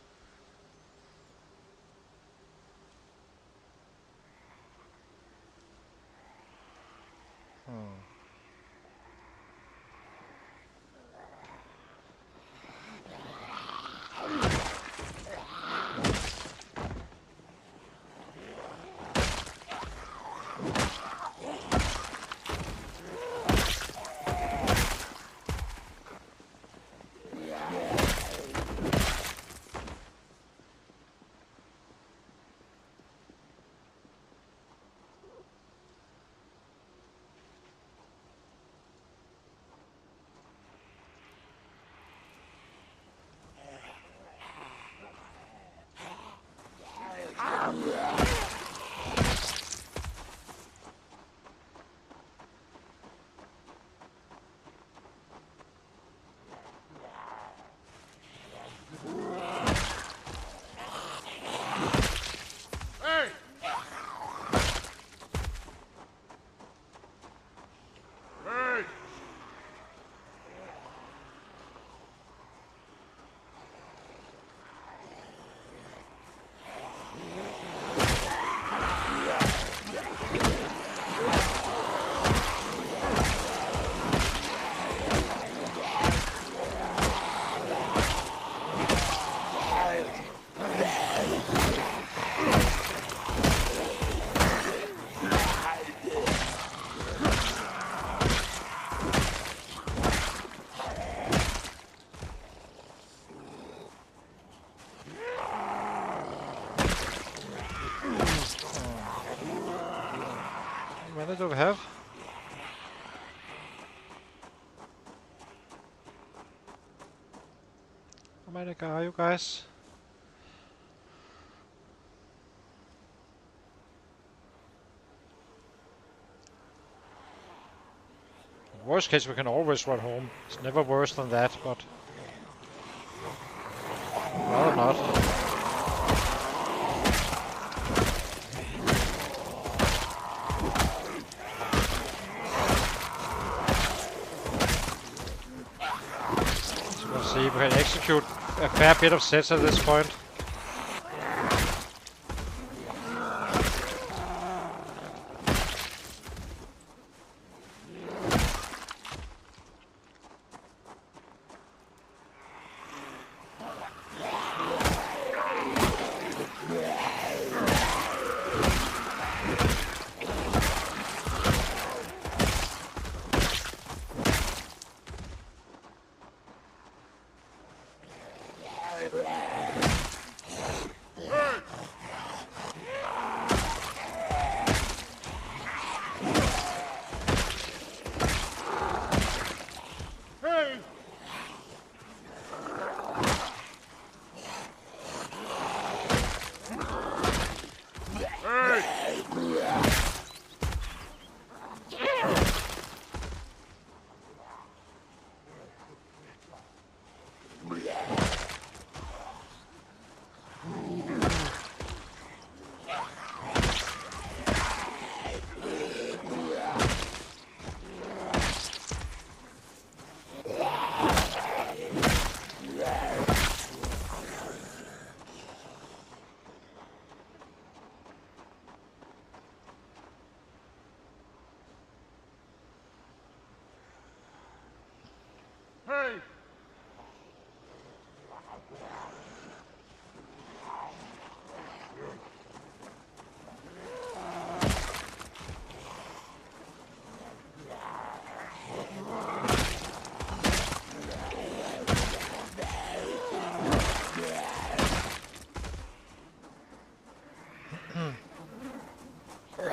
many do we have? How many are you guys? In worst case, we can always run home. It's never worse than that, but rather not. So we'll see. We can execute a fair bit of sets at this point. Hey! Hey!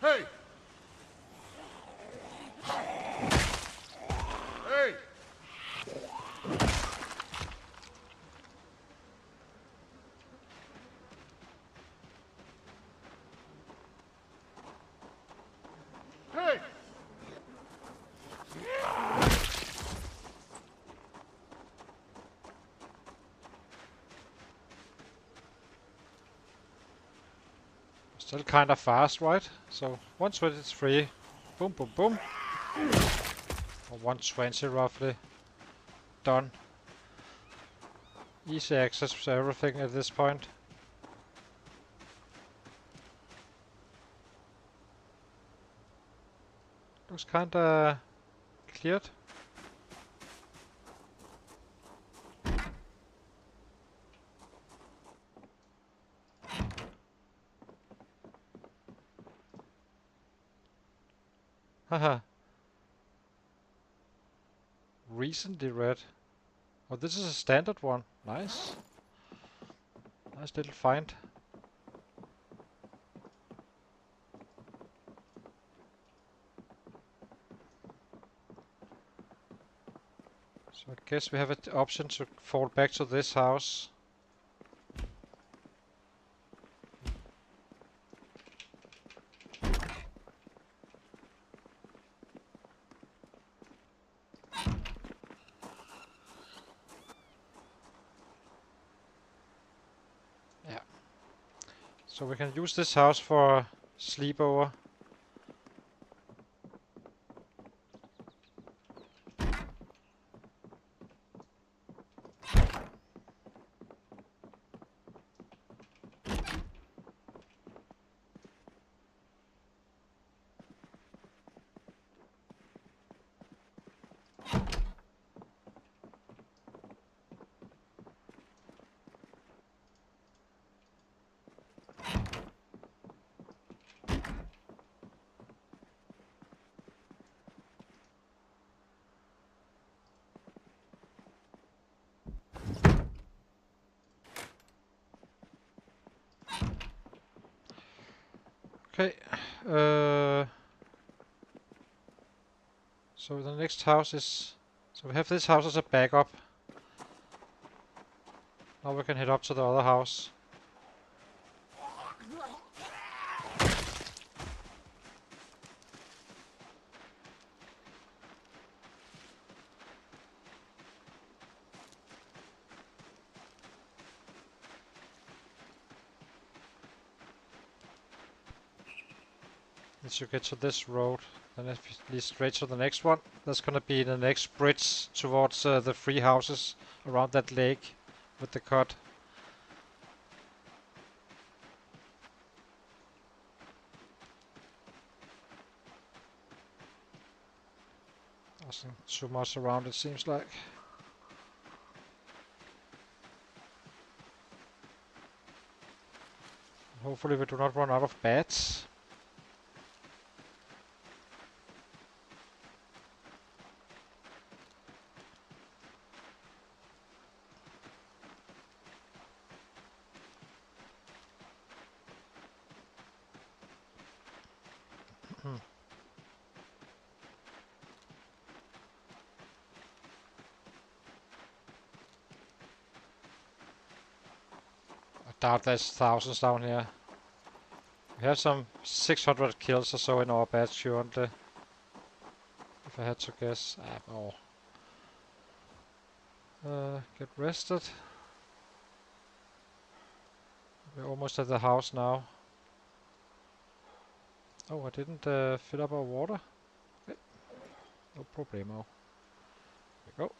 Hey! Hey! Hey! Still kind of fast, right? So 120 is free. Boom, boom, boom. Or 120 roughly. Done. Easy access to everything at this point. Looks kinda cleared. Haha. Recently read. Oh, this is a standard one. Nice. Nice little find. So I guess we have an option to fall back to this house. Yeah. So we can use this house for sleepover. Okay. So the next house is... So we have this house as a backup. Now we can head up to the other house. Once you get to this road, then if you lead straight to the next one, that's gonna be the next bridge towards the three houses around that lake with the cut. Nothing too much around, it seems like. Hopefully we do not run out of bats. I doubt there's thousands down here. We have some 600 kills or so in our batch currently. If I had to guess. Oh. Get rested. We're almost at the house now. Oh, I didn't fill up our water. Okay. No problemo. There we go.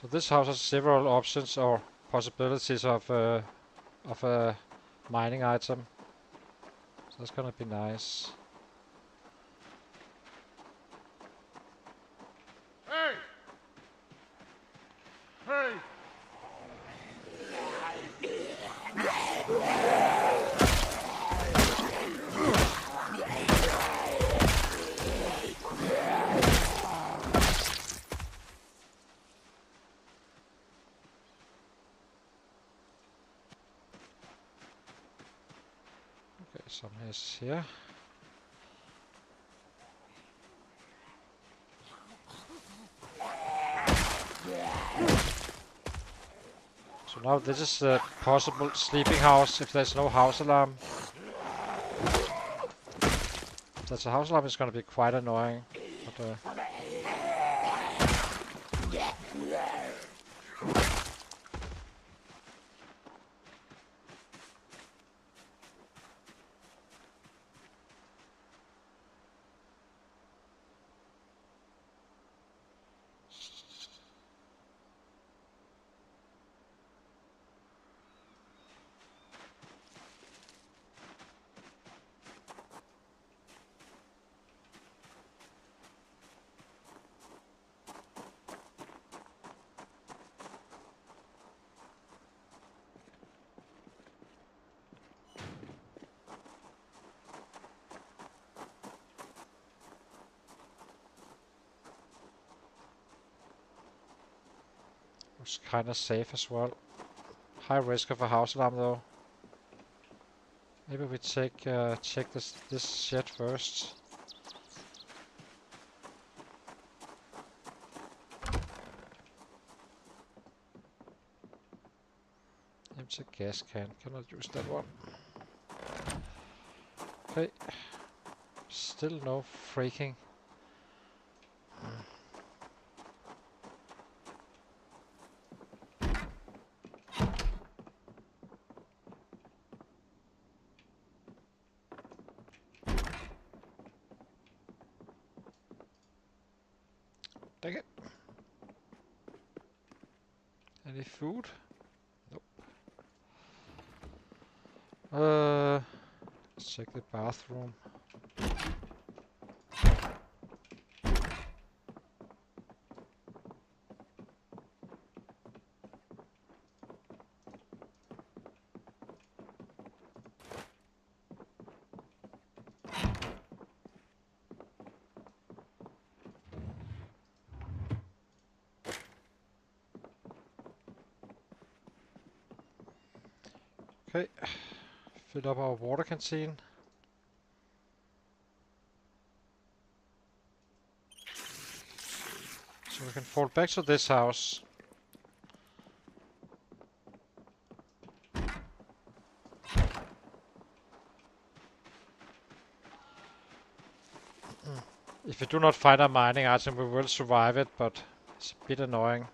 So this house has several options or possibilities of a mining item. So that's gonna be nice. Hey! Hey! Okay, some is here. So now this is the possible sleeping house if there's no house alarm. If there's a house alarm, it's gonna be quite annoying. But, looks kinda safe as well. High risk of a house alarm though. Maybe we check this shed first. Empty gas can. Cannot use that one. Okay. Still no freaking. Dang it. Any food? Nope. Let's check the bathroom. Okay. Fill up our water canteen. So we can fall back to this house. If we do not find a mining item, we will survive it, but it's a bit annoying.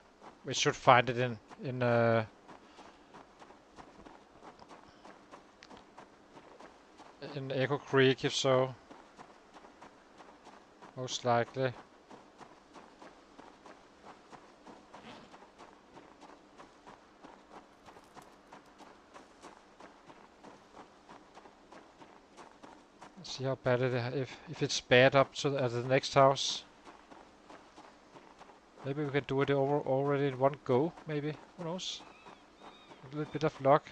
We should find it in Echo Creek, if so. Most likely. Let's see how bad it is. If it's bad up to the next house. Maybe we can do it already in one go, maybe. Who knows? A little bit of luck.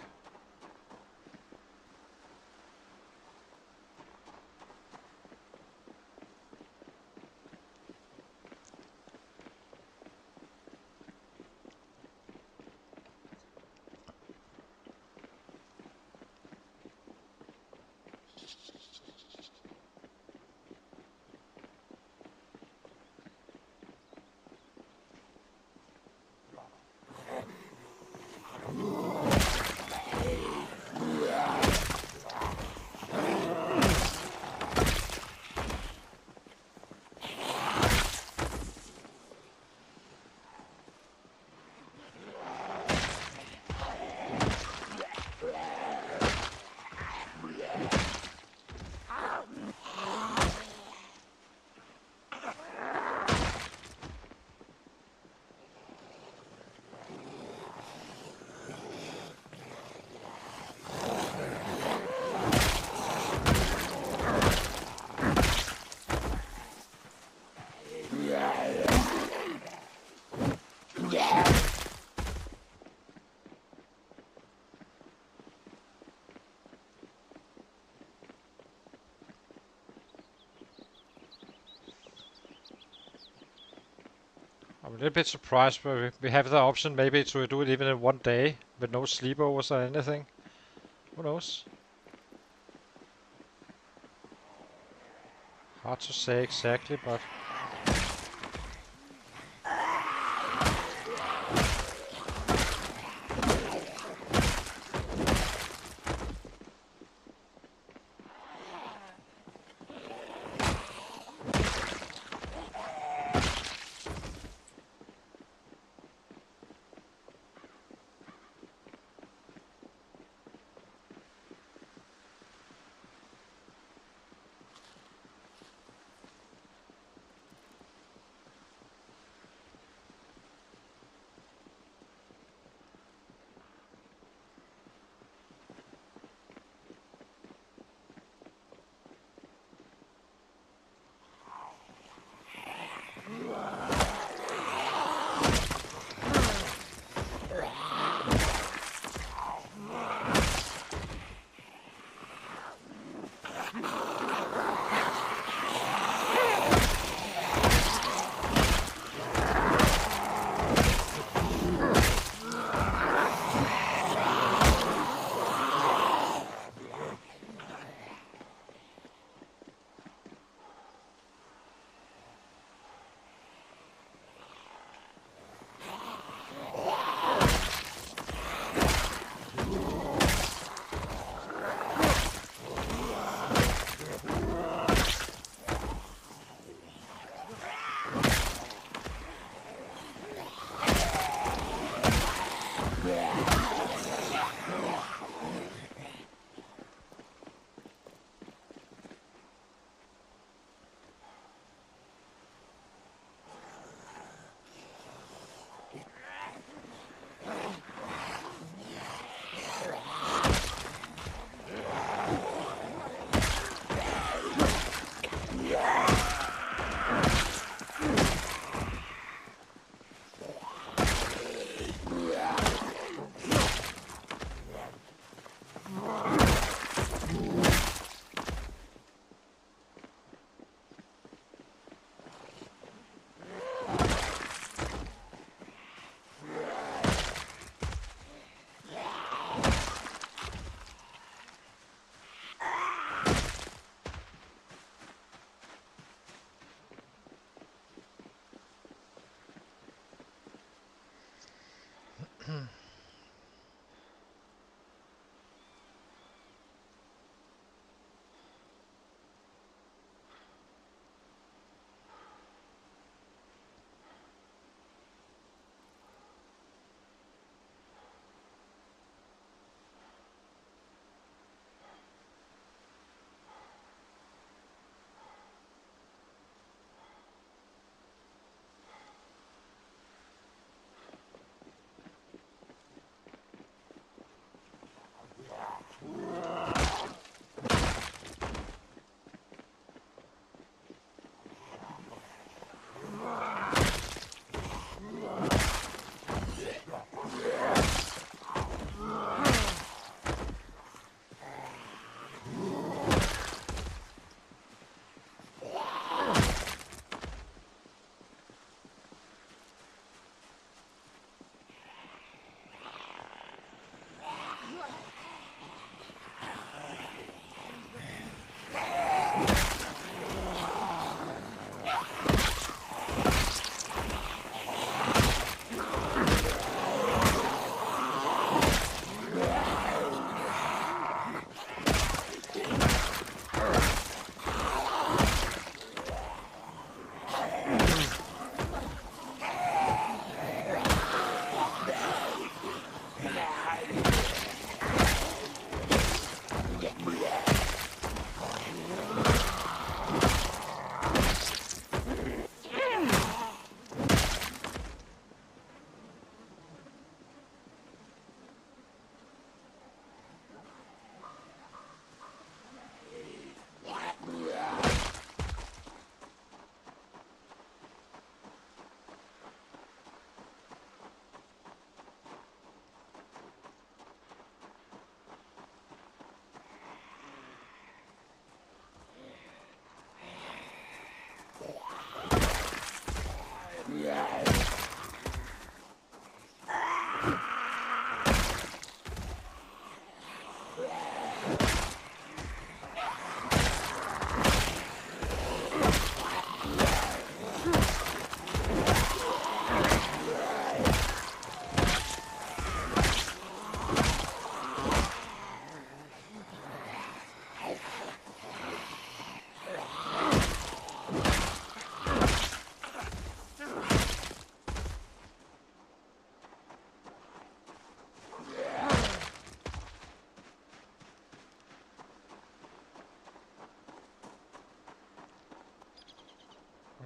I'm a little bit surprised, but we have the option maybe to do it even in one day with no sleepovers or anything. Who knows? Hard to say exactly, but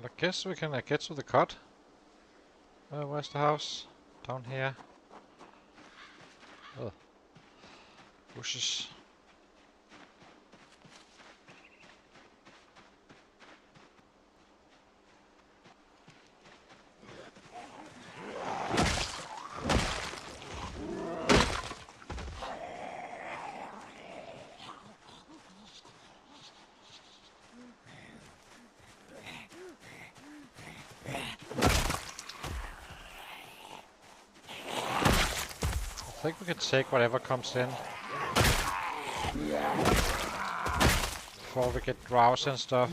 Well, I guess we can get to the cut. Where's the house? Down here. Oh. Bushes. I think we can take whatever comes in before we get drowsy and stuff.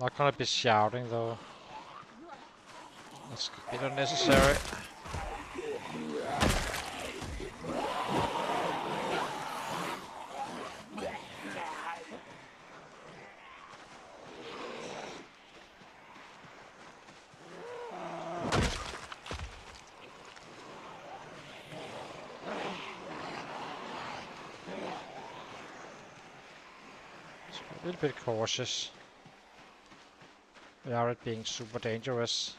Not gonna be shouting though. That's a bit unnecessary. A little bit cautious without it being super dangerous.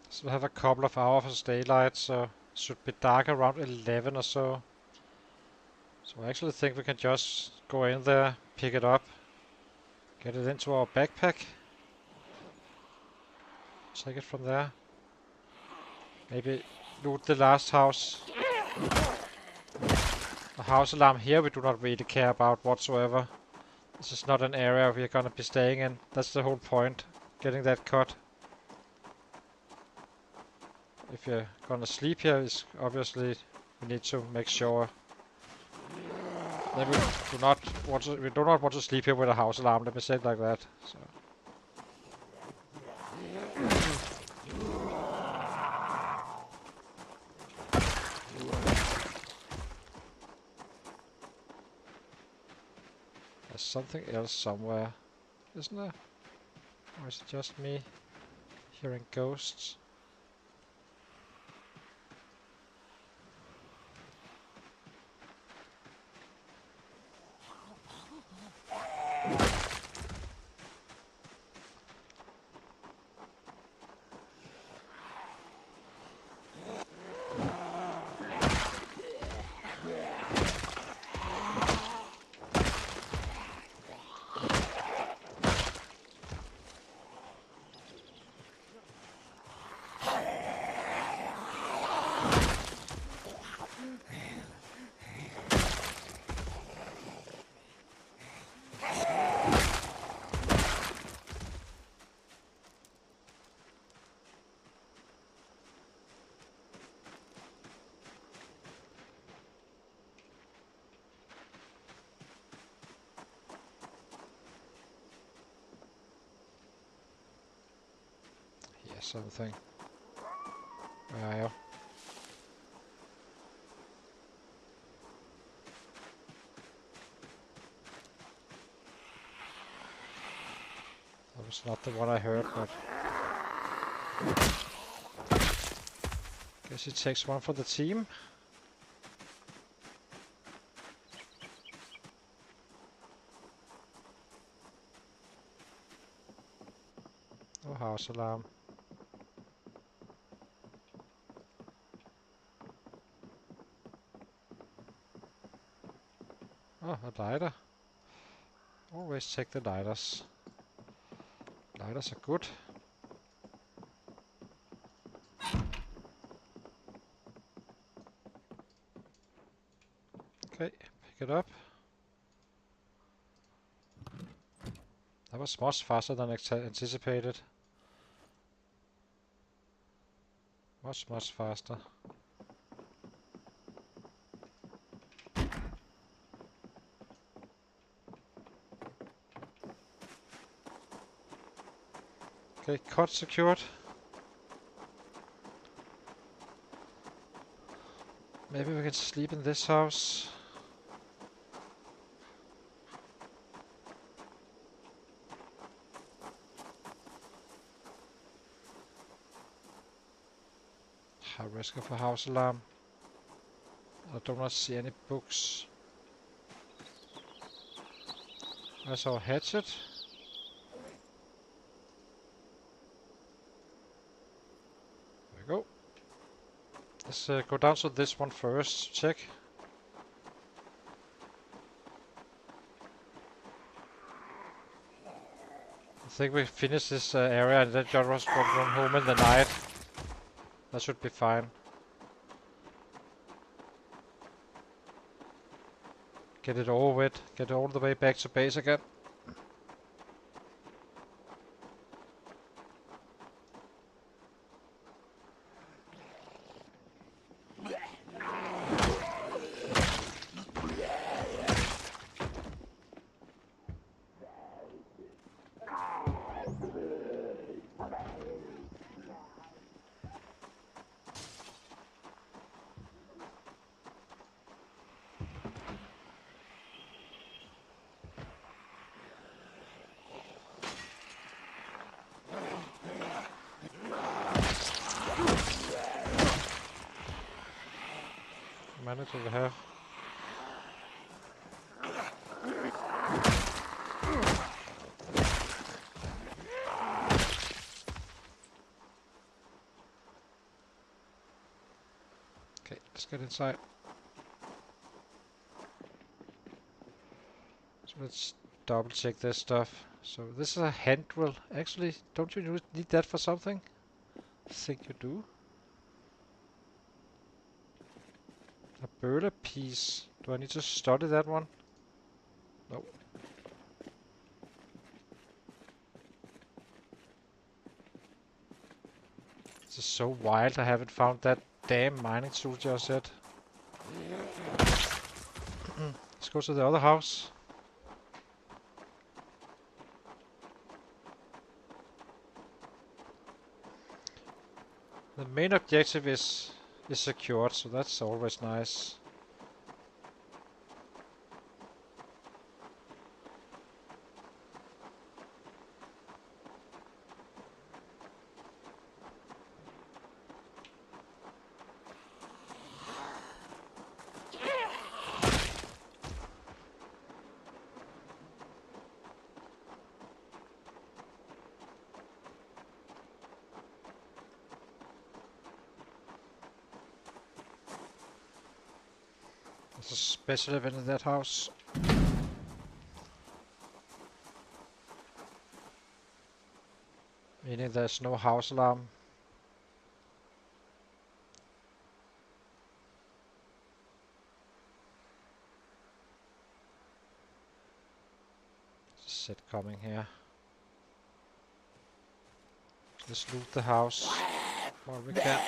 So we have a couple of hours of daylight, so it should be dark around 11 or so. So I actually think we can just go in there, pick it up, get it into our backpack, take it from there. Maybe loot the last house. The house alarm here we do not really care about whatsoever. This is not an area we are gonna be staying in. That's the whole point, getting that cut. If you're gonna sleep here, is obviously we need to make sure that we do not want to sleep here with a house alarm. Let me say it like that. So. There's something else somewhere, isn't there? Or is it just me hearing ghosts? something. Where are you? That was not the one I heard, but guess it takes one for the team. No house alarm. Oh, a lighter. Always take the lighters. Lighters are good. Okay, pick it up. That was much faster than anticipated. Much faster. Okay, cot secured. Maybe we can sleep in this house. High risk of a house alarm. I do not see any books. I saw a hatchet. There we go. Let's go down to this one first. Check. I think we finish this area and then John Ross will run home in the night. That should be fine. Get it over with. Get all the way back to base again. Manage over here. Okay, let's get inside. So let's double check this stuff. So this is a hand drill. Actually, don't you need that for something? I think you do. A burler piece. Do I need to study that one? No. This is so wild. I haven't found that damn mining tool just yet. Let's go to the other house. The main objective is secured, so that's always nice. There's a special event in that house. Meaning there's no house alarm. Set coming here. Let's loot the house while we can.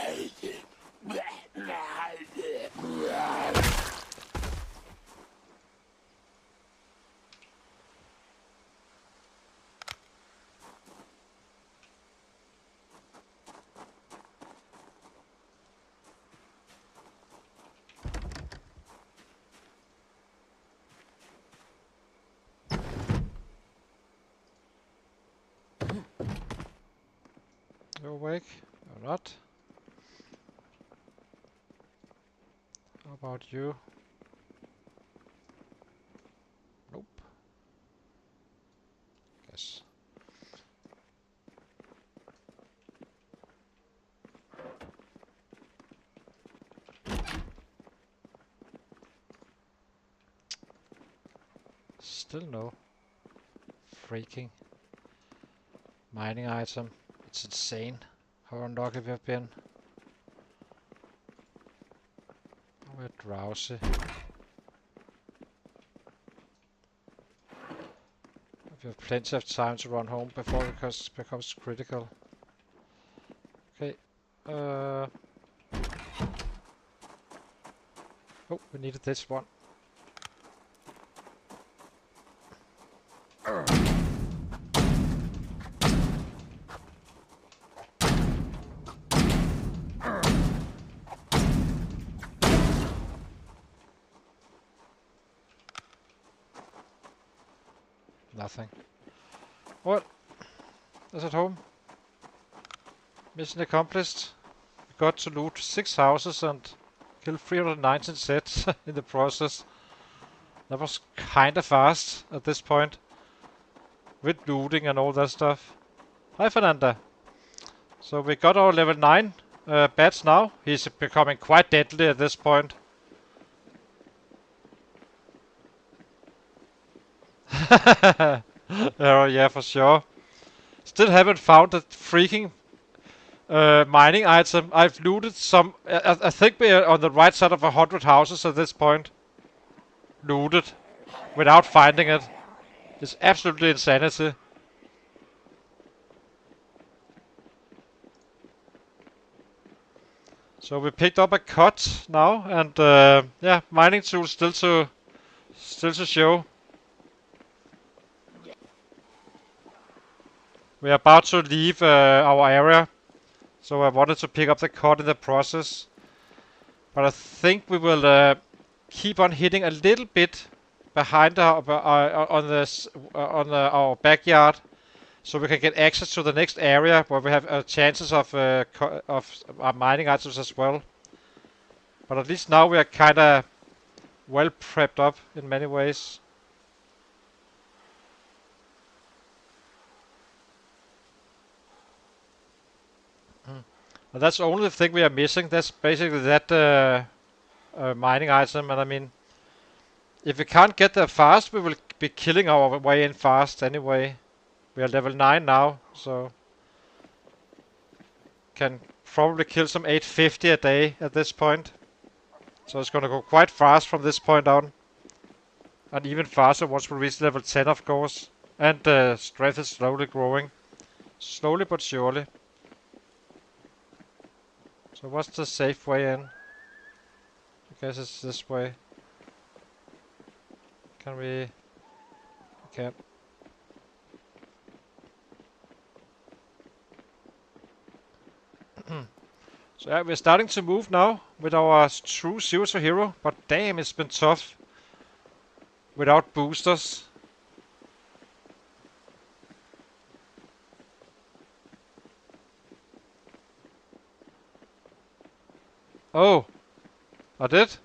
awake? Or not? How about you? Nope. Guess. Still no. Freaking mining item. It's insane how unlucky we have been. We're drowsy. We have plenty of time to run home before it becomes critical. Okay. Oh, we needed this one. Nothing. What? Is at home? Mission accomplished. We got to loot 6 houses and kill 319 sets in the process. That was kinda fast at this point. With looting and all that stuff. Hi Fernanda. So we got our level 9 bats now. He's becoming quite deadly at this point. Oh yeah, for sure. Still haven't found the freaking mining item. I've looted some. I think we're on the right side of 100 houses at this point. Looted without finding it. It's absolutely insanity. So we picked up a cut now, and yeah, mining tools still to show. We are about to leave our area, so I wanted to pick up the cut in the process. But I think we will keep on hitting a little bit behind our backyard, so we can get access to the next area where we have chances of mining items as well. But at least now we are kind of well prepped up in many ways. And that's the only thing we are missing. That's basically that mining item. And I mean, if we can't get there fast, we will be killing our way in fast anyway. We are level 9 now, so can probably kill some 850 a day at this point. So it's gonna go quite fast from this point on. And even faster once we reach level 10, of course. And strength is slowly growing. Slowly but surely. So what's the safe way in? I guess it's this way. Can we... Okay. So yeah, we're starting to move now with our true zero to hero, but damn, it's been tough without boosters. Oh, I did?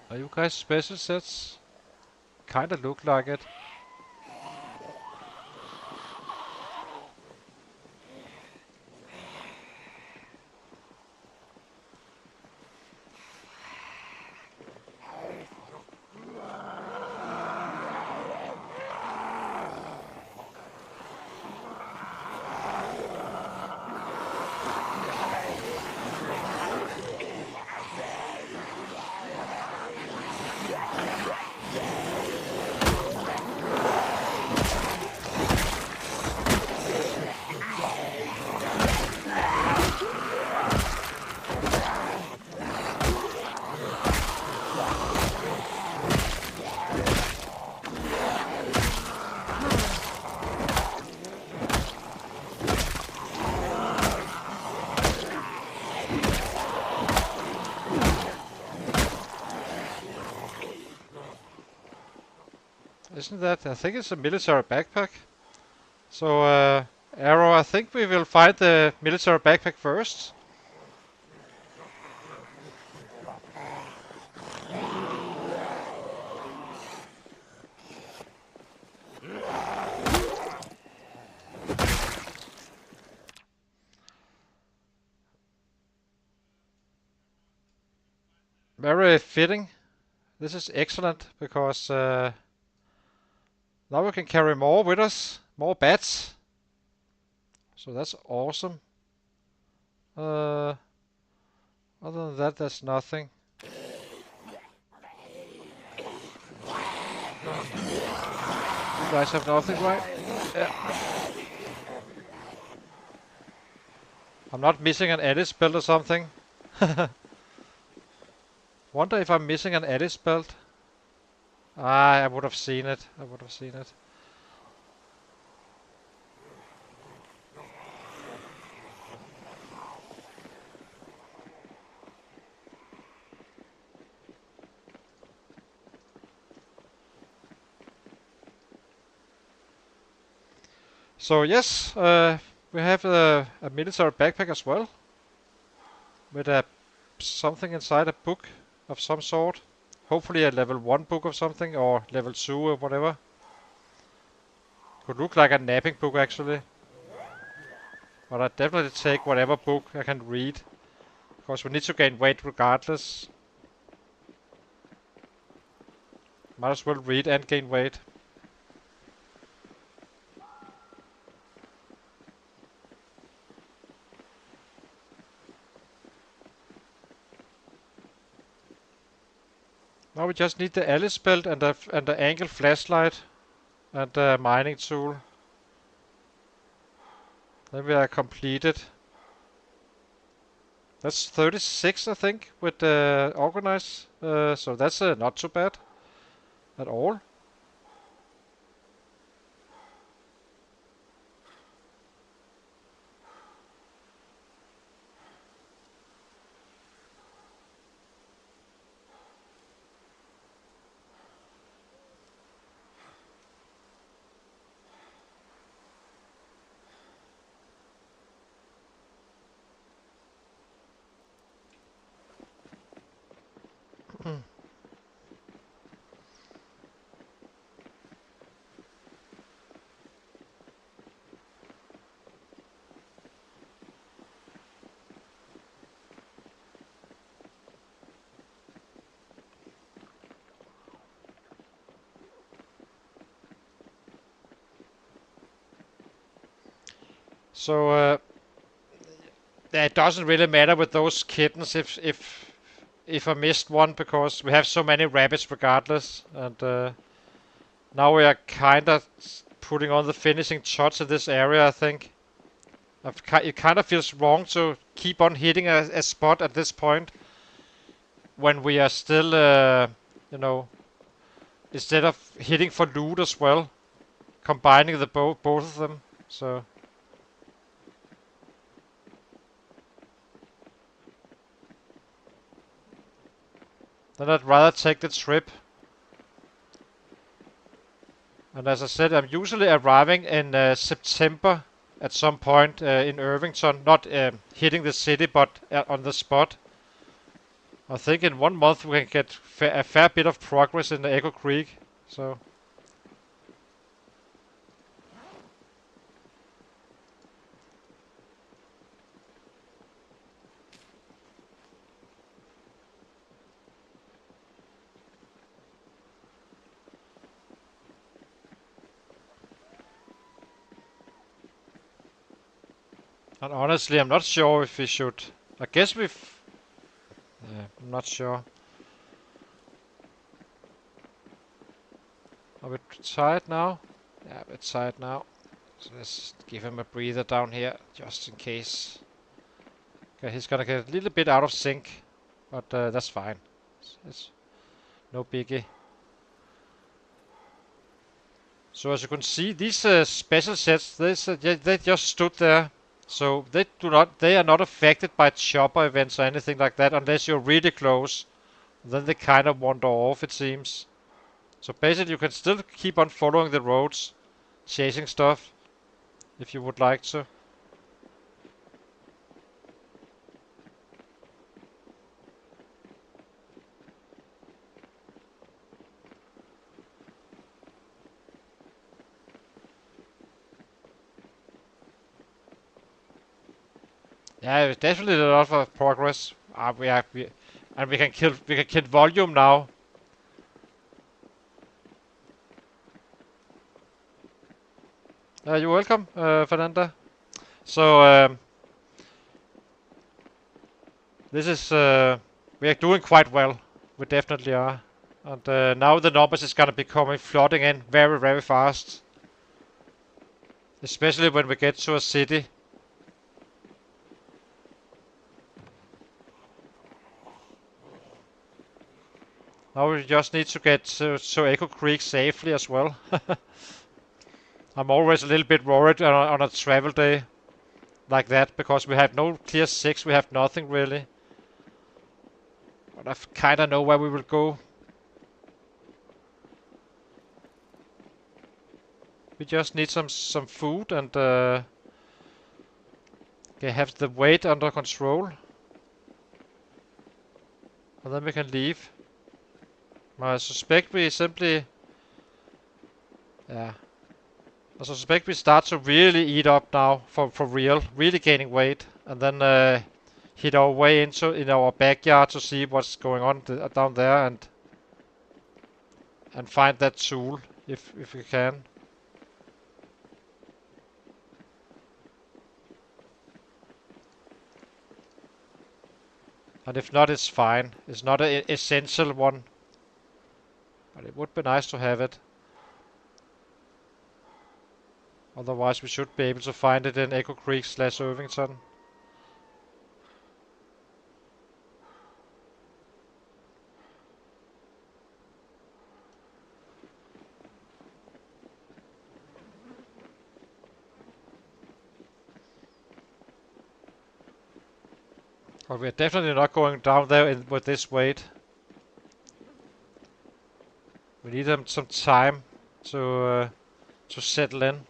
Are you guys special sets? Kinda look like it. Isn't that? I think it's a military backpack. So, Arrow, I think we will find the military backpack first. Very fitting. This is excellent because now we can carry more with us, more bats. So that's awesome. Other than that, there's nothing. You guys have nothing, right? Yeah. I'm not missing an Alice belt or something. Wonder if I'm missing an Alice belt. Ah, I would have seen it. I would have seen it. So yes, we have a military backpack as well, with something inside, a book of some sort. Hopefully a level 1 book of something, or level 2 or whatever. Could look like a napping book actually. But I'd definitely take whatever book I can read, because we need to gain weight regardless. Might as well read and gain weight. Now we just need the Alice belt and the angle flashlight and the mining tool. Then we are completed. That's 36, I think, with organize. So that's not too bad at all. So it doesn't really matter with those kittens if I missed one, because we have so many rabbits regardless, and now we are kind of putting on the finishing touch in this area. I think it kind of feels wrong to keep on hitting a spot at this point when we are still, you know, instead of hitting for loot as well, combining the both of them. So. Then I'd rather take the trip. And as I said, I'm usually arriving in September at some point in Irvington. Not hitting the city, but on the spot. I think in 1 month we can get a fair bit of progress in the Echo Creek. So. And honestly, I'm not sure if we should. I guess we've. I'm not sure. Are we tired now? Yeah, we're tired now. So let's give him a breather down here, just in case. Okay, he's gonna get a little bit out of sync, but that's fine. It's no biggie. So as you can see, these special sets, they just stood there. So they are not affected by chopper events or anything like that, unless you're really close. Then they kind of wander off, it seems. So basically you can still keep on following the roads, chasing stuff, if you would like to. Yeah, definitely a lot of progress. And we can kill volume now. You're welcome, Fernanda. So this is we are doing quite well. We definitely are, and now the numbers is gonna be coming flooding in very fast, especially when we get to a city. Now we just need to get to Echo Creek safely as well. I'm always a little bit worried on a travel day like that because we have no clear 6, we have nothing really. But I kinda know where we will go. We just need some food and have the weight under control. And then we can leave. I suspect we simply... Yeah. I suspect we start to really eat up now, for real. Really gaining weight. And then hit our way in our backyard to see what's going on down there and find that tool if we can. And if not, it's fine. It's not an essential one. But it would be nice to have it. Otherwise we should be able to find it in Echo Creek / Irvington. But we're definitely not going down there with this weight. We need them some time to settle in.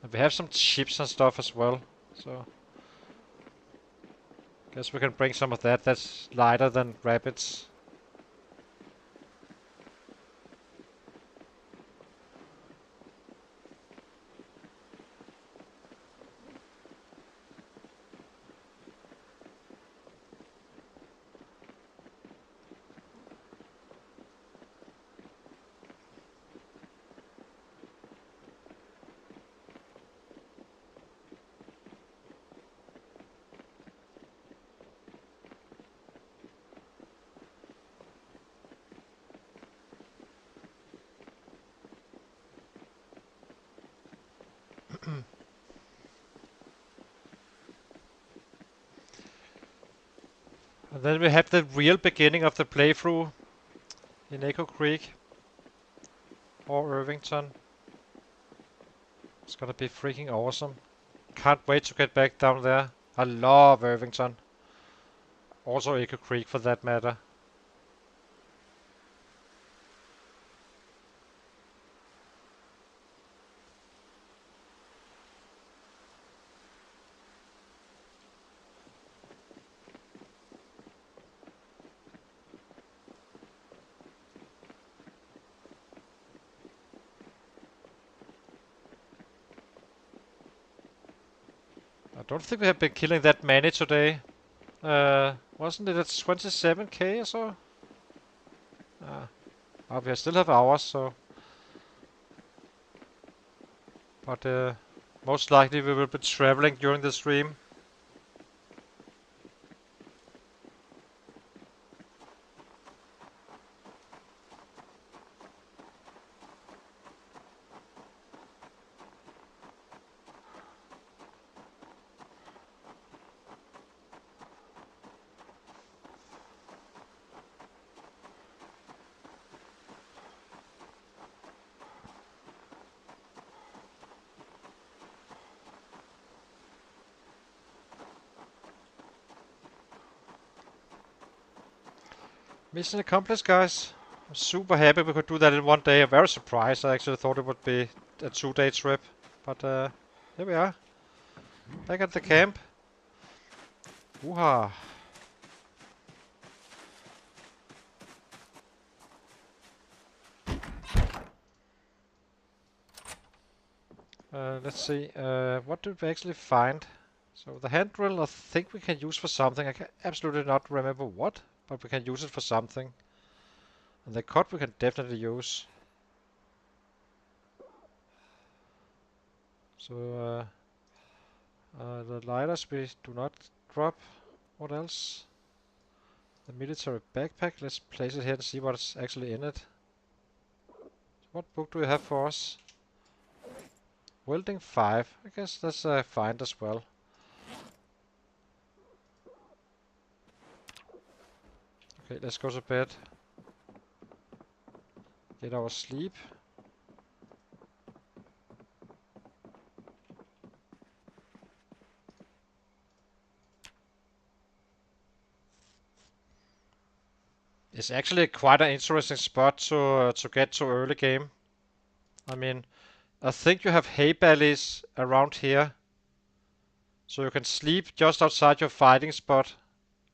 And we have some chips and stuff as well, so guess we can bring some of that. That's lighter than rabbits. And then we have the real beginning of the playthrough in Echo Creek or Irvington. It's gonna be freaking awesome. Can't wait to get back down there. I love Irvington. Also Echo Creek for that matter. I don't think we have been killing that many today. Wasn't it at 27k or so? We still have hours, so... But most likely we will be traveling during the stream. Mission accomplished, guys. I'm super happy we could do that in one day. I'm very surprised. I actually thought it would be a 2-day trip. But here we are. Back at the camp. Woo-ha. Let's see. What did we actually find? So the hand drill I think we can use for something. I can absolutely not remember what, but we can use it for something. And the cut we can definitely use. So the lighters we do not drop. What else? The military backpack. Let's place it here and see what's actually in it. What book do we have for us? Welding 5. I guess that's fine as well. Okay, let's go to bed. Get our sleep. It's actually quite an interesting spot to get to early game. I mean, I think you have hay bales around here. So you can sleep just outside your fighting spot.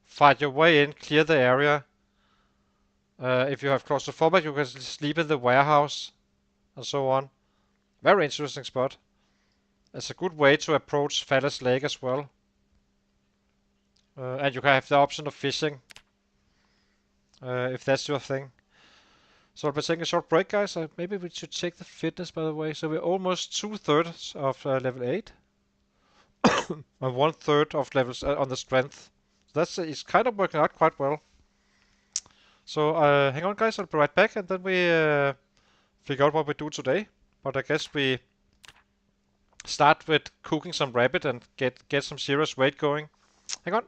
Fight your way in, clear the area. If you have claustrophobic, you can sleep in the warehouse. And so on. Very interesting spot. It's a good way to approach Fallas Lake as well. And you can have the option of fishing. If that's your thing. So we're taking a short break, guys. Maybe we should check the fitness, by the way. So we're almost 2/3 of level 8. And 1/3 of levels on the strength. That's it's kind of working out quite well. So hang on, guys. I'll be right back, and then we figure out what we do today. But I guess we start with cooking some rabbit and get some serious weight going. Hang on.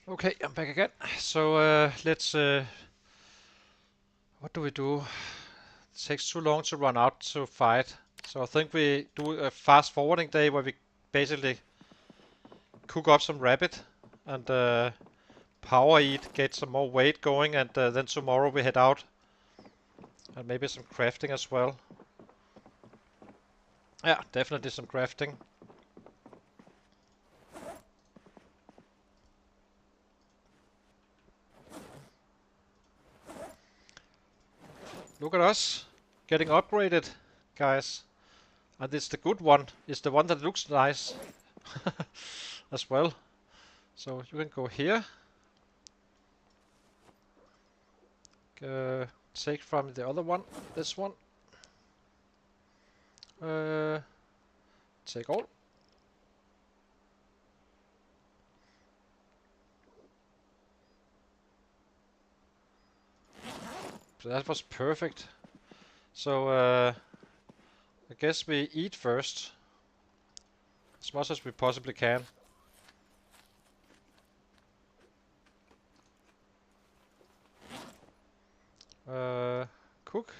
Okay, I'm back again. So let's. What do we do? It takes too long to run out to fight. So I think we do a fast forwarding day where we basically cook up some rabbit and power eat, get some more weight going, and then tomorrow we head out. And maybe some crafting as well. Yeah, definitely some crafting. Look at us getting upgraded, guys. And it's the good one. It's the one that looks nice as well. So you can go here. Take from the other one. This one. Take all. So that was perfect. So I guess we eat first. As much as we possibly can. Cook.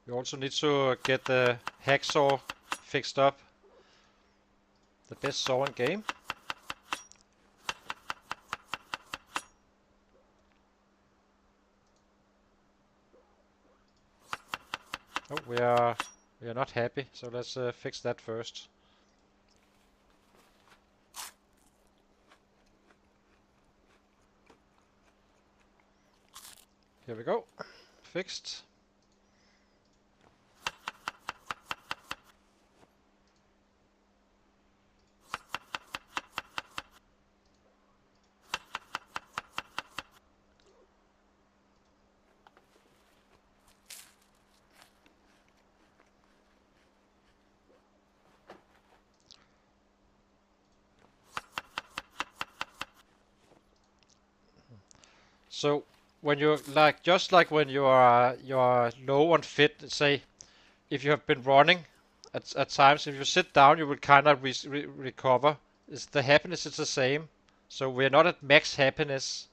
We also need to get the hacksaw fixed up. The best saw in game. Oh, we are not happy, so let's fix that first. Here we go. Fixed. So when you're like, just like when you are low on fit, say if you have been running at times, if you sit down, you will kind of recover. The happiness is the same. So we're not at max happiness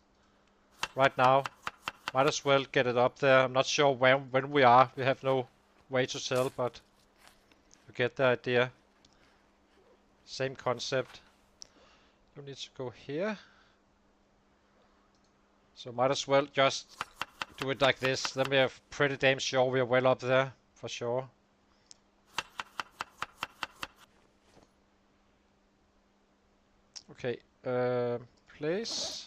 right now. Might as well get it up there. I'm not sure when we are. We have no way to tell, but you get the idea. Same concept. You need to go here. So might as well just do it like this. Then we are pretty damn sure we are well up there, for sure. Okay, place.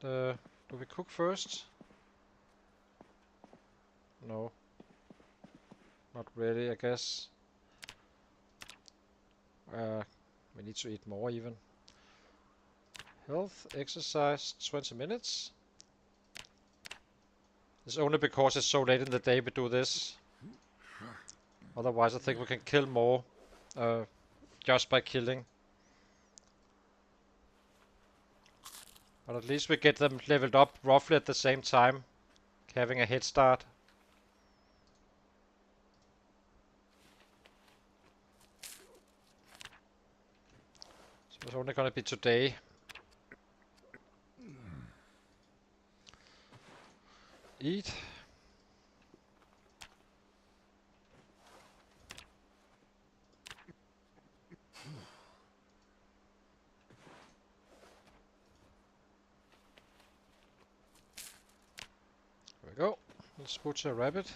Do we cook first? No. Not really, I guess. We need to eat more even. Health, exercise, 20 minutes. It's only because it's so late in the day we do this. Otherwise I think we can kill more just by killing. But at least we get them leveled up roughly at the same time, having a head start. So it's only gonna be today. Eat. There we go. Let's butcher a rabbit.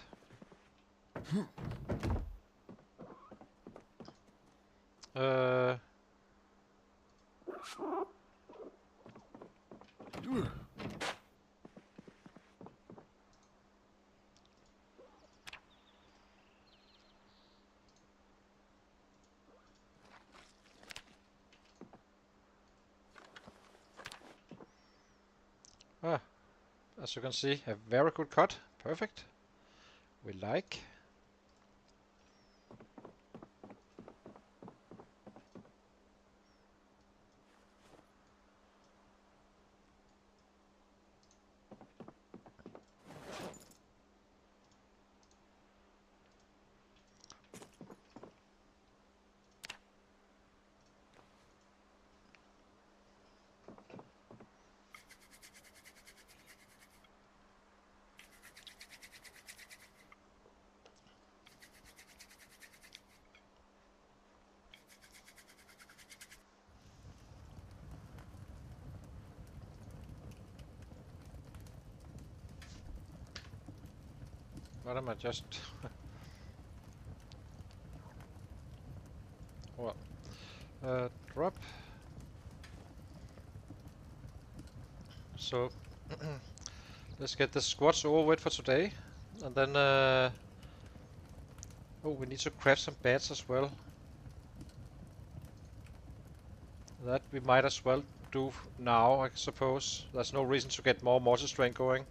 As you can see, a very good cut. Perfect. We like. What am I just... well, drop. So, let's get the squats over with for today. And then, oh, we need to craft some beds as well. That we might as well do now, I suppose. There's no reason to get more multi-strain going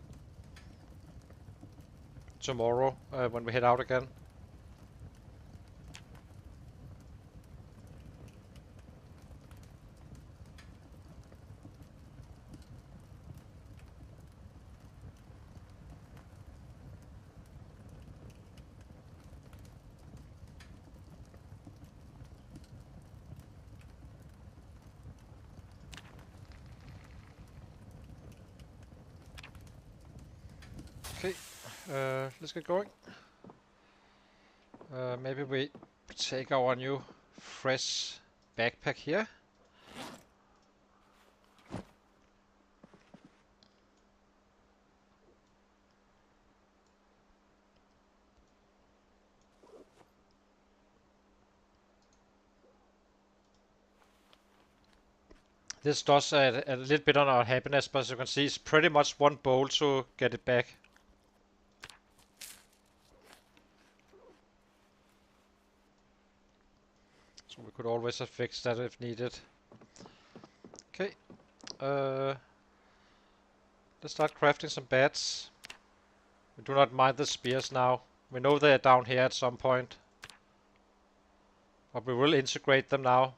tomorrow when we head out again. Okay, let's get going. Maybe we take our new fresh backpack here. This does add a little bit on our happiness, but as you can see, it's pretty much one bowl to get it back. So we could always have fixed that if needed. Okay, let's start crafting some beds. We do not mind the spears now. We know they are down here at some point, but we will integrate them now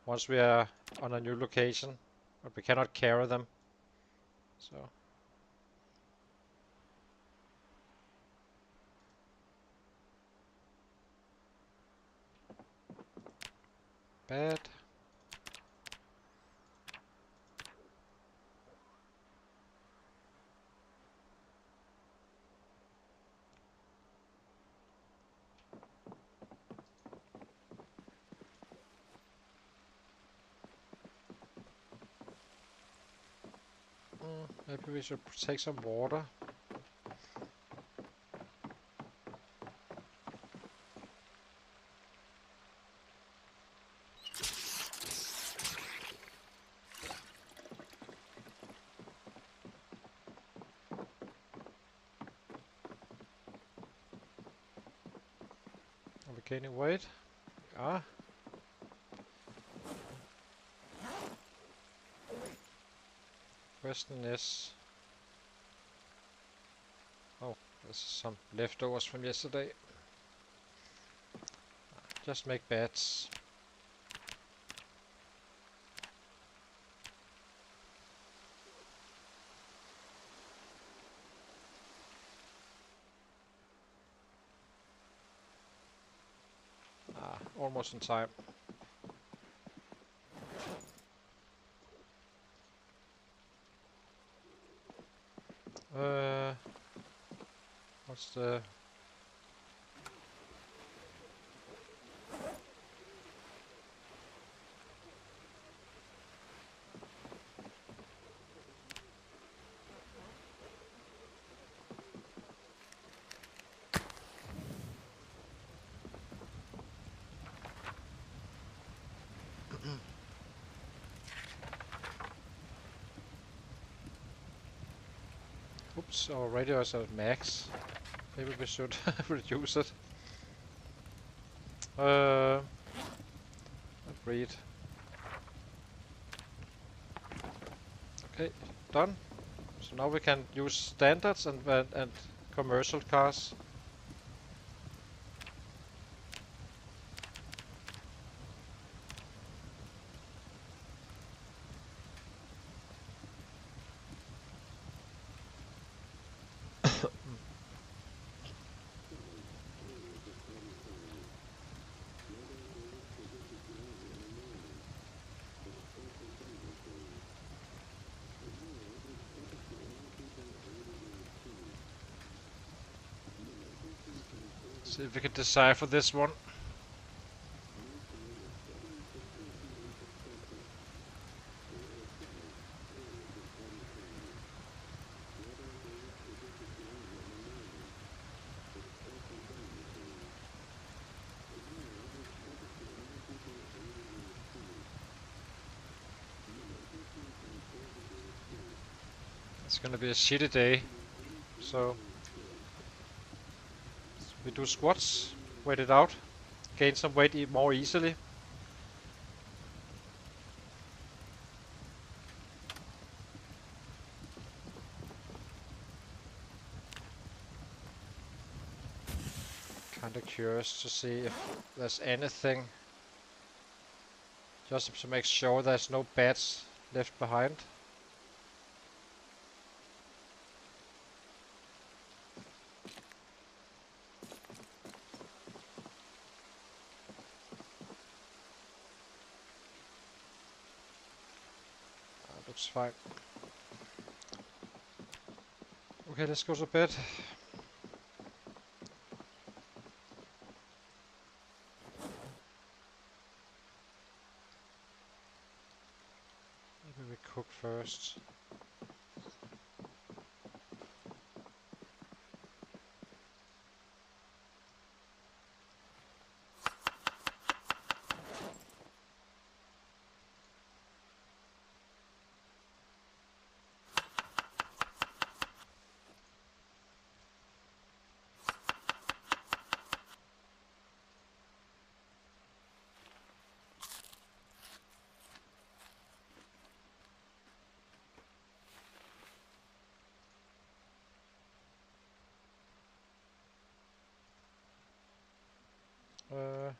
once we are on a new location, but we cannot carry them. So bed. Maybe we should take some water. Are we gaining weight? We are. Question is... oh, there's some leftovers from yesterday. Just make beds. Almost in time. What's the... oops, our radio is at max. Maybe we should reduce it. Agreed. Okay, done. So now we can use standards and commercial cars. See if we can decipher this one. It's gonna be a shitty day, so we do squats, wait it out, gain some weight more easily. Kinda curious to see if there's anything, just to make sure there's no bats left behind. Looks fine. Okay, let's go to bed. Maybe we cook first. Uh,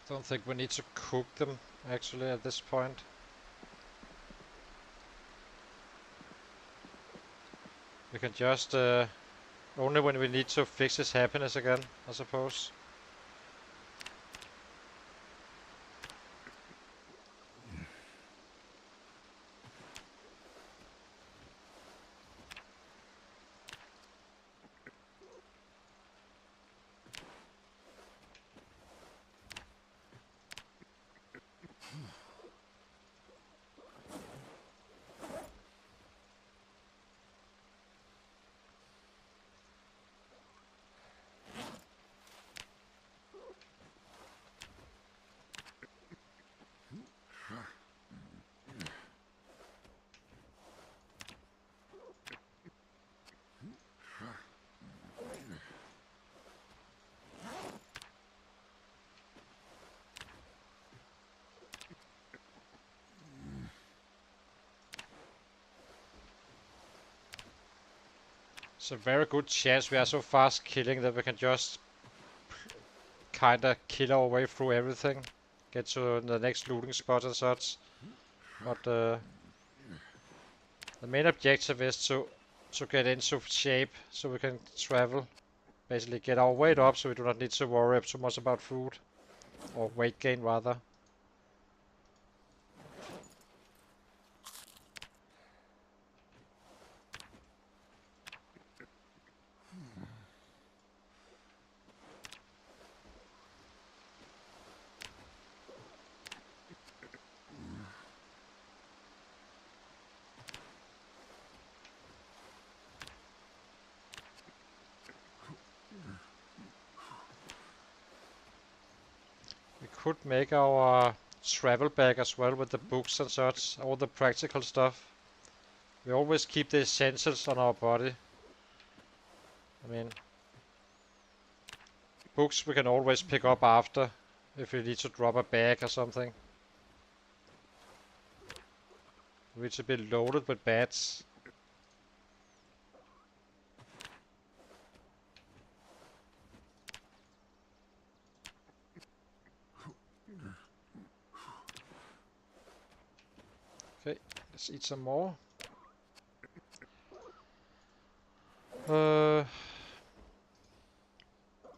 don't think we need to cook them actually at this point. We can just only when we need to fix his happiness again, I suppose. It's a very good chance we are so fast killing that we can just kinda kill our way through everything, get to the next looting spot and such. But the main objective is to get into shape so we can travel. Basically get our weight up so we do not need to worry too much about food. Or weight gain rather. We could make our travel bag as well with the books and such, all the practical stuff. We always keep the essentials on our body. I mean, books we can always pick up after if we need to drop a bag or something. We need to be loaded with bats. Let's eat some more.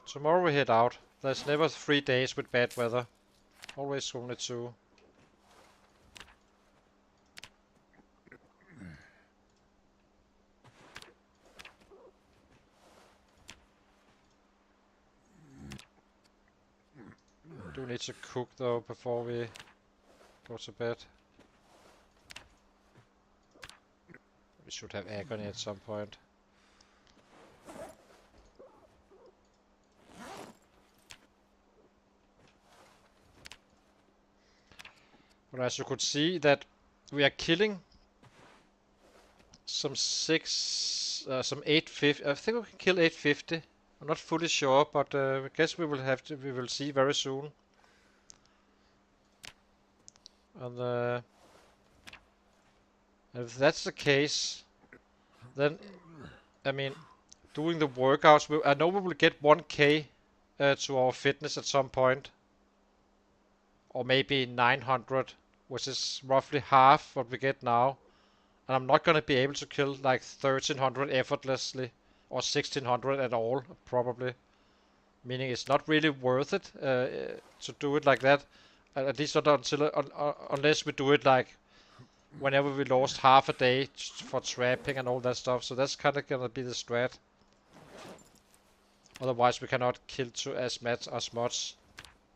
Tomorrow we head out. There's never 3 days with bad weather. Always only 2. Do need to cook though before we go to bed. We should have agony at some point. But as you could see that we are killing some 850. I think we can kill 850. I'm not fully sure, but I guess we will see very soon. And if that's the case, then I mean, doing the workouts, I know we will get 1k to our fitness at some point, or maybe 900, which is roughly half what we get now. And I'm not gonna be able to kill like 1300 effortlessly, or 1600 at all, probably. Meaning it's not really worth it to do it like that. At least not until unless we do it like whenever we lost half a day for trapping and all that stuff. So that's kind of gonna be the strat. Otherwise we cannot kill as much.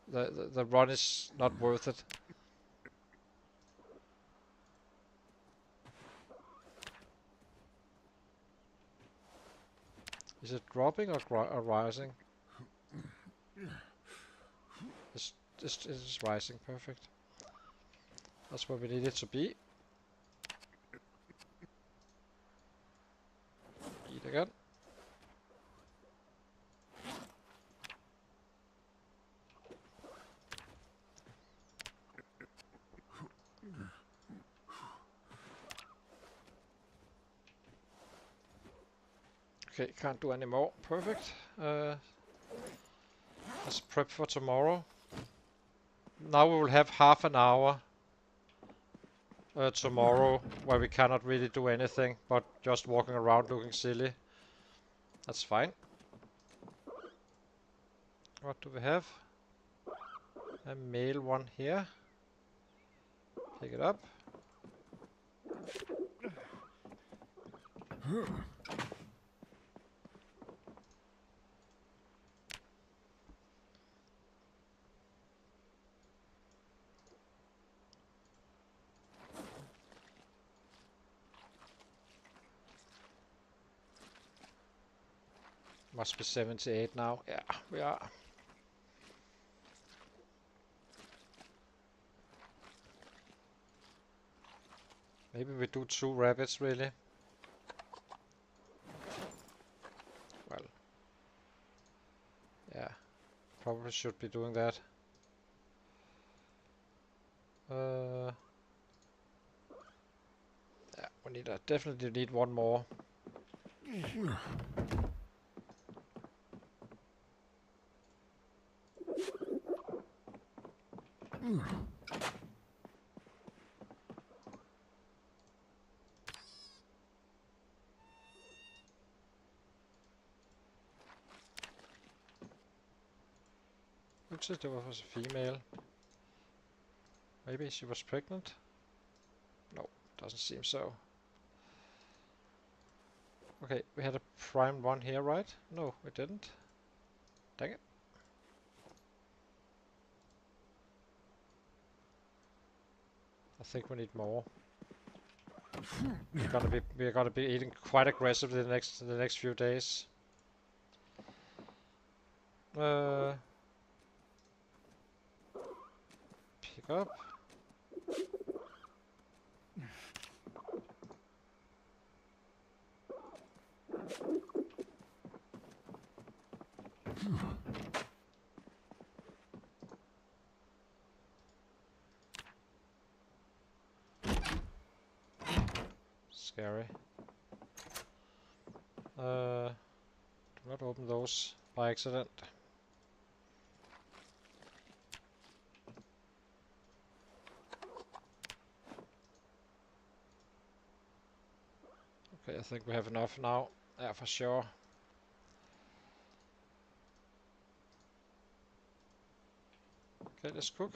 The run is not worth it. Is it dropping or rising? It's rising, perfect. That's where we need it to be. Eat again. Okay, can't do any more. Perfect. Let's prep for tomorrow. Now we will have half an hour tomorrow where we cannot really do anything but just walking around looking silly. That's fine. What do we have? A male one here. Pick it up. Must be 78 now. Yeah, we are. Maybe we do 2 rabbits, really. Well, yeah, probably should be doing that. Yeah, we definitely need one more. Looks like there was a female. Maybe she was pregnant? No, doesn't seem so. Okay, we had a prime one here, right? No, we didn't. Dang it. I think we need more. We're gonna be eating quite aggressively the next few days. Pick up. Scary. Do not open those by accident. Okay, I think we have enough now. Yeah, for sure. Okay, let's cook.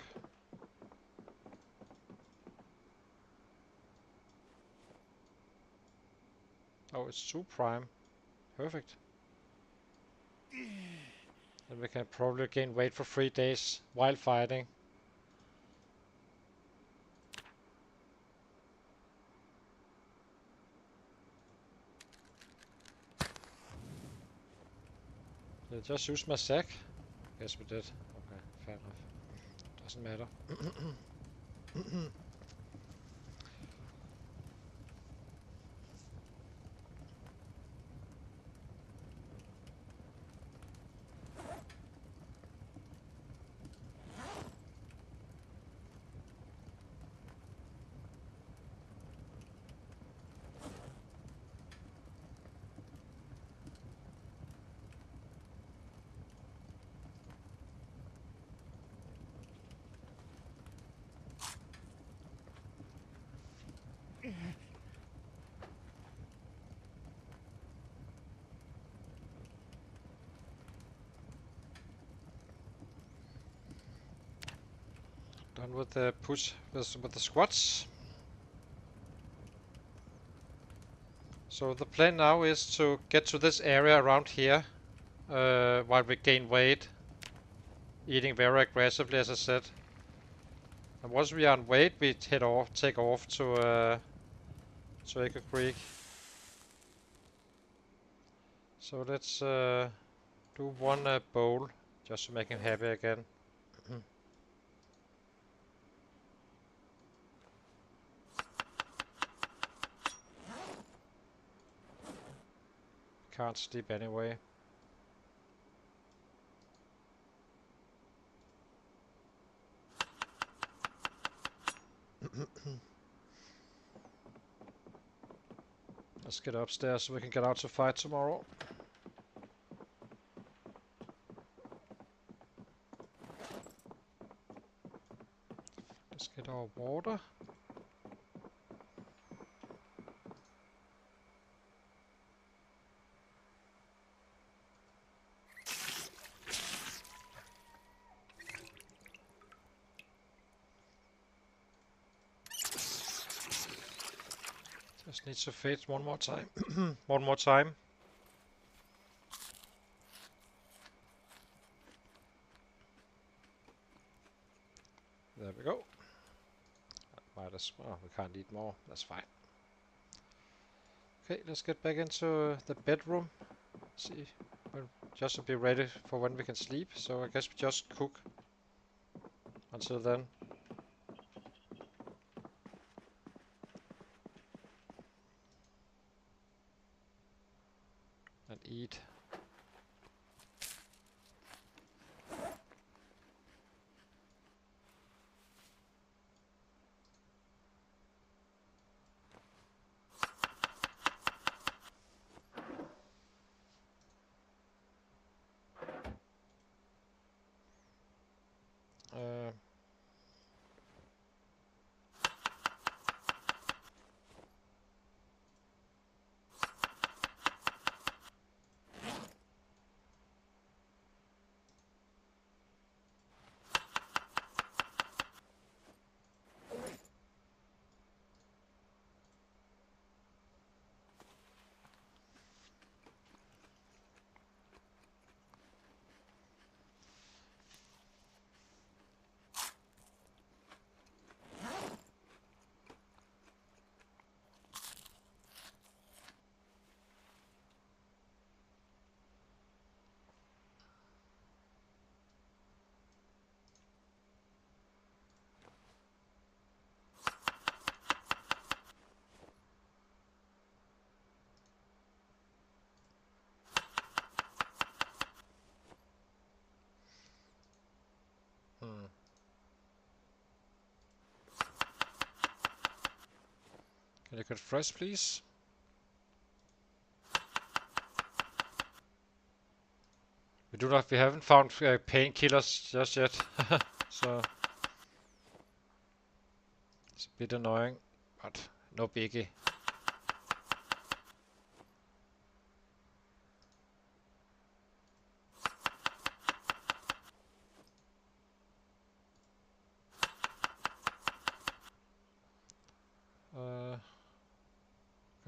Oh, it's 2 prime. Perfect. Then we can probably gain weight for 3 days while fighting. Did I just use my sack? Yes, we did. Okay, fair enough. Doesn't matter. Done with the push with the squats. So the plan now is to get to this area around here while we gain weight, eating very aggressively, as I said. And once we are on weight, we take off to Echo Creek. So let's do one bowl just to make him happy again. Can't sleep anyway. Let's get upstairs so we can get out to fight tomorrow. Let's get our water. Just need to fade one more time. One more time. There we go. Might as well. We can't eat more. That's fine. Okay, let's get back into the bedroom. See, well, just to be ready for when we can sleep. So I guess we just cook until then. And eat. Uh, hmm. Can I get fresh, please? We haven't found painkillers just yet, so it's a bit annoying, but no biggie.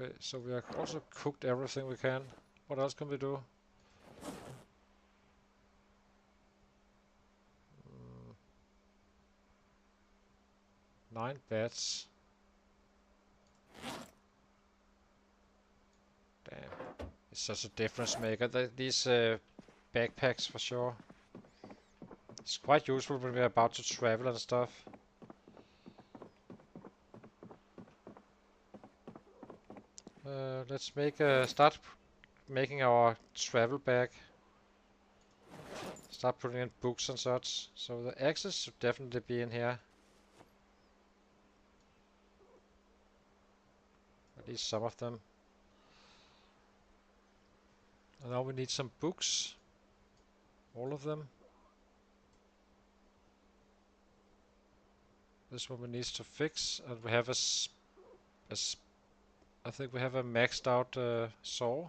Okay, so we have also cooked everything we can. What else can we do? 9 beds. Damn. It's such a difference maker. These backpacks for sure. It's quite useful when we're about to travel and stuff. Let's start making our travel bag. Start putting in books and such. So the axes should definitely be in here. At least some of them. And now we need some books. All of them. This one we need to fix, and we have I think we have a maxed out saw.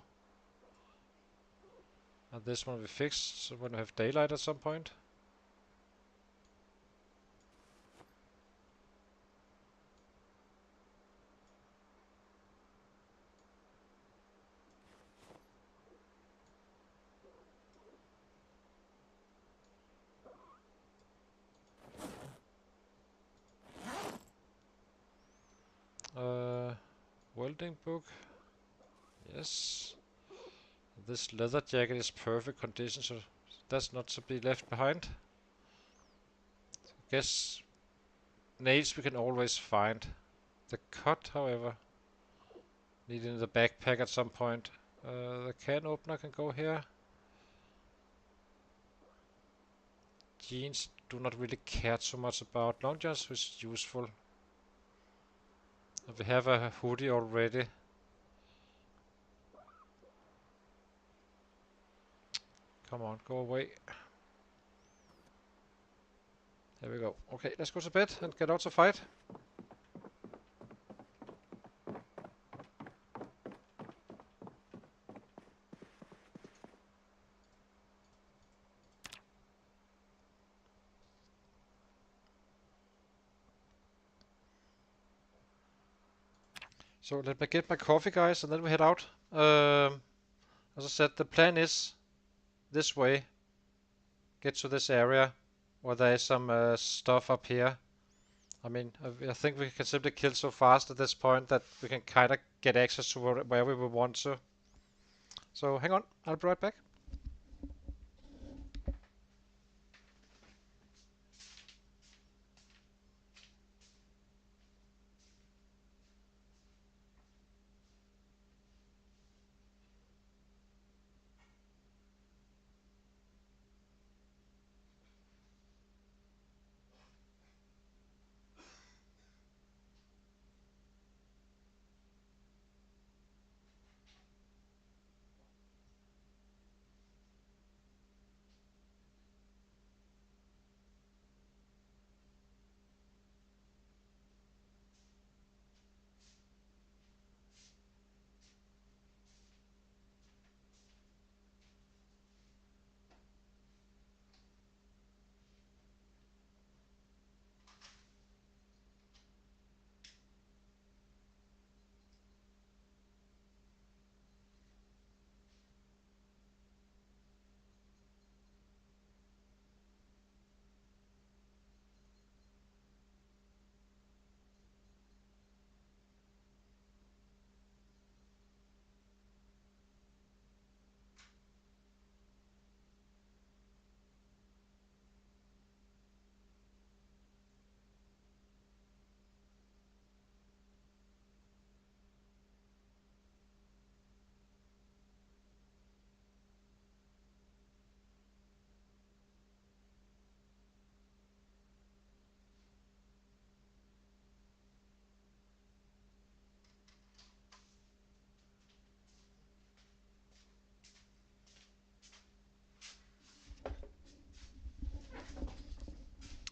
And this one we fixed, so when we have daylight at some point. Welding book. Yes. This leather jacket is perfect condition, so that's not to be left behind. Guess nails we can always find. The cut, however, need in the backpack at some point. The can opener can go here. Jeans do not really care too much about. Long johns is useful. We have a hoodie already. Come on, go away. There we go. Okay, let's go to bed and get out to fight. So let me get my coffee, guys, and then we head out. As I said, the plan is this way. Get to this area where there is some stuff up here. I mean, I think we can simply kill so fast at this point that we can kind of get access to wherever we want to. So hang on, I'll be right back.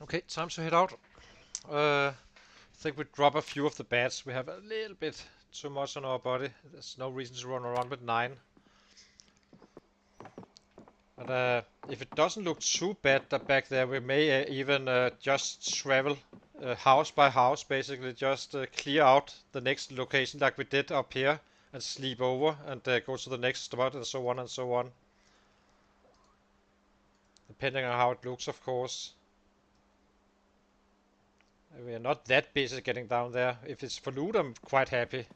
Okay, time to head out. I think we drop a few of the bats. We have a little bit too much on our body. There's no reason to run around with 9. But if it doesn't look too bad back there, we may even just travel house by house, basically just clear out the next location like we did up here and sleep over and go to the next spot and so on and so on. Depending on how it looks, of course. We are not that busy getting down there. If it's for loot, I'm quite happy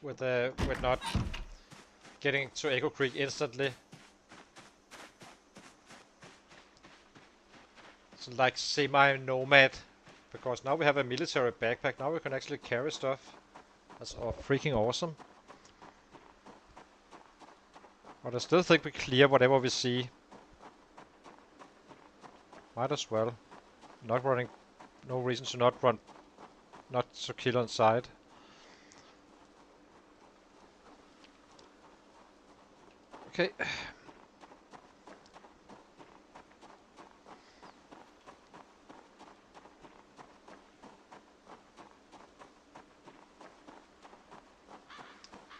with not getting to Echo Creek instantly. It's like semi-nomad, because now we have a military backpack. Now we can actually carry stuff. That's freaking awesome. But I still think we clear whatever we see. Might as well. Not running. No reason to not run. Not to kill on side. Okay.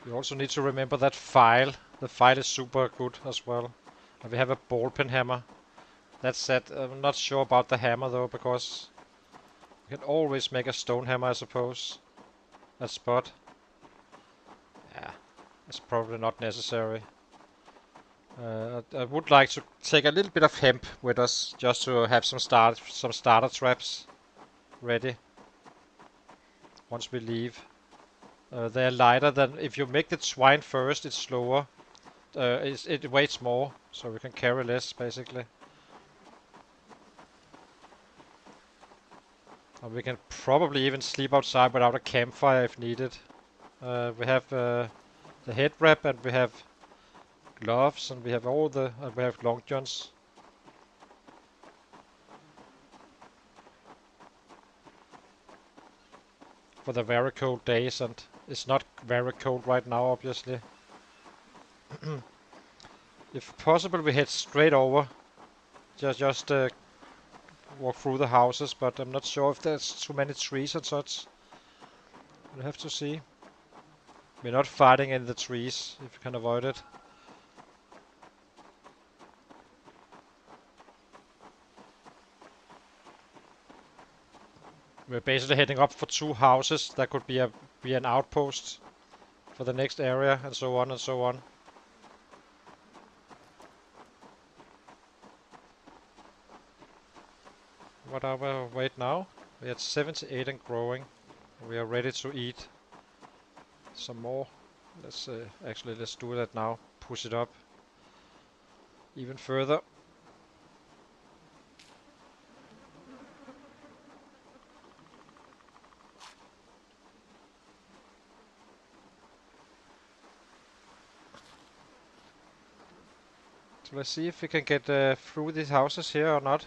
You also need to remember that file. The file is super good as well. And we have a ball pen hammer. That said, I'm not sure about the hammer though, because we can always make a stone hammer, I suppose. That spot. Yeah, it's probably not necessary. I would like to take a little bit of hemp with us, just to have some starter traps ready once we leave. They're lighter than if you make the twine first. It's slower. It weighs more, so we can carry less basically. And we can probably even sleep outside without a campfire if needed. We have the head wrap, and we have gloves, and we have we have long johns. For the very cold days, and it's not very cold right now, obviously. If possible, we head straight over. Just walk through the houses, but I'm not sure if there's too many trees and such. We'll have to see. We're not fighting in the trees, if you can avoid it. We're basically heading up for 2 houses. That could be an outpost for the next area, and so on and so on. What are our weight now? We're at 78 and growing. We are ready to eat some more. Let's do that now. Push it up even further. So let's see if we can get through these houses here or not.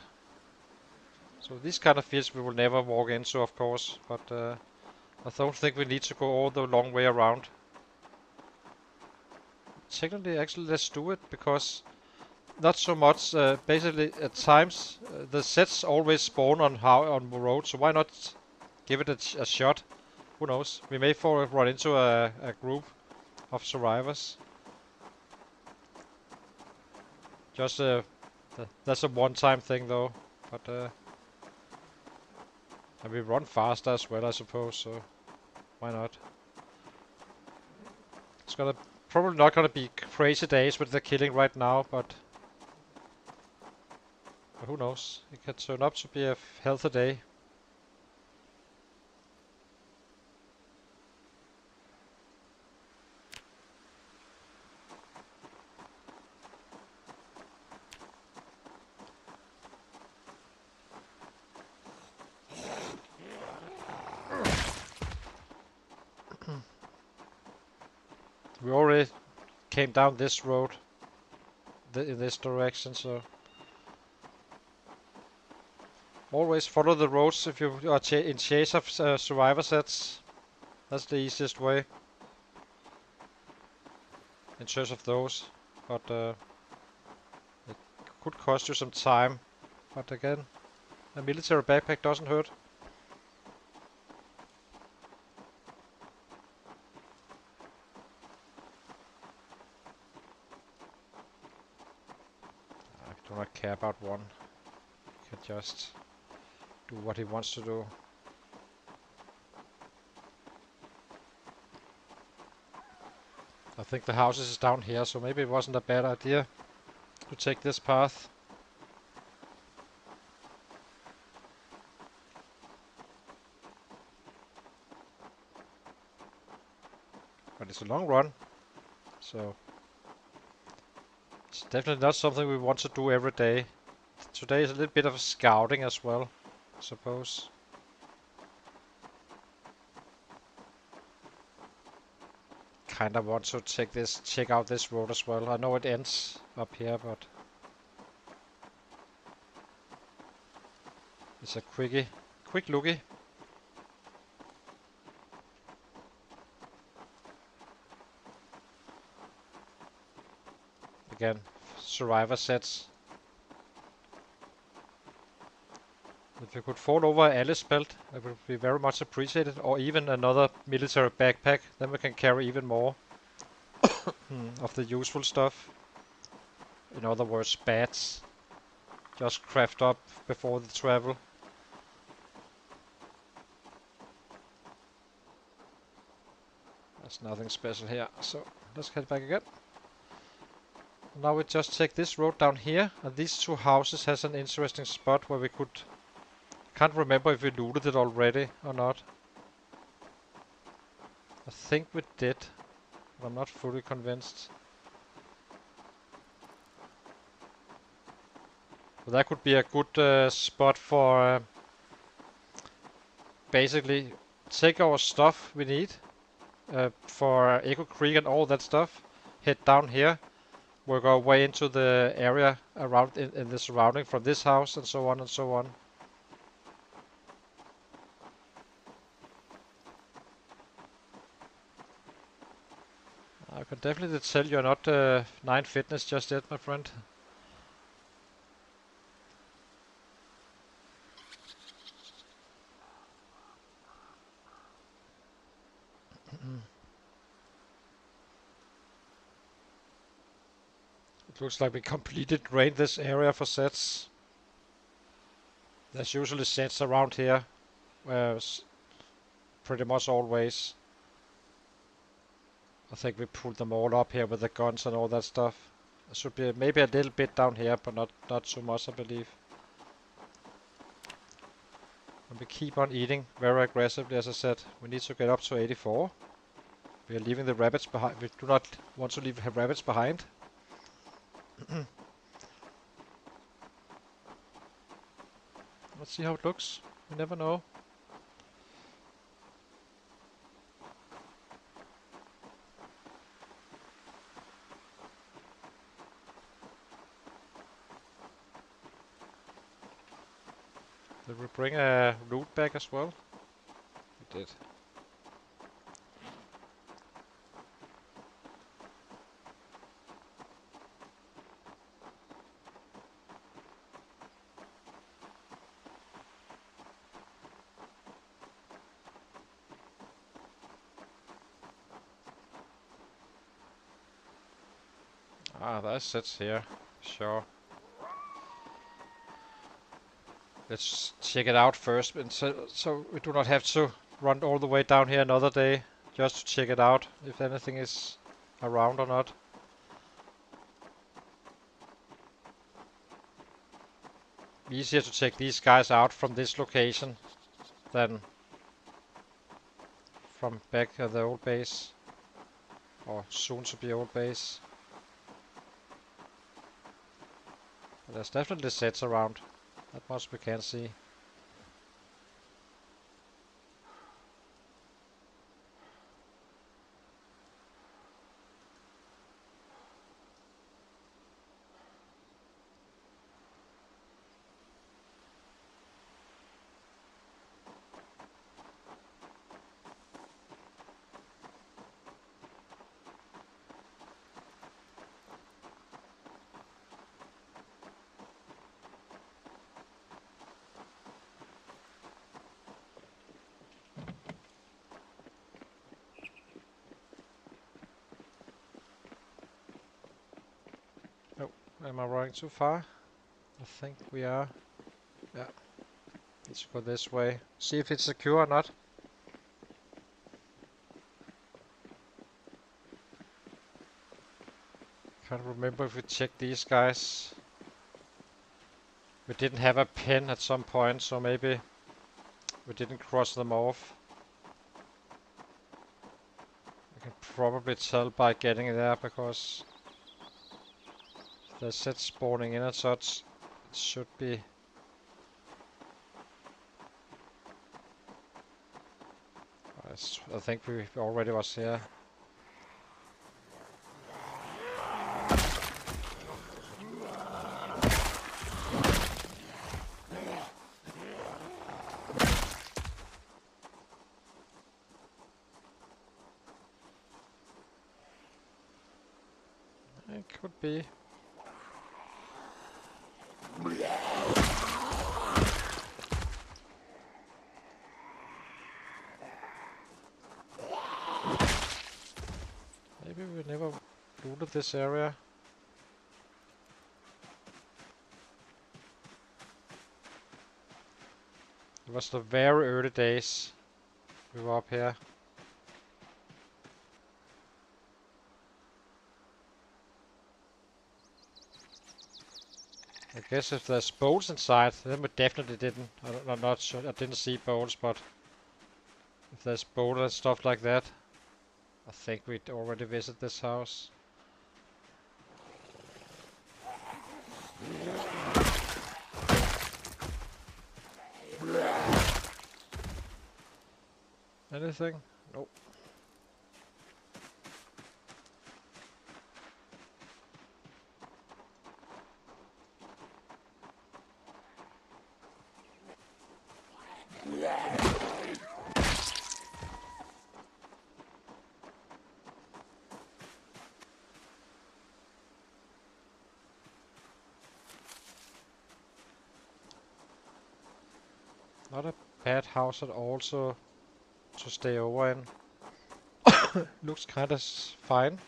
So these kind of fields we will never walk into, of course, but I don't think we need to go all the long way around. Technically, actually, let's do it, because not so much. Basically, at times the sets always spawn on the road, so why not give it a shot? Who knows? We may run into a group of survivors. Just that's a one-time thing though, but and we run faster as well, I suppose. So why not? It's probably not gonna be crazy days with the killing right now, but who knows? It can turn up to be a healthy day. We already came down this road in this direction, so always follow the roads if you are in chase of survivor sets. That's the easiest way in terms of those, but it could cost you some time. But again, a military backpack doesn't hurt. I do not care about one. He can just do what he wants to do. I think the houses is down here, so maybe it wasn't a bad idea to take this path. But it's a long run, so it's definitely not something we want to do every day. Today is a little bit of scouting as well, I suppose. Kinda want to check out this road as well. I know it ends up here, but it's a quick looky. Again, survivor sets. If you could fall over Alice belt, it would be very much appreciated, or even another military backpack, then we can carry even more of the useful stuff. In other words, bats. Just craft up before the travel. There's nothing special here, so let's head back again. Now we just take this road down here, and these two houses has an interesting spot where we could... Can't remember if we looted it already or not. I think we did, but I'm not fully convinced. But that could be a good spot for basically take our stuff we need for Echo Creek and all that stuff, head down here, work our way into the area around in the surrounding from this house and so on and so on. I can definitely tell you're not 9 fitness just yet, my friend. It looks like we completely drained this area for sets. There's usually sets around here, pretty much always. I think we pulled them all up here with the guns and all that stuff. There should be maybe a little bit down here, but not so much, I believe. And we keep on eating very aggressively, as I said. We need to get up to 84. We are leaving the rabbits behind. We do not want to leave rabbits behind. Let's see how it looks. We never know. Did we bring a loot bag as well? We did. Ah, that sits here. Sure. Let's check it out first, and so we do not have to run all the way down here another day just to check it out, if anything is around or not. Easier to take these guys out from this location than from back at the old base, or soon to be old base. But there's definitely sets around. That much we can see. Am I running too far? I think we are. Yeah. Let's go this way. See if it's secure or not. Trying to remember if we checked these guys. We didn't have a pin at some point, so maybe we didn't cross them off. I can probably tell by getting there, because the set spawning in and such, it should be. I think we already was here. It could be. Maybe we never looted this area. It was the very early days we were up here. I guess if there's bolts inside, then we definitely didn't. I'm not sure. I didn't see bolts, but if there's bolts and stuff like that, I think we'd already visited this house. Anything? Nope. Not a bad house at all to stay over in. Looks kinda fine.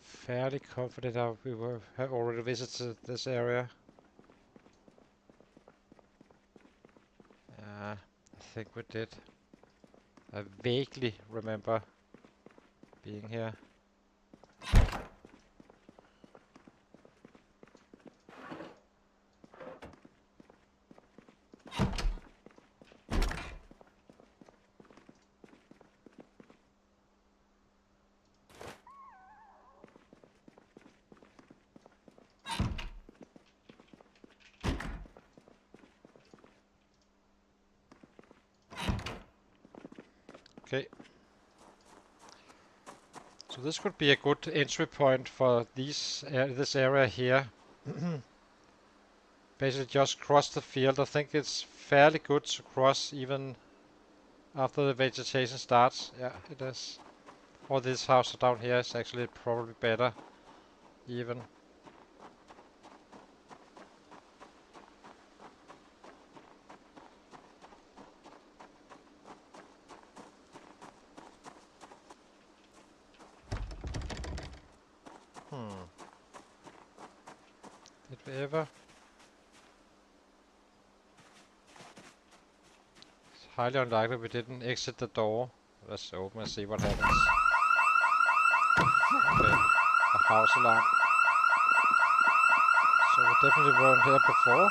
Fairly confident that we have already visited this area. I think we did. I vaguely remember being here. Okay. So this could be a good entry point for this area here. Basically just cross the field. I think it's fairly good to cross even after the vegetation starts. Yeah, it is. Or this house down here is actually probably better even. Did we ever? It's highly unlikely we didn't exit the door. Let's open and see what happens. Okay, a house alarm. So we definitely weren't here before.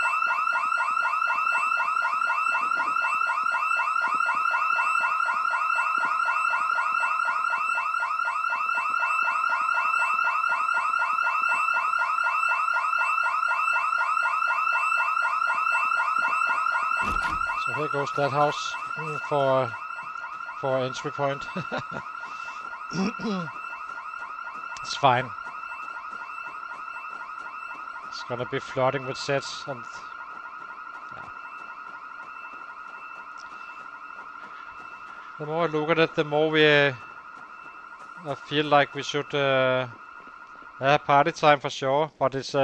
So here goes that house for entry point. It's fine. It's gonna be flooding with sets and yeah. The more I look at it, the more we I feel like we should have party time for sure, but it's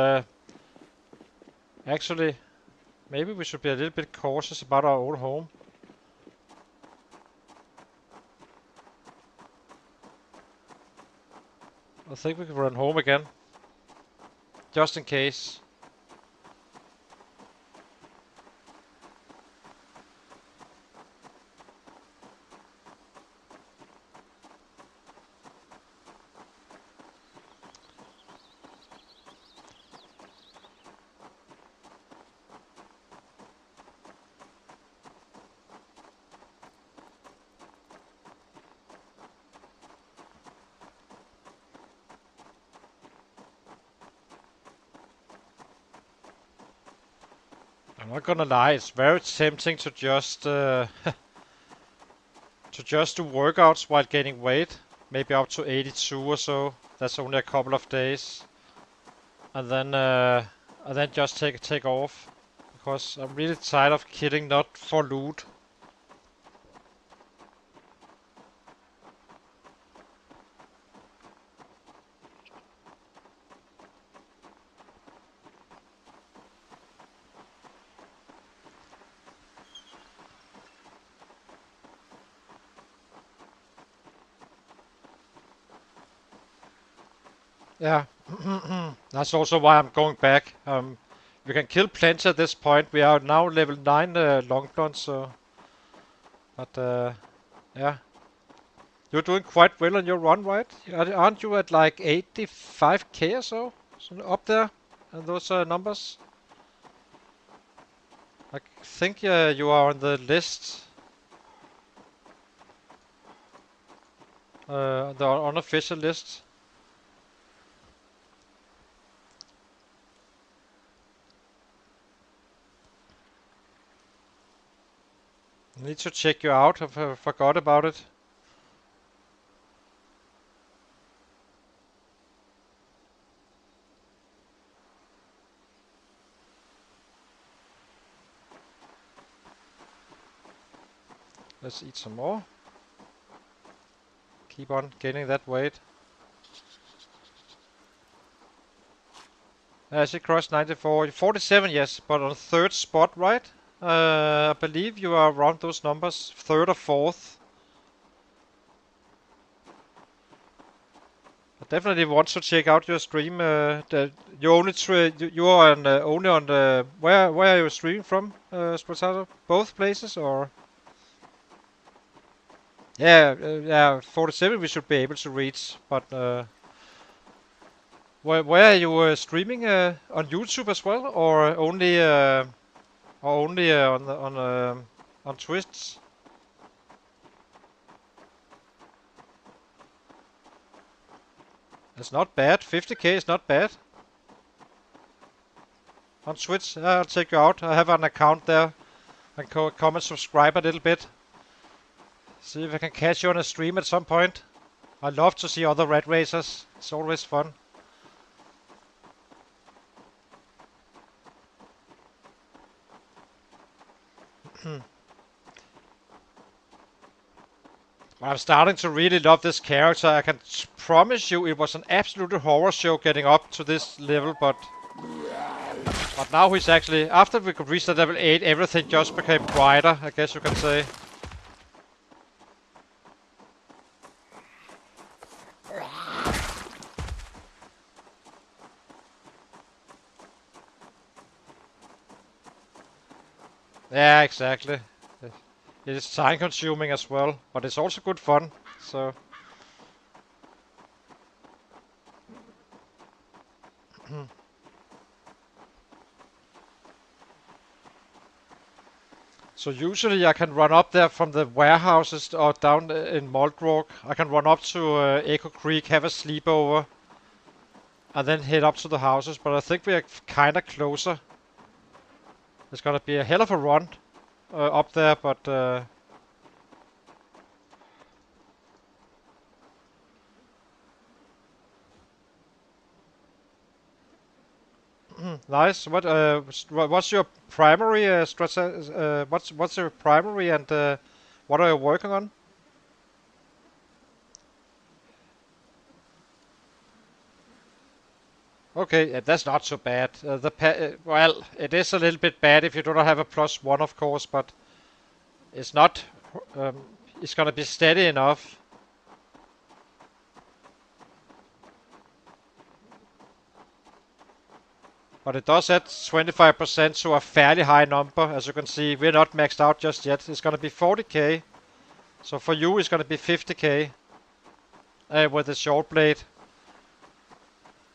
actually maybe we should be a little bit cautious about our own home. I think we can run home again, just in case. I'm not gonna lie, it's very tempting to just to just do workouts while gaining weight, maybe up to 82 or so. That's only a couple of days, and then just take off, because I'm really tired of killing not for loot. Yeah, that's also why I'm going back. We can kill plenty at this point. We are now level 9 long blonde, so. But yeah, you're doing quite well on your run, right? Aren't you at like 85k or so? So up there, and those numbers. I think you are on the list, the unofficial list. Need to check you out. I forgot about it. Let's eat some more. Keep on gaining that weight. She crossed 94, 47, yes, but on third spot, right? I believe you are around those numbers, third or fourth. I definitely want to check out your stream. You only you are on, only on the where are you streaming from, Spotato? Both places or? Yeah, yeah, 47 we should be able to reach, but where are you streaming on YouTube as well, or only on Twitch? It's not bad. 50k is not bad. On Twitch, I'll check you out. I have an account there. And come and subscribe a little bit. See if I can catch you on a stream at some point. I love to see other red racers. It's always fun. I'm starting to really love this character. I can promise you it was an absolute horror show getting up to this level, but now he's actually, after we could reach the level 8, everything just became brighter, I guess you can say. Yeah, exactly. It is time consuming as well, but it's also good fun, so. So usually I can run up there from the warehouses or down in Moldrock. I can run up to Echo Creek, have a sleepover, and then head up to the houses, but I think we are kinda closer. It's gonna be a hell of a run up there, but nice. What's your primary what's your primary and what are you working on? Okay, that's not so bad. Well, it is a little bit bad if you do not have a +1, of course, but it's not. It's gonna be steady enough. But it does add 25% to a fairly high number. As you can see, we're not maxed out just yet. It's gonna be 40k. So for you, it's gonna be 50k with the short blade.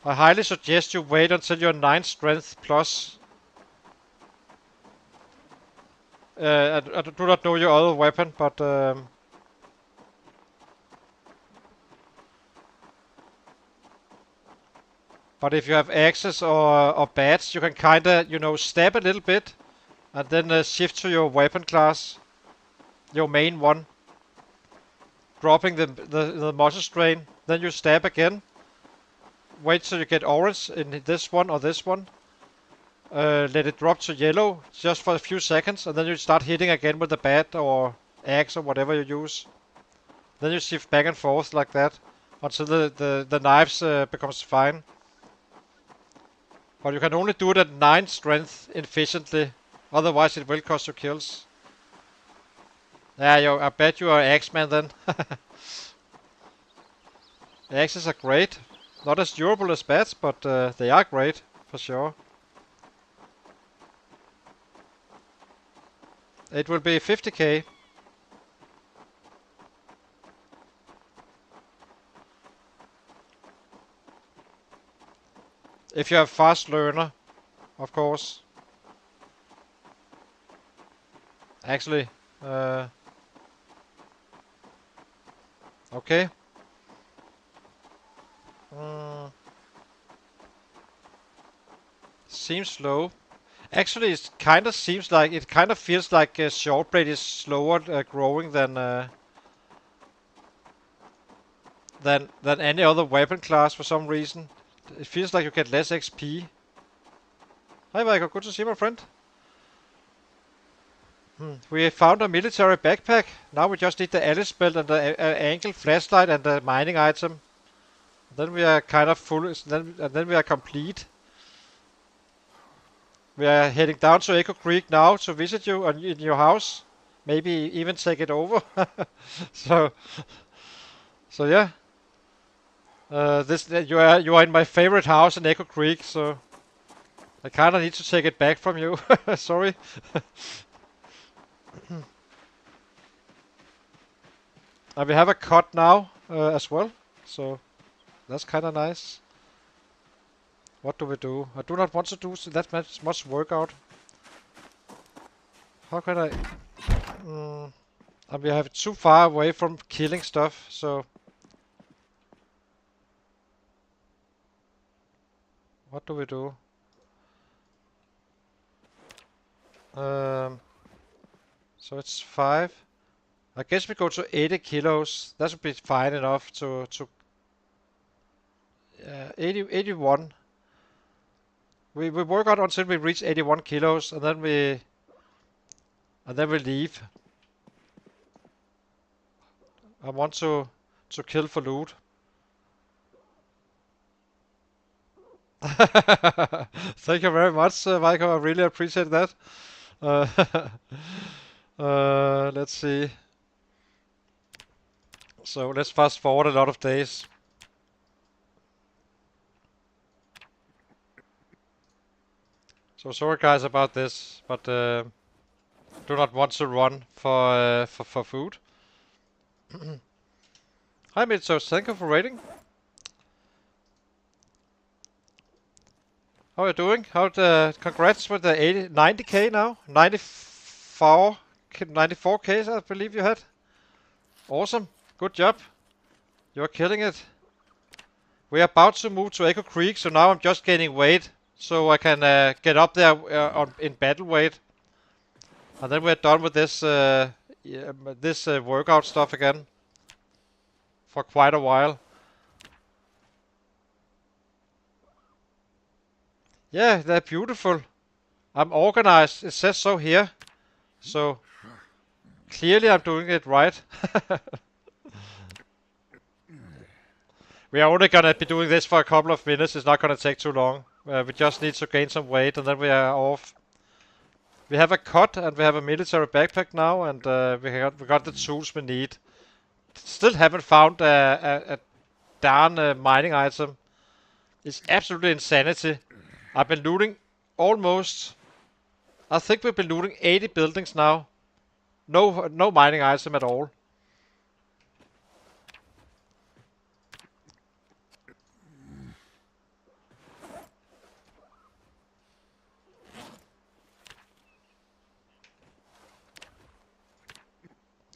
I highly suggest you wait until you're 9 strength plus. I do not know your other weapon, but if you have axes or bats, you can kinda, stab a little bit, and then shift to your weapon class, your main one, dropping the muscle strain. Then you stab again. Wait till you get orange in this one or this one. Let it drop to yellow just for a few seconds, and then you start hitting again with the bat or axe or whatever you use. Then you shift back and forth like that until the knives becomes fine. But you can only do it at 9 strength efficiently, otherwise it will cost you kills. Yeah, I bet you are Axeman then. Axes are great. Not as durable as bats, but they are great, for sure. It will be 50k. If you have fast learner, of course. Actually, okay. Seems slow. Actually, it kind of feels like short blade is slower growing than any other weapon class for some reason. It feels like you get less XP. Hi, Michael. Good to see you, my friend. We found a military backpack. Now we just need the Alice belt and the ankle flashlight and the mining item. Then we are kind of full. And then we are complete. We are heading down to Echo Creek now to visit you in your house. Maybe even take it over. so yeah. You are in my favorite house in Echo Creek, so I kind of need to take it back from you. Sorry. And we have a cut now as well, so that's kind of nice. What do we do? I do not want to do that much workout. How can I? And we have it too far away from killing stuff, so. What do we do? So it's 5. I guess we go to 80 kilos. That would be fine enough to 81. We work out until we reach 81 kilos, and then we leave. I want to kill for loot. Thank you very much, Michael. I really appreciate that. Let's see. So let's fast forward a lot of days. So sorry guys about this, but do not want to run for food. Hi Mitzos, thank you for rating. How are you doing? Congrats with the 90k now. 94k I believe you had. Awesome. Good job. You're killing it. We're about to move to Echo Creek, so now I'm just gaining weight so I can get up there in battle weight. And then we're done with this workout stuff again for quite a while. Yeah, they're beautiful. I'm organized. It says so here. So clearly I'm doing it right. We are only gonna be doing this for a couple of minutes. It's not gonna take too long. We just need to gain some weight and then we are off. We have a cut and we have a military backpack now, and we got the tools we need. Still haven't found a darn mining item. It's absolutely insanity. I've been looting almost. I think we've been looting 80 buildings now. No mining item at all.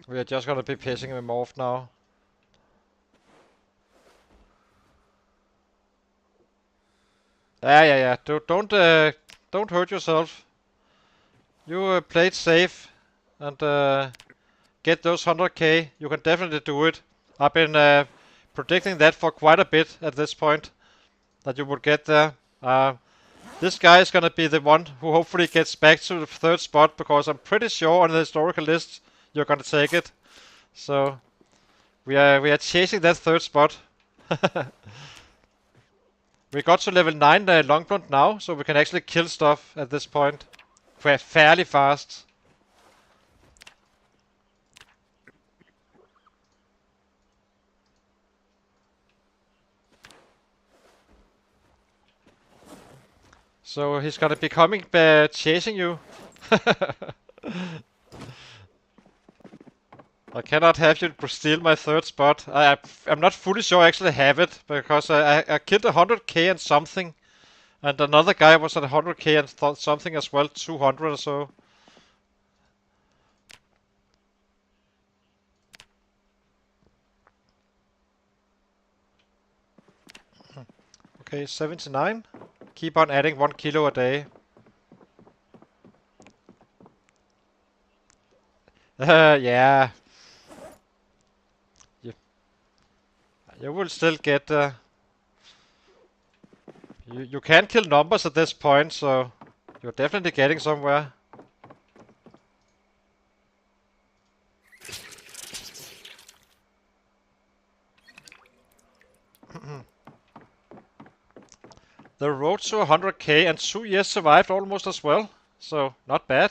We are just gonna be pissing him off now. Yeah. Don't hurt yourself. You played safe and get those 100k. You can definitely do it. I've been predicting that for quite a bit at this point, that you would get there. This guy is gonna be the one who hopefully gets back to the 3rd spot, because I'm pretty sure on the historical list you're gonna take it. So we are chasing that 3rd spot. We got to level 9 Longblunt now, so we can actually kill stuff at this point fairly fast. So he's gonna be coming chasing you. I cannot have you steal my 3rd spot. I'm not fully sure I actually have it, because I killed 100k and something, and another guy was at 100k and something as well, 200 or so. Okay, 79. Keep on adding 1 kilo a day. Yeah. You will still get... You can kill numbers at this point, so you're definitely getting somewhere. The road to 100k and 2 years survived almost as well, so not bad.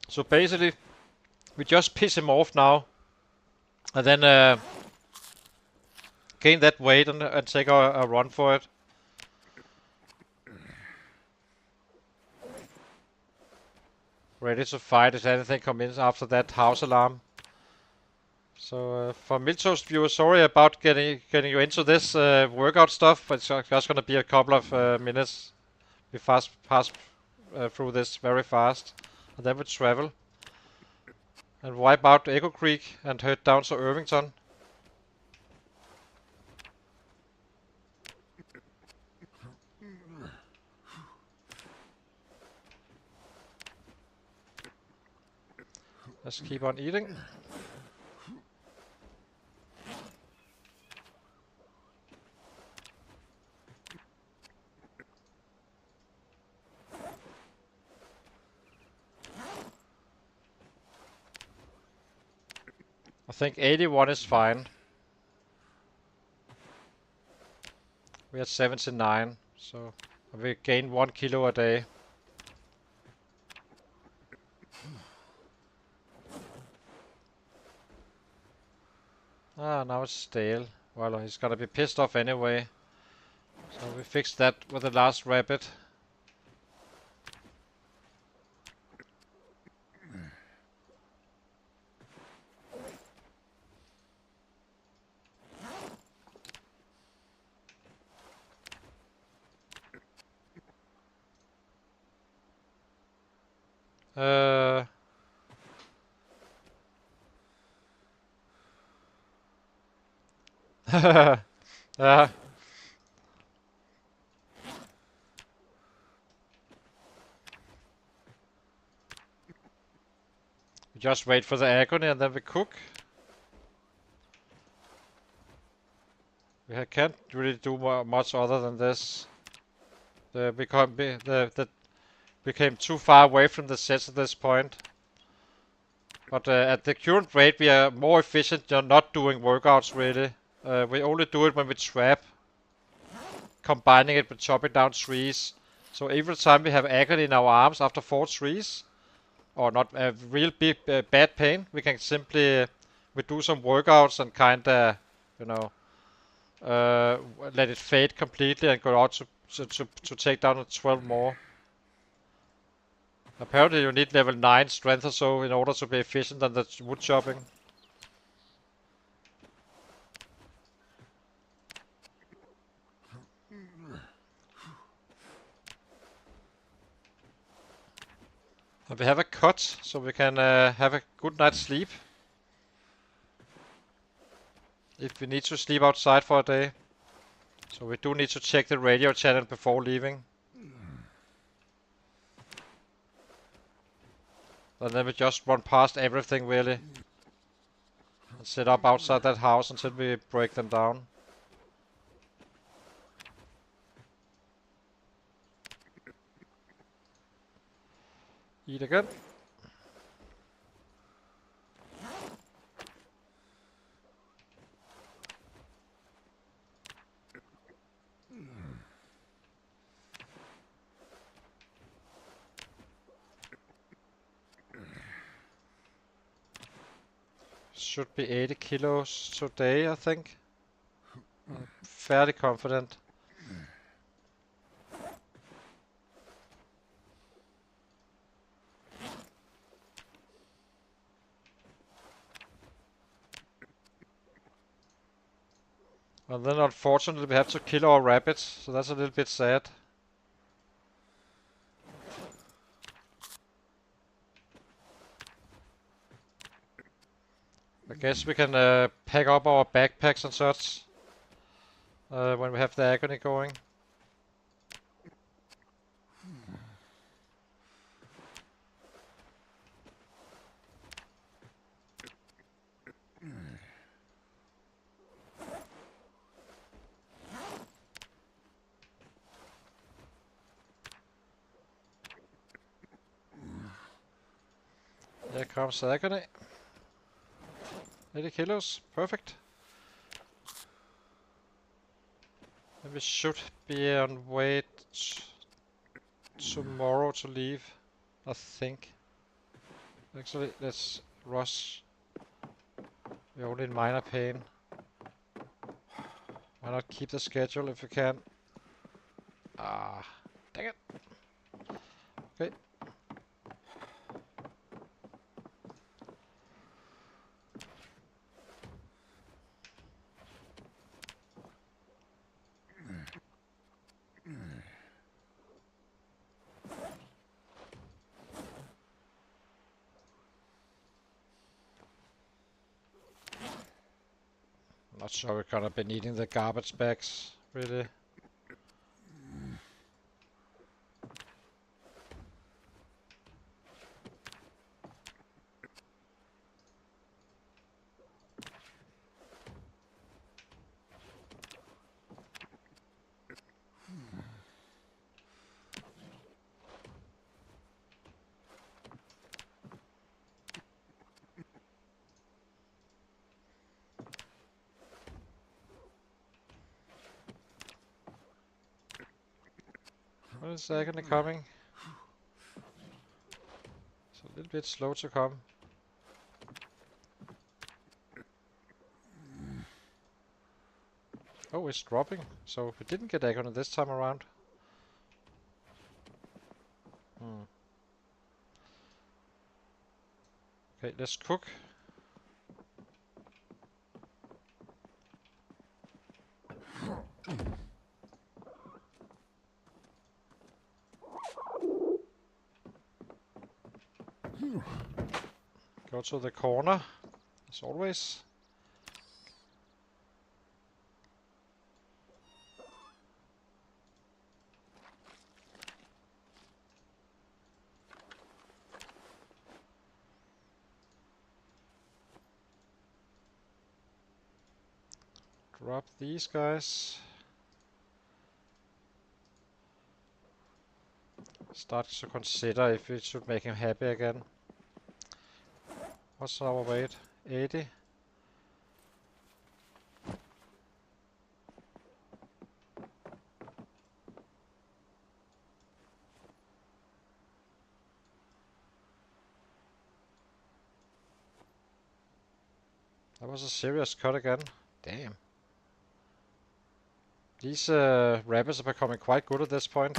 So basically, we just piss him off now, and then gain that weight and take a run for it. Ready to fight if anything comes in after that house alarm. So for Milto's viewers, sorry about getting you into this workout stuff, but it's just gonna be a couple of minutes. We pass through this very fast, and then we travel and wipe out Echo Creek and head down to Irvington. Let's keep on eating. I think 81 is fine. We are 79, so we gain 1 kilo a day. Ah, now it's stale. Well, he's gonna be pissed off anyway. So we fixed that with the last rabbit. Yeah. We just wait for the agony and then we cook. We can't really do much other than this. The We came too far away from the sets at this point. But at the current rate, we are more efficient not doing workouts really. We only do it when we trap, combining it with chopping down trees. So every time we have agony in our arms after 4 trees, or not a real big bad pain, we can simply we do some workouts and kinda, you know, let it fade completely and go out to take down the 12 more. Apparently you need level 9 strength or so in order to be efficient on the wood chopping. And we have a cot, so we can have a good night's sleep. If we need to sleep outside for a day. So we do need to check the radio channel before leaving. And then we just run past everything really. And set up outside that house until we break them down. Eat again. Should be 80 kilos today, I think. I'm fairly confident. And then unfortunately we have to kill our rabbits, so that's a little bit sad. I guess we can pack up our backpacks and such when we have the agony going. There comes the agony. 80 kilos, perfect. And we should be on way tomorrow to leave, I think. Actually, let's rush. We're only in minor pain. Why not keep the schedule if we can? Ah, dang it. Okay. Not sure we're gonna be needing the garbage bags, really. What is agony coming? It's a little bit slow to come. Oh, it's dropping, so we didn't get agony this time around. Okay, let's cook. Go to the corner, as always. Drop these guys. start to consider if we should make him happy again. What's our weight? 80? That was a serious cut again. Damn. These rabbits are becoming quite good at this point.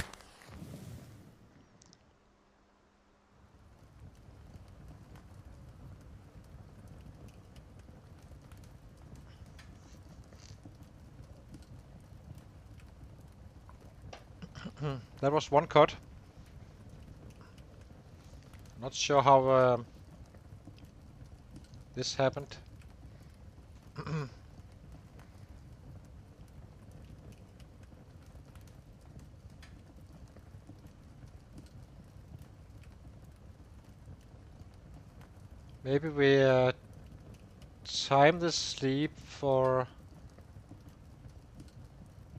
That was one cut. Not sure how this happened. Maybe we time the sleep for...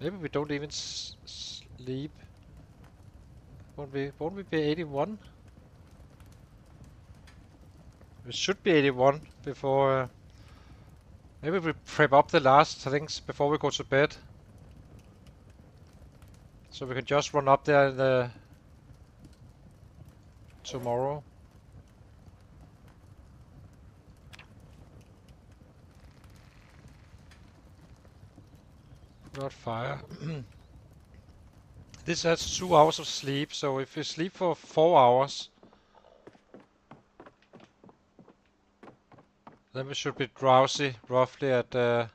Maybe we don't even sleep. Won't we be 81? We should be 81 before... maybe we prep up the last things before we go to bed. So we can just run up there in the... tomorrow. Not fire. This has 2 hours of sleep, so if we sleep for 4 hours, then we should be drowsy roughly at so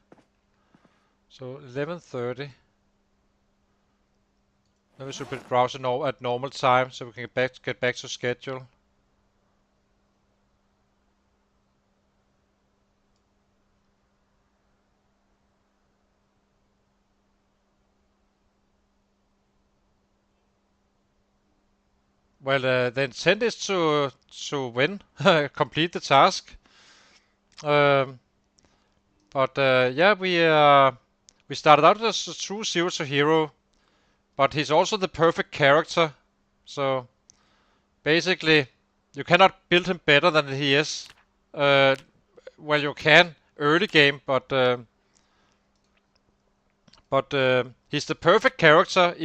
11:30. Then we should be drowsy at normal time, so we can get back to schedule. Well, the intent is to win, complete the task. But yeah, we started out as a true zero to hero, but he's also the perfect character. So basically, you cannot build him better than he is. Well, you can early game, but he's the perfect character.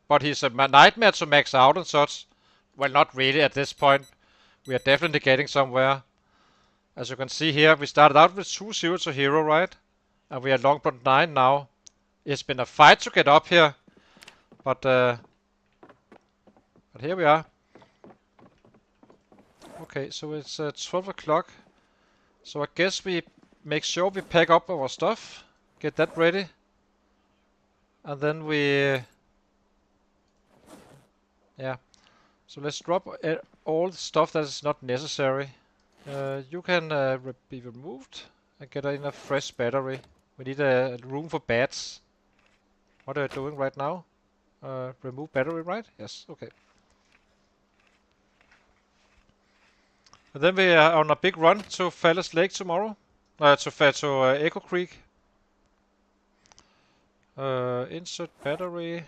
But he's a nightmare to max out and such. Well, not really at this point. We are definitely getting somewhere. As you can see here, we started out with 2 0 to hero, right? And we are long bond 9 now. It's been a fight to get up here, but here we are. Okay, so it's 12 o'clock. So I guess we make sure we pack up our stuff, get that ready, and then we... yeah. So let's drop all the stuff that is not necessary. You can be removed and get in a fresh battery. We need a room for bats. What are you doing right now? Remove battery, right? Yes, okay. And then we are on a big run to Fallas Lake tomorrow. To Echo Creek. Insert battery.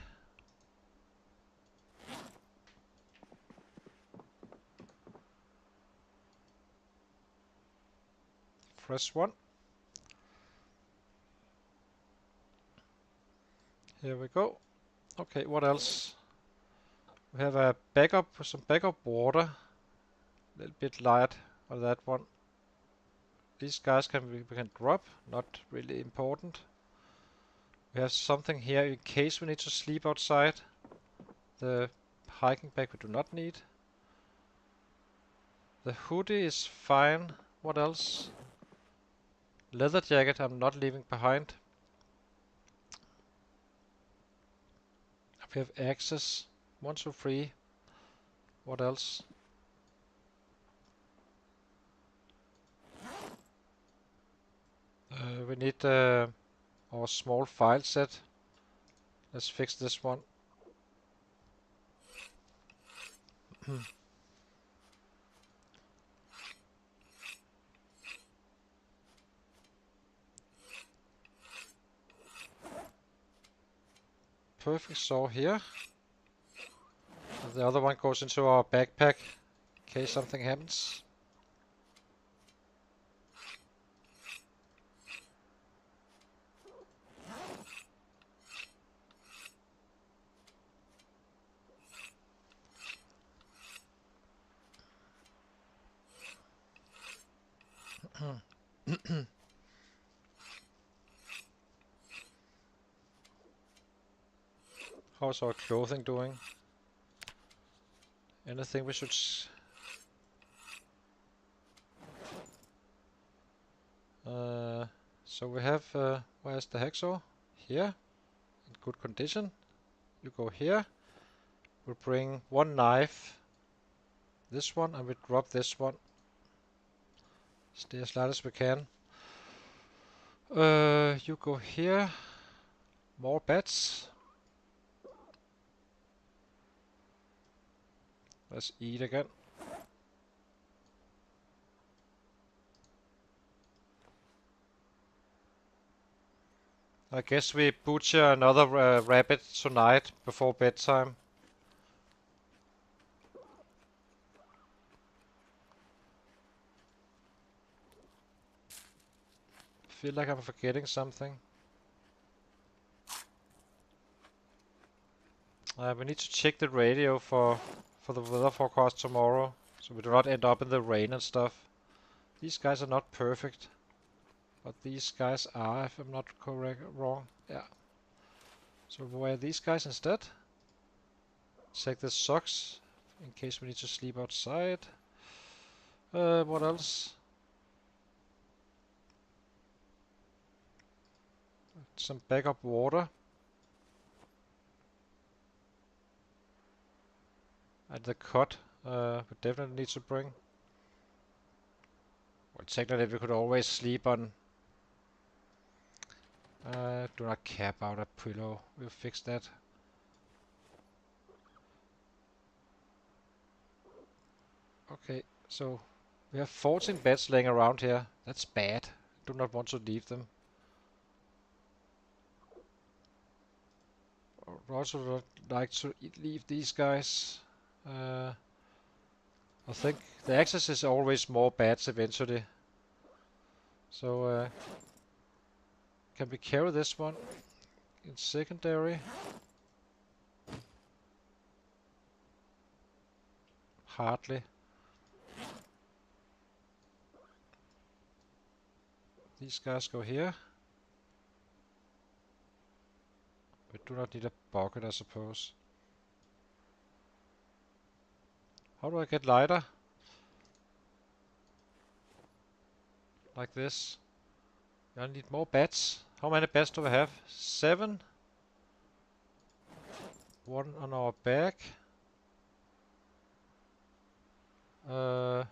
Fresh one. Here we go. Okay, what else? We have a backup, some backup water. A little bit light on that one. These guys we can drop, not really important. We have something here in case we need to sleep outside. The hiking bag we do not need. The hoodie is fine. What else? Leather jacket I'm not leaving behind. We have access. 1, 2, 3. What else? We need our small file set. Let's fix this one. Perfect saw here. The other one goes into our backpack in case something happens. How's our clothing doing? Anything we should so we have, where's the hacksaw? Here, in good condition. You go here. We'll bring one knife, this one, and we drop this one. Stay as light as we can. You go here. More bats. Let's eat again. I guess we butcher another rabbit tonight before bedtime. Feel like I'm forgetting something. We need to check the radio for the weather forecast tomorrow, so we do not end up in the rain and stuff. These guys are not perfect, but these guys are, if I'm not wrong. Yeah. So we'll wear these guys instead. Take the socks in case we need to sleep outside. What else? Some backup water. And the cot, we definitely need to bring. Well, technically we could always sleep on. Do not care about a pillow. We'll fix that. Okay, so we have 14 beds laying around here. That's bad. Do not want to leave them. I also would like to leave these guys. I think the access is always more bats eventually. So can we carry this one in secondary? Hardly. These guys go here. We do not need a bucket, I suppose. How do I get lighter? Like this. I need more bats. How many bats do we have? 7. One on our back. How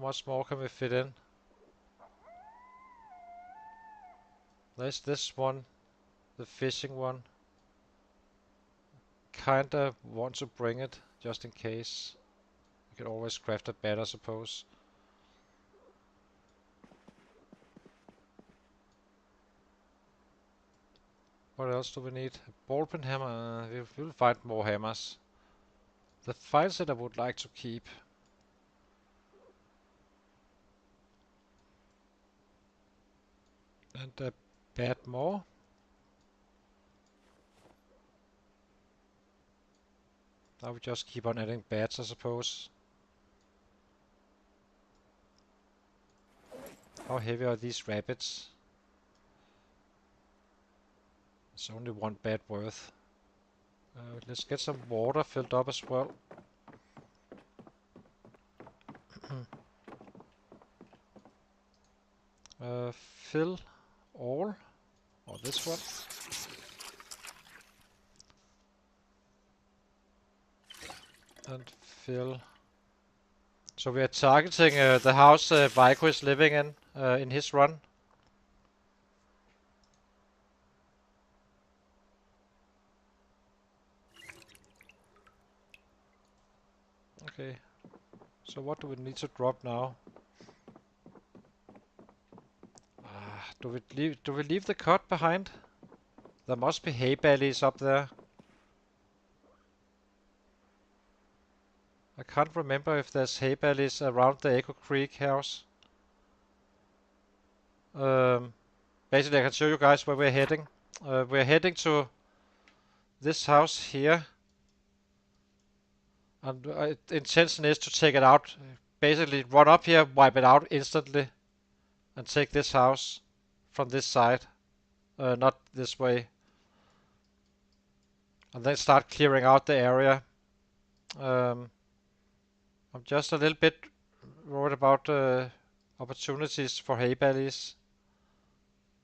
much more can we fit in? There's this one. The fishing one. Kinda want to bring it, just in case. We can always craft a bat, I suppose. What else do we need? A ball peen hammer. We'll find more hammers. The file set I would like to keep. And a bat more. Now we just keep on adding bats, I suppose. How heavy are these rabbits? It's only one bat worth. Let's get some water filled up as well. Fill all. Or this one. And fill. So we are targeting the house Vico is living in his run. Okay. So what do we need to drop now? Do we leave the cot behind? There must be hay bales up there. can't remember if there's hay bales around the Echo Creek house. Basically, I can show you guys where we're heading. We're heading to this house here. And intention is to take it out. Basically, run up here, wipe it out instantly, and take this house from this side. Not this way. And then start clearing out the area. I'm just a little bit worried about opportunities for hay bales.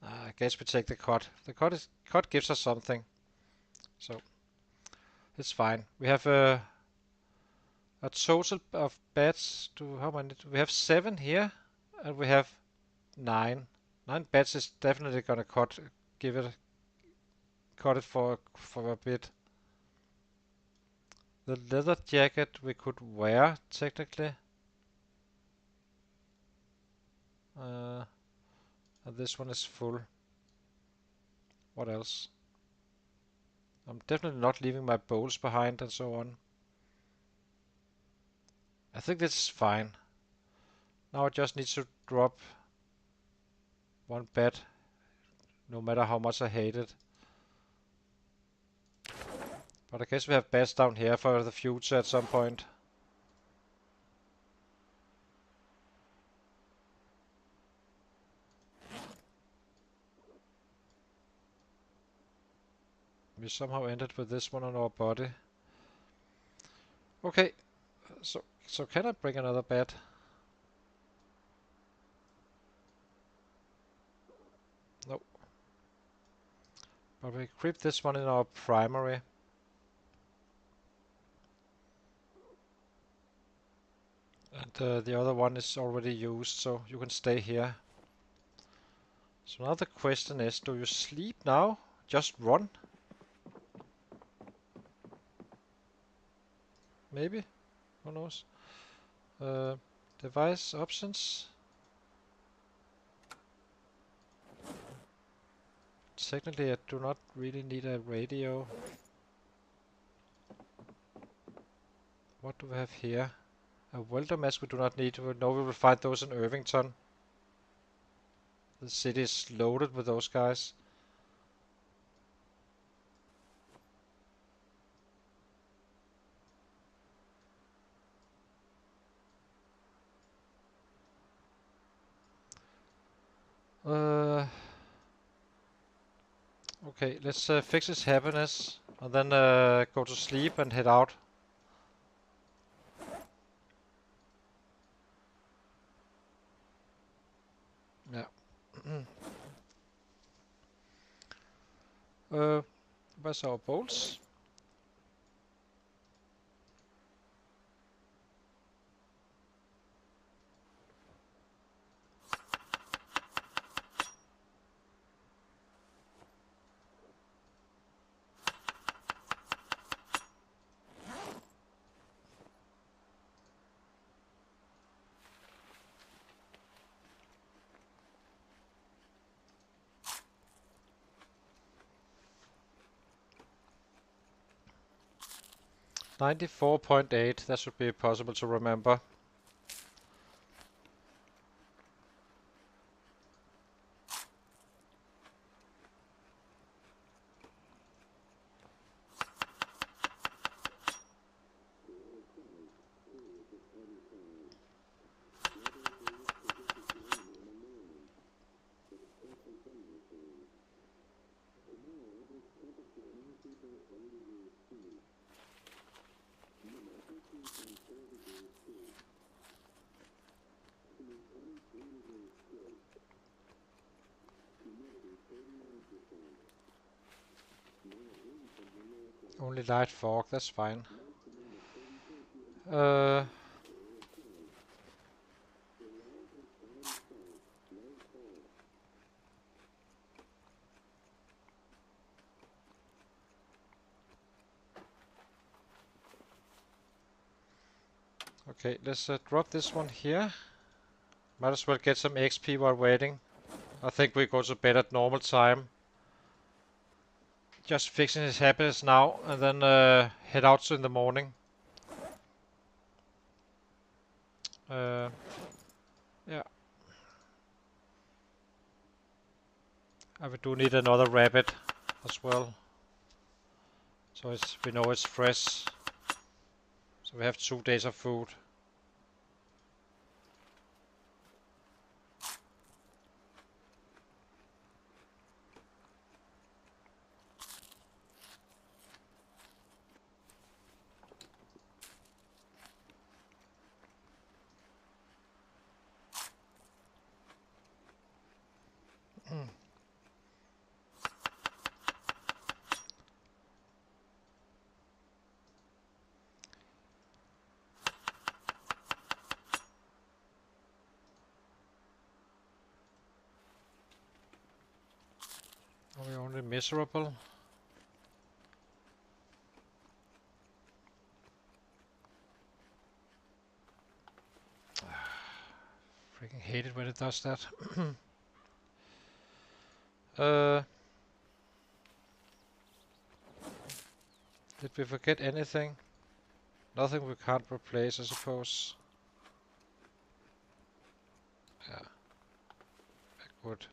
I guess we take the cut. The cut gives us something, so it's fine. We have a total of beds. How many? We have 7 here, and we have 9. 9 beds is definitely gonna cut it for a bit. The leather jacket we could wear technically. And this one is full. What else? I'm definitely not leaving my bowls behind and so on. I think this is fine. Now I just need to drop 1 bed, no matter how much I hate it. But I guess we have beds down here for the future at some point. We somehow ended with this one on our body. Okay, so can I bring another bed? No. But we keep this one in our primary. And the other one is already used, so you can stay here. So now the question is, do you sleep now? Just run? Maybe? Who knows? Device options. Technically I do not really need a radio. What do we have here? A welder mask we do not need. We know we will find those in Irvington. The city is loaded with those guys. Okay, let's fix his happiness and then go to sleep and head out. Yeah. Where's our bolts? $94.8, that should be possible to remember. Only light fog, that's fine. Okay, let's drop this one here. Might as well get some XP while waiting. I think we go to bed at normal time. Just fixing his happiness now and then head out in the morning. Yeah. And we do need another rabbit as well. So we know it's fresh. So we have 2 days of food. Are we only miserable? Freaking hate it when it does that. Did we forget anything? Nothing we can't replace, I suppose. Yeah. Good.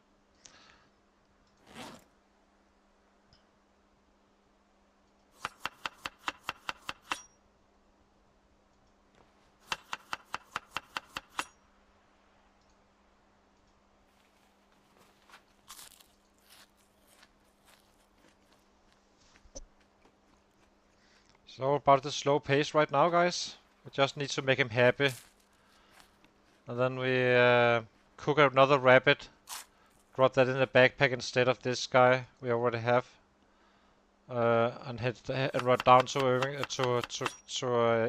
So about the slow pace right now, guys. We just need to make him happy. And then we cook another rabbit. Drop that in the backpack instead of this guy we already have. And run down to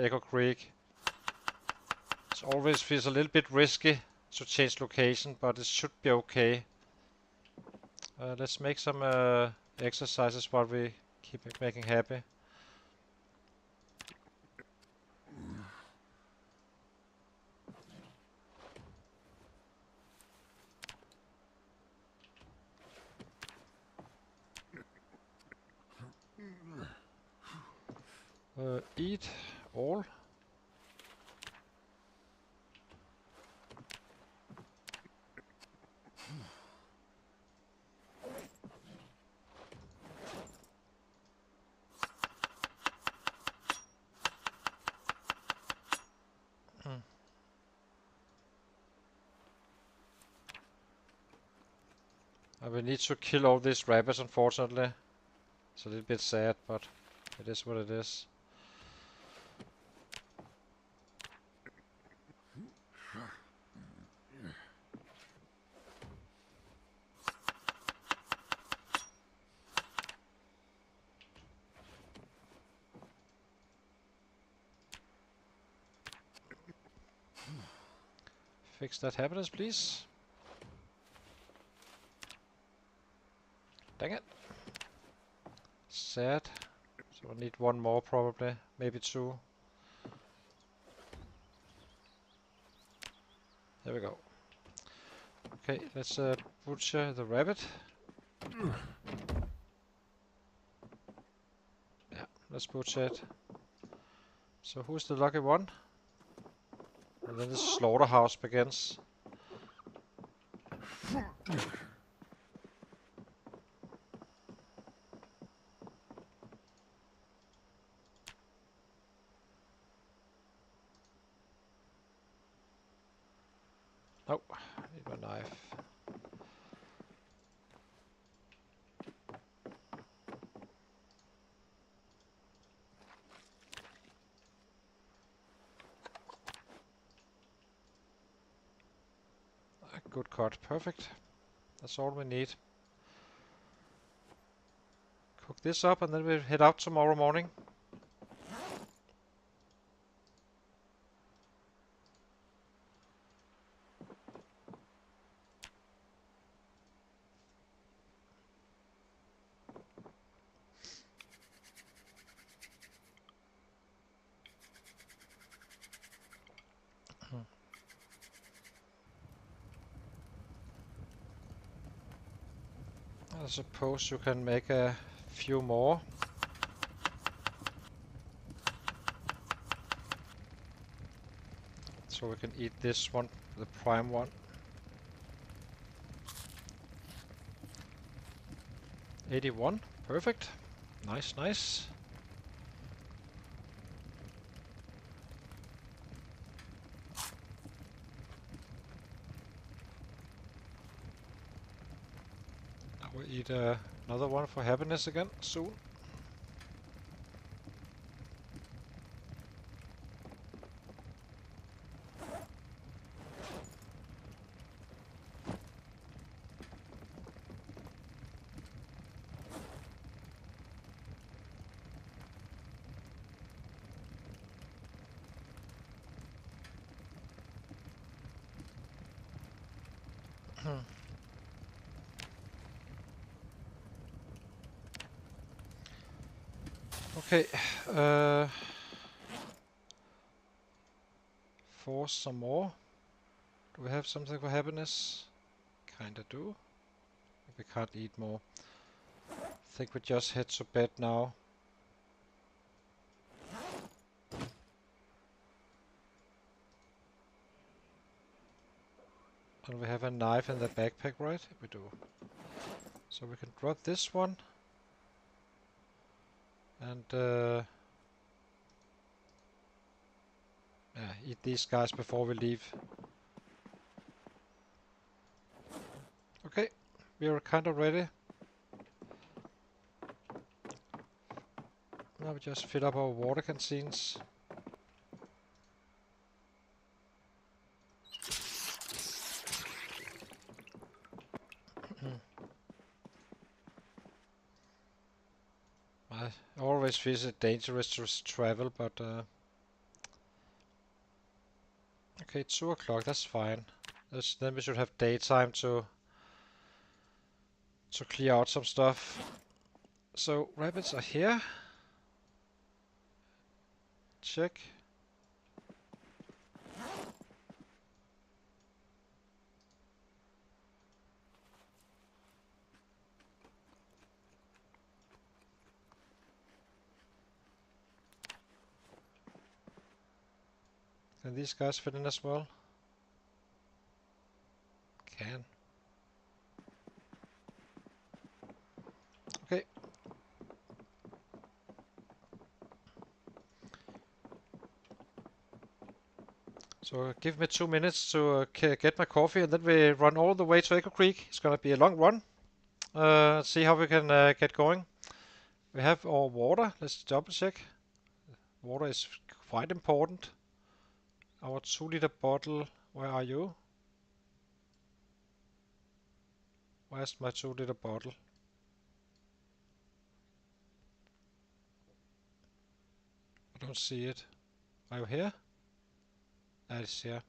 Echo Creek. It always feels a little bit risky to change location, but it should be okay. Let's make some exercises while we keep making happy. Eat all. We need to kill all these rabbits, unfortunately. It's a little bit sad, but it is what it is. Fix that happiness, please. Dang it. Sad. So I need one more probably, maybe 2. There we go. Okay, let's butcher the rabbit. Yeah, let's butcher it. So who's the lucky one? And then the slaughterhouse begins. Oh, I need my knife. Good cut, perfect. That's all we need. Cook this up and then we'll head out tomorrow morning. I suppose you can make a few more. So we can eat this one, the prime one. 81, perfect. Nice, nice. Now we eat another one for happiness again soon. Okay, force some more. Do we have something for happiness? Kinda do. We can't eat more. I think we just head to bed now. And we have a knife in the backpack, right? We do. So we can drop this one. And yeah, eat these guys before we leave. Okay, we are kind of ready. Now we just fill up our water canteens. I always feel it dangerous to travel, but okay, 2 o'clock, that's fine. Then we should have daytime to clear out some stuff. So rabbits are here. Check. Can these guys fit in as well? Can. Okay. So give me 2 minutes to get my coffee, and then we run all the way to Echo Creek. It's gonna be a long run. See how we can get going. We have our water. Let's double check. Water is quite important. Our 2-liter bottle. Where are you? Where's my 2-liter bottle? I don't see it. Are you here? That is here.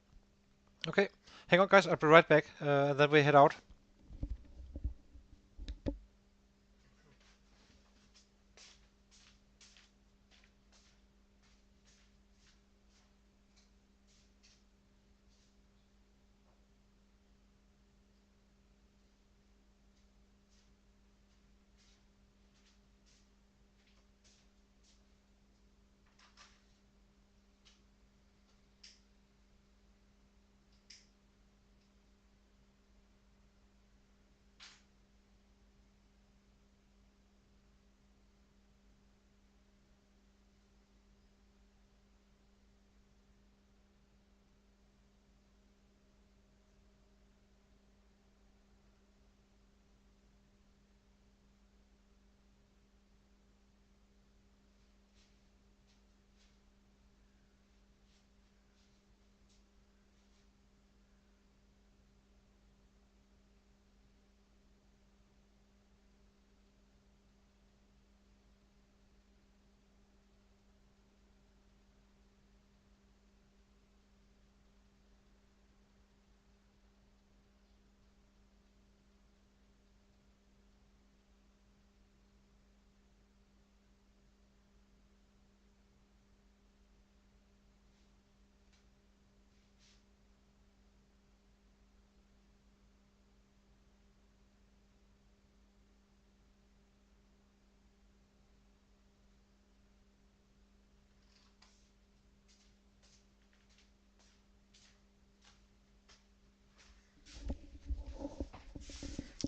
Okay, hang on guys, I'll be right back, and then we head out.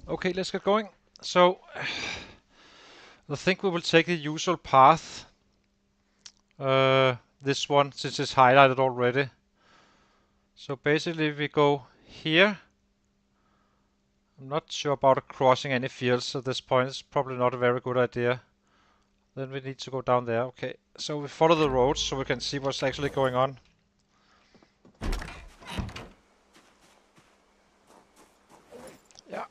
Okay, let's get going. So, I think we will take the usual path. This one, since it's highlighted already. So basically we go here. I'm not sure about crossing any fields at this point. It's probably not a very good idea. Then we need to go down there. Okay, so we follow the roads so we can see what's actually going on. Yeah.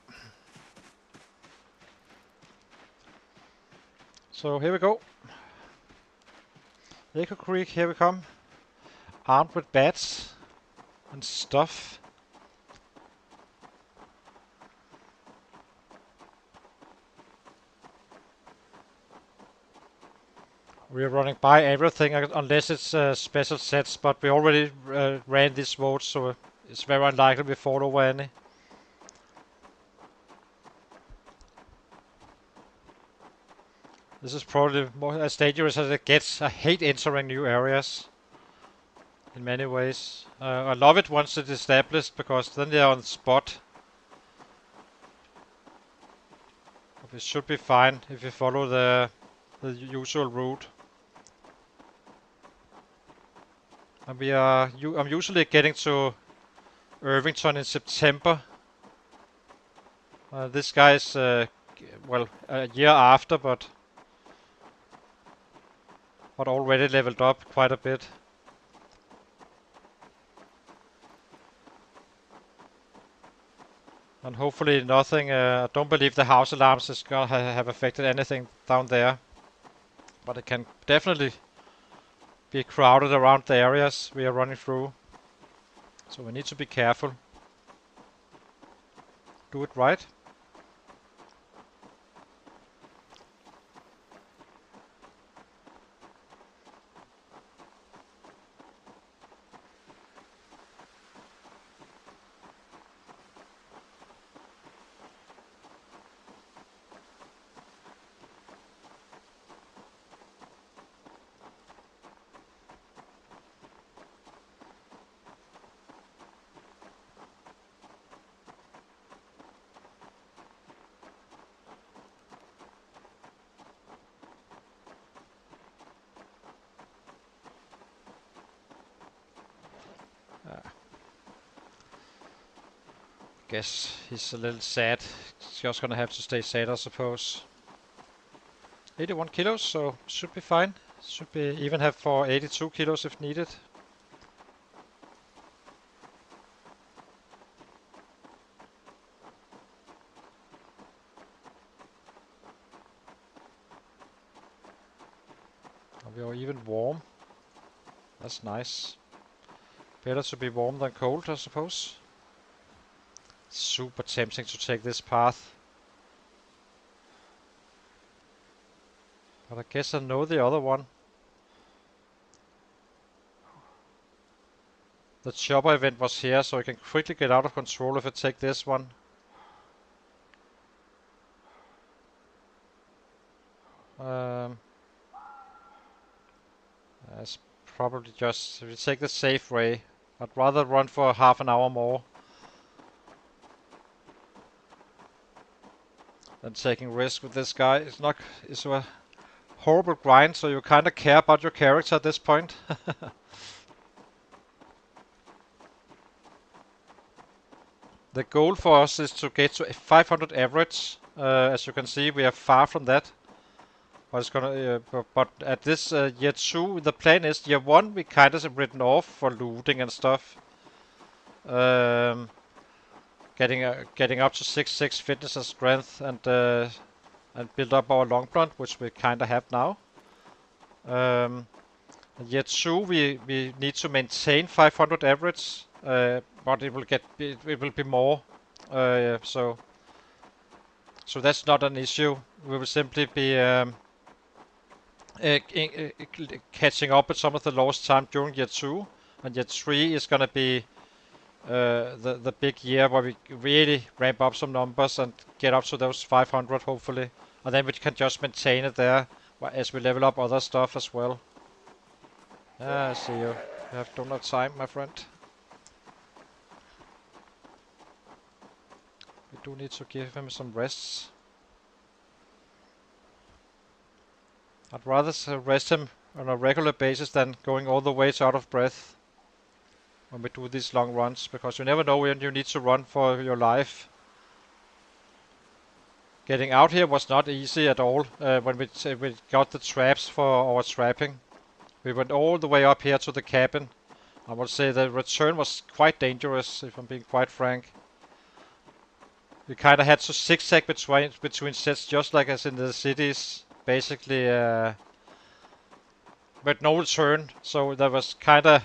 So here we go. Echo Creek, here we come. Armed with bats and stuff. We are running by everything unless it's special sets, but we already ran this road, so it's very unlikely we fall over any. This is probably more as dangerous as it gets. I hate entering new areas in many ways. I love it once it's established because then they're on the spot. But it should be fine if you follow the usual route. And I'm usually getting to Irvington in September. This guy is well a year after, but already leveled up quite a bit. And hopefully nothing, I don't believe the house alarms is gonna have affected anything down there. But it can definitely be crowded around the areas we are running through. So we need to be careful. Do it right. Guess he's a little sad. He's just gonna have to stay sad, I suppose. 81 kilos, so should be fine. Should be even have for 82 kilos if needed. We are even warm. That's nice. Better to be warm than cold, I suppose. Super tempting to take this path. But I guess I know the other one. The chopper event was here, so I can quickly get out of control if I take this one. That's probably just, if you take the safe way, I'd rather run for half an hour more than taking risk with this guy. It's a horrible grind, so you kind of care about your character at this point. The goal for us is to get to 500 average. As you can see, we are far from that. But it's gonna. But at this year 2, the plan is year 1 we kind of written off for looting and stuff. Getting up to 6 fitness and strength and build up our long blunt, which we kind of have now. Year 2 we need to maintain 500 average, but it will be more. So that's not an issue. We will simply be catching up with some of the lost time during year 2, and year 3 is gonna be the big year where we really ramp up some numbers and get up to those 500 hopefully, and then we can just maintain it there as we level up other stuff as well. I see you. You have donut time, my friend. We do need to give him some rests. I'd rather rest him on a regular basis than going all the way out of breath when we do these long runs, because you never know when you need to run for your life. Getting out here was not easy at all when we got the traps for our trapping. We went all the way up here to the cabin. I would say the return was quite dangerous, if I'm being quite frank. We kind of had to zigzag between sets, just like as in the cities, basically, but no return. So that was kind of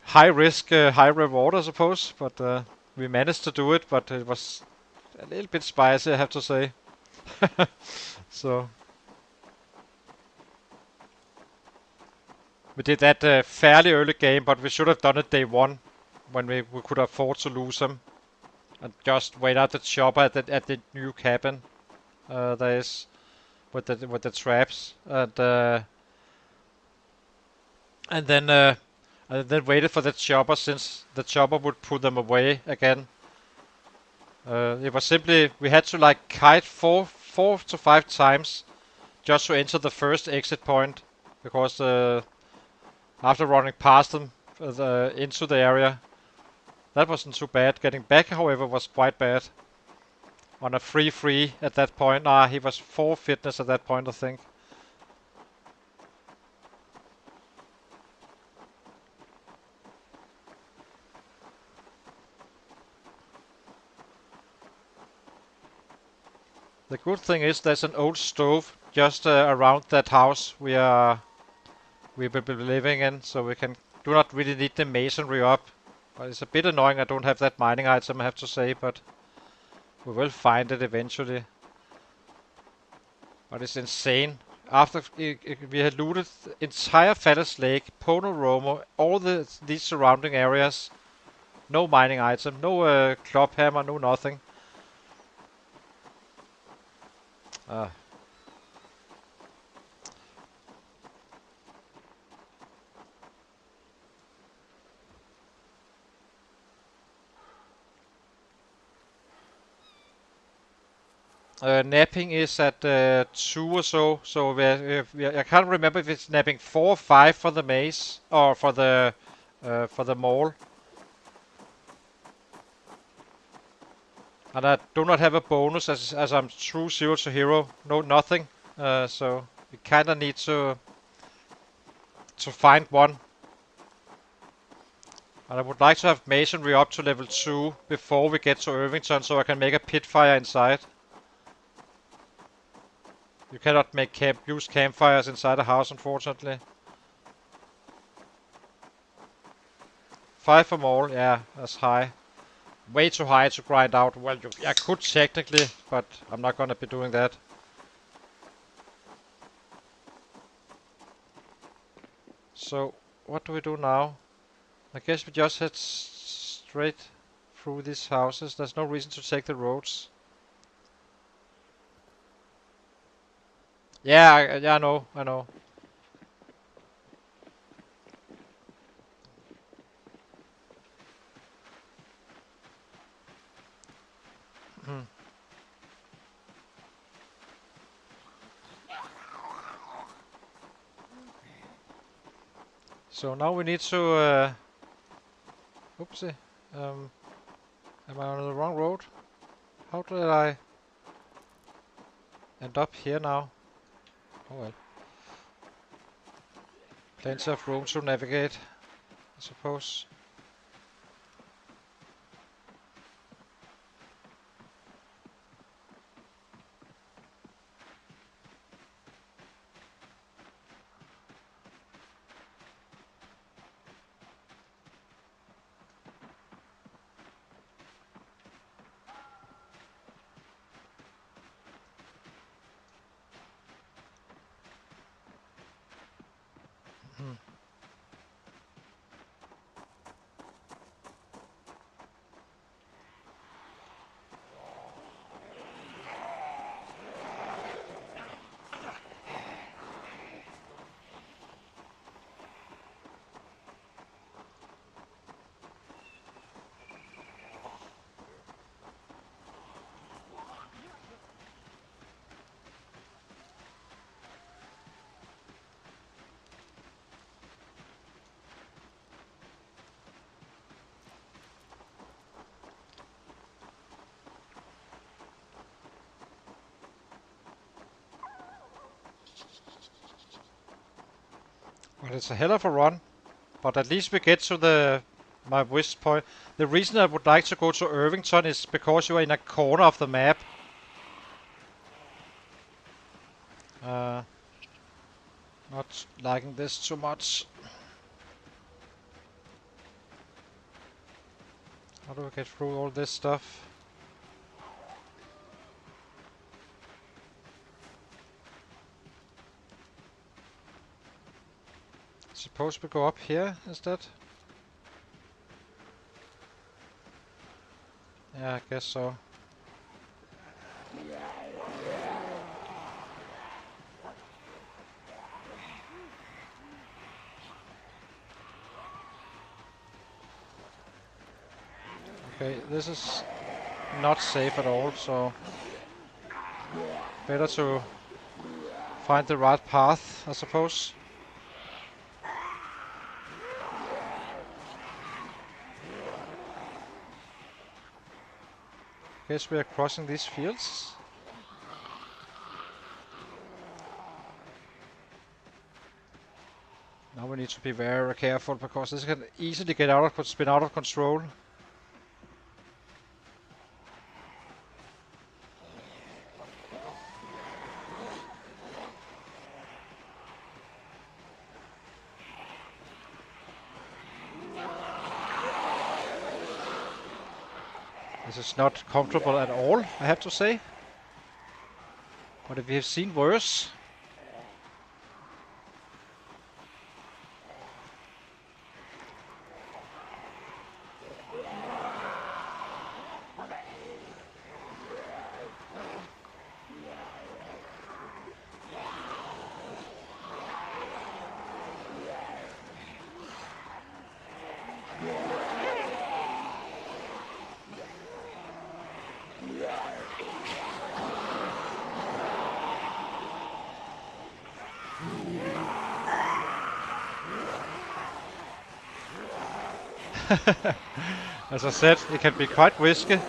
high risk, high reward, I suppose. But we managed to do it, but it was a little bit spicy, I have to say. So we did that fairly early game, but we should have done it day one when we could afford to lose them. And just wait out the chopper at the new cabin. There is with the traps, and then waited for the chopper, since the chopper would pull them away again. It was simply we had to like kite four to 5 times just to enter the first exit point, because after running past them into the area, that wasn't too bad. Getting back, however, was quite bad. On a free at that point. He was 4 fitness at that point, I think. The good thing is there's an old stove just around that house we will be living in, so we do not really need the masonry up. But it's a bit annoying I don't have that mining item, I have to say, but we will find it eventually. But it's insane. After we had looted the entire Fallas Lake, Pono Romo, all these surrounding areas, no mining item, no club hammer, no nothing. Napping is at 2 or so, so I can't remember if it's napping 4 or 5 for the maze, or for the mall. And I do not have a bonus as I'm true 0 to hero, no nothing, so we kinda need to find one. And I would like to have masonry up to level 2 before we get to Irvington, so I can make a pit fire inside. You cannot use campfires inside a house, unfortunately. 5 from all, yeah, that's high. Way too high to grind out. Well, I could technically, but I'm not gonna be doing that. So, what do we do now? I guess we just head straight through these houses. There's no reason to take the roads. Yeah, I know, I know. So now we need to... oopsie. Am I on the wrong road? How did I end up here now? Oh well. Plenty of room to navigate, I suppose. It's a hell of a run, but at least we get to my wish point. The reason I would like to go to Irvington is because you are in a corner of the map. Not liking this too much. How do we get through all this stuff? Suppose we go up here instead? Yeah, I guess so. Okay, this is not safe at all, so better to find the right path, I suppose. Guess we are crossing these fields. Now we need to be very careful because this can easily get spin out of control. This is not comfortable at all, I have to say. But if we have seen worse. As I said, it can be quite risky.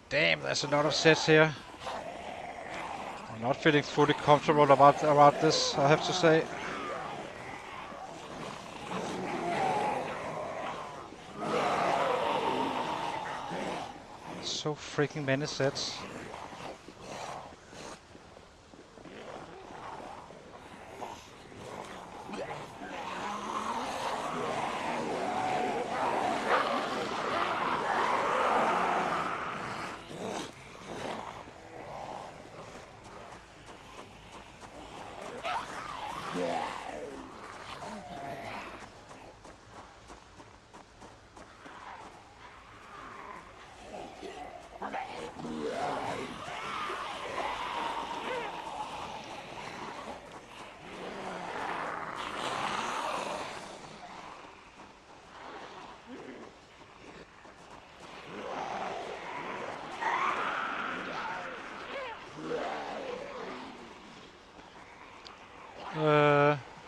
Damn, there's a lot of sets here. I'm not feeling fully comfortable about this, I have to say. So freaking many sets.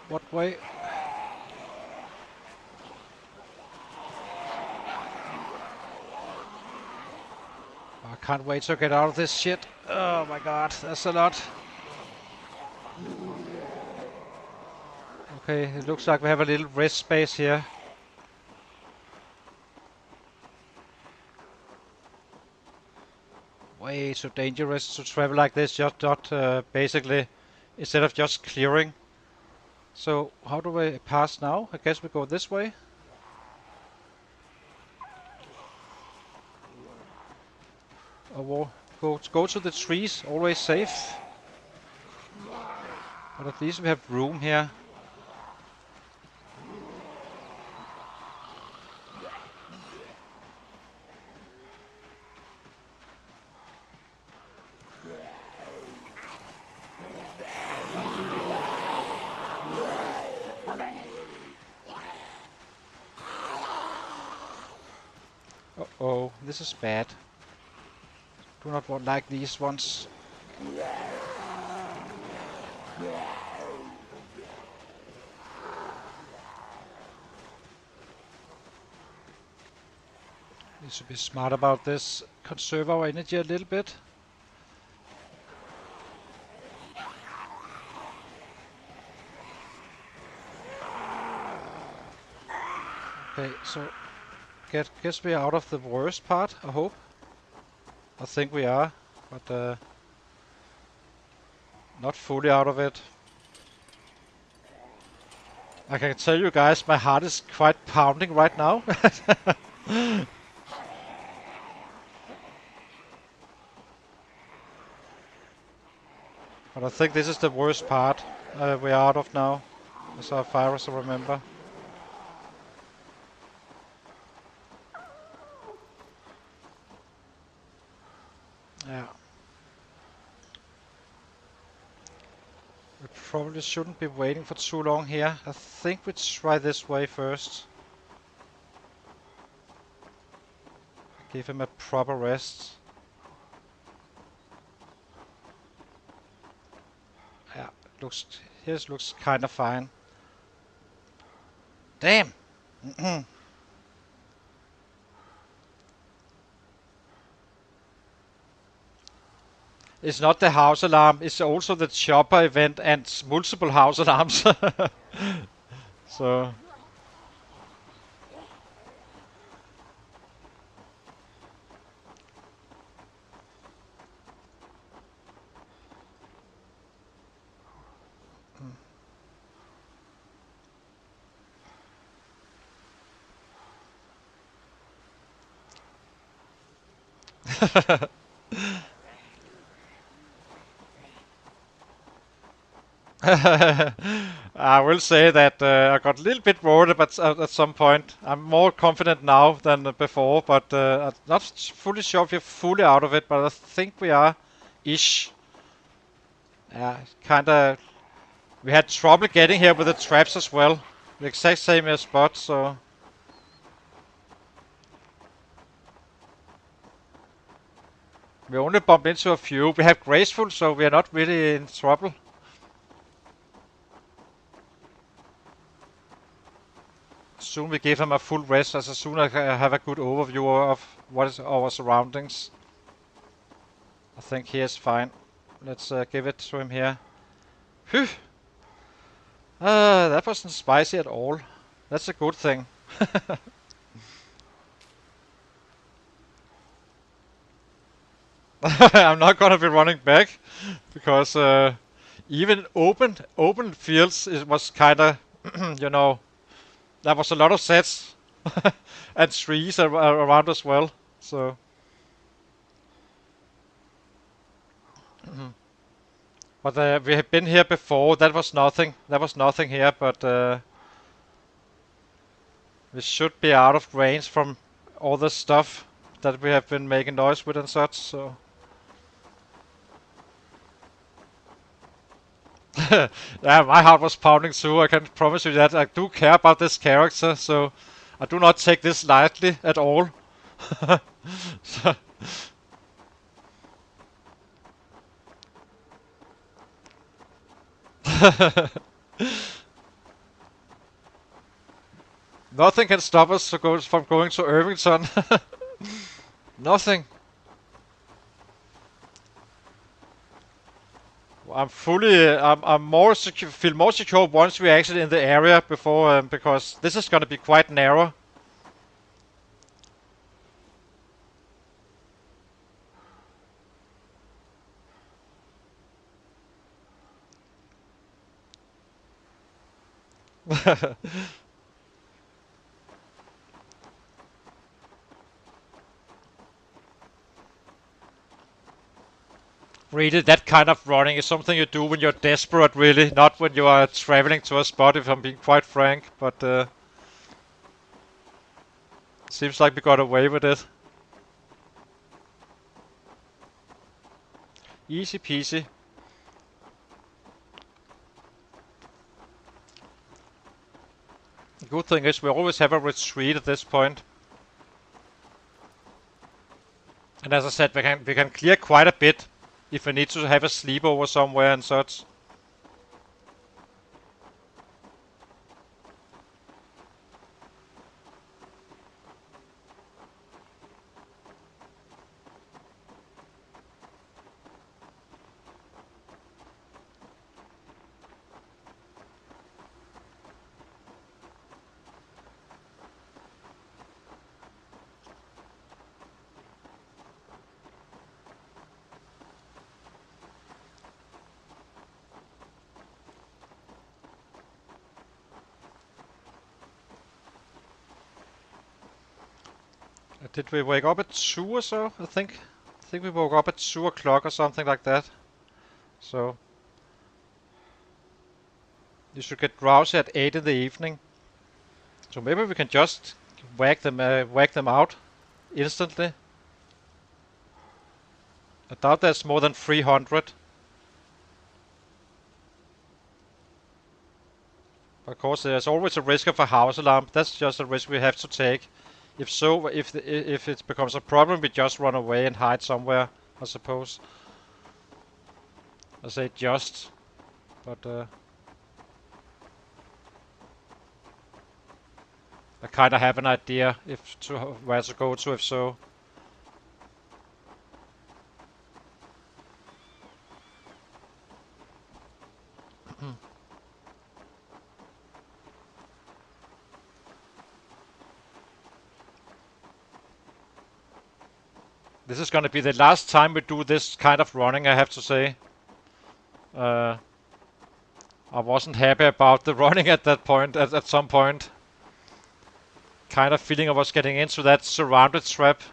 What way? I can't wait to get out of this shit. Oh my god, that's a lot. Okay, it looks like we have a little rest space here. Way too dangerous to travel like this, just basically, instead of just clearing. So, how do we pass now? I guess we go this way. Or go to the trees, always safe. But at least we have room here. This is bad. Do not want like these ones. Need to be smart about this. Conserve our energy a little bit. Okay, so guess we're out of the worst part, I hope. I think we are, but not fully out of it. I can tell you guys, my heart is quite pounding right now. But I think this is the worst part we're out of now, as far as I remember. Yeah. We probably shouldn't be waiting for too long here. I think we try this way first. Give him a proper rest. Yeah, his looks kind of fine. Damn! It's not the house alarm, it's also the chopper event and multiple house alarms. So... I will say that I got a little bit worried at some point. I'm more confident now than before, but I'm not fully sure if we're fully out of it, but I think we are ish. Yeah, kinda. We had trouble getting here with the traps as well. The exact same as spot, so... We only bumped into a few. We have Graceful, so we are not really in trouble. Soon we give him a full rest as soon as I have a good overview of what is our surroundings. I think he is fine. Let's give it to him here. Phew! That wasn't spicy at all. That's a good thing. I'm not gonna be running back because even open fields was kinda, you know, there was a lot of sets and trees around as well. So, but we have been here before. That was nothing. That was nothing here, but we should be out of range from all the stuff that we have been making noise with and such. So. Yeah, my heart was pounding too, I can promise you that. I do care about this character, so I do not take this lightly at all. So nothing can stop us from going to Irvington. Nothing. I'm more secure, feel more secure once we're actually in the area before, because this is gonna be quite narrow. Really, that kind of running is something you do when you're desperate, really, not when you are traveling to a spot, if I'm being quite frank, but seems like we got away with it. Easy peasy. The good thing is we always have a retreat at this point. And as I said, we can clear quite a bit if we need to have a sleepover somewhere and such. Did we wake up at 2 or so? I think we woke up at 2 o'clock or something like that. So you should get drowsy at 8 in the evening. So maybe we can just whack them out instantly. I doubt there's more than 300. Of course, there's always a risk of a house alarm. That's just a risk we have to take. If so, if it becomes a problem, we just run away and hide somewhere, I suppose. I say just, but I kind of have an idea where to go to if so. This is gonna be the last time we do this kind of running, I have to say. I wasn't happy about the running at that point, at some point. Kind of feeling I was getting into that surrounded trap.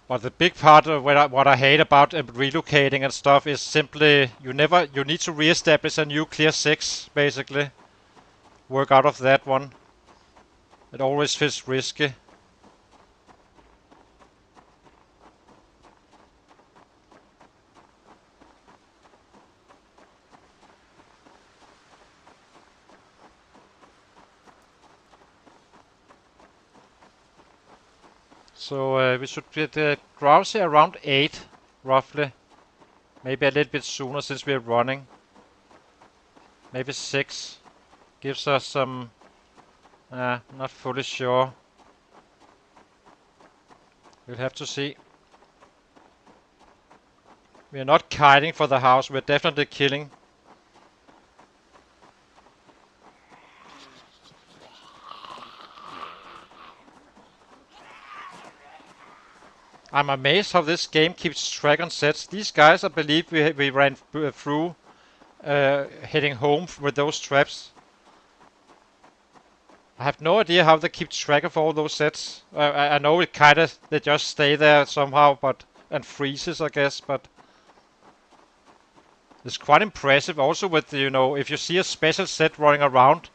But the big part of what I hate about relocating and stuff is simply you need to re-establish a new clear 6 basically. Work out of that one. It always feels risky. So we should get drowsy around 8 roughly. Maybe a little bit sooner since we're running. Maybe 6 gives us some. Not fully sure. We'll have to see. We're not kiting for the house, we're definitely killing. I'm amazed how this game keeps track on sets. These guys, I believe we ran through heading home with those traps. I have no idea how they keep track of all those sets. I know it kinda, they just stay there somehow, and freezes, I guess, but it's quite impressive. Also with, if you see a special set running around,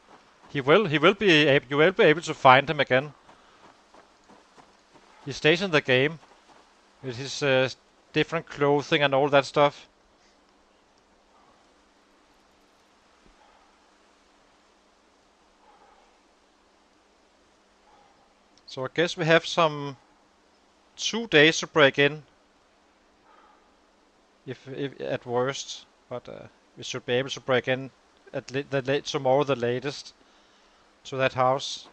you will be able to find him again. He stays in the game with his different clothing and all that stuff. So I guess we have some 2 days to break in, if at worst, but we should be able to break in at tomorrow the latest to that house.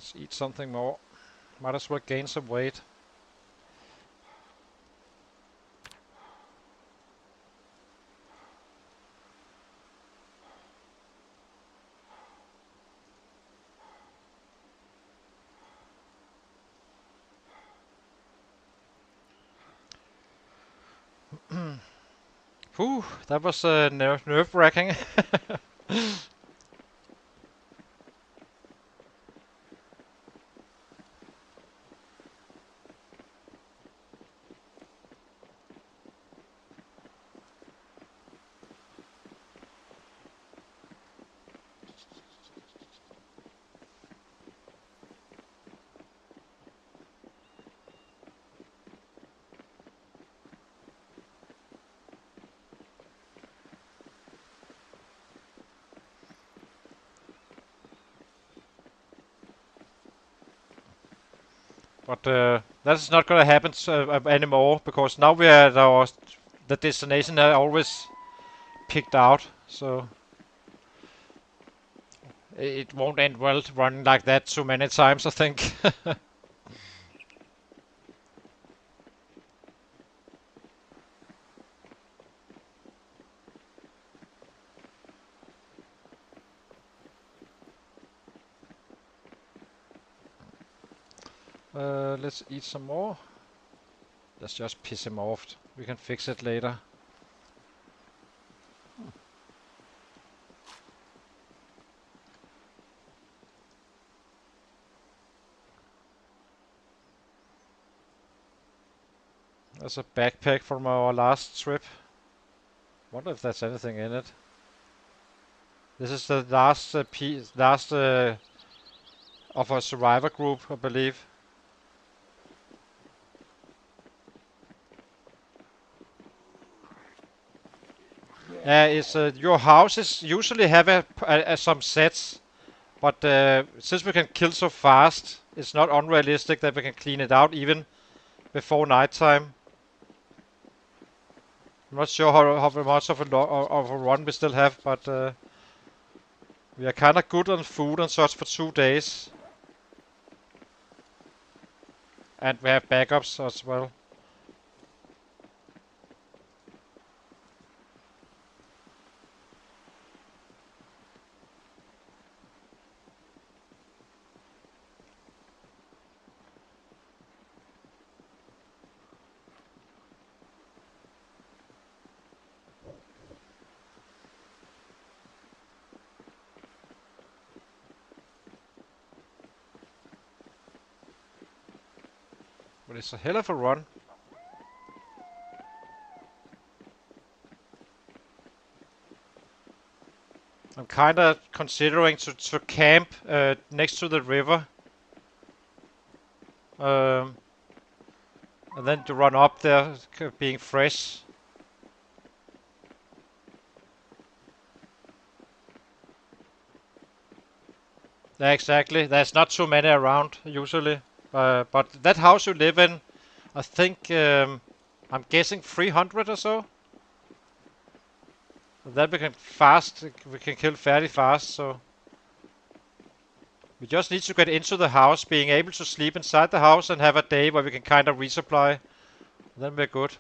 Let's eat something more. Might as well gain some weight. Whew, that was nerve-wracking. But that's not gonna happen anymore, because now we are at the destination I always picked out, so it won't end well to run like that too many times, I think. Let's eat some more. Let's just piss him off. We can fix it later. There's a backpack from our last trip. Wonder if there's anything in it. This is the last of a survivor group, I believe. It's your houses usually have some sets, but since we can kill so fast, it's not unrealistic that we can clean it out even before nighttime. I'm not sure how much of a run we still have, but we are kind of good on food and such for 2 days. And we have backups as well. But it's a hell of a run. I'm kinda considering to camp next to the river. And then to run up there being fresh. Yeah, exactly. There's not too many around usually. But that house you live in, I think I'm guessing 300 or so. That we can kill fairly fast, so we just need to get into the house, being able to sleep inside the house and have a day where we can kind of resupply. Then we're good.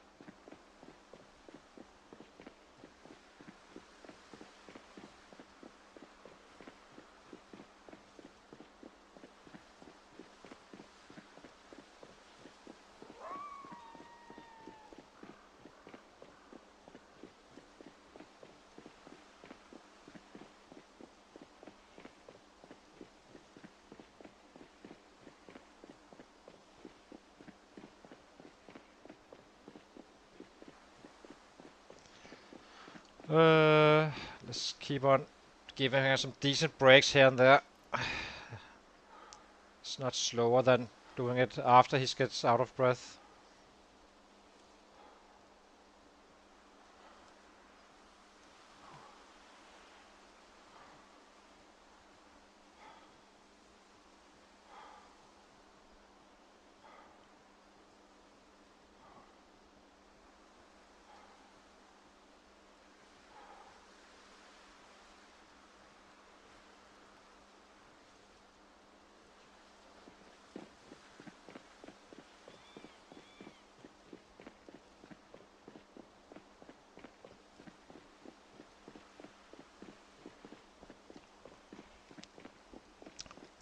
Let's keep on giving her some decent breaks here and there. It's not slower than doing it after he gets out of breath.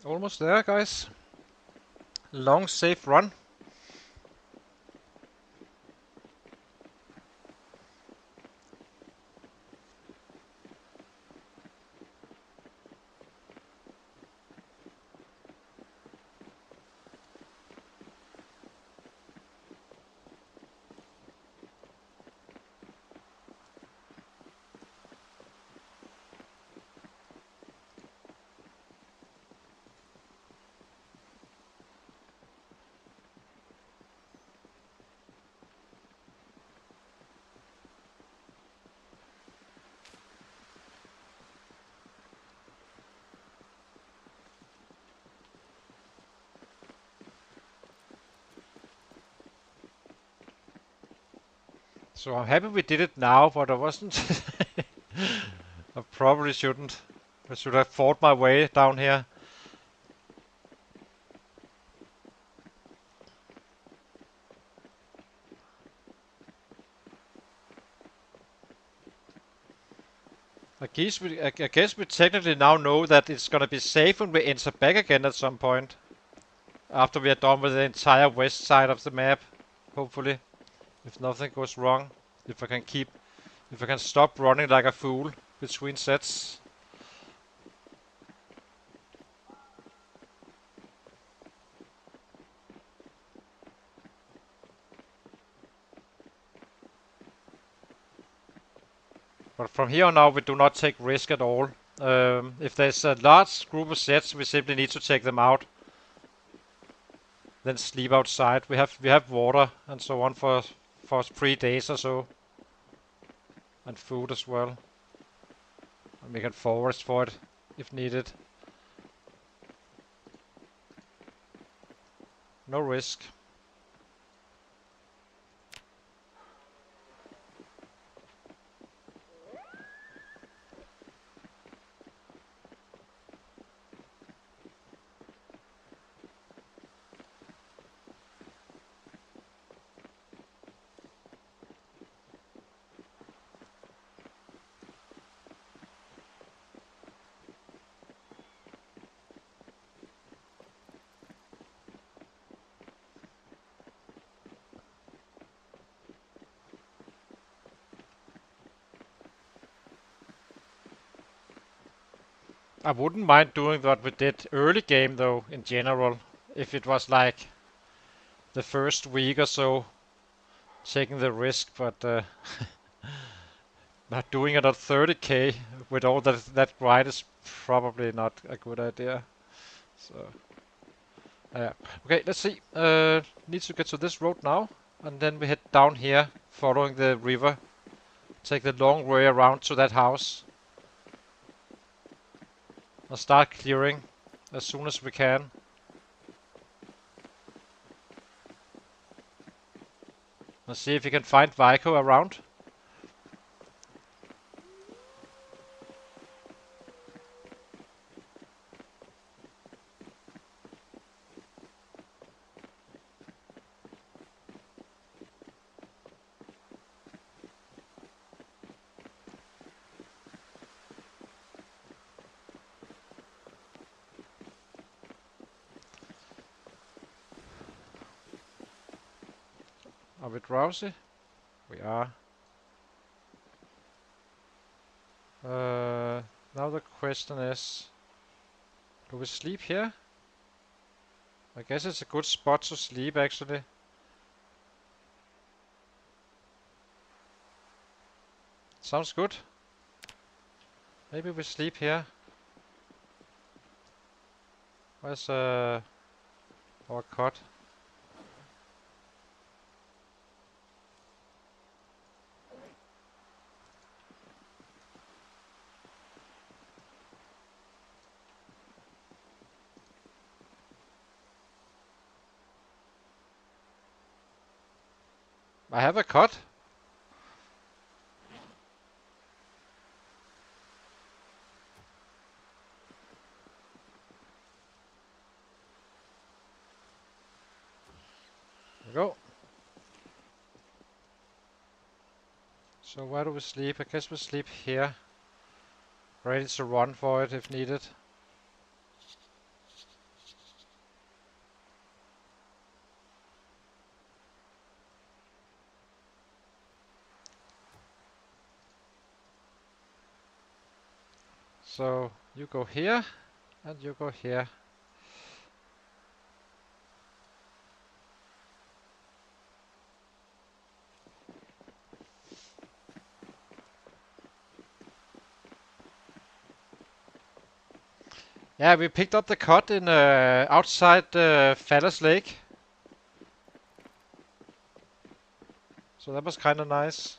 Almost there, guys. Long, safe run. So I'm happy we did it now, but I wasn't. I probably shouldn't. I should have fought my way down here. I guess we technically now know that it's gonna be safe when we enter back again at some point. After we are done with the entire west side of the map. Hopefully. If nothing goes wrong. If I can stop running like a fool between sets. But from here on out, we do not take risk at all. If there's a large group of sets, we simply need to take them out. Then sleep outside. We have water and so on for 3 days or so, and food as well. And we can forest for it if needed. No risk. I wouldn't mind doing what we did early game though, in general. If it was like the first week or so, taking the risk, but not doing it at 30k with all that grind is probably not a good idea. So, yeah. Okay, let's see. Need to get to this road now, and then we head down here, following the river. Take the long way around to that house. I'll start clearing as soon as we can. Let's see if we can find Vico around. Are we drowsy? We are. Now the question is, do we sleep here? I guess it's a good spot to sleep actually. Sounds good. Maybe we sleep here. Where's our cot? I have a cot. There we go. So where do we sleep? I guess we sleep here. Ready to run for it if needed. So you go here, and you go here. Yeah, we picked up the cut in outside Fallas Lake. So that was kind of nice.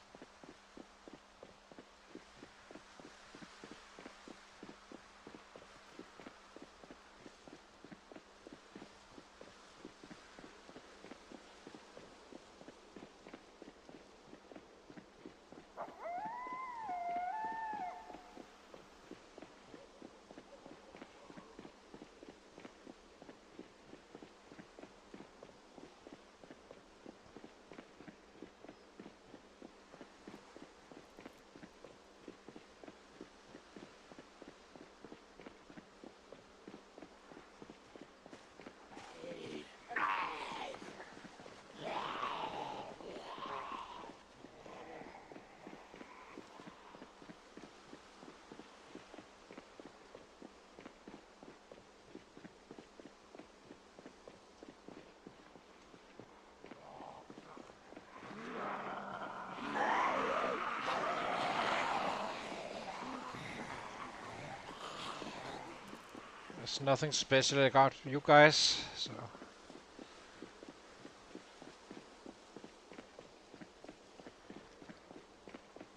There's nothing special about you guys, so.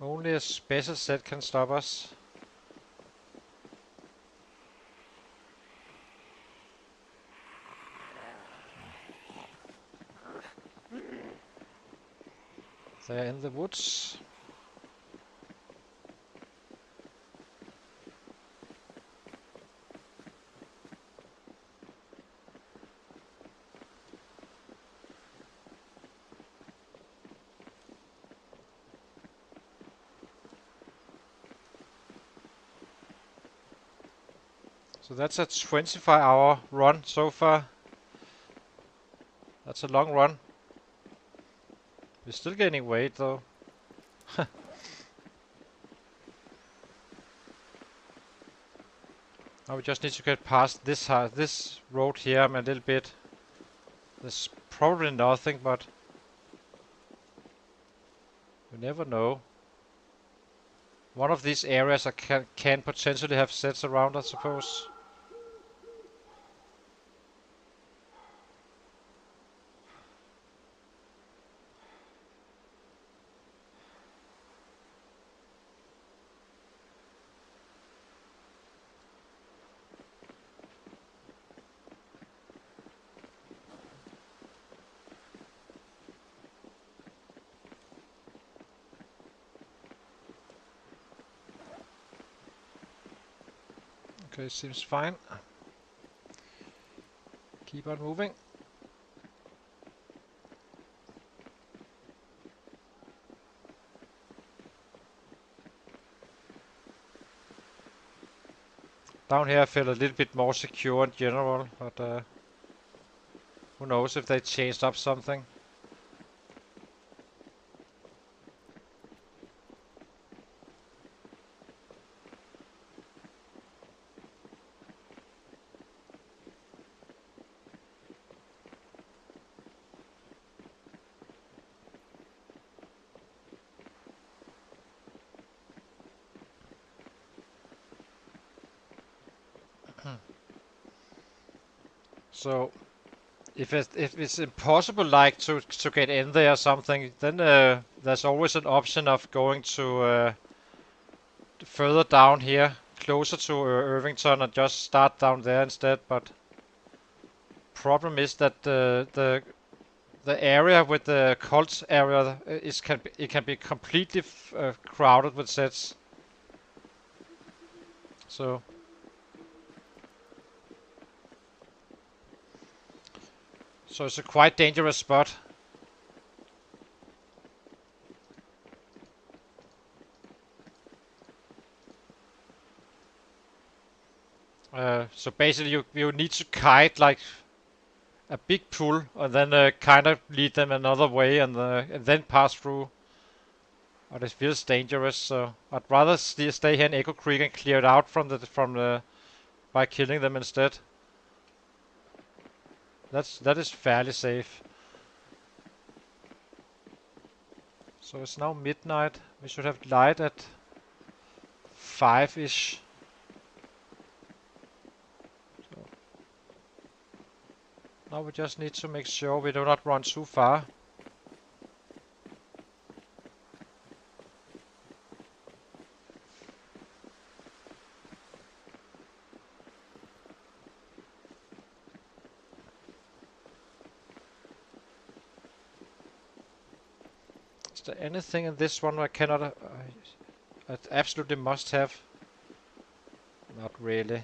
Only a special set can stop us. They're in the woods. So that's a 25-hour run so far. That's a long run. We're still gaining weight though. Now we just need to get past this road here a little bit. There's probably nothing, but you never know. One of these areas can potentially have sets around, I suppose. Okay, seems fine. Keep on moving. Down here I feel a little bit more secure in general, but who knows if they changed up something. So if it's impossible like to get in there or something, then there's always an option of going to further down here, closer to Irvington, and just start down there instead. But problem is that the area with the cult area it can be completely crowded with sets. So it's a quite dangerous spot. So basically you need to kite like a big pull and then kind of lead them another way and then pass through. But it feels dangerous, so I'd rather stay here in Echo Creek and clear it out from the by killing them instead. That is fairly safe. So it's now midnight. We should have light at 5-ish. So now we just need to make sure we do not run too far. Is there anything in this one I cannot... I absolutely must have? Not really.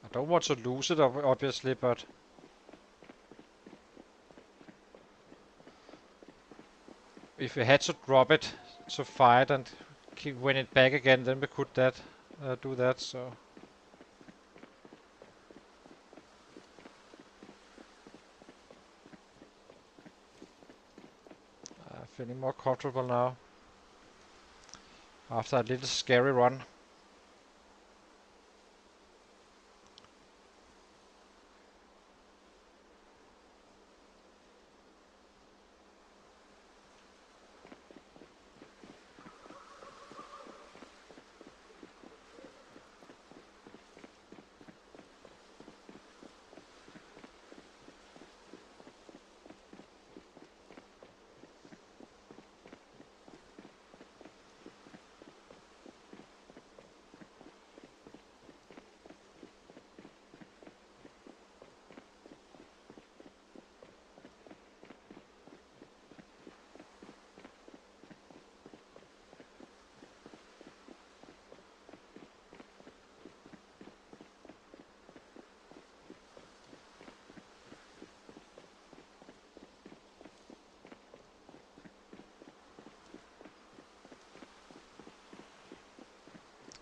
I don't want to lose it, obviously, but... if we had to drop it to fight and win it back again, then we could do that, so... feeling more comfortable now. After a little scary run.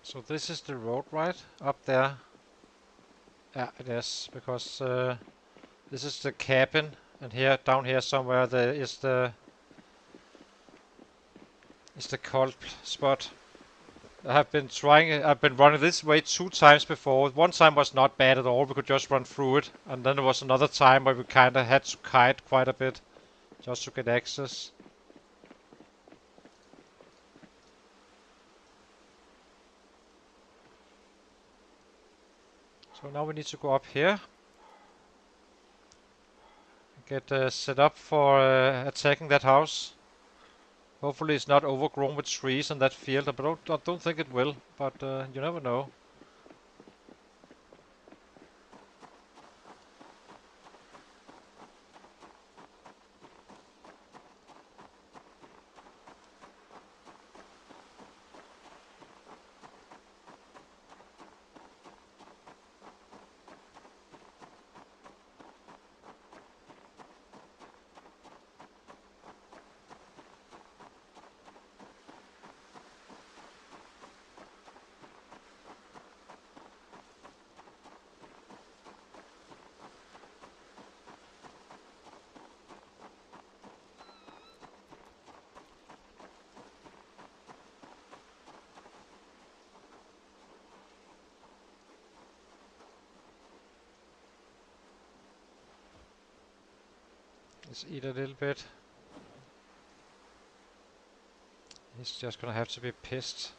So this is the road, right? Up there. Yeah, it is, because this is the cabin, and here, down here somewhere, there is the cult spot. I've been running this way 2 times before. One time was not bad at all, we could just run through it, and then there was another time where we kinda had to kite quite a bit, just to get access. So now we need to go up here. Get set up for attacking that house. Hopefully it's not overgrown with trees in that field, but I don't think it will, but you never know. Let's eat a little bit. He's just gonna have to be pissed.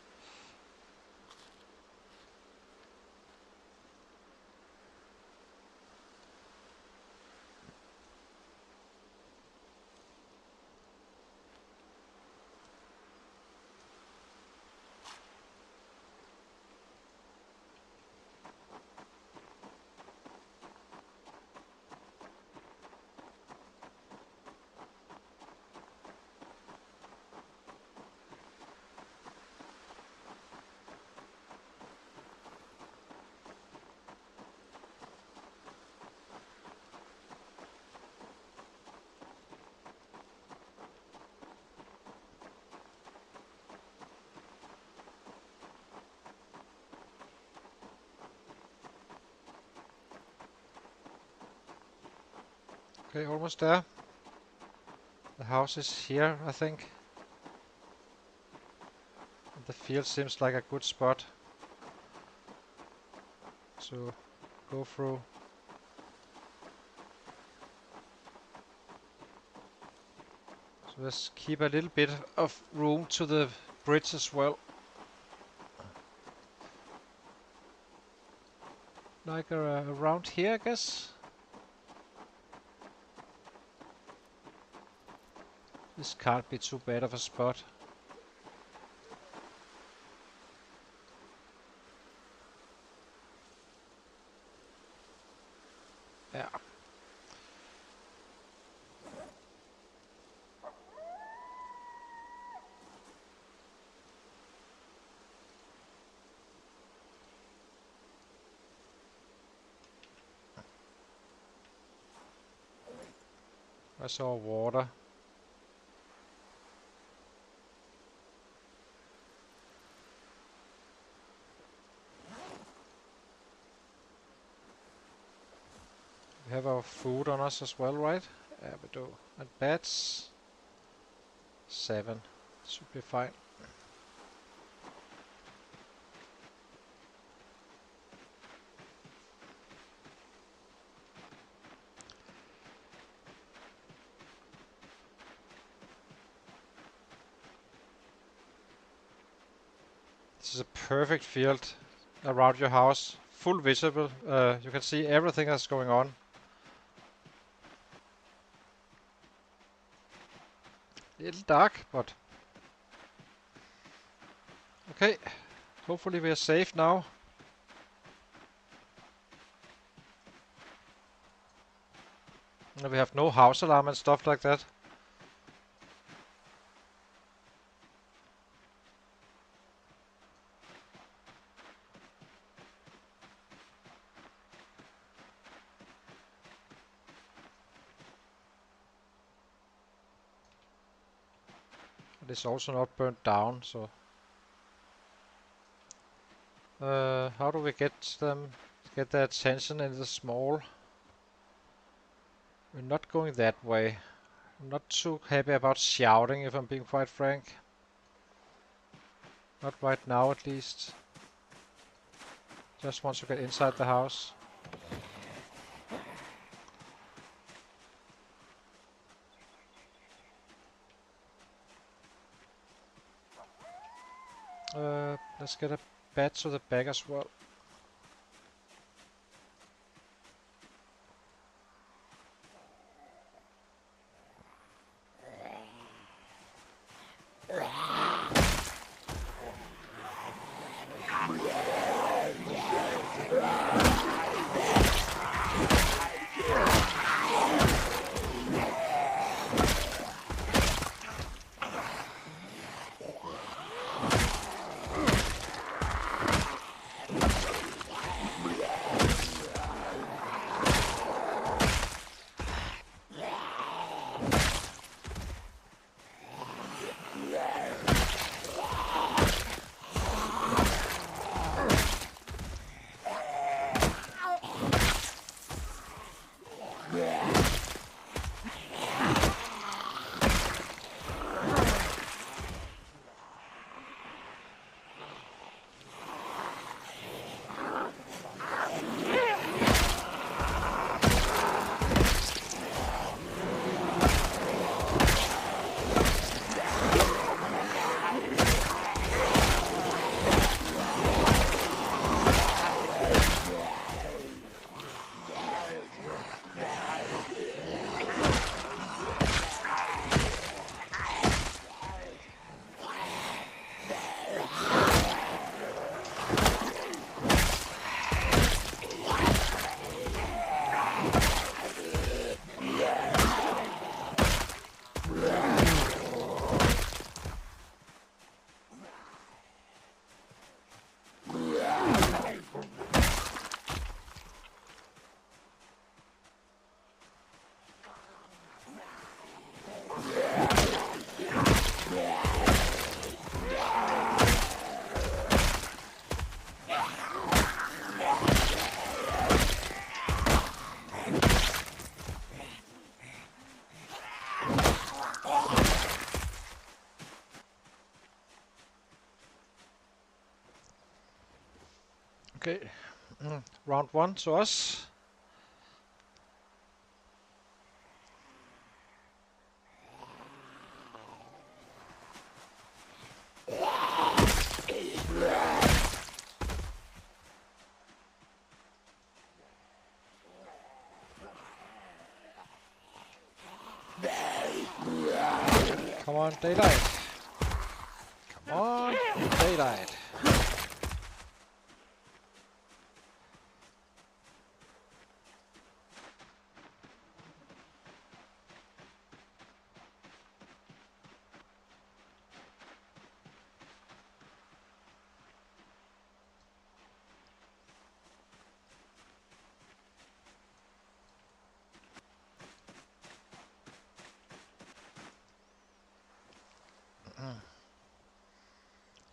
Okay, almost there. The house is here, I think. And the field seems like a good spot to go through. So let's keep a little bit of room to the bridge as well. Like around here, I guess. This can't be too bad of a spot. Yeah. I saw water. We have our food on us as well, right? Yeah, we do. And bats? 7. Should be fine. This is a perfect field around your house. Full visible. You can see everything that's going on. A little dark, but okay. Hopefully we are safe now. And we have no house alarm and stuff like that. It's also not burnt down, so how do we get them, get their attention in the small? We're not going that way. I'm not too happy about shouting, if I'm being quite frank. Not right now, at least. Just want to get inside the house. Let's get a bat to the back as well. Okay. Round 1 to us. Come on, daylight. Come on, daylight.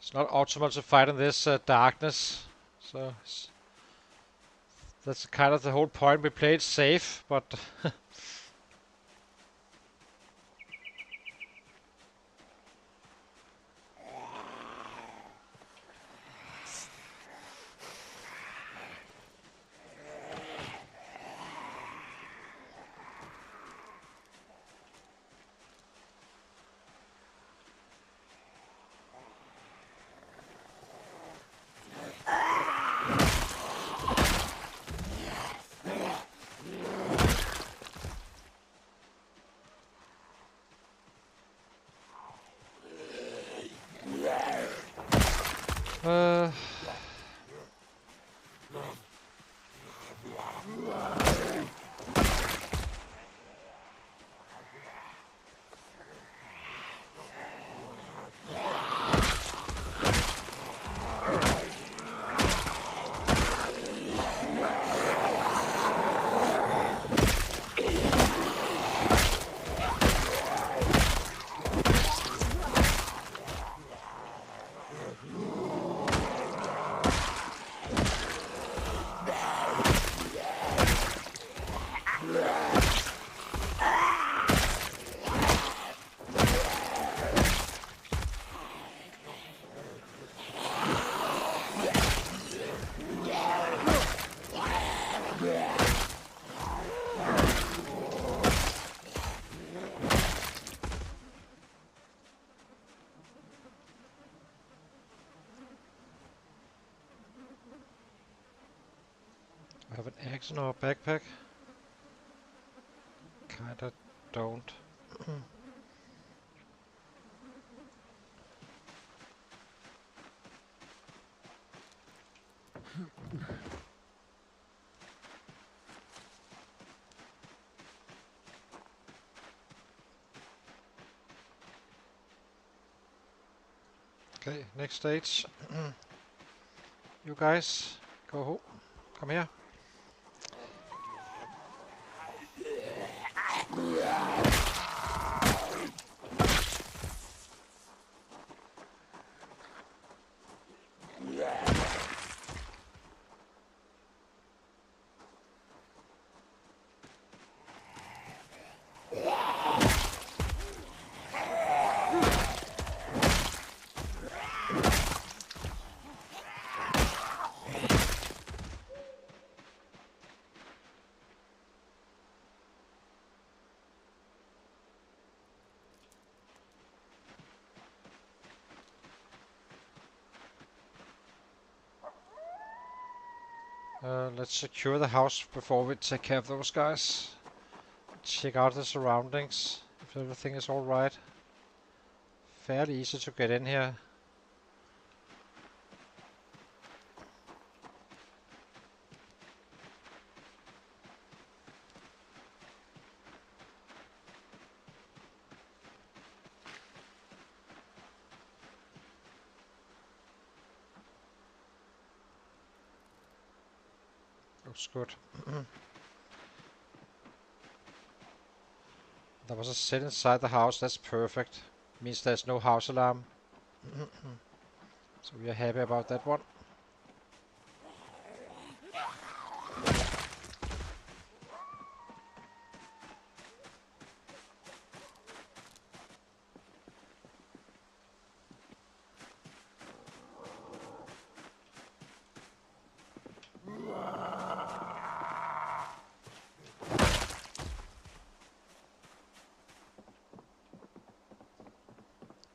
It's not optimal to fight in this darkness, so that's kind of the whole point. We played safe, but I have an axe in our backpack. Kinda don't. Okay, next stage. You guys, go home. Come here. Let's secure the house before we take care of those guys. Check out the surroundings, if everything is alright. Fairly easy to get in here. Looks good. There was a set inside the house, that's perfect. Means there's no house alarm. So we are happy about that one.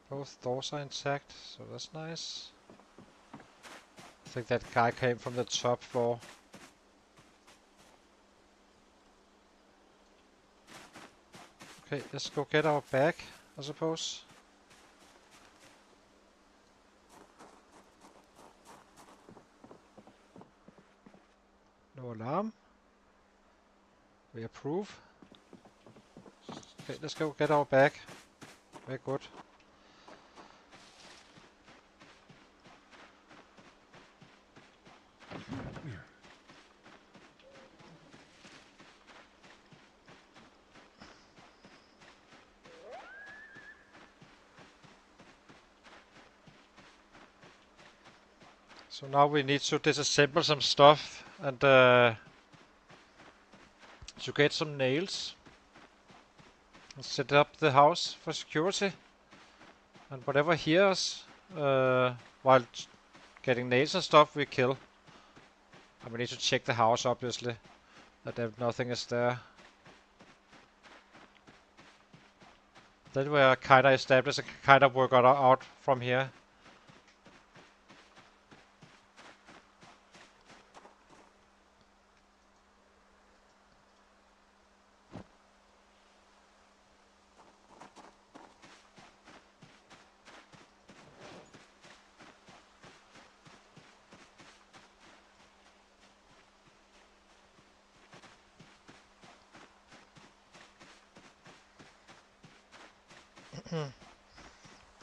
Both doors are intact, so that's nice. I think that guy came from the top floor. Okay, let's go get our bag, I suppose. No alarm. We approve. Okay, let's go get our bag. Very good. So now we need to disassemble some stuff and to get some nails and set up the house for security. And whatever hears while getting nails and stuff, we kill. And we need to check the house, obviously, that nothing is there. Then we're kind of established and kind of work out from here.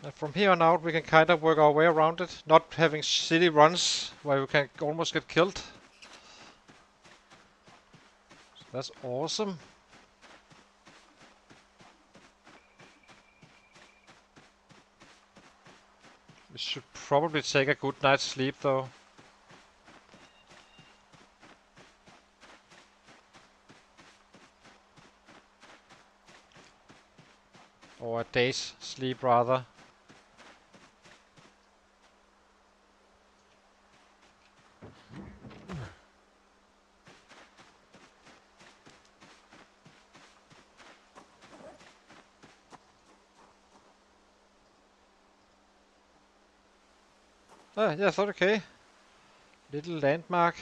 And from here on out, we can kind of work our way around it, not having silly runs where we can almost get killed. So that's awesome. We should probably take a good night's sleep, though. Or a day's sleep, rather. Ah, yeah, I thought okay. Little landmark.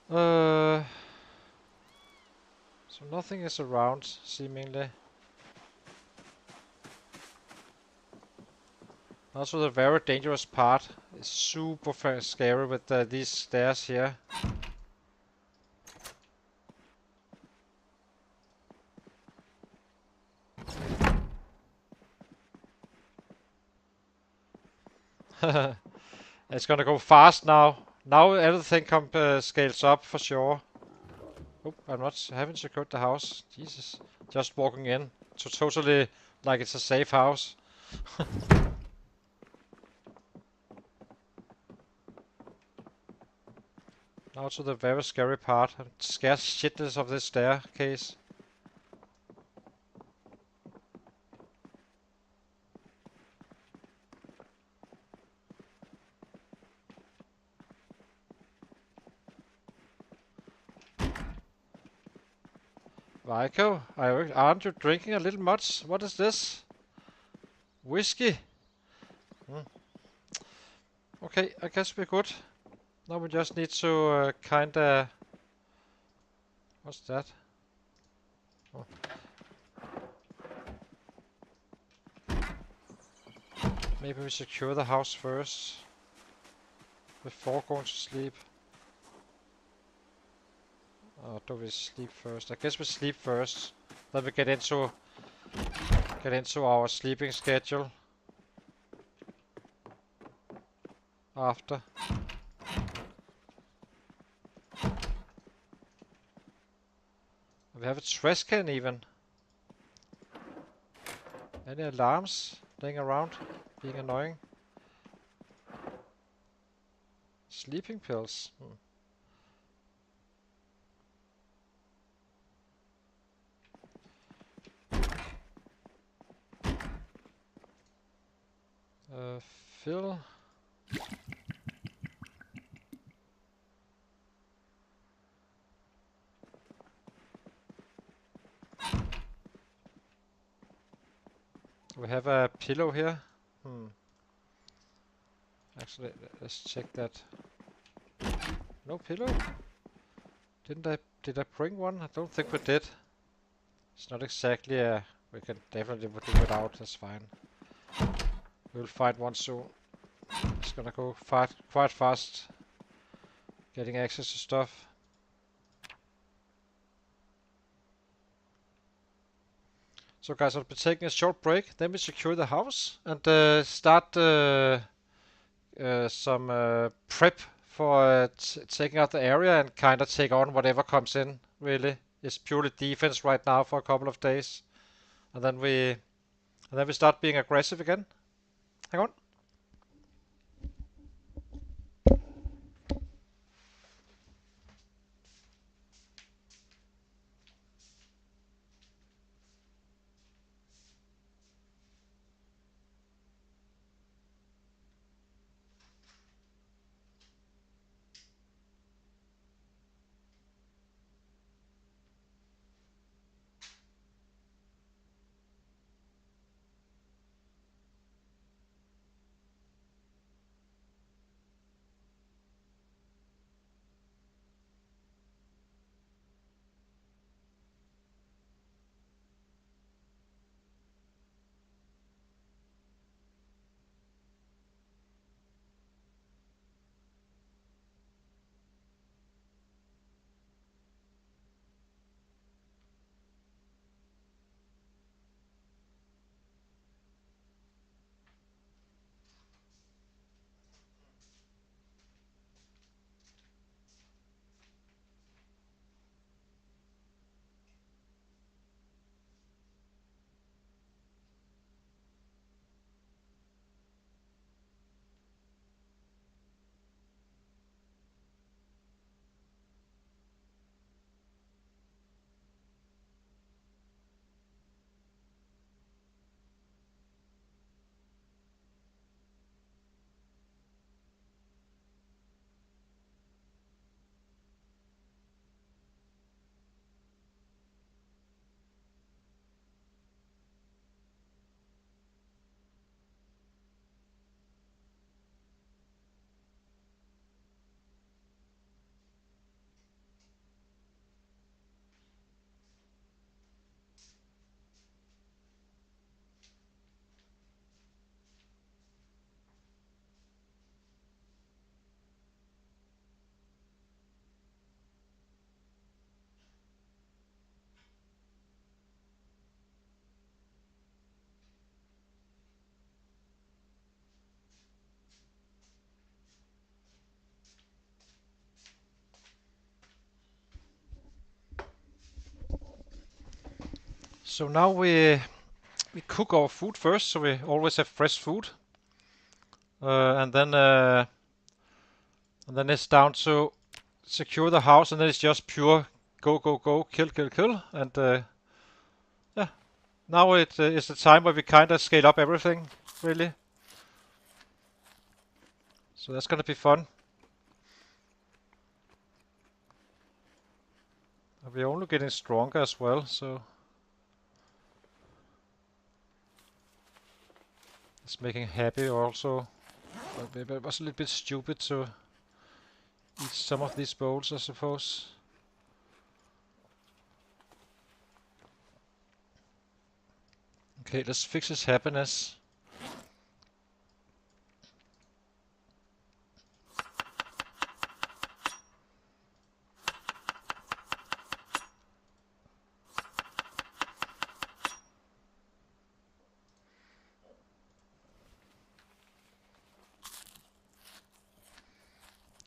So nothing is around, seemingly. Also the very dangerous part is super scary with these stairs here. It's gonna go fast now. Now everything scales up for sure. Oh, haven't secured the house. Jesus. Just walking in to totally like it's a safe house. Now to the very scary part. I'm scared shitless of this staircase. Vico, aren't you drinking a little much? What is this? Whiskey? Okay, I guess we're good. Now we just need to kinda... What's that? Oh. Maybe we secure the house first. Before going to sleep. Or do we sleep first? I guess we sleep first. Then we get into our sleeping schedule. After. We have a trash can even. Any alarms laying around? Being annoying. Sleeping pills. Fill. Do we have a pillow here? Actually, let's check that. No pillow? Did I bring one? I don't think we did. It's not exactly a... We can definitely do without, that's fine. We'll find one soon. It's gonna go quite fast. Getting access to stuff. So guys, I'll be taking a short break. Then we secure the house and start some prep for taking out the area and kind of take on whatever comes in. Really, it's purely defense right now for a couple of days, and then we start being aggressive again. Hang on. So now we cook our food first, so we always have fresh food, and then it's down to secure the house, and then it's just pure go, kill, and yeah. Now it is the time where we kind of scale up everything, really. So that's gonna be fun. We're only getting stronger as well, so it's making happy also. But maybe it was a little bit stupid to eat some of these bowls, I suppose. Okay, let's fix his happiness.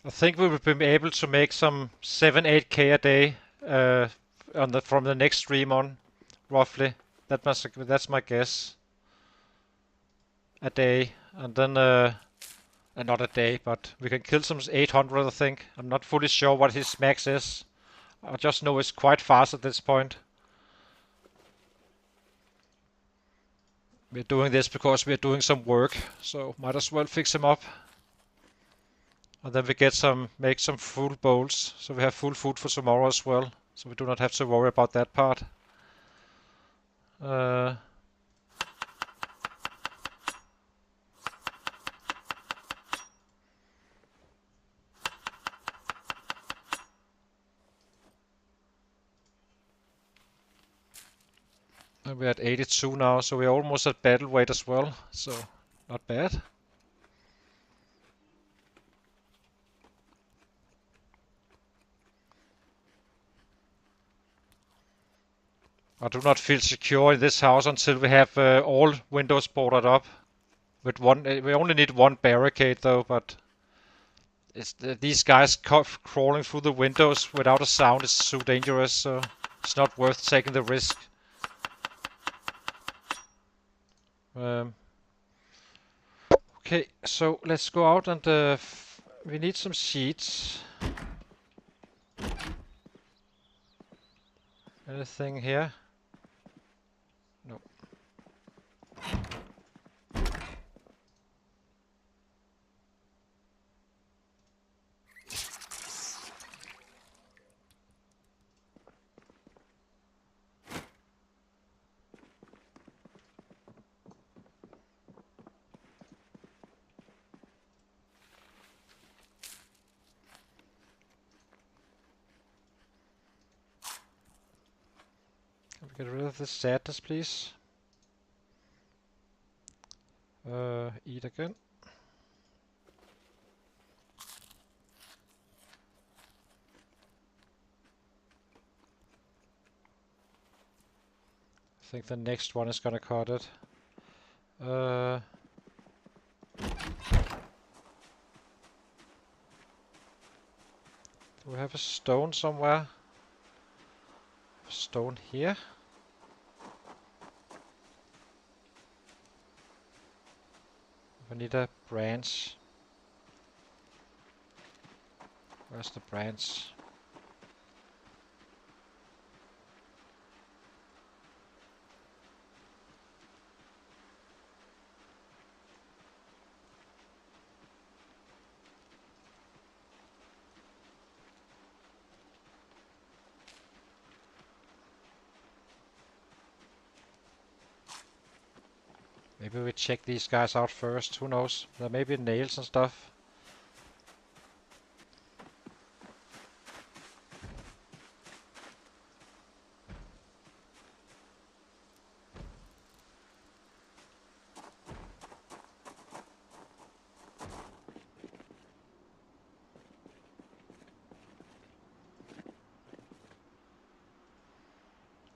I think we will be able to make some 7-8k a day from the next stream on, roughly. That's my guess. A day, and then not a day, but we can kill some 800, I think. I'm not fully sure what his max is. I just know it's quite fast at this point. We're doing this because we're doing some work, so might as well fix him up. And then we make some full bowls, so we have full food for tomorrow as well, so we do not have to worry about that part. And we're at 82 now, so we're almost at battle weight as well, so not bad. I do not feel secure in this house until we have all windows boarded up. With one, we only need one barricade though, but it's these guys crawling through the windows without a sound is so dangerous, so it's not worth taking the risk. Okay, so let's go out and we need some sheets. Anything here? No. Can we get rid of this sadness, please? Eat again. I think the next one is gonna cut it. Do we have a stone somewhere? Stone here? We need a branch. Where's the branch? Maybe we check these guys out first, who knows? There may be nails and stuff.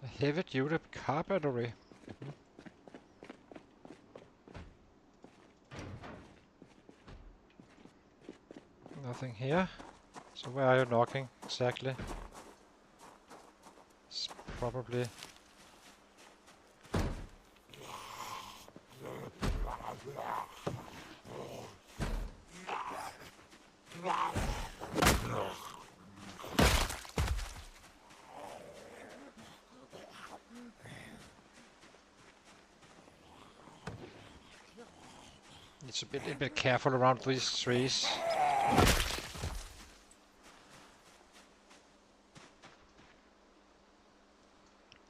A heavy duty car battery. Nothing here. So where are you knocking exactly? It's probably... Need to be a bit careful around these trees.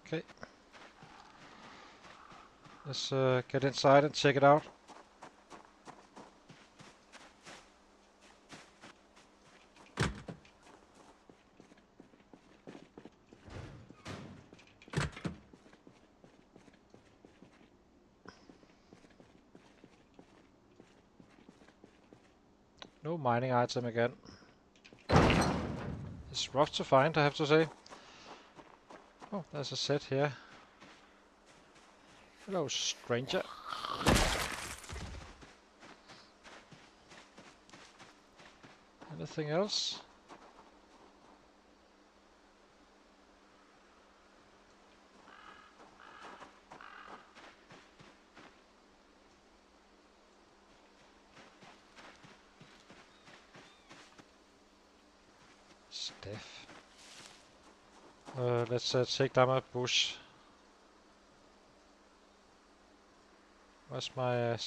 Okay. Let's get inside and check it out. No mining item again. It's rough to find, I have to say. Oh, there's a set here. Hello, stranger. Anything else? Stuff. Let's take down my bush. Where's my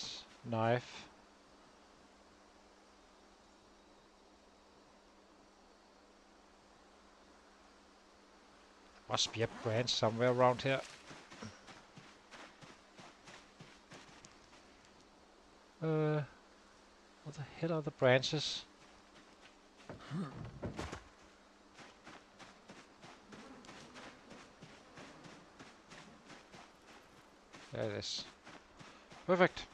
knife? Must be a branch somewhere around here. What the hell are the branches? There it is. Perfect.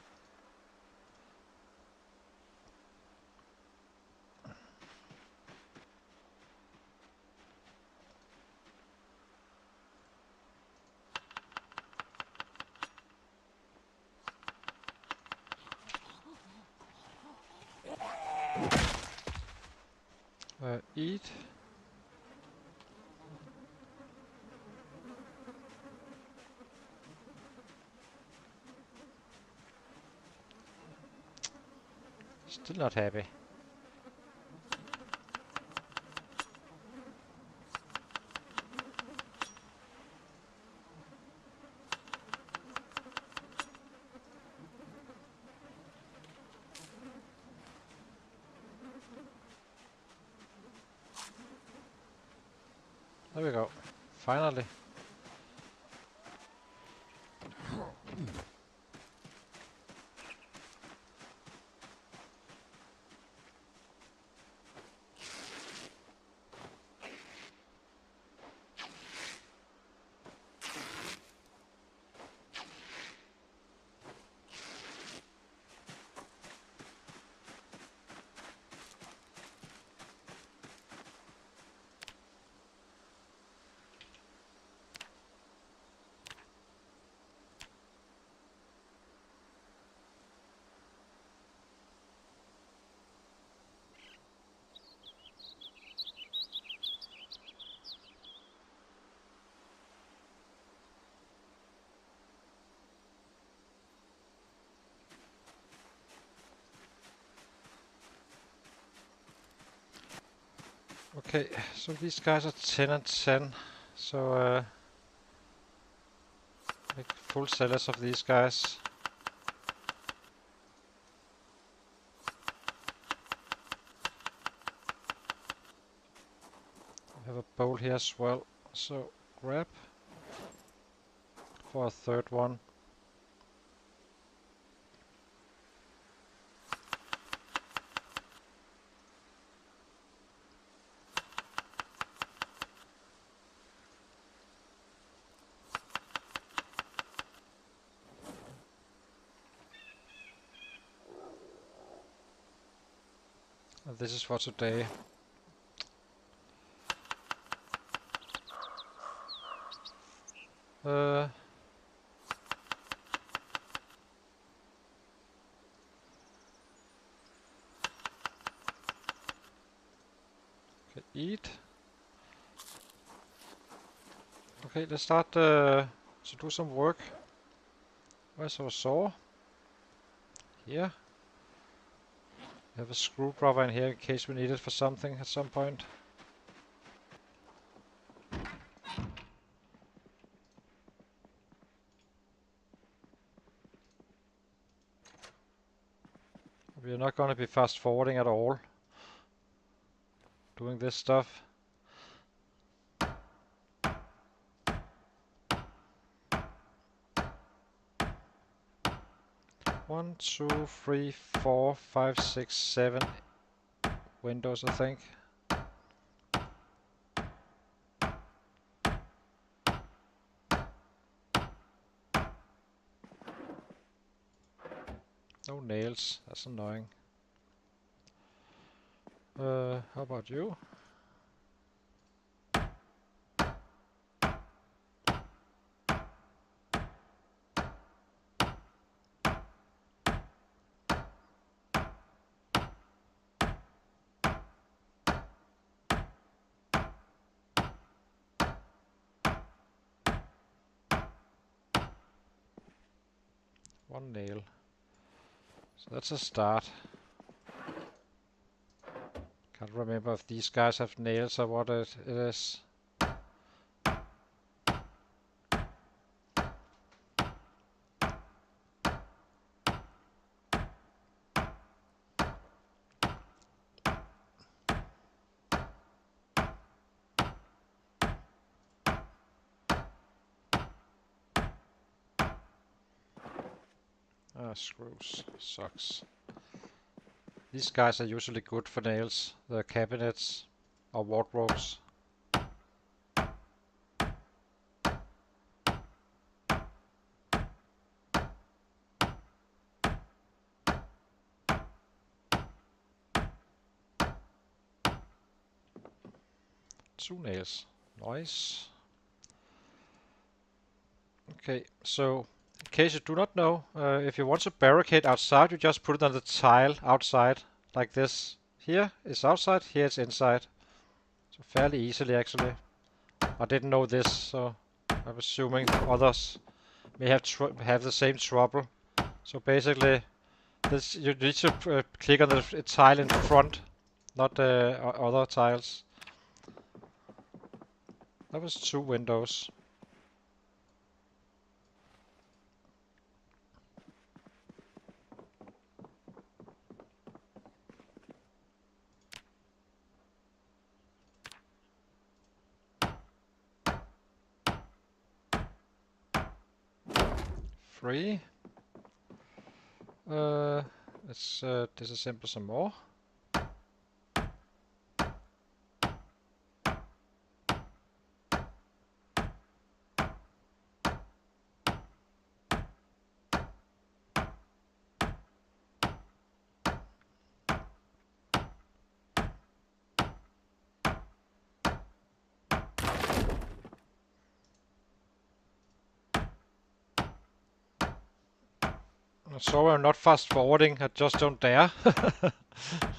Eat. Still not happy. There we go. Finally. Okay, so these guys are 10 and 10. So make full sellers of these guys. I have a bowl here as well, so grab for a third one. And this is for today. Okay, eat. Okay, let's start to do some work. Where's our saw? Here. We have a screwdriver in here in case we need it for something at some point. We are not going to be fast forwarding at all doing this stuff. One, two, three, four, five, six, 7 windows, I think. No nails, that's annoying. How about you? One nail. So that's a start. Can't remember if these guys have nails or what it is. Ah, screws. Sucks. These guys are usually good for nails. The cabinets or wardrobes. 2 nails. Nice. Okay, so in case you do not know, if you want to barricade outside, you just put it on the tile outside, like this. Here is outside, here it's inside. So fairly easily, actually. I didn't know this, so I'm assuming others may have the same trouble. So basically, this you need to click on the tile in front, not other tiles. That was 2 windows. Three. Let's disassemble some more. Sorry, I'm not fast forwarding, I just don't dare.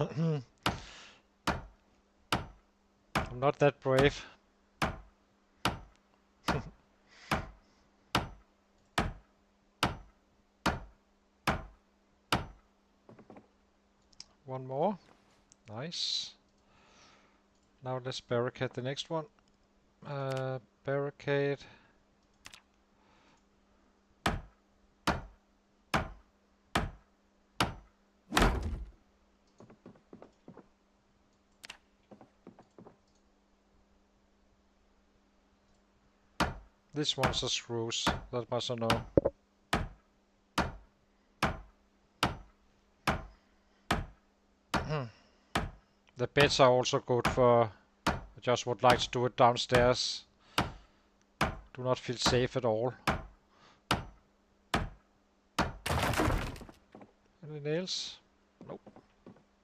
I'm not that brave. One more. Nice. Now let's barricade the next one. Barricade. This one's the screws, that must I know. The beds are also good for... I just would like to do it downstairs. Do not feel safe at all. Any nails? Nope.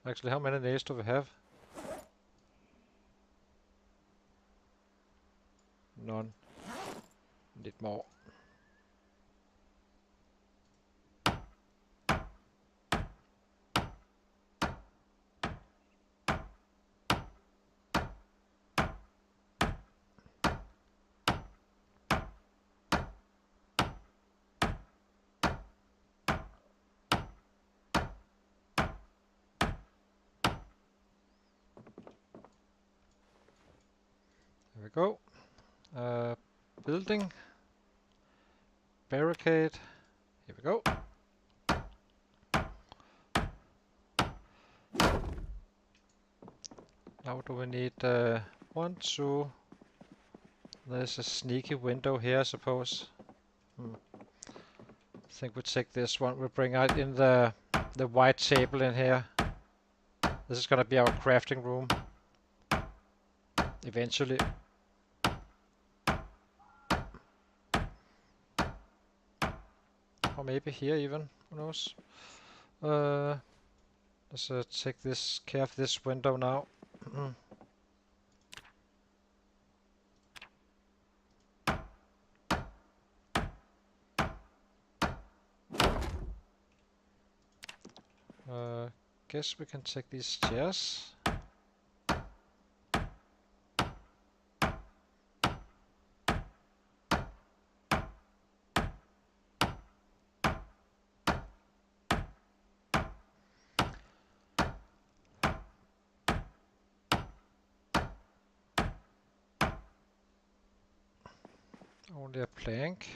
Actually, how many nails do we have? None. Need more. There we go. Building. Barricade. Here we go. Now do we need 1, 2. There's a sneaky window here, I suppose. I think we take this one. We bring out in the white table in here. This is gonna be our crafting room. Eventually. Or maybe here even. Who knows? Let's take this care of this window now. Guess we can take these chairs. Only a plank.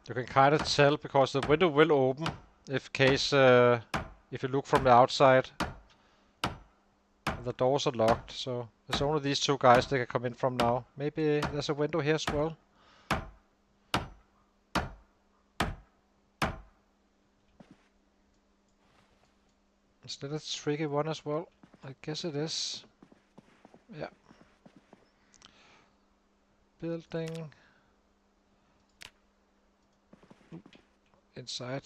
You can kind of tell because the window will open if you look from the outside. The doors are locked, so there's only these 2 guys that can come in from now. Maybe there's a window here as well. Is that a tricky one as well? I guess it is. Yeah. Building. Inside.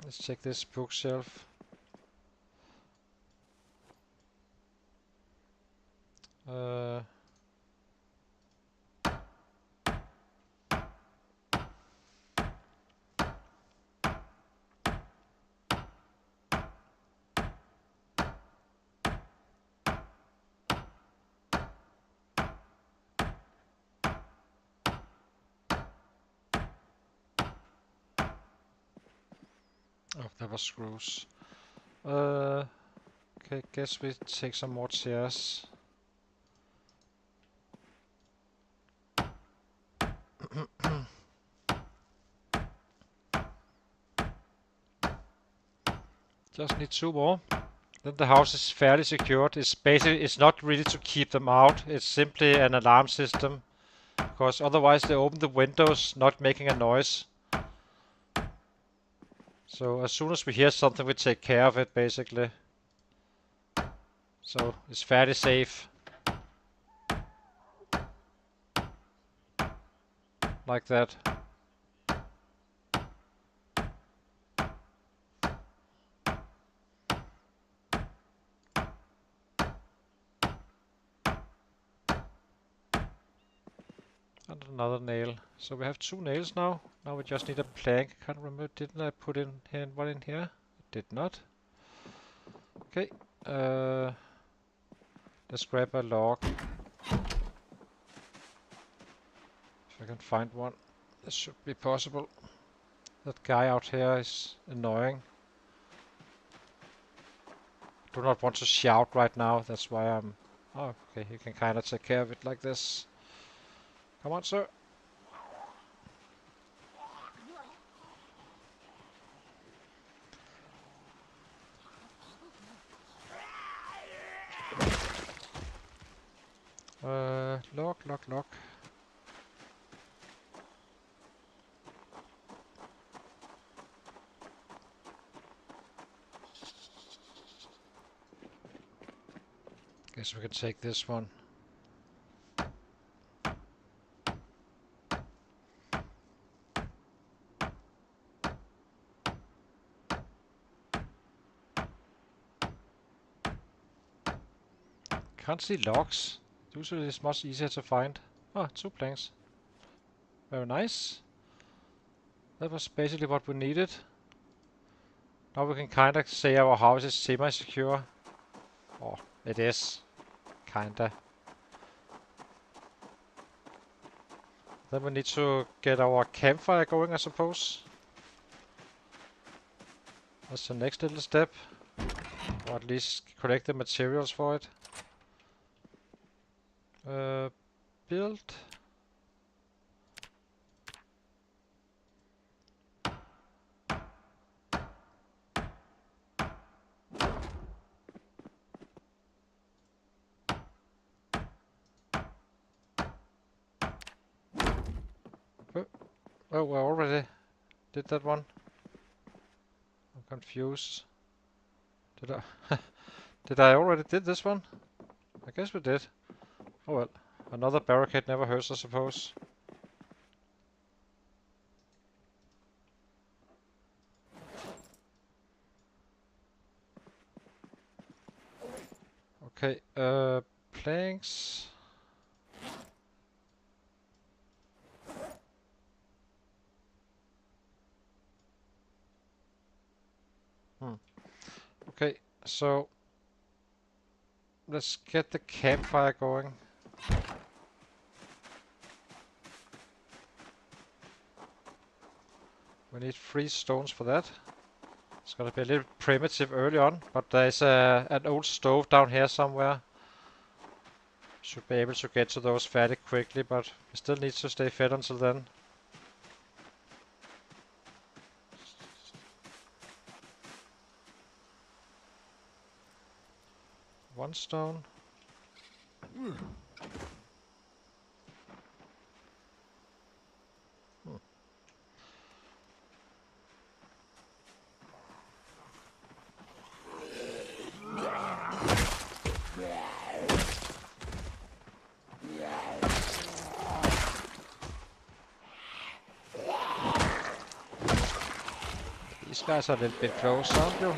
Let's check this bookshelf. Oh, that was screws. Okay, guess we take some more chairs. Just need 2 more. Then the house is fairly secured. It's not really to keep them out. It's simply an alarm system. Because otherwise they open the windows, not making a noise. So as soon as we hear something, we take care of it, basically. So it's fairly safe. Like that. And another nail. So we have 2 nails now. Now we just need a plank. Can't remember, didn't I put in here one in here? I did not. Okay. Let's grab a log. If I can find one. This should be possible. That guy out here is annoying. Do not want to shout right now. That's why I'm... Oh, okay. You can kind of take care of it like this. Come on, sir. Lock. Guess we can take this one. Can't see logs. Usually it's much easier to find. Oh, 2 planks. Very nice. That was basically what we needed. Now we can kinda say our house is semi-secure. Oh, it is. Kinda. Then we need to get our campfire going, I suppose. That's the next little step. Or at least collect the materials for it. Build. Oh, I already did that one. I'm confused. Did I? Did I already did this one? I guess we did. Oh well. Another barricade never hurts, I suppose. Okay, planks. Okay, so let's get the campfire going. We need 3 stones for that. It's gonna be a little primitive early on, but there's an old stove down here somewhere. Should be able to get to those fairly quickly, but we still need to stay fed until then. One stone. guys are a little bit close, aren't you?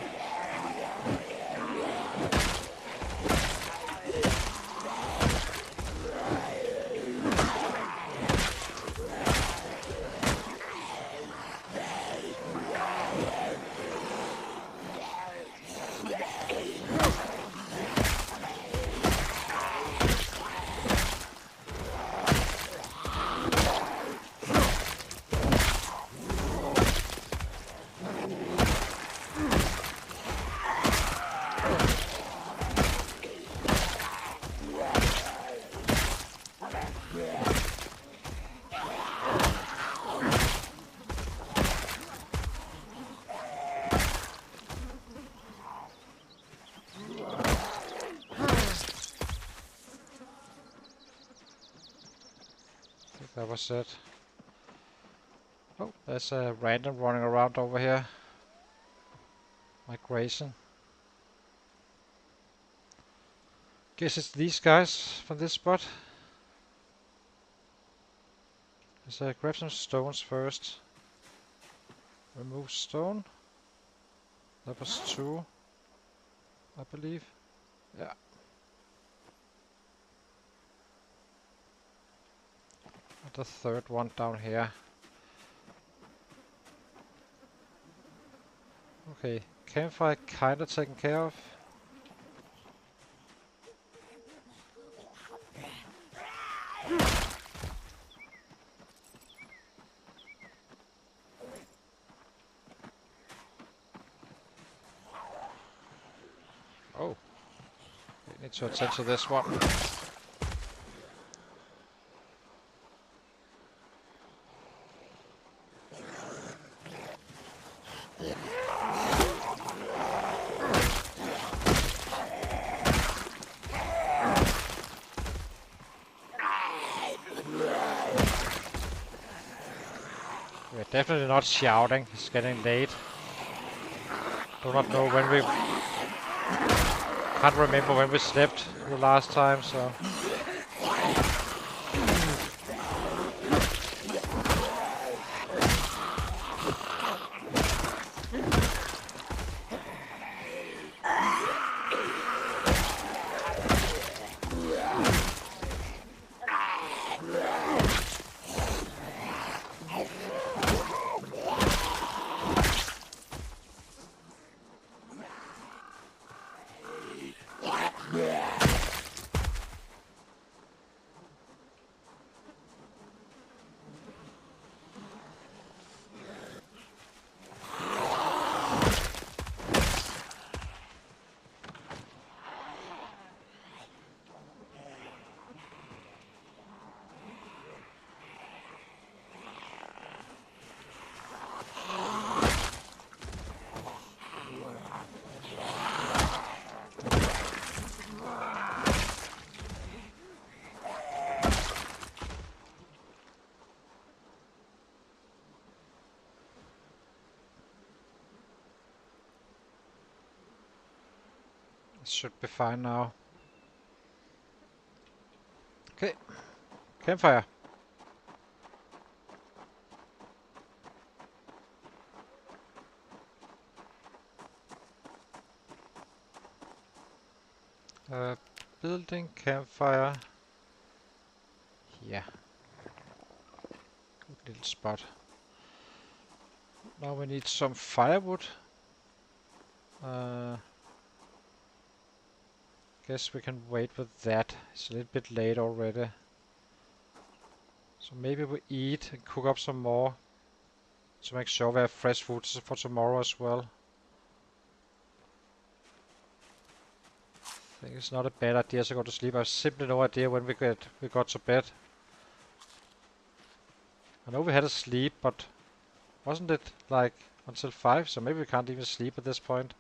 That was it. Oh, there's a random running around over here. Migration. Guess it's these guys from this spot. Let's grab some stones first. Remove stone. That was 2, I believe. Yeah. And the third one down here. Okay, campfire kinda taken care of. Oh, we need to attend to this one. We're definitely not shouting, it's getting late. Do not know when we... Can't remember when we slept the last time, so... Should be fine now. Okay, campfire. Building campfire. Yeah. Good little spot. Now we need some firewood. Guess we can wait with that. It's a little bit late already. So maybe we eat and cook up some more to make sure we have fresh food for tomorrow as well. I think it's not a bad idea to go to sleep. I have simply no idea when we got to bed. I know we had a sleep, but wasn't it like until 5? So maybe we can't even sleep at this point.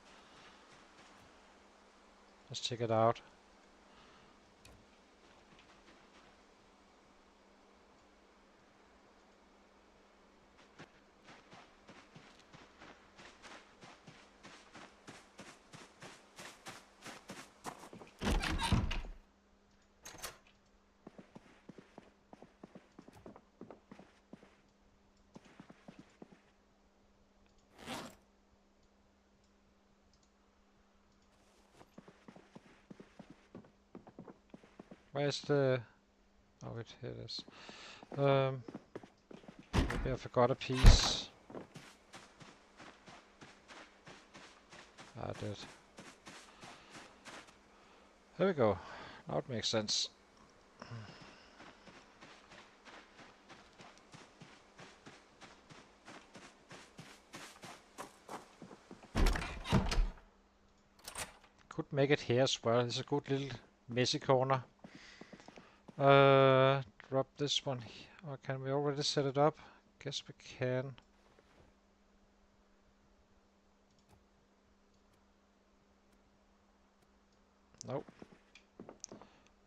Let's check it out. Where's the... Oh, here it is. Maybe I forgot a piece. I did. There we go. Now it makes sense. Could make it here as well. It's a good little messy corner. Drop this one here. Or can we already set it up? Guess we can. Nope.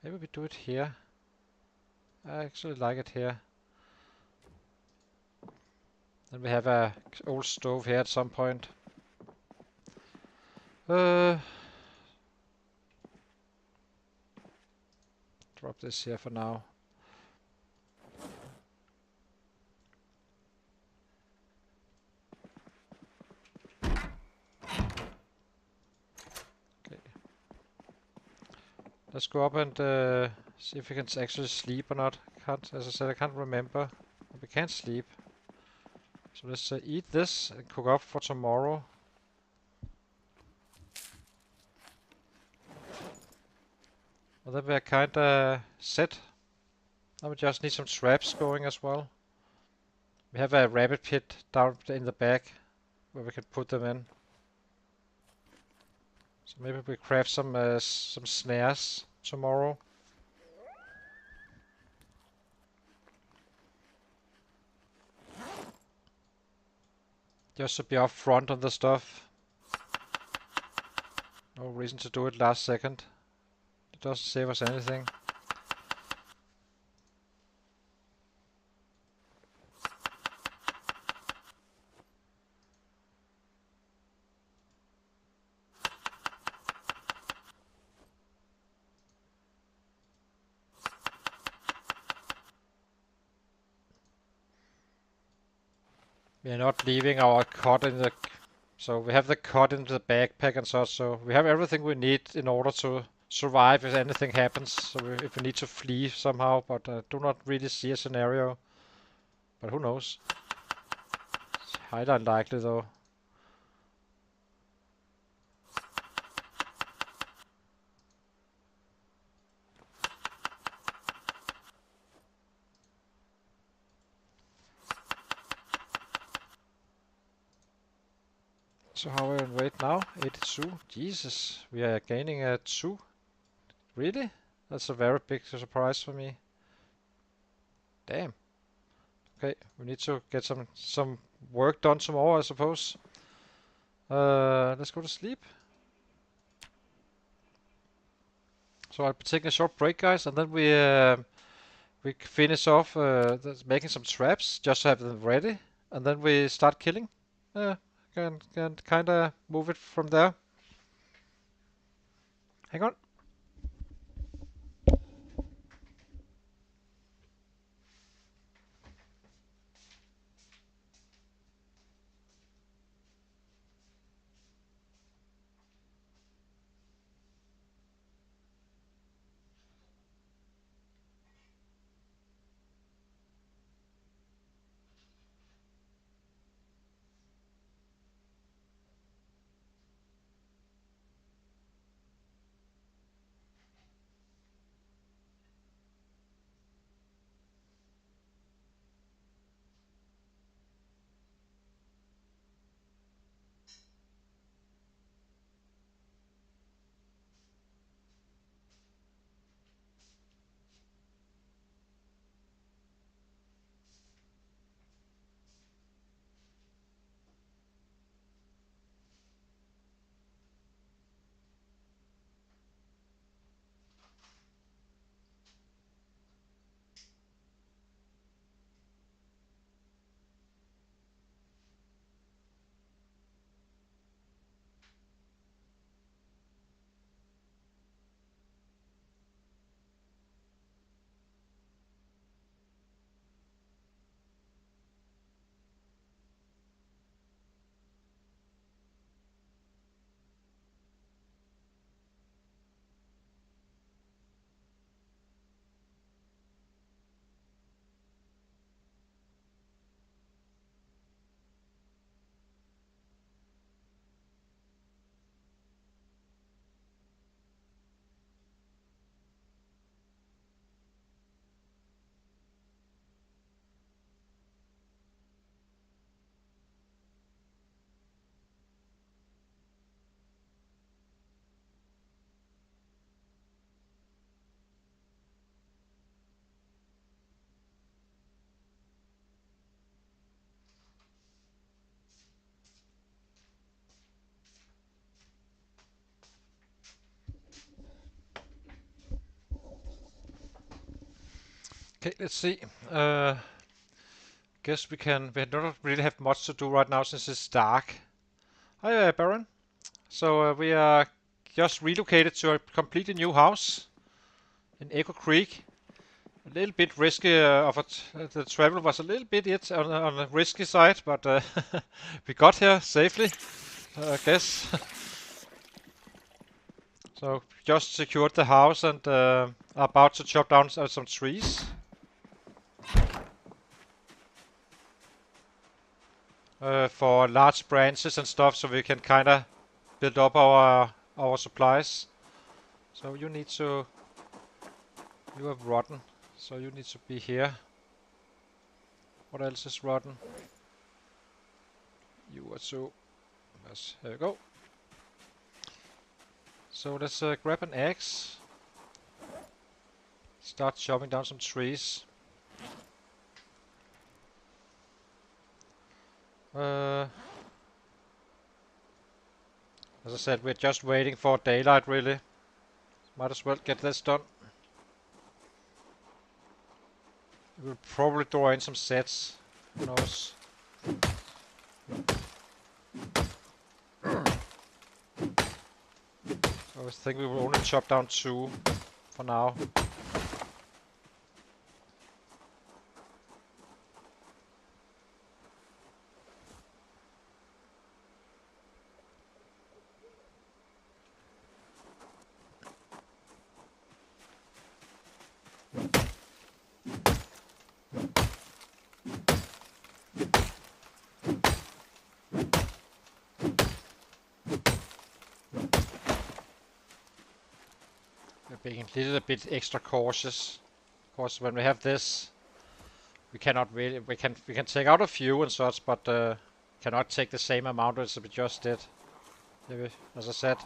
Maybe we do it here. I actually like it here. Then we have a old stove here at some point. Drop this here for now. Okay. Let's go up and see if we can actually sleep or not. As I said, I can't remember. We can't sleep. So let's eat this and cook up for tomorrow. Well, then we are kinda set. Now we just need some traps going as well. We have a rabbit pit down in the back where we can put them in. So maybe we craft some snares tomorrow. Just to be up front on the stuff. No reason to do it last second. It doesn't save us anything. We are not leaving our cot in the... So we have the cot in the backpack and such, so we have everything we need in order to survive if anything happens. So if we need to flee somehow, but I do not really see a scenario. But who knows? It's highly unlikely though. So how are we in weight now? 82. Jesus, we are gaining a 2. Really? That's a very big surprise for me. Damn. Okay, we need to get some work done tomorrow, I suppose. Let's go to sleep. So I'll be taking a short break, guys, and then we finish off making some traps just to have them ready, and then we start killing. Can kind of move it from there. Hang on. Okay, let's see. Guess we don't really have much to do right now since it's dark. Hi, Baron. So we are just relocated to a completely new house in Echo Creek. A little bit risky the travel was a little bit on the risky side, but we got here safely, I guess. So just secured the house and are about to chop down some trees. For large branches and stuff, so we can kind of build up our supplies. So you have rotten, so you need to be here. What else is rotten? You are too. Yes, here we go. So let's grab an axe. Start chopping down some trees. As I said, we're just waiting for daylight, really. Might as well get this done. We'll probably draw in some sets. Who knows? I think we will only chop down 2 for now. Being a little bit extra cautious, because when we have this, we cannot really we can take out a few and such, but cannot take the same amount as we just did. As I said,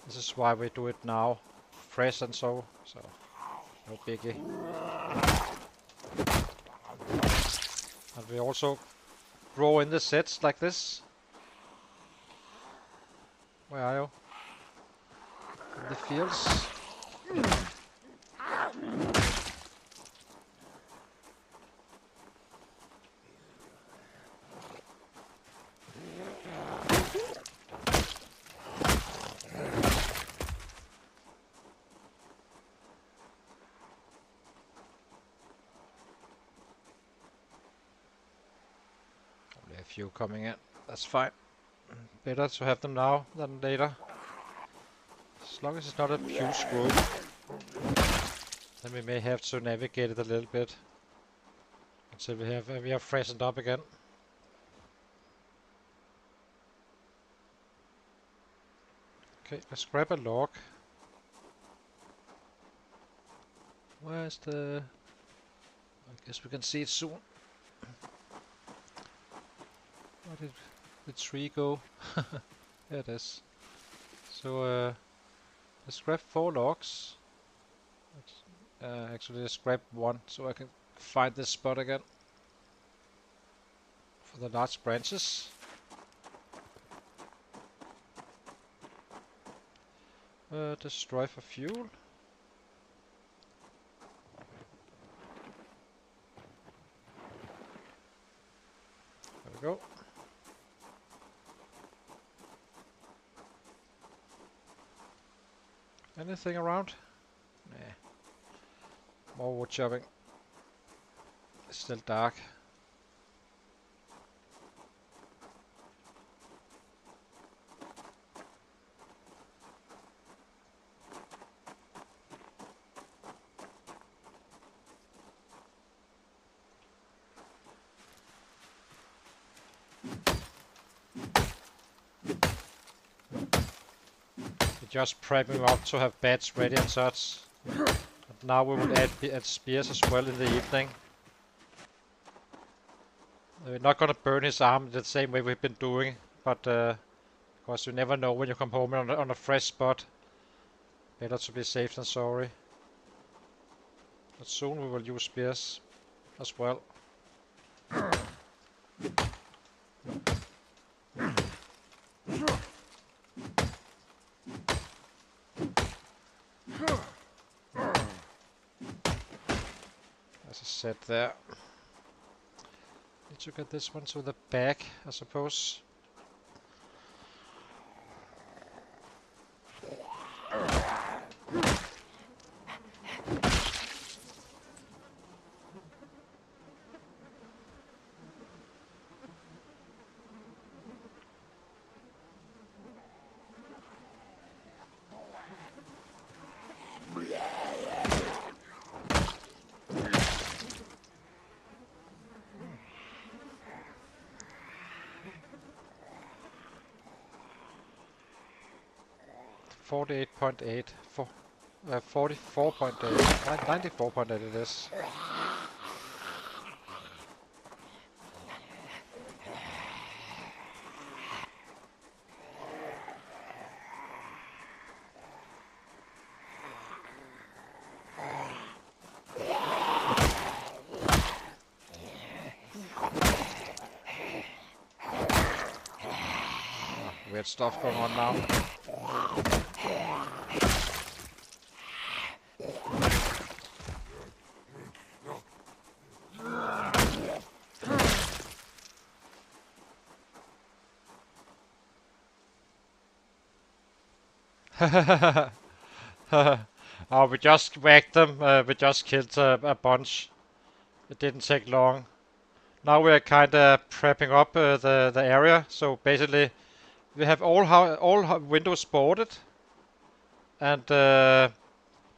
this is why we do it now, fresh and so no biggie. And we also grow in the sets like this. Where are you? In the fields. Only a few coming in. That's fine. Better to have them now than later. As long as it's not a huge group, then we may have to navigate it a little bit until we have freshened up again. Okay, let's grab a log. Where's the... I guess we can see it soon. Where did the tree go? There it is. So let's grab 4 logs. Actually, let's grab 1 so I can find this spot again for the large branches. Destroy for fuel. There we go. Anything around? Nah. More wood chopping. It's still dark. Just prepping up to have beds ready and such. And now we will add spears as well in the evening. We're not gonna burn his arm the same way we've been doing, but because you never know when you come home on a fresh spot. Better to be safe than sorry. But soon we will use spears as well. as I said there. Need to get this one to the back, I suppose. $48.8 for 44.8, 94.8 it is. Weird stuff going on now. Oh, we just whacked them. We just killed a bunch. It didn't take long. Now we're kind of prepping up the area. So basically, we have all windows boarded and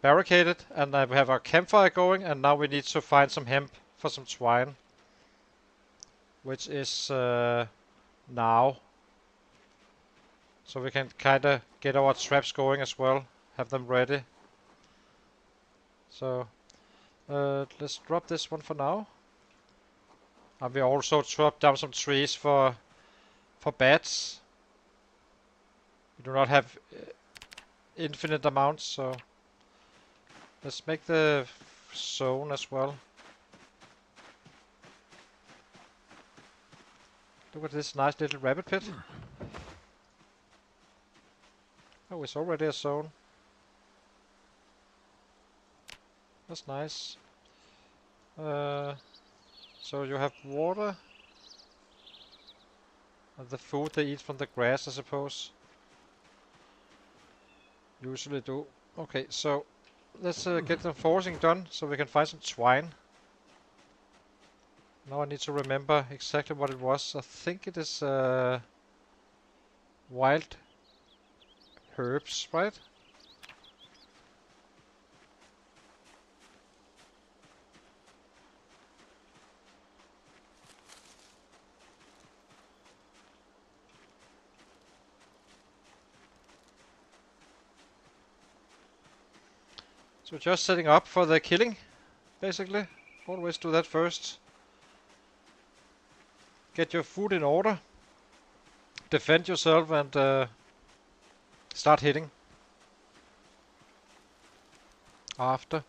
barricaded, and we have our campfire going. And now we need to find some hemp for some twine, which is now. So we can kind of get our traps going as well, have them ready. So let's drop this one for now. And we also drop down some trees for bats. We do not have infinite amounts, so let's make the zone as well. Look at this nice little rabbit pit. Oh, it's already a zone. That's nice. So you have water. And the food they eat from the grass, I suppose. Usually do. Okay, so let's get the forcing done so we can find some twine. Now I need to remember exactly what it was. I think it is wild herbs, right? So just setting up for the killing, basically. Always do that first. Get your food in order. Defend yourself and start hitting. After.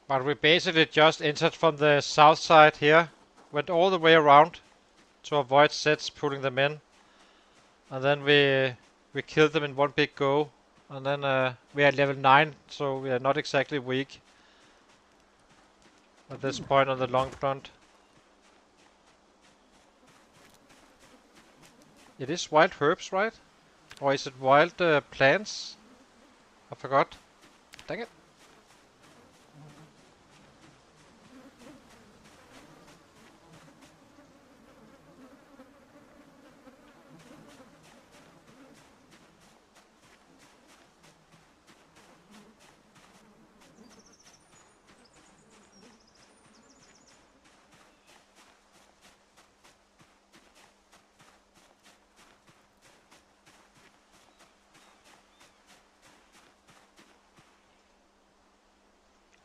But we basically just entered from the south side here, went all the way around to avoid sets pulling them in, and then we killed them in one big go, and then we are level 9, so we are not exactly weak at this point on the long front. It is wild herbs, right? Or is it wild plants? I forgot. Dang it.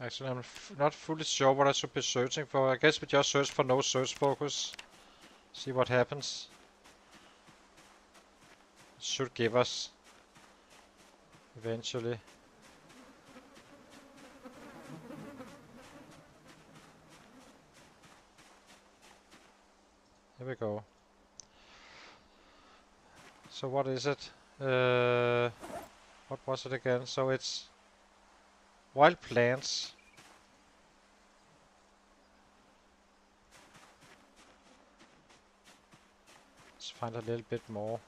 Actually, I'm not fully sure what I should be searching for. I guess we just search for no search focus. See what happens. should give us eventually. Here we go. So what is it? What was it again? So it's wild plants. Let's find a little bit more.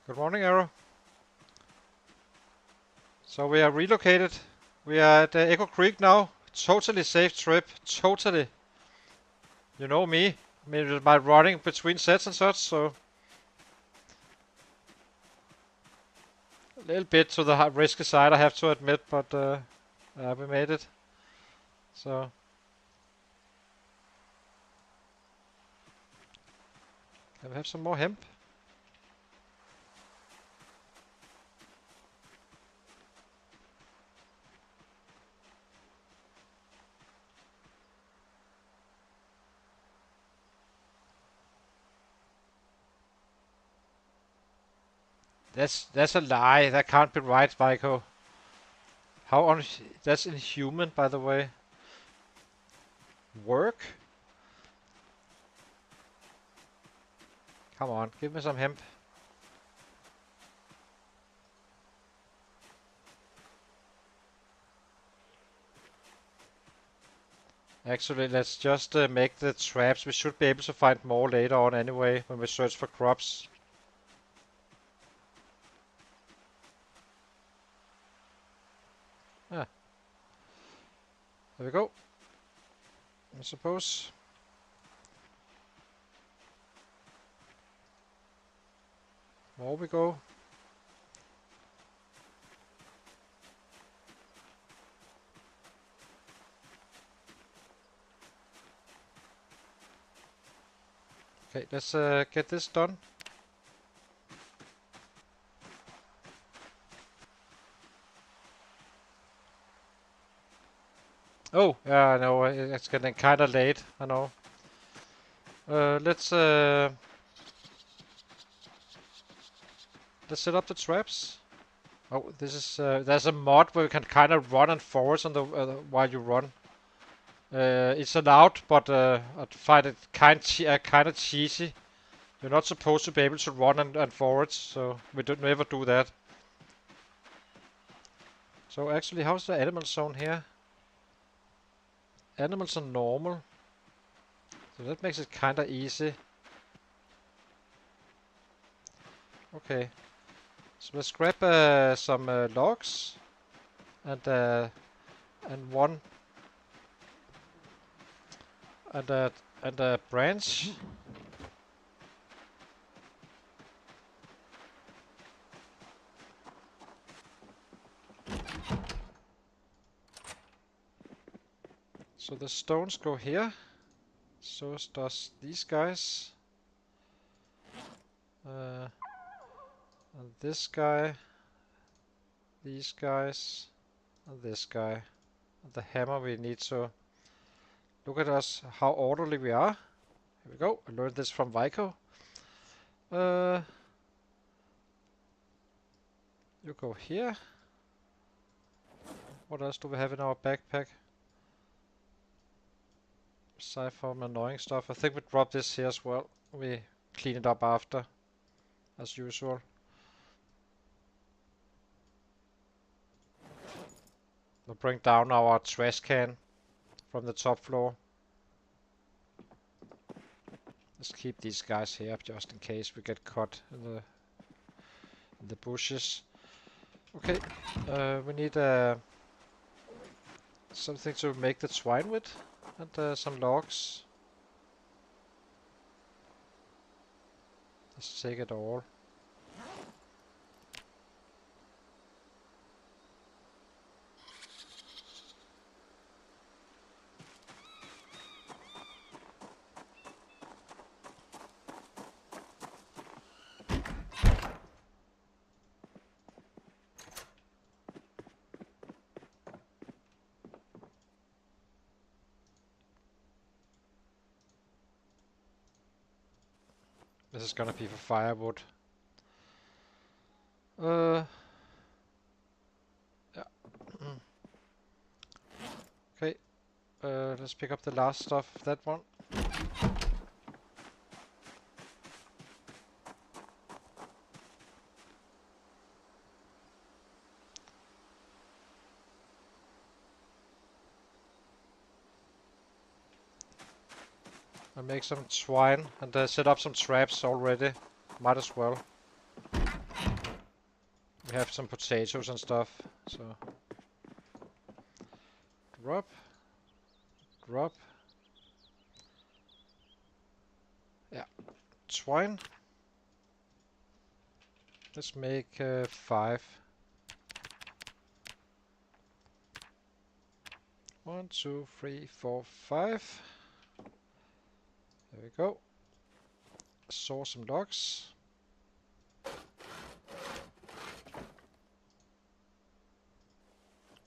Good morning, Arrow. So we are relocated. We are at Echo Creek now. Totally safe trip. Totally. You know me. I mean, with my running between sets and such, so a little bit to the risky side, I have to admit, but we made it. So can we have some more hemp? That's a lie. That can't be right, Vico. That's inhuman, by the way. Work? Come on, give me some hemp. Actually, let's just make the traps. We should be able to find more later on anyway, when we search for crops. Ah. There we go. I suppose. More we go. Okay, let's get this done. Oh, yeah, I know. It's getting kind of late. I know. Let's set up the traps. Oh, this is there's a mod where you can kind of run and forwards on the while you run. It's allowed, but I find it kind of cheesy. You're not supposed to be able to run and forwards, so we don't never do that. So actually, how's the animal zone here? Animals are normal, so that makes it kind of easy. Okay, so let's grab some logs and one and a branch. So the stones go here. So does these guys. And this guy. These guys. And this guy. And the hammer we need to look at us how orderly we are. Here we go. I learned this from Vico. You go here. What else do we have in our backpack? Aside from annoying stuff. I think we drop this here as well. We clean it up after, as usual. We'll bring down our trash can from the top floor. Let's keep these guys here just in case we get caught in the bushes. Okay, we need something to make the twine with, and some logs. Let's take it all. This is gonna be for firewood. Yeah. Okay. Let's pick up the last stuff of that one. I'll make some twine and set up some traps already. Might as well. We have some potatoes and stuff, so drop, drop. Yeah, twine. Let's make 5. 1, 2, 3, 4, 5. There we go. Saw some logs.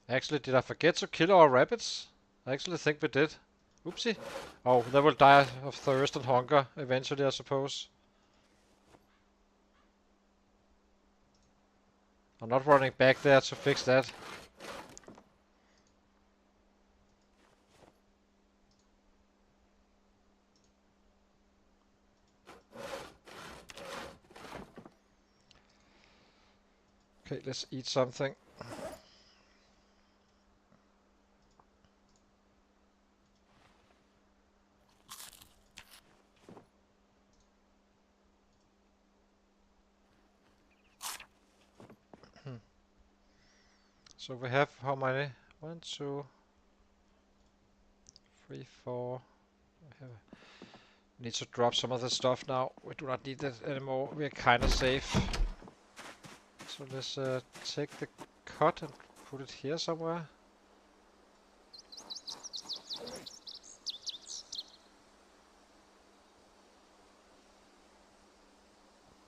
Actually, did I forget to kill our rabbits? I actually think we did. Oopsie. Oh, they will die of thirst and hunger eventually, I suppose. I'm not running back there to fix that. Okay, let's eat something. So we have how many? 1, 2, 3, 4. We need to drop some of the stuff now. We do not need that anymore. We are kind of safe. So let's take the cut and put it here somewhere.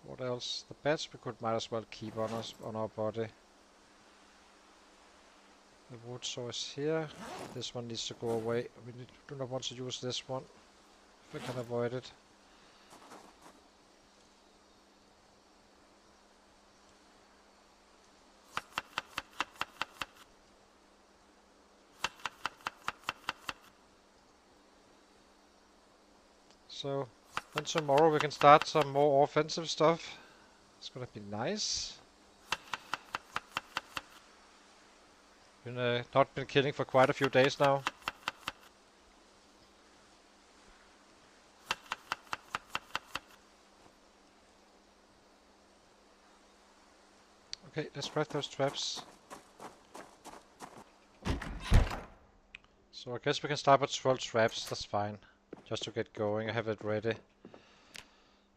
What else? The bats we might as well keep on us on our body. The wood saw is here. This one needs to go away. We do not want to use this one if we can avoid it. So then tomorrow we can start some more offensive stuff. It's gonna be nice. Not been killing for quite a few days now. Okay, let's craft those traps. So I guess we can start with 12 traps, that's fine. Just to get going, I have it ready.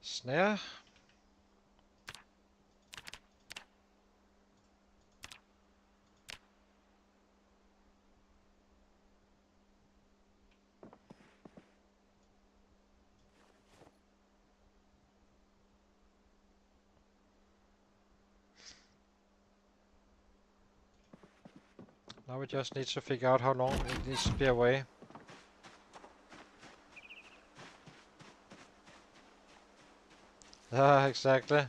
Snare. Now we just need to figure out how long it needs to be away. Ah, exactly.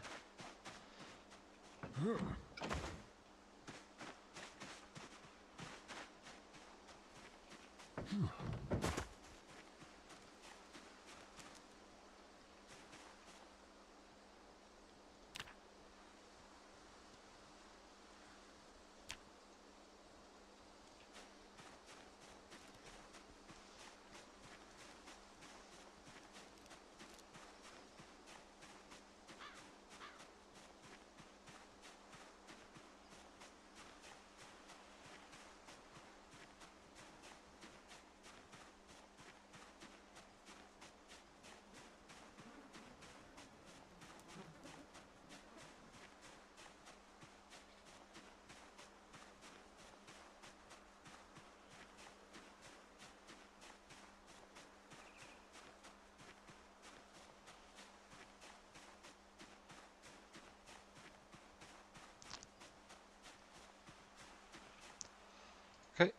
Okay,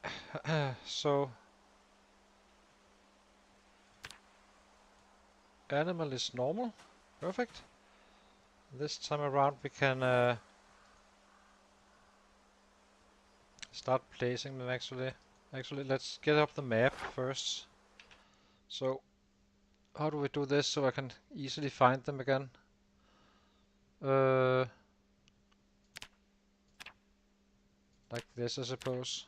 so animal is normal. Perfect. This time around we can start placing them actually. Actually, let's get up the map first. So, how do we do this so I can easily find them again? Like this, I suppose.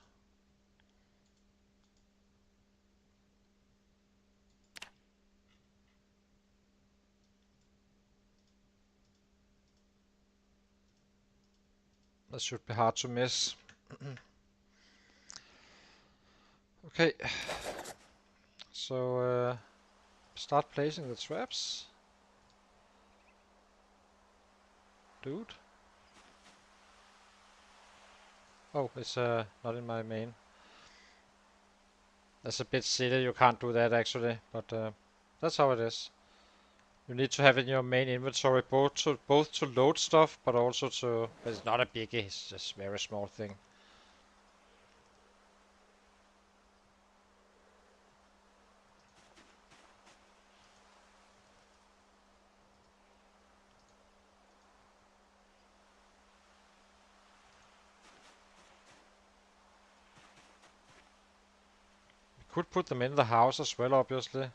That should be hard to miss. Okay, so start placing the traps. Dude. Oh, it's not in my main. That's a bit silly, you can't do that actually, but that's how it is. You need to have in your main inventory both to load stuff, but also to... But it's not a biggie, it's just a very small thing. We could put them in the house as well, obviously.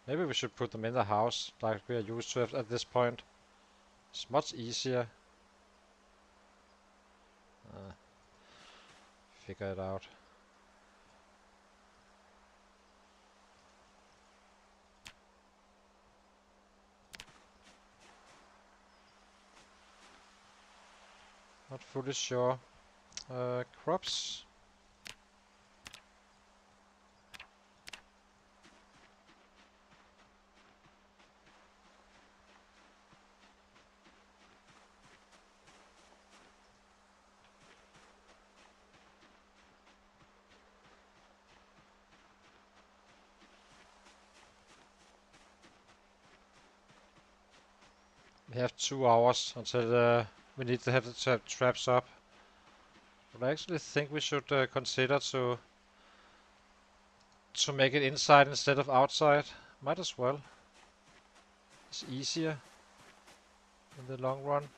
Maybe we should put them in the house, like we are used to at this point. It's much easier. Figure it out. Not fully sure. Crops. We have 2 hours until we need to have the traps up. But I actually think we should consider to make it inside instead of outside. Might as well. It's easier in the long run.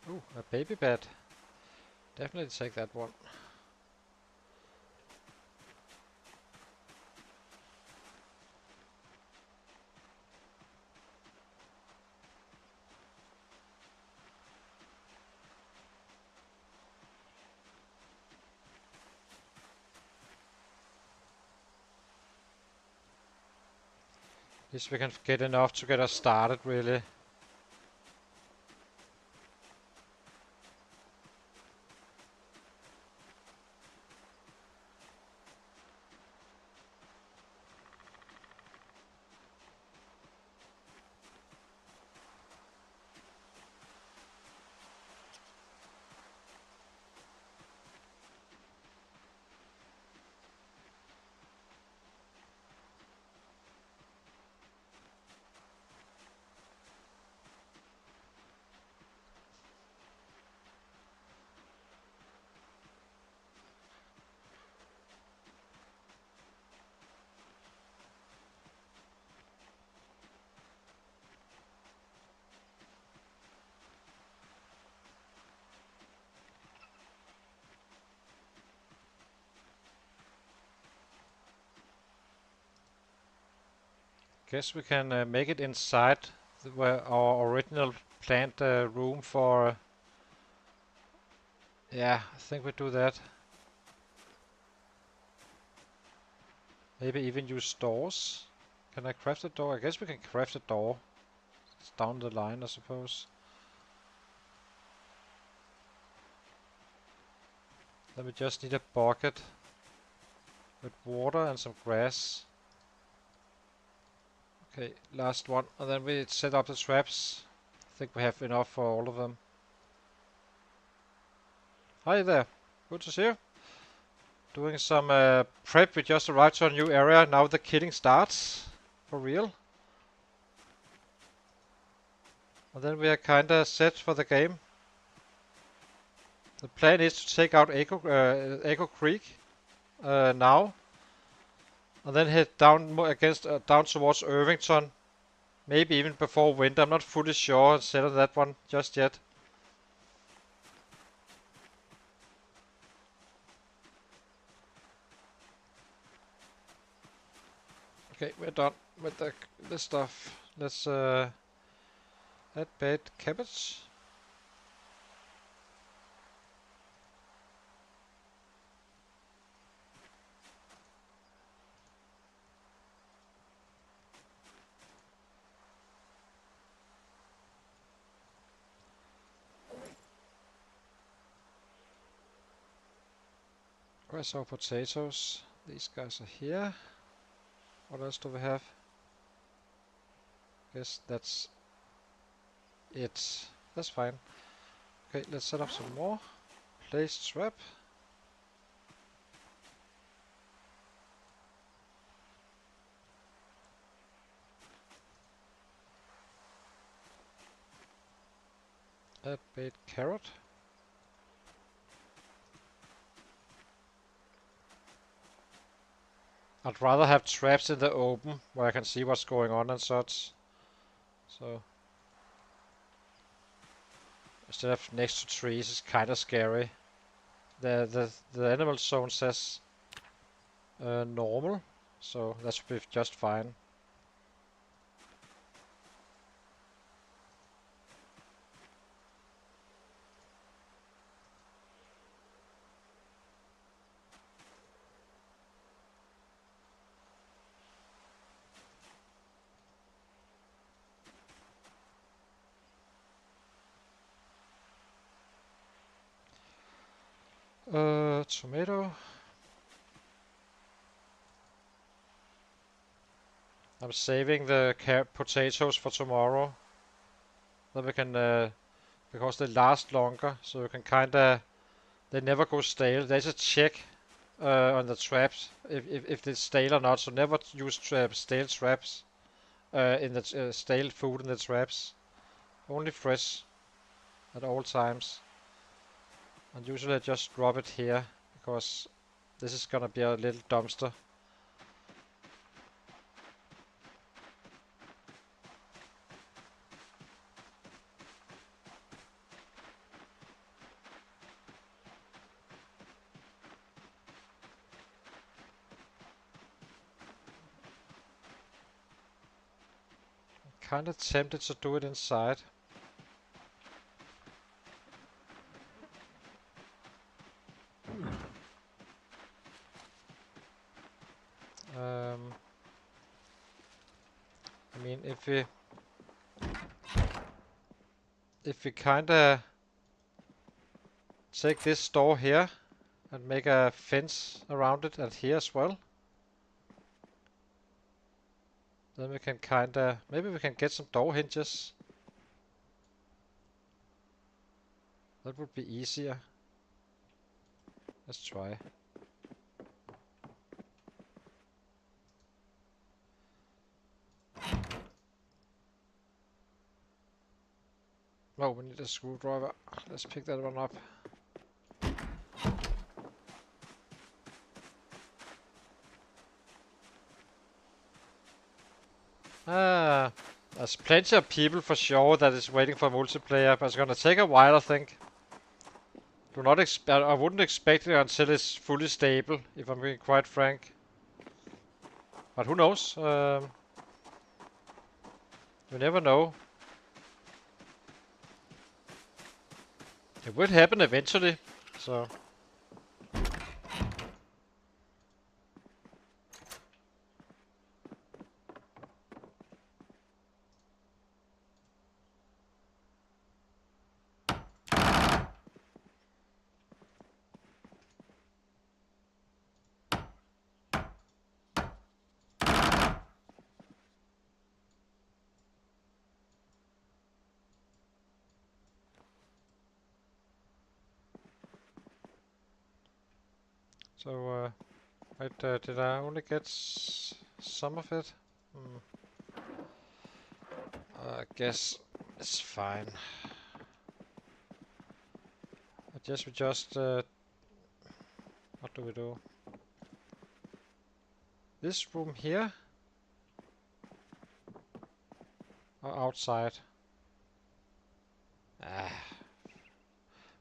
Ooh, a baby bed. Definitely take that one. At least we can get enough to get us started, really. Guess we can make it inside where our original planned room for... yeah, I think we do that. Maybe even use doors. Can I craft a door? I guess we can craft a door. It's down the line, I suppose. Then we just need a bucket with water and some grass. Okay, last one. And then we set up the traps. I think we have enough for all of them. Hi there. Good to see you. Doing some prep. We just arrived to a new area. Now the killing starts. For real. And then we are kinda set for the game. The plan is to take out Echo Creek now. And then head down down towards Irvington. Maybe even before winter. I'm not fully sure and set on that one just yet. Okay, we're done with this stuff. Let's add bed cabbage. Where's our potatoes? These guys are here. What else do we have? Guess that's it. That's fine. Okay, let's set up some more. Place trap. Add bait carrot. I'd rather have traps in the open where I can see what's going on and such. So instead of next to trees, it's kind of scary. The animal zone says normal, so that should be just fine. Tomato. I'm saving the potatoes for tomorrow. Then we can, because they last longer, so we can kinda, they never go stale. There's a check on the traps if it's stale or not, so never use stale traps in the stale food in the traps. Only fresh at all times. And usually I just drop it here because this is gonna be a little dumpster. Kinda tempted to do it inside. I mean, if we kinda take this door here and make a fence around it and here as well, then we can kinda, maybe we can get some door hinges. That would be easier. Let's try. Oh, we need a screwdriver. Let's pick that one up. There's plenty of people for sure that is waiting for multiplayer, but it's gonna take a while, I think. Do not I wouldn't expect it until it's fully stable, if I'm being quite frank. But who knows? You never know. It will happen eventually, so. So, wait, did I only get some of it? I guess it's fine. I guess we just, what do we do? This room here? Or outside?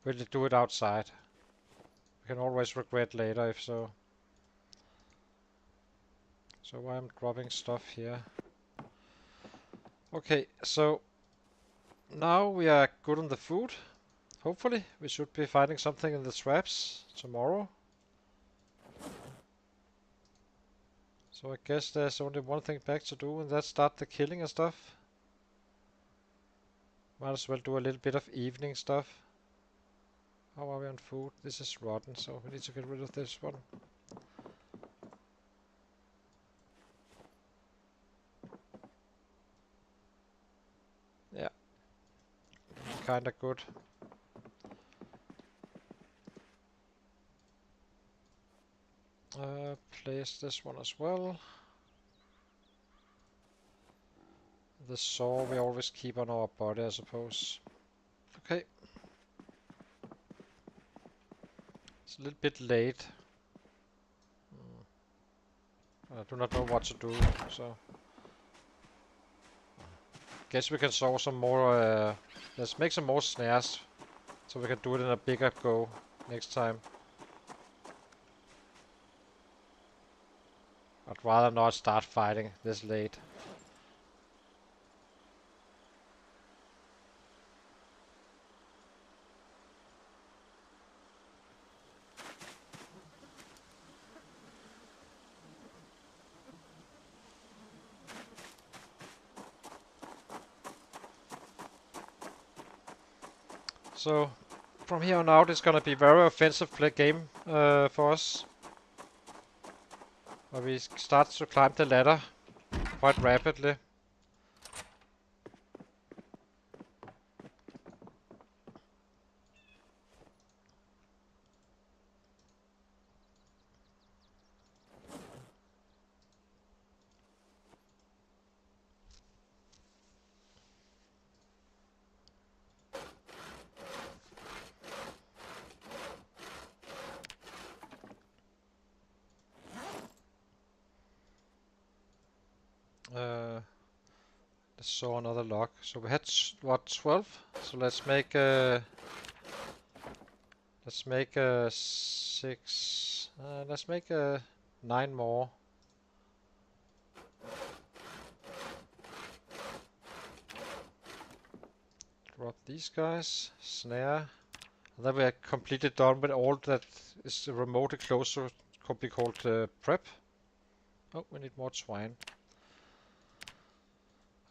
We'll do it outside. We can always regret later if so. So I'm dropping stuff here. Okay, so now we are good on the food. Hopefully, we should be finding something in the traps tomorrow. So I guess there's only one thing back to do, and that's start the killing and stuff. Might as well do a little bit of evening stuff. How are we on food? This is rotten, so we need to get rid of this one. Yeah, kinda good. Place this one as well. The saw we always keep on our body, I suppose. Okay. It's a little bit late. I do not know what to do, so... Guess we can saw some more... let's make some more snares, so we can do it in a bigger go next time. I'd rather not start fighting this late. So, from here on out, it's gonna be very offensive play game for us. Where we start to climb the ladder quite rapidly. Let's saw another log. So we had what, 12? So let's make 6. Let's make 9 more. Drop these guys. Snare. And then we are completely done with all that is remotely close to could be called prep. Oh, we need more twine.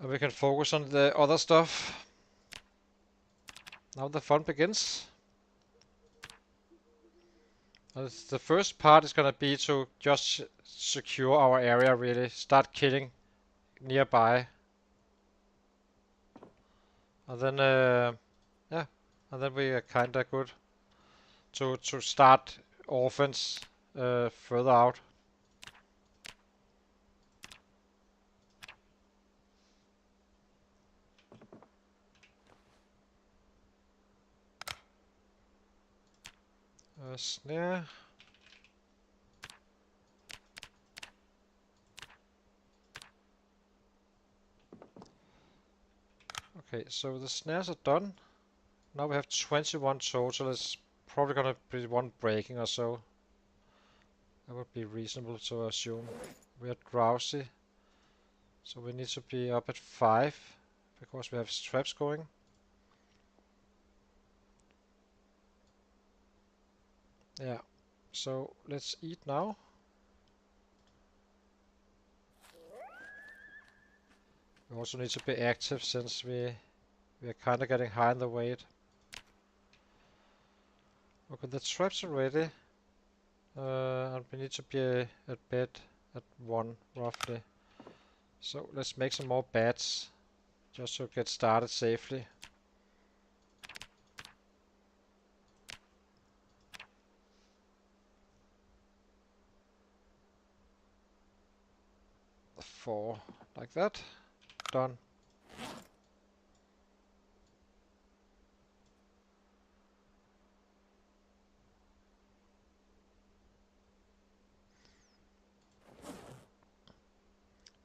And we can focus on the other stuff. Now the fun begins. The first part is gonna be to just secure our area, really. Start killing nearby. And then, yeah. And then we are kinda good to start offense further out. Snare. Okay, so the snares are done. Now we have 21 total. It's probably gonna be one breaking or so. That would be reasonable to assume. We are drowsy, so we need to be up at 5 because we have traps going. Yeah, so let's eat now. We also need to be active since we are kind of getting high in the weight. Okay, the traps are ready. And we need to be at bed at 1 roughly. So let's make some more beds just to get started safely. 4 like that. Done.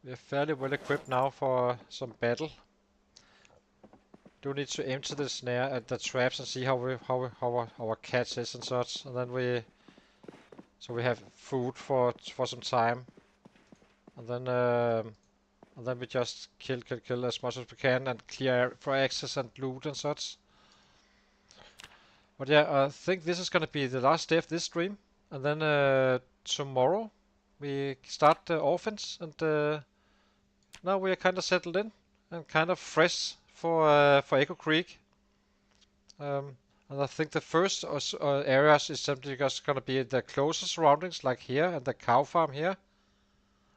We're fairly well equipped now for some battle. Do need to empty the snare at the traps and see how our catch is and such, and then we have food for some time, and then we just kill as much as we can and clear for access and loot and such. But yeah, I think this is gonna be the last day of this stream, and then tomorrow we start the offense, and now we are kind of settled in and kind of fresh for Echo Creek. And I think the first areas is simply just gonna be the closest surroundings, like here and the cow farm here,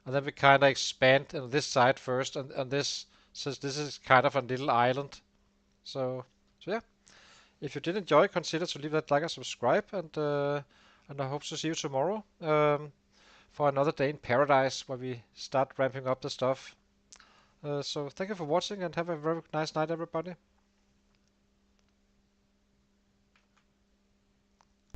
and then we kind of expand on this side first, and this, since this is kind of a little island. So yeah. If you did enjoy, consider to leave that like and subscribe, and I hope to see you tomorrow for another day in paradise where we start ramping up the stuff. So thank you for watching and have a very nice night, everybody.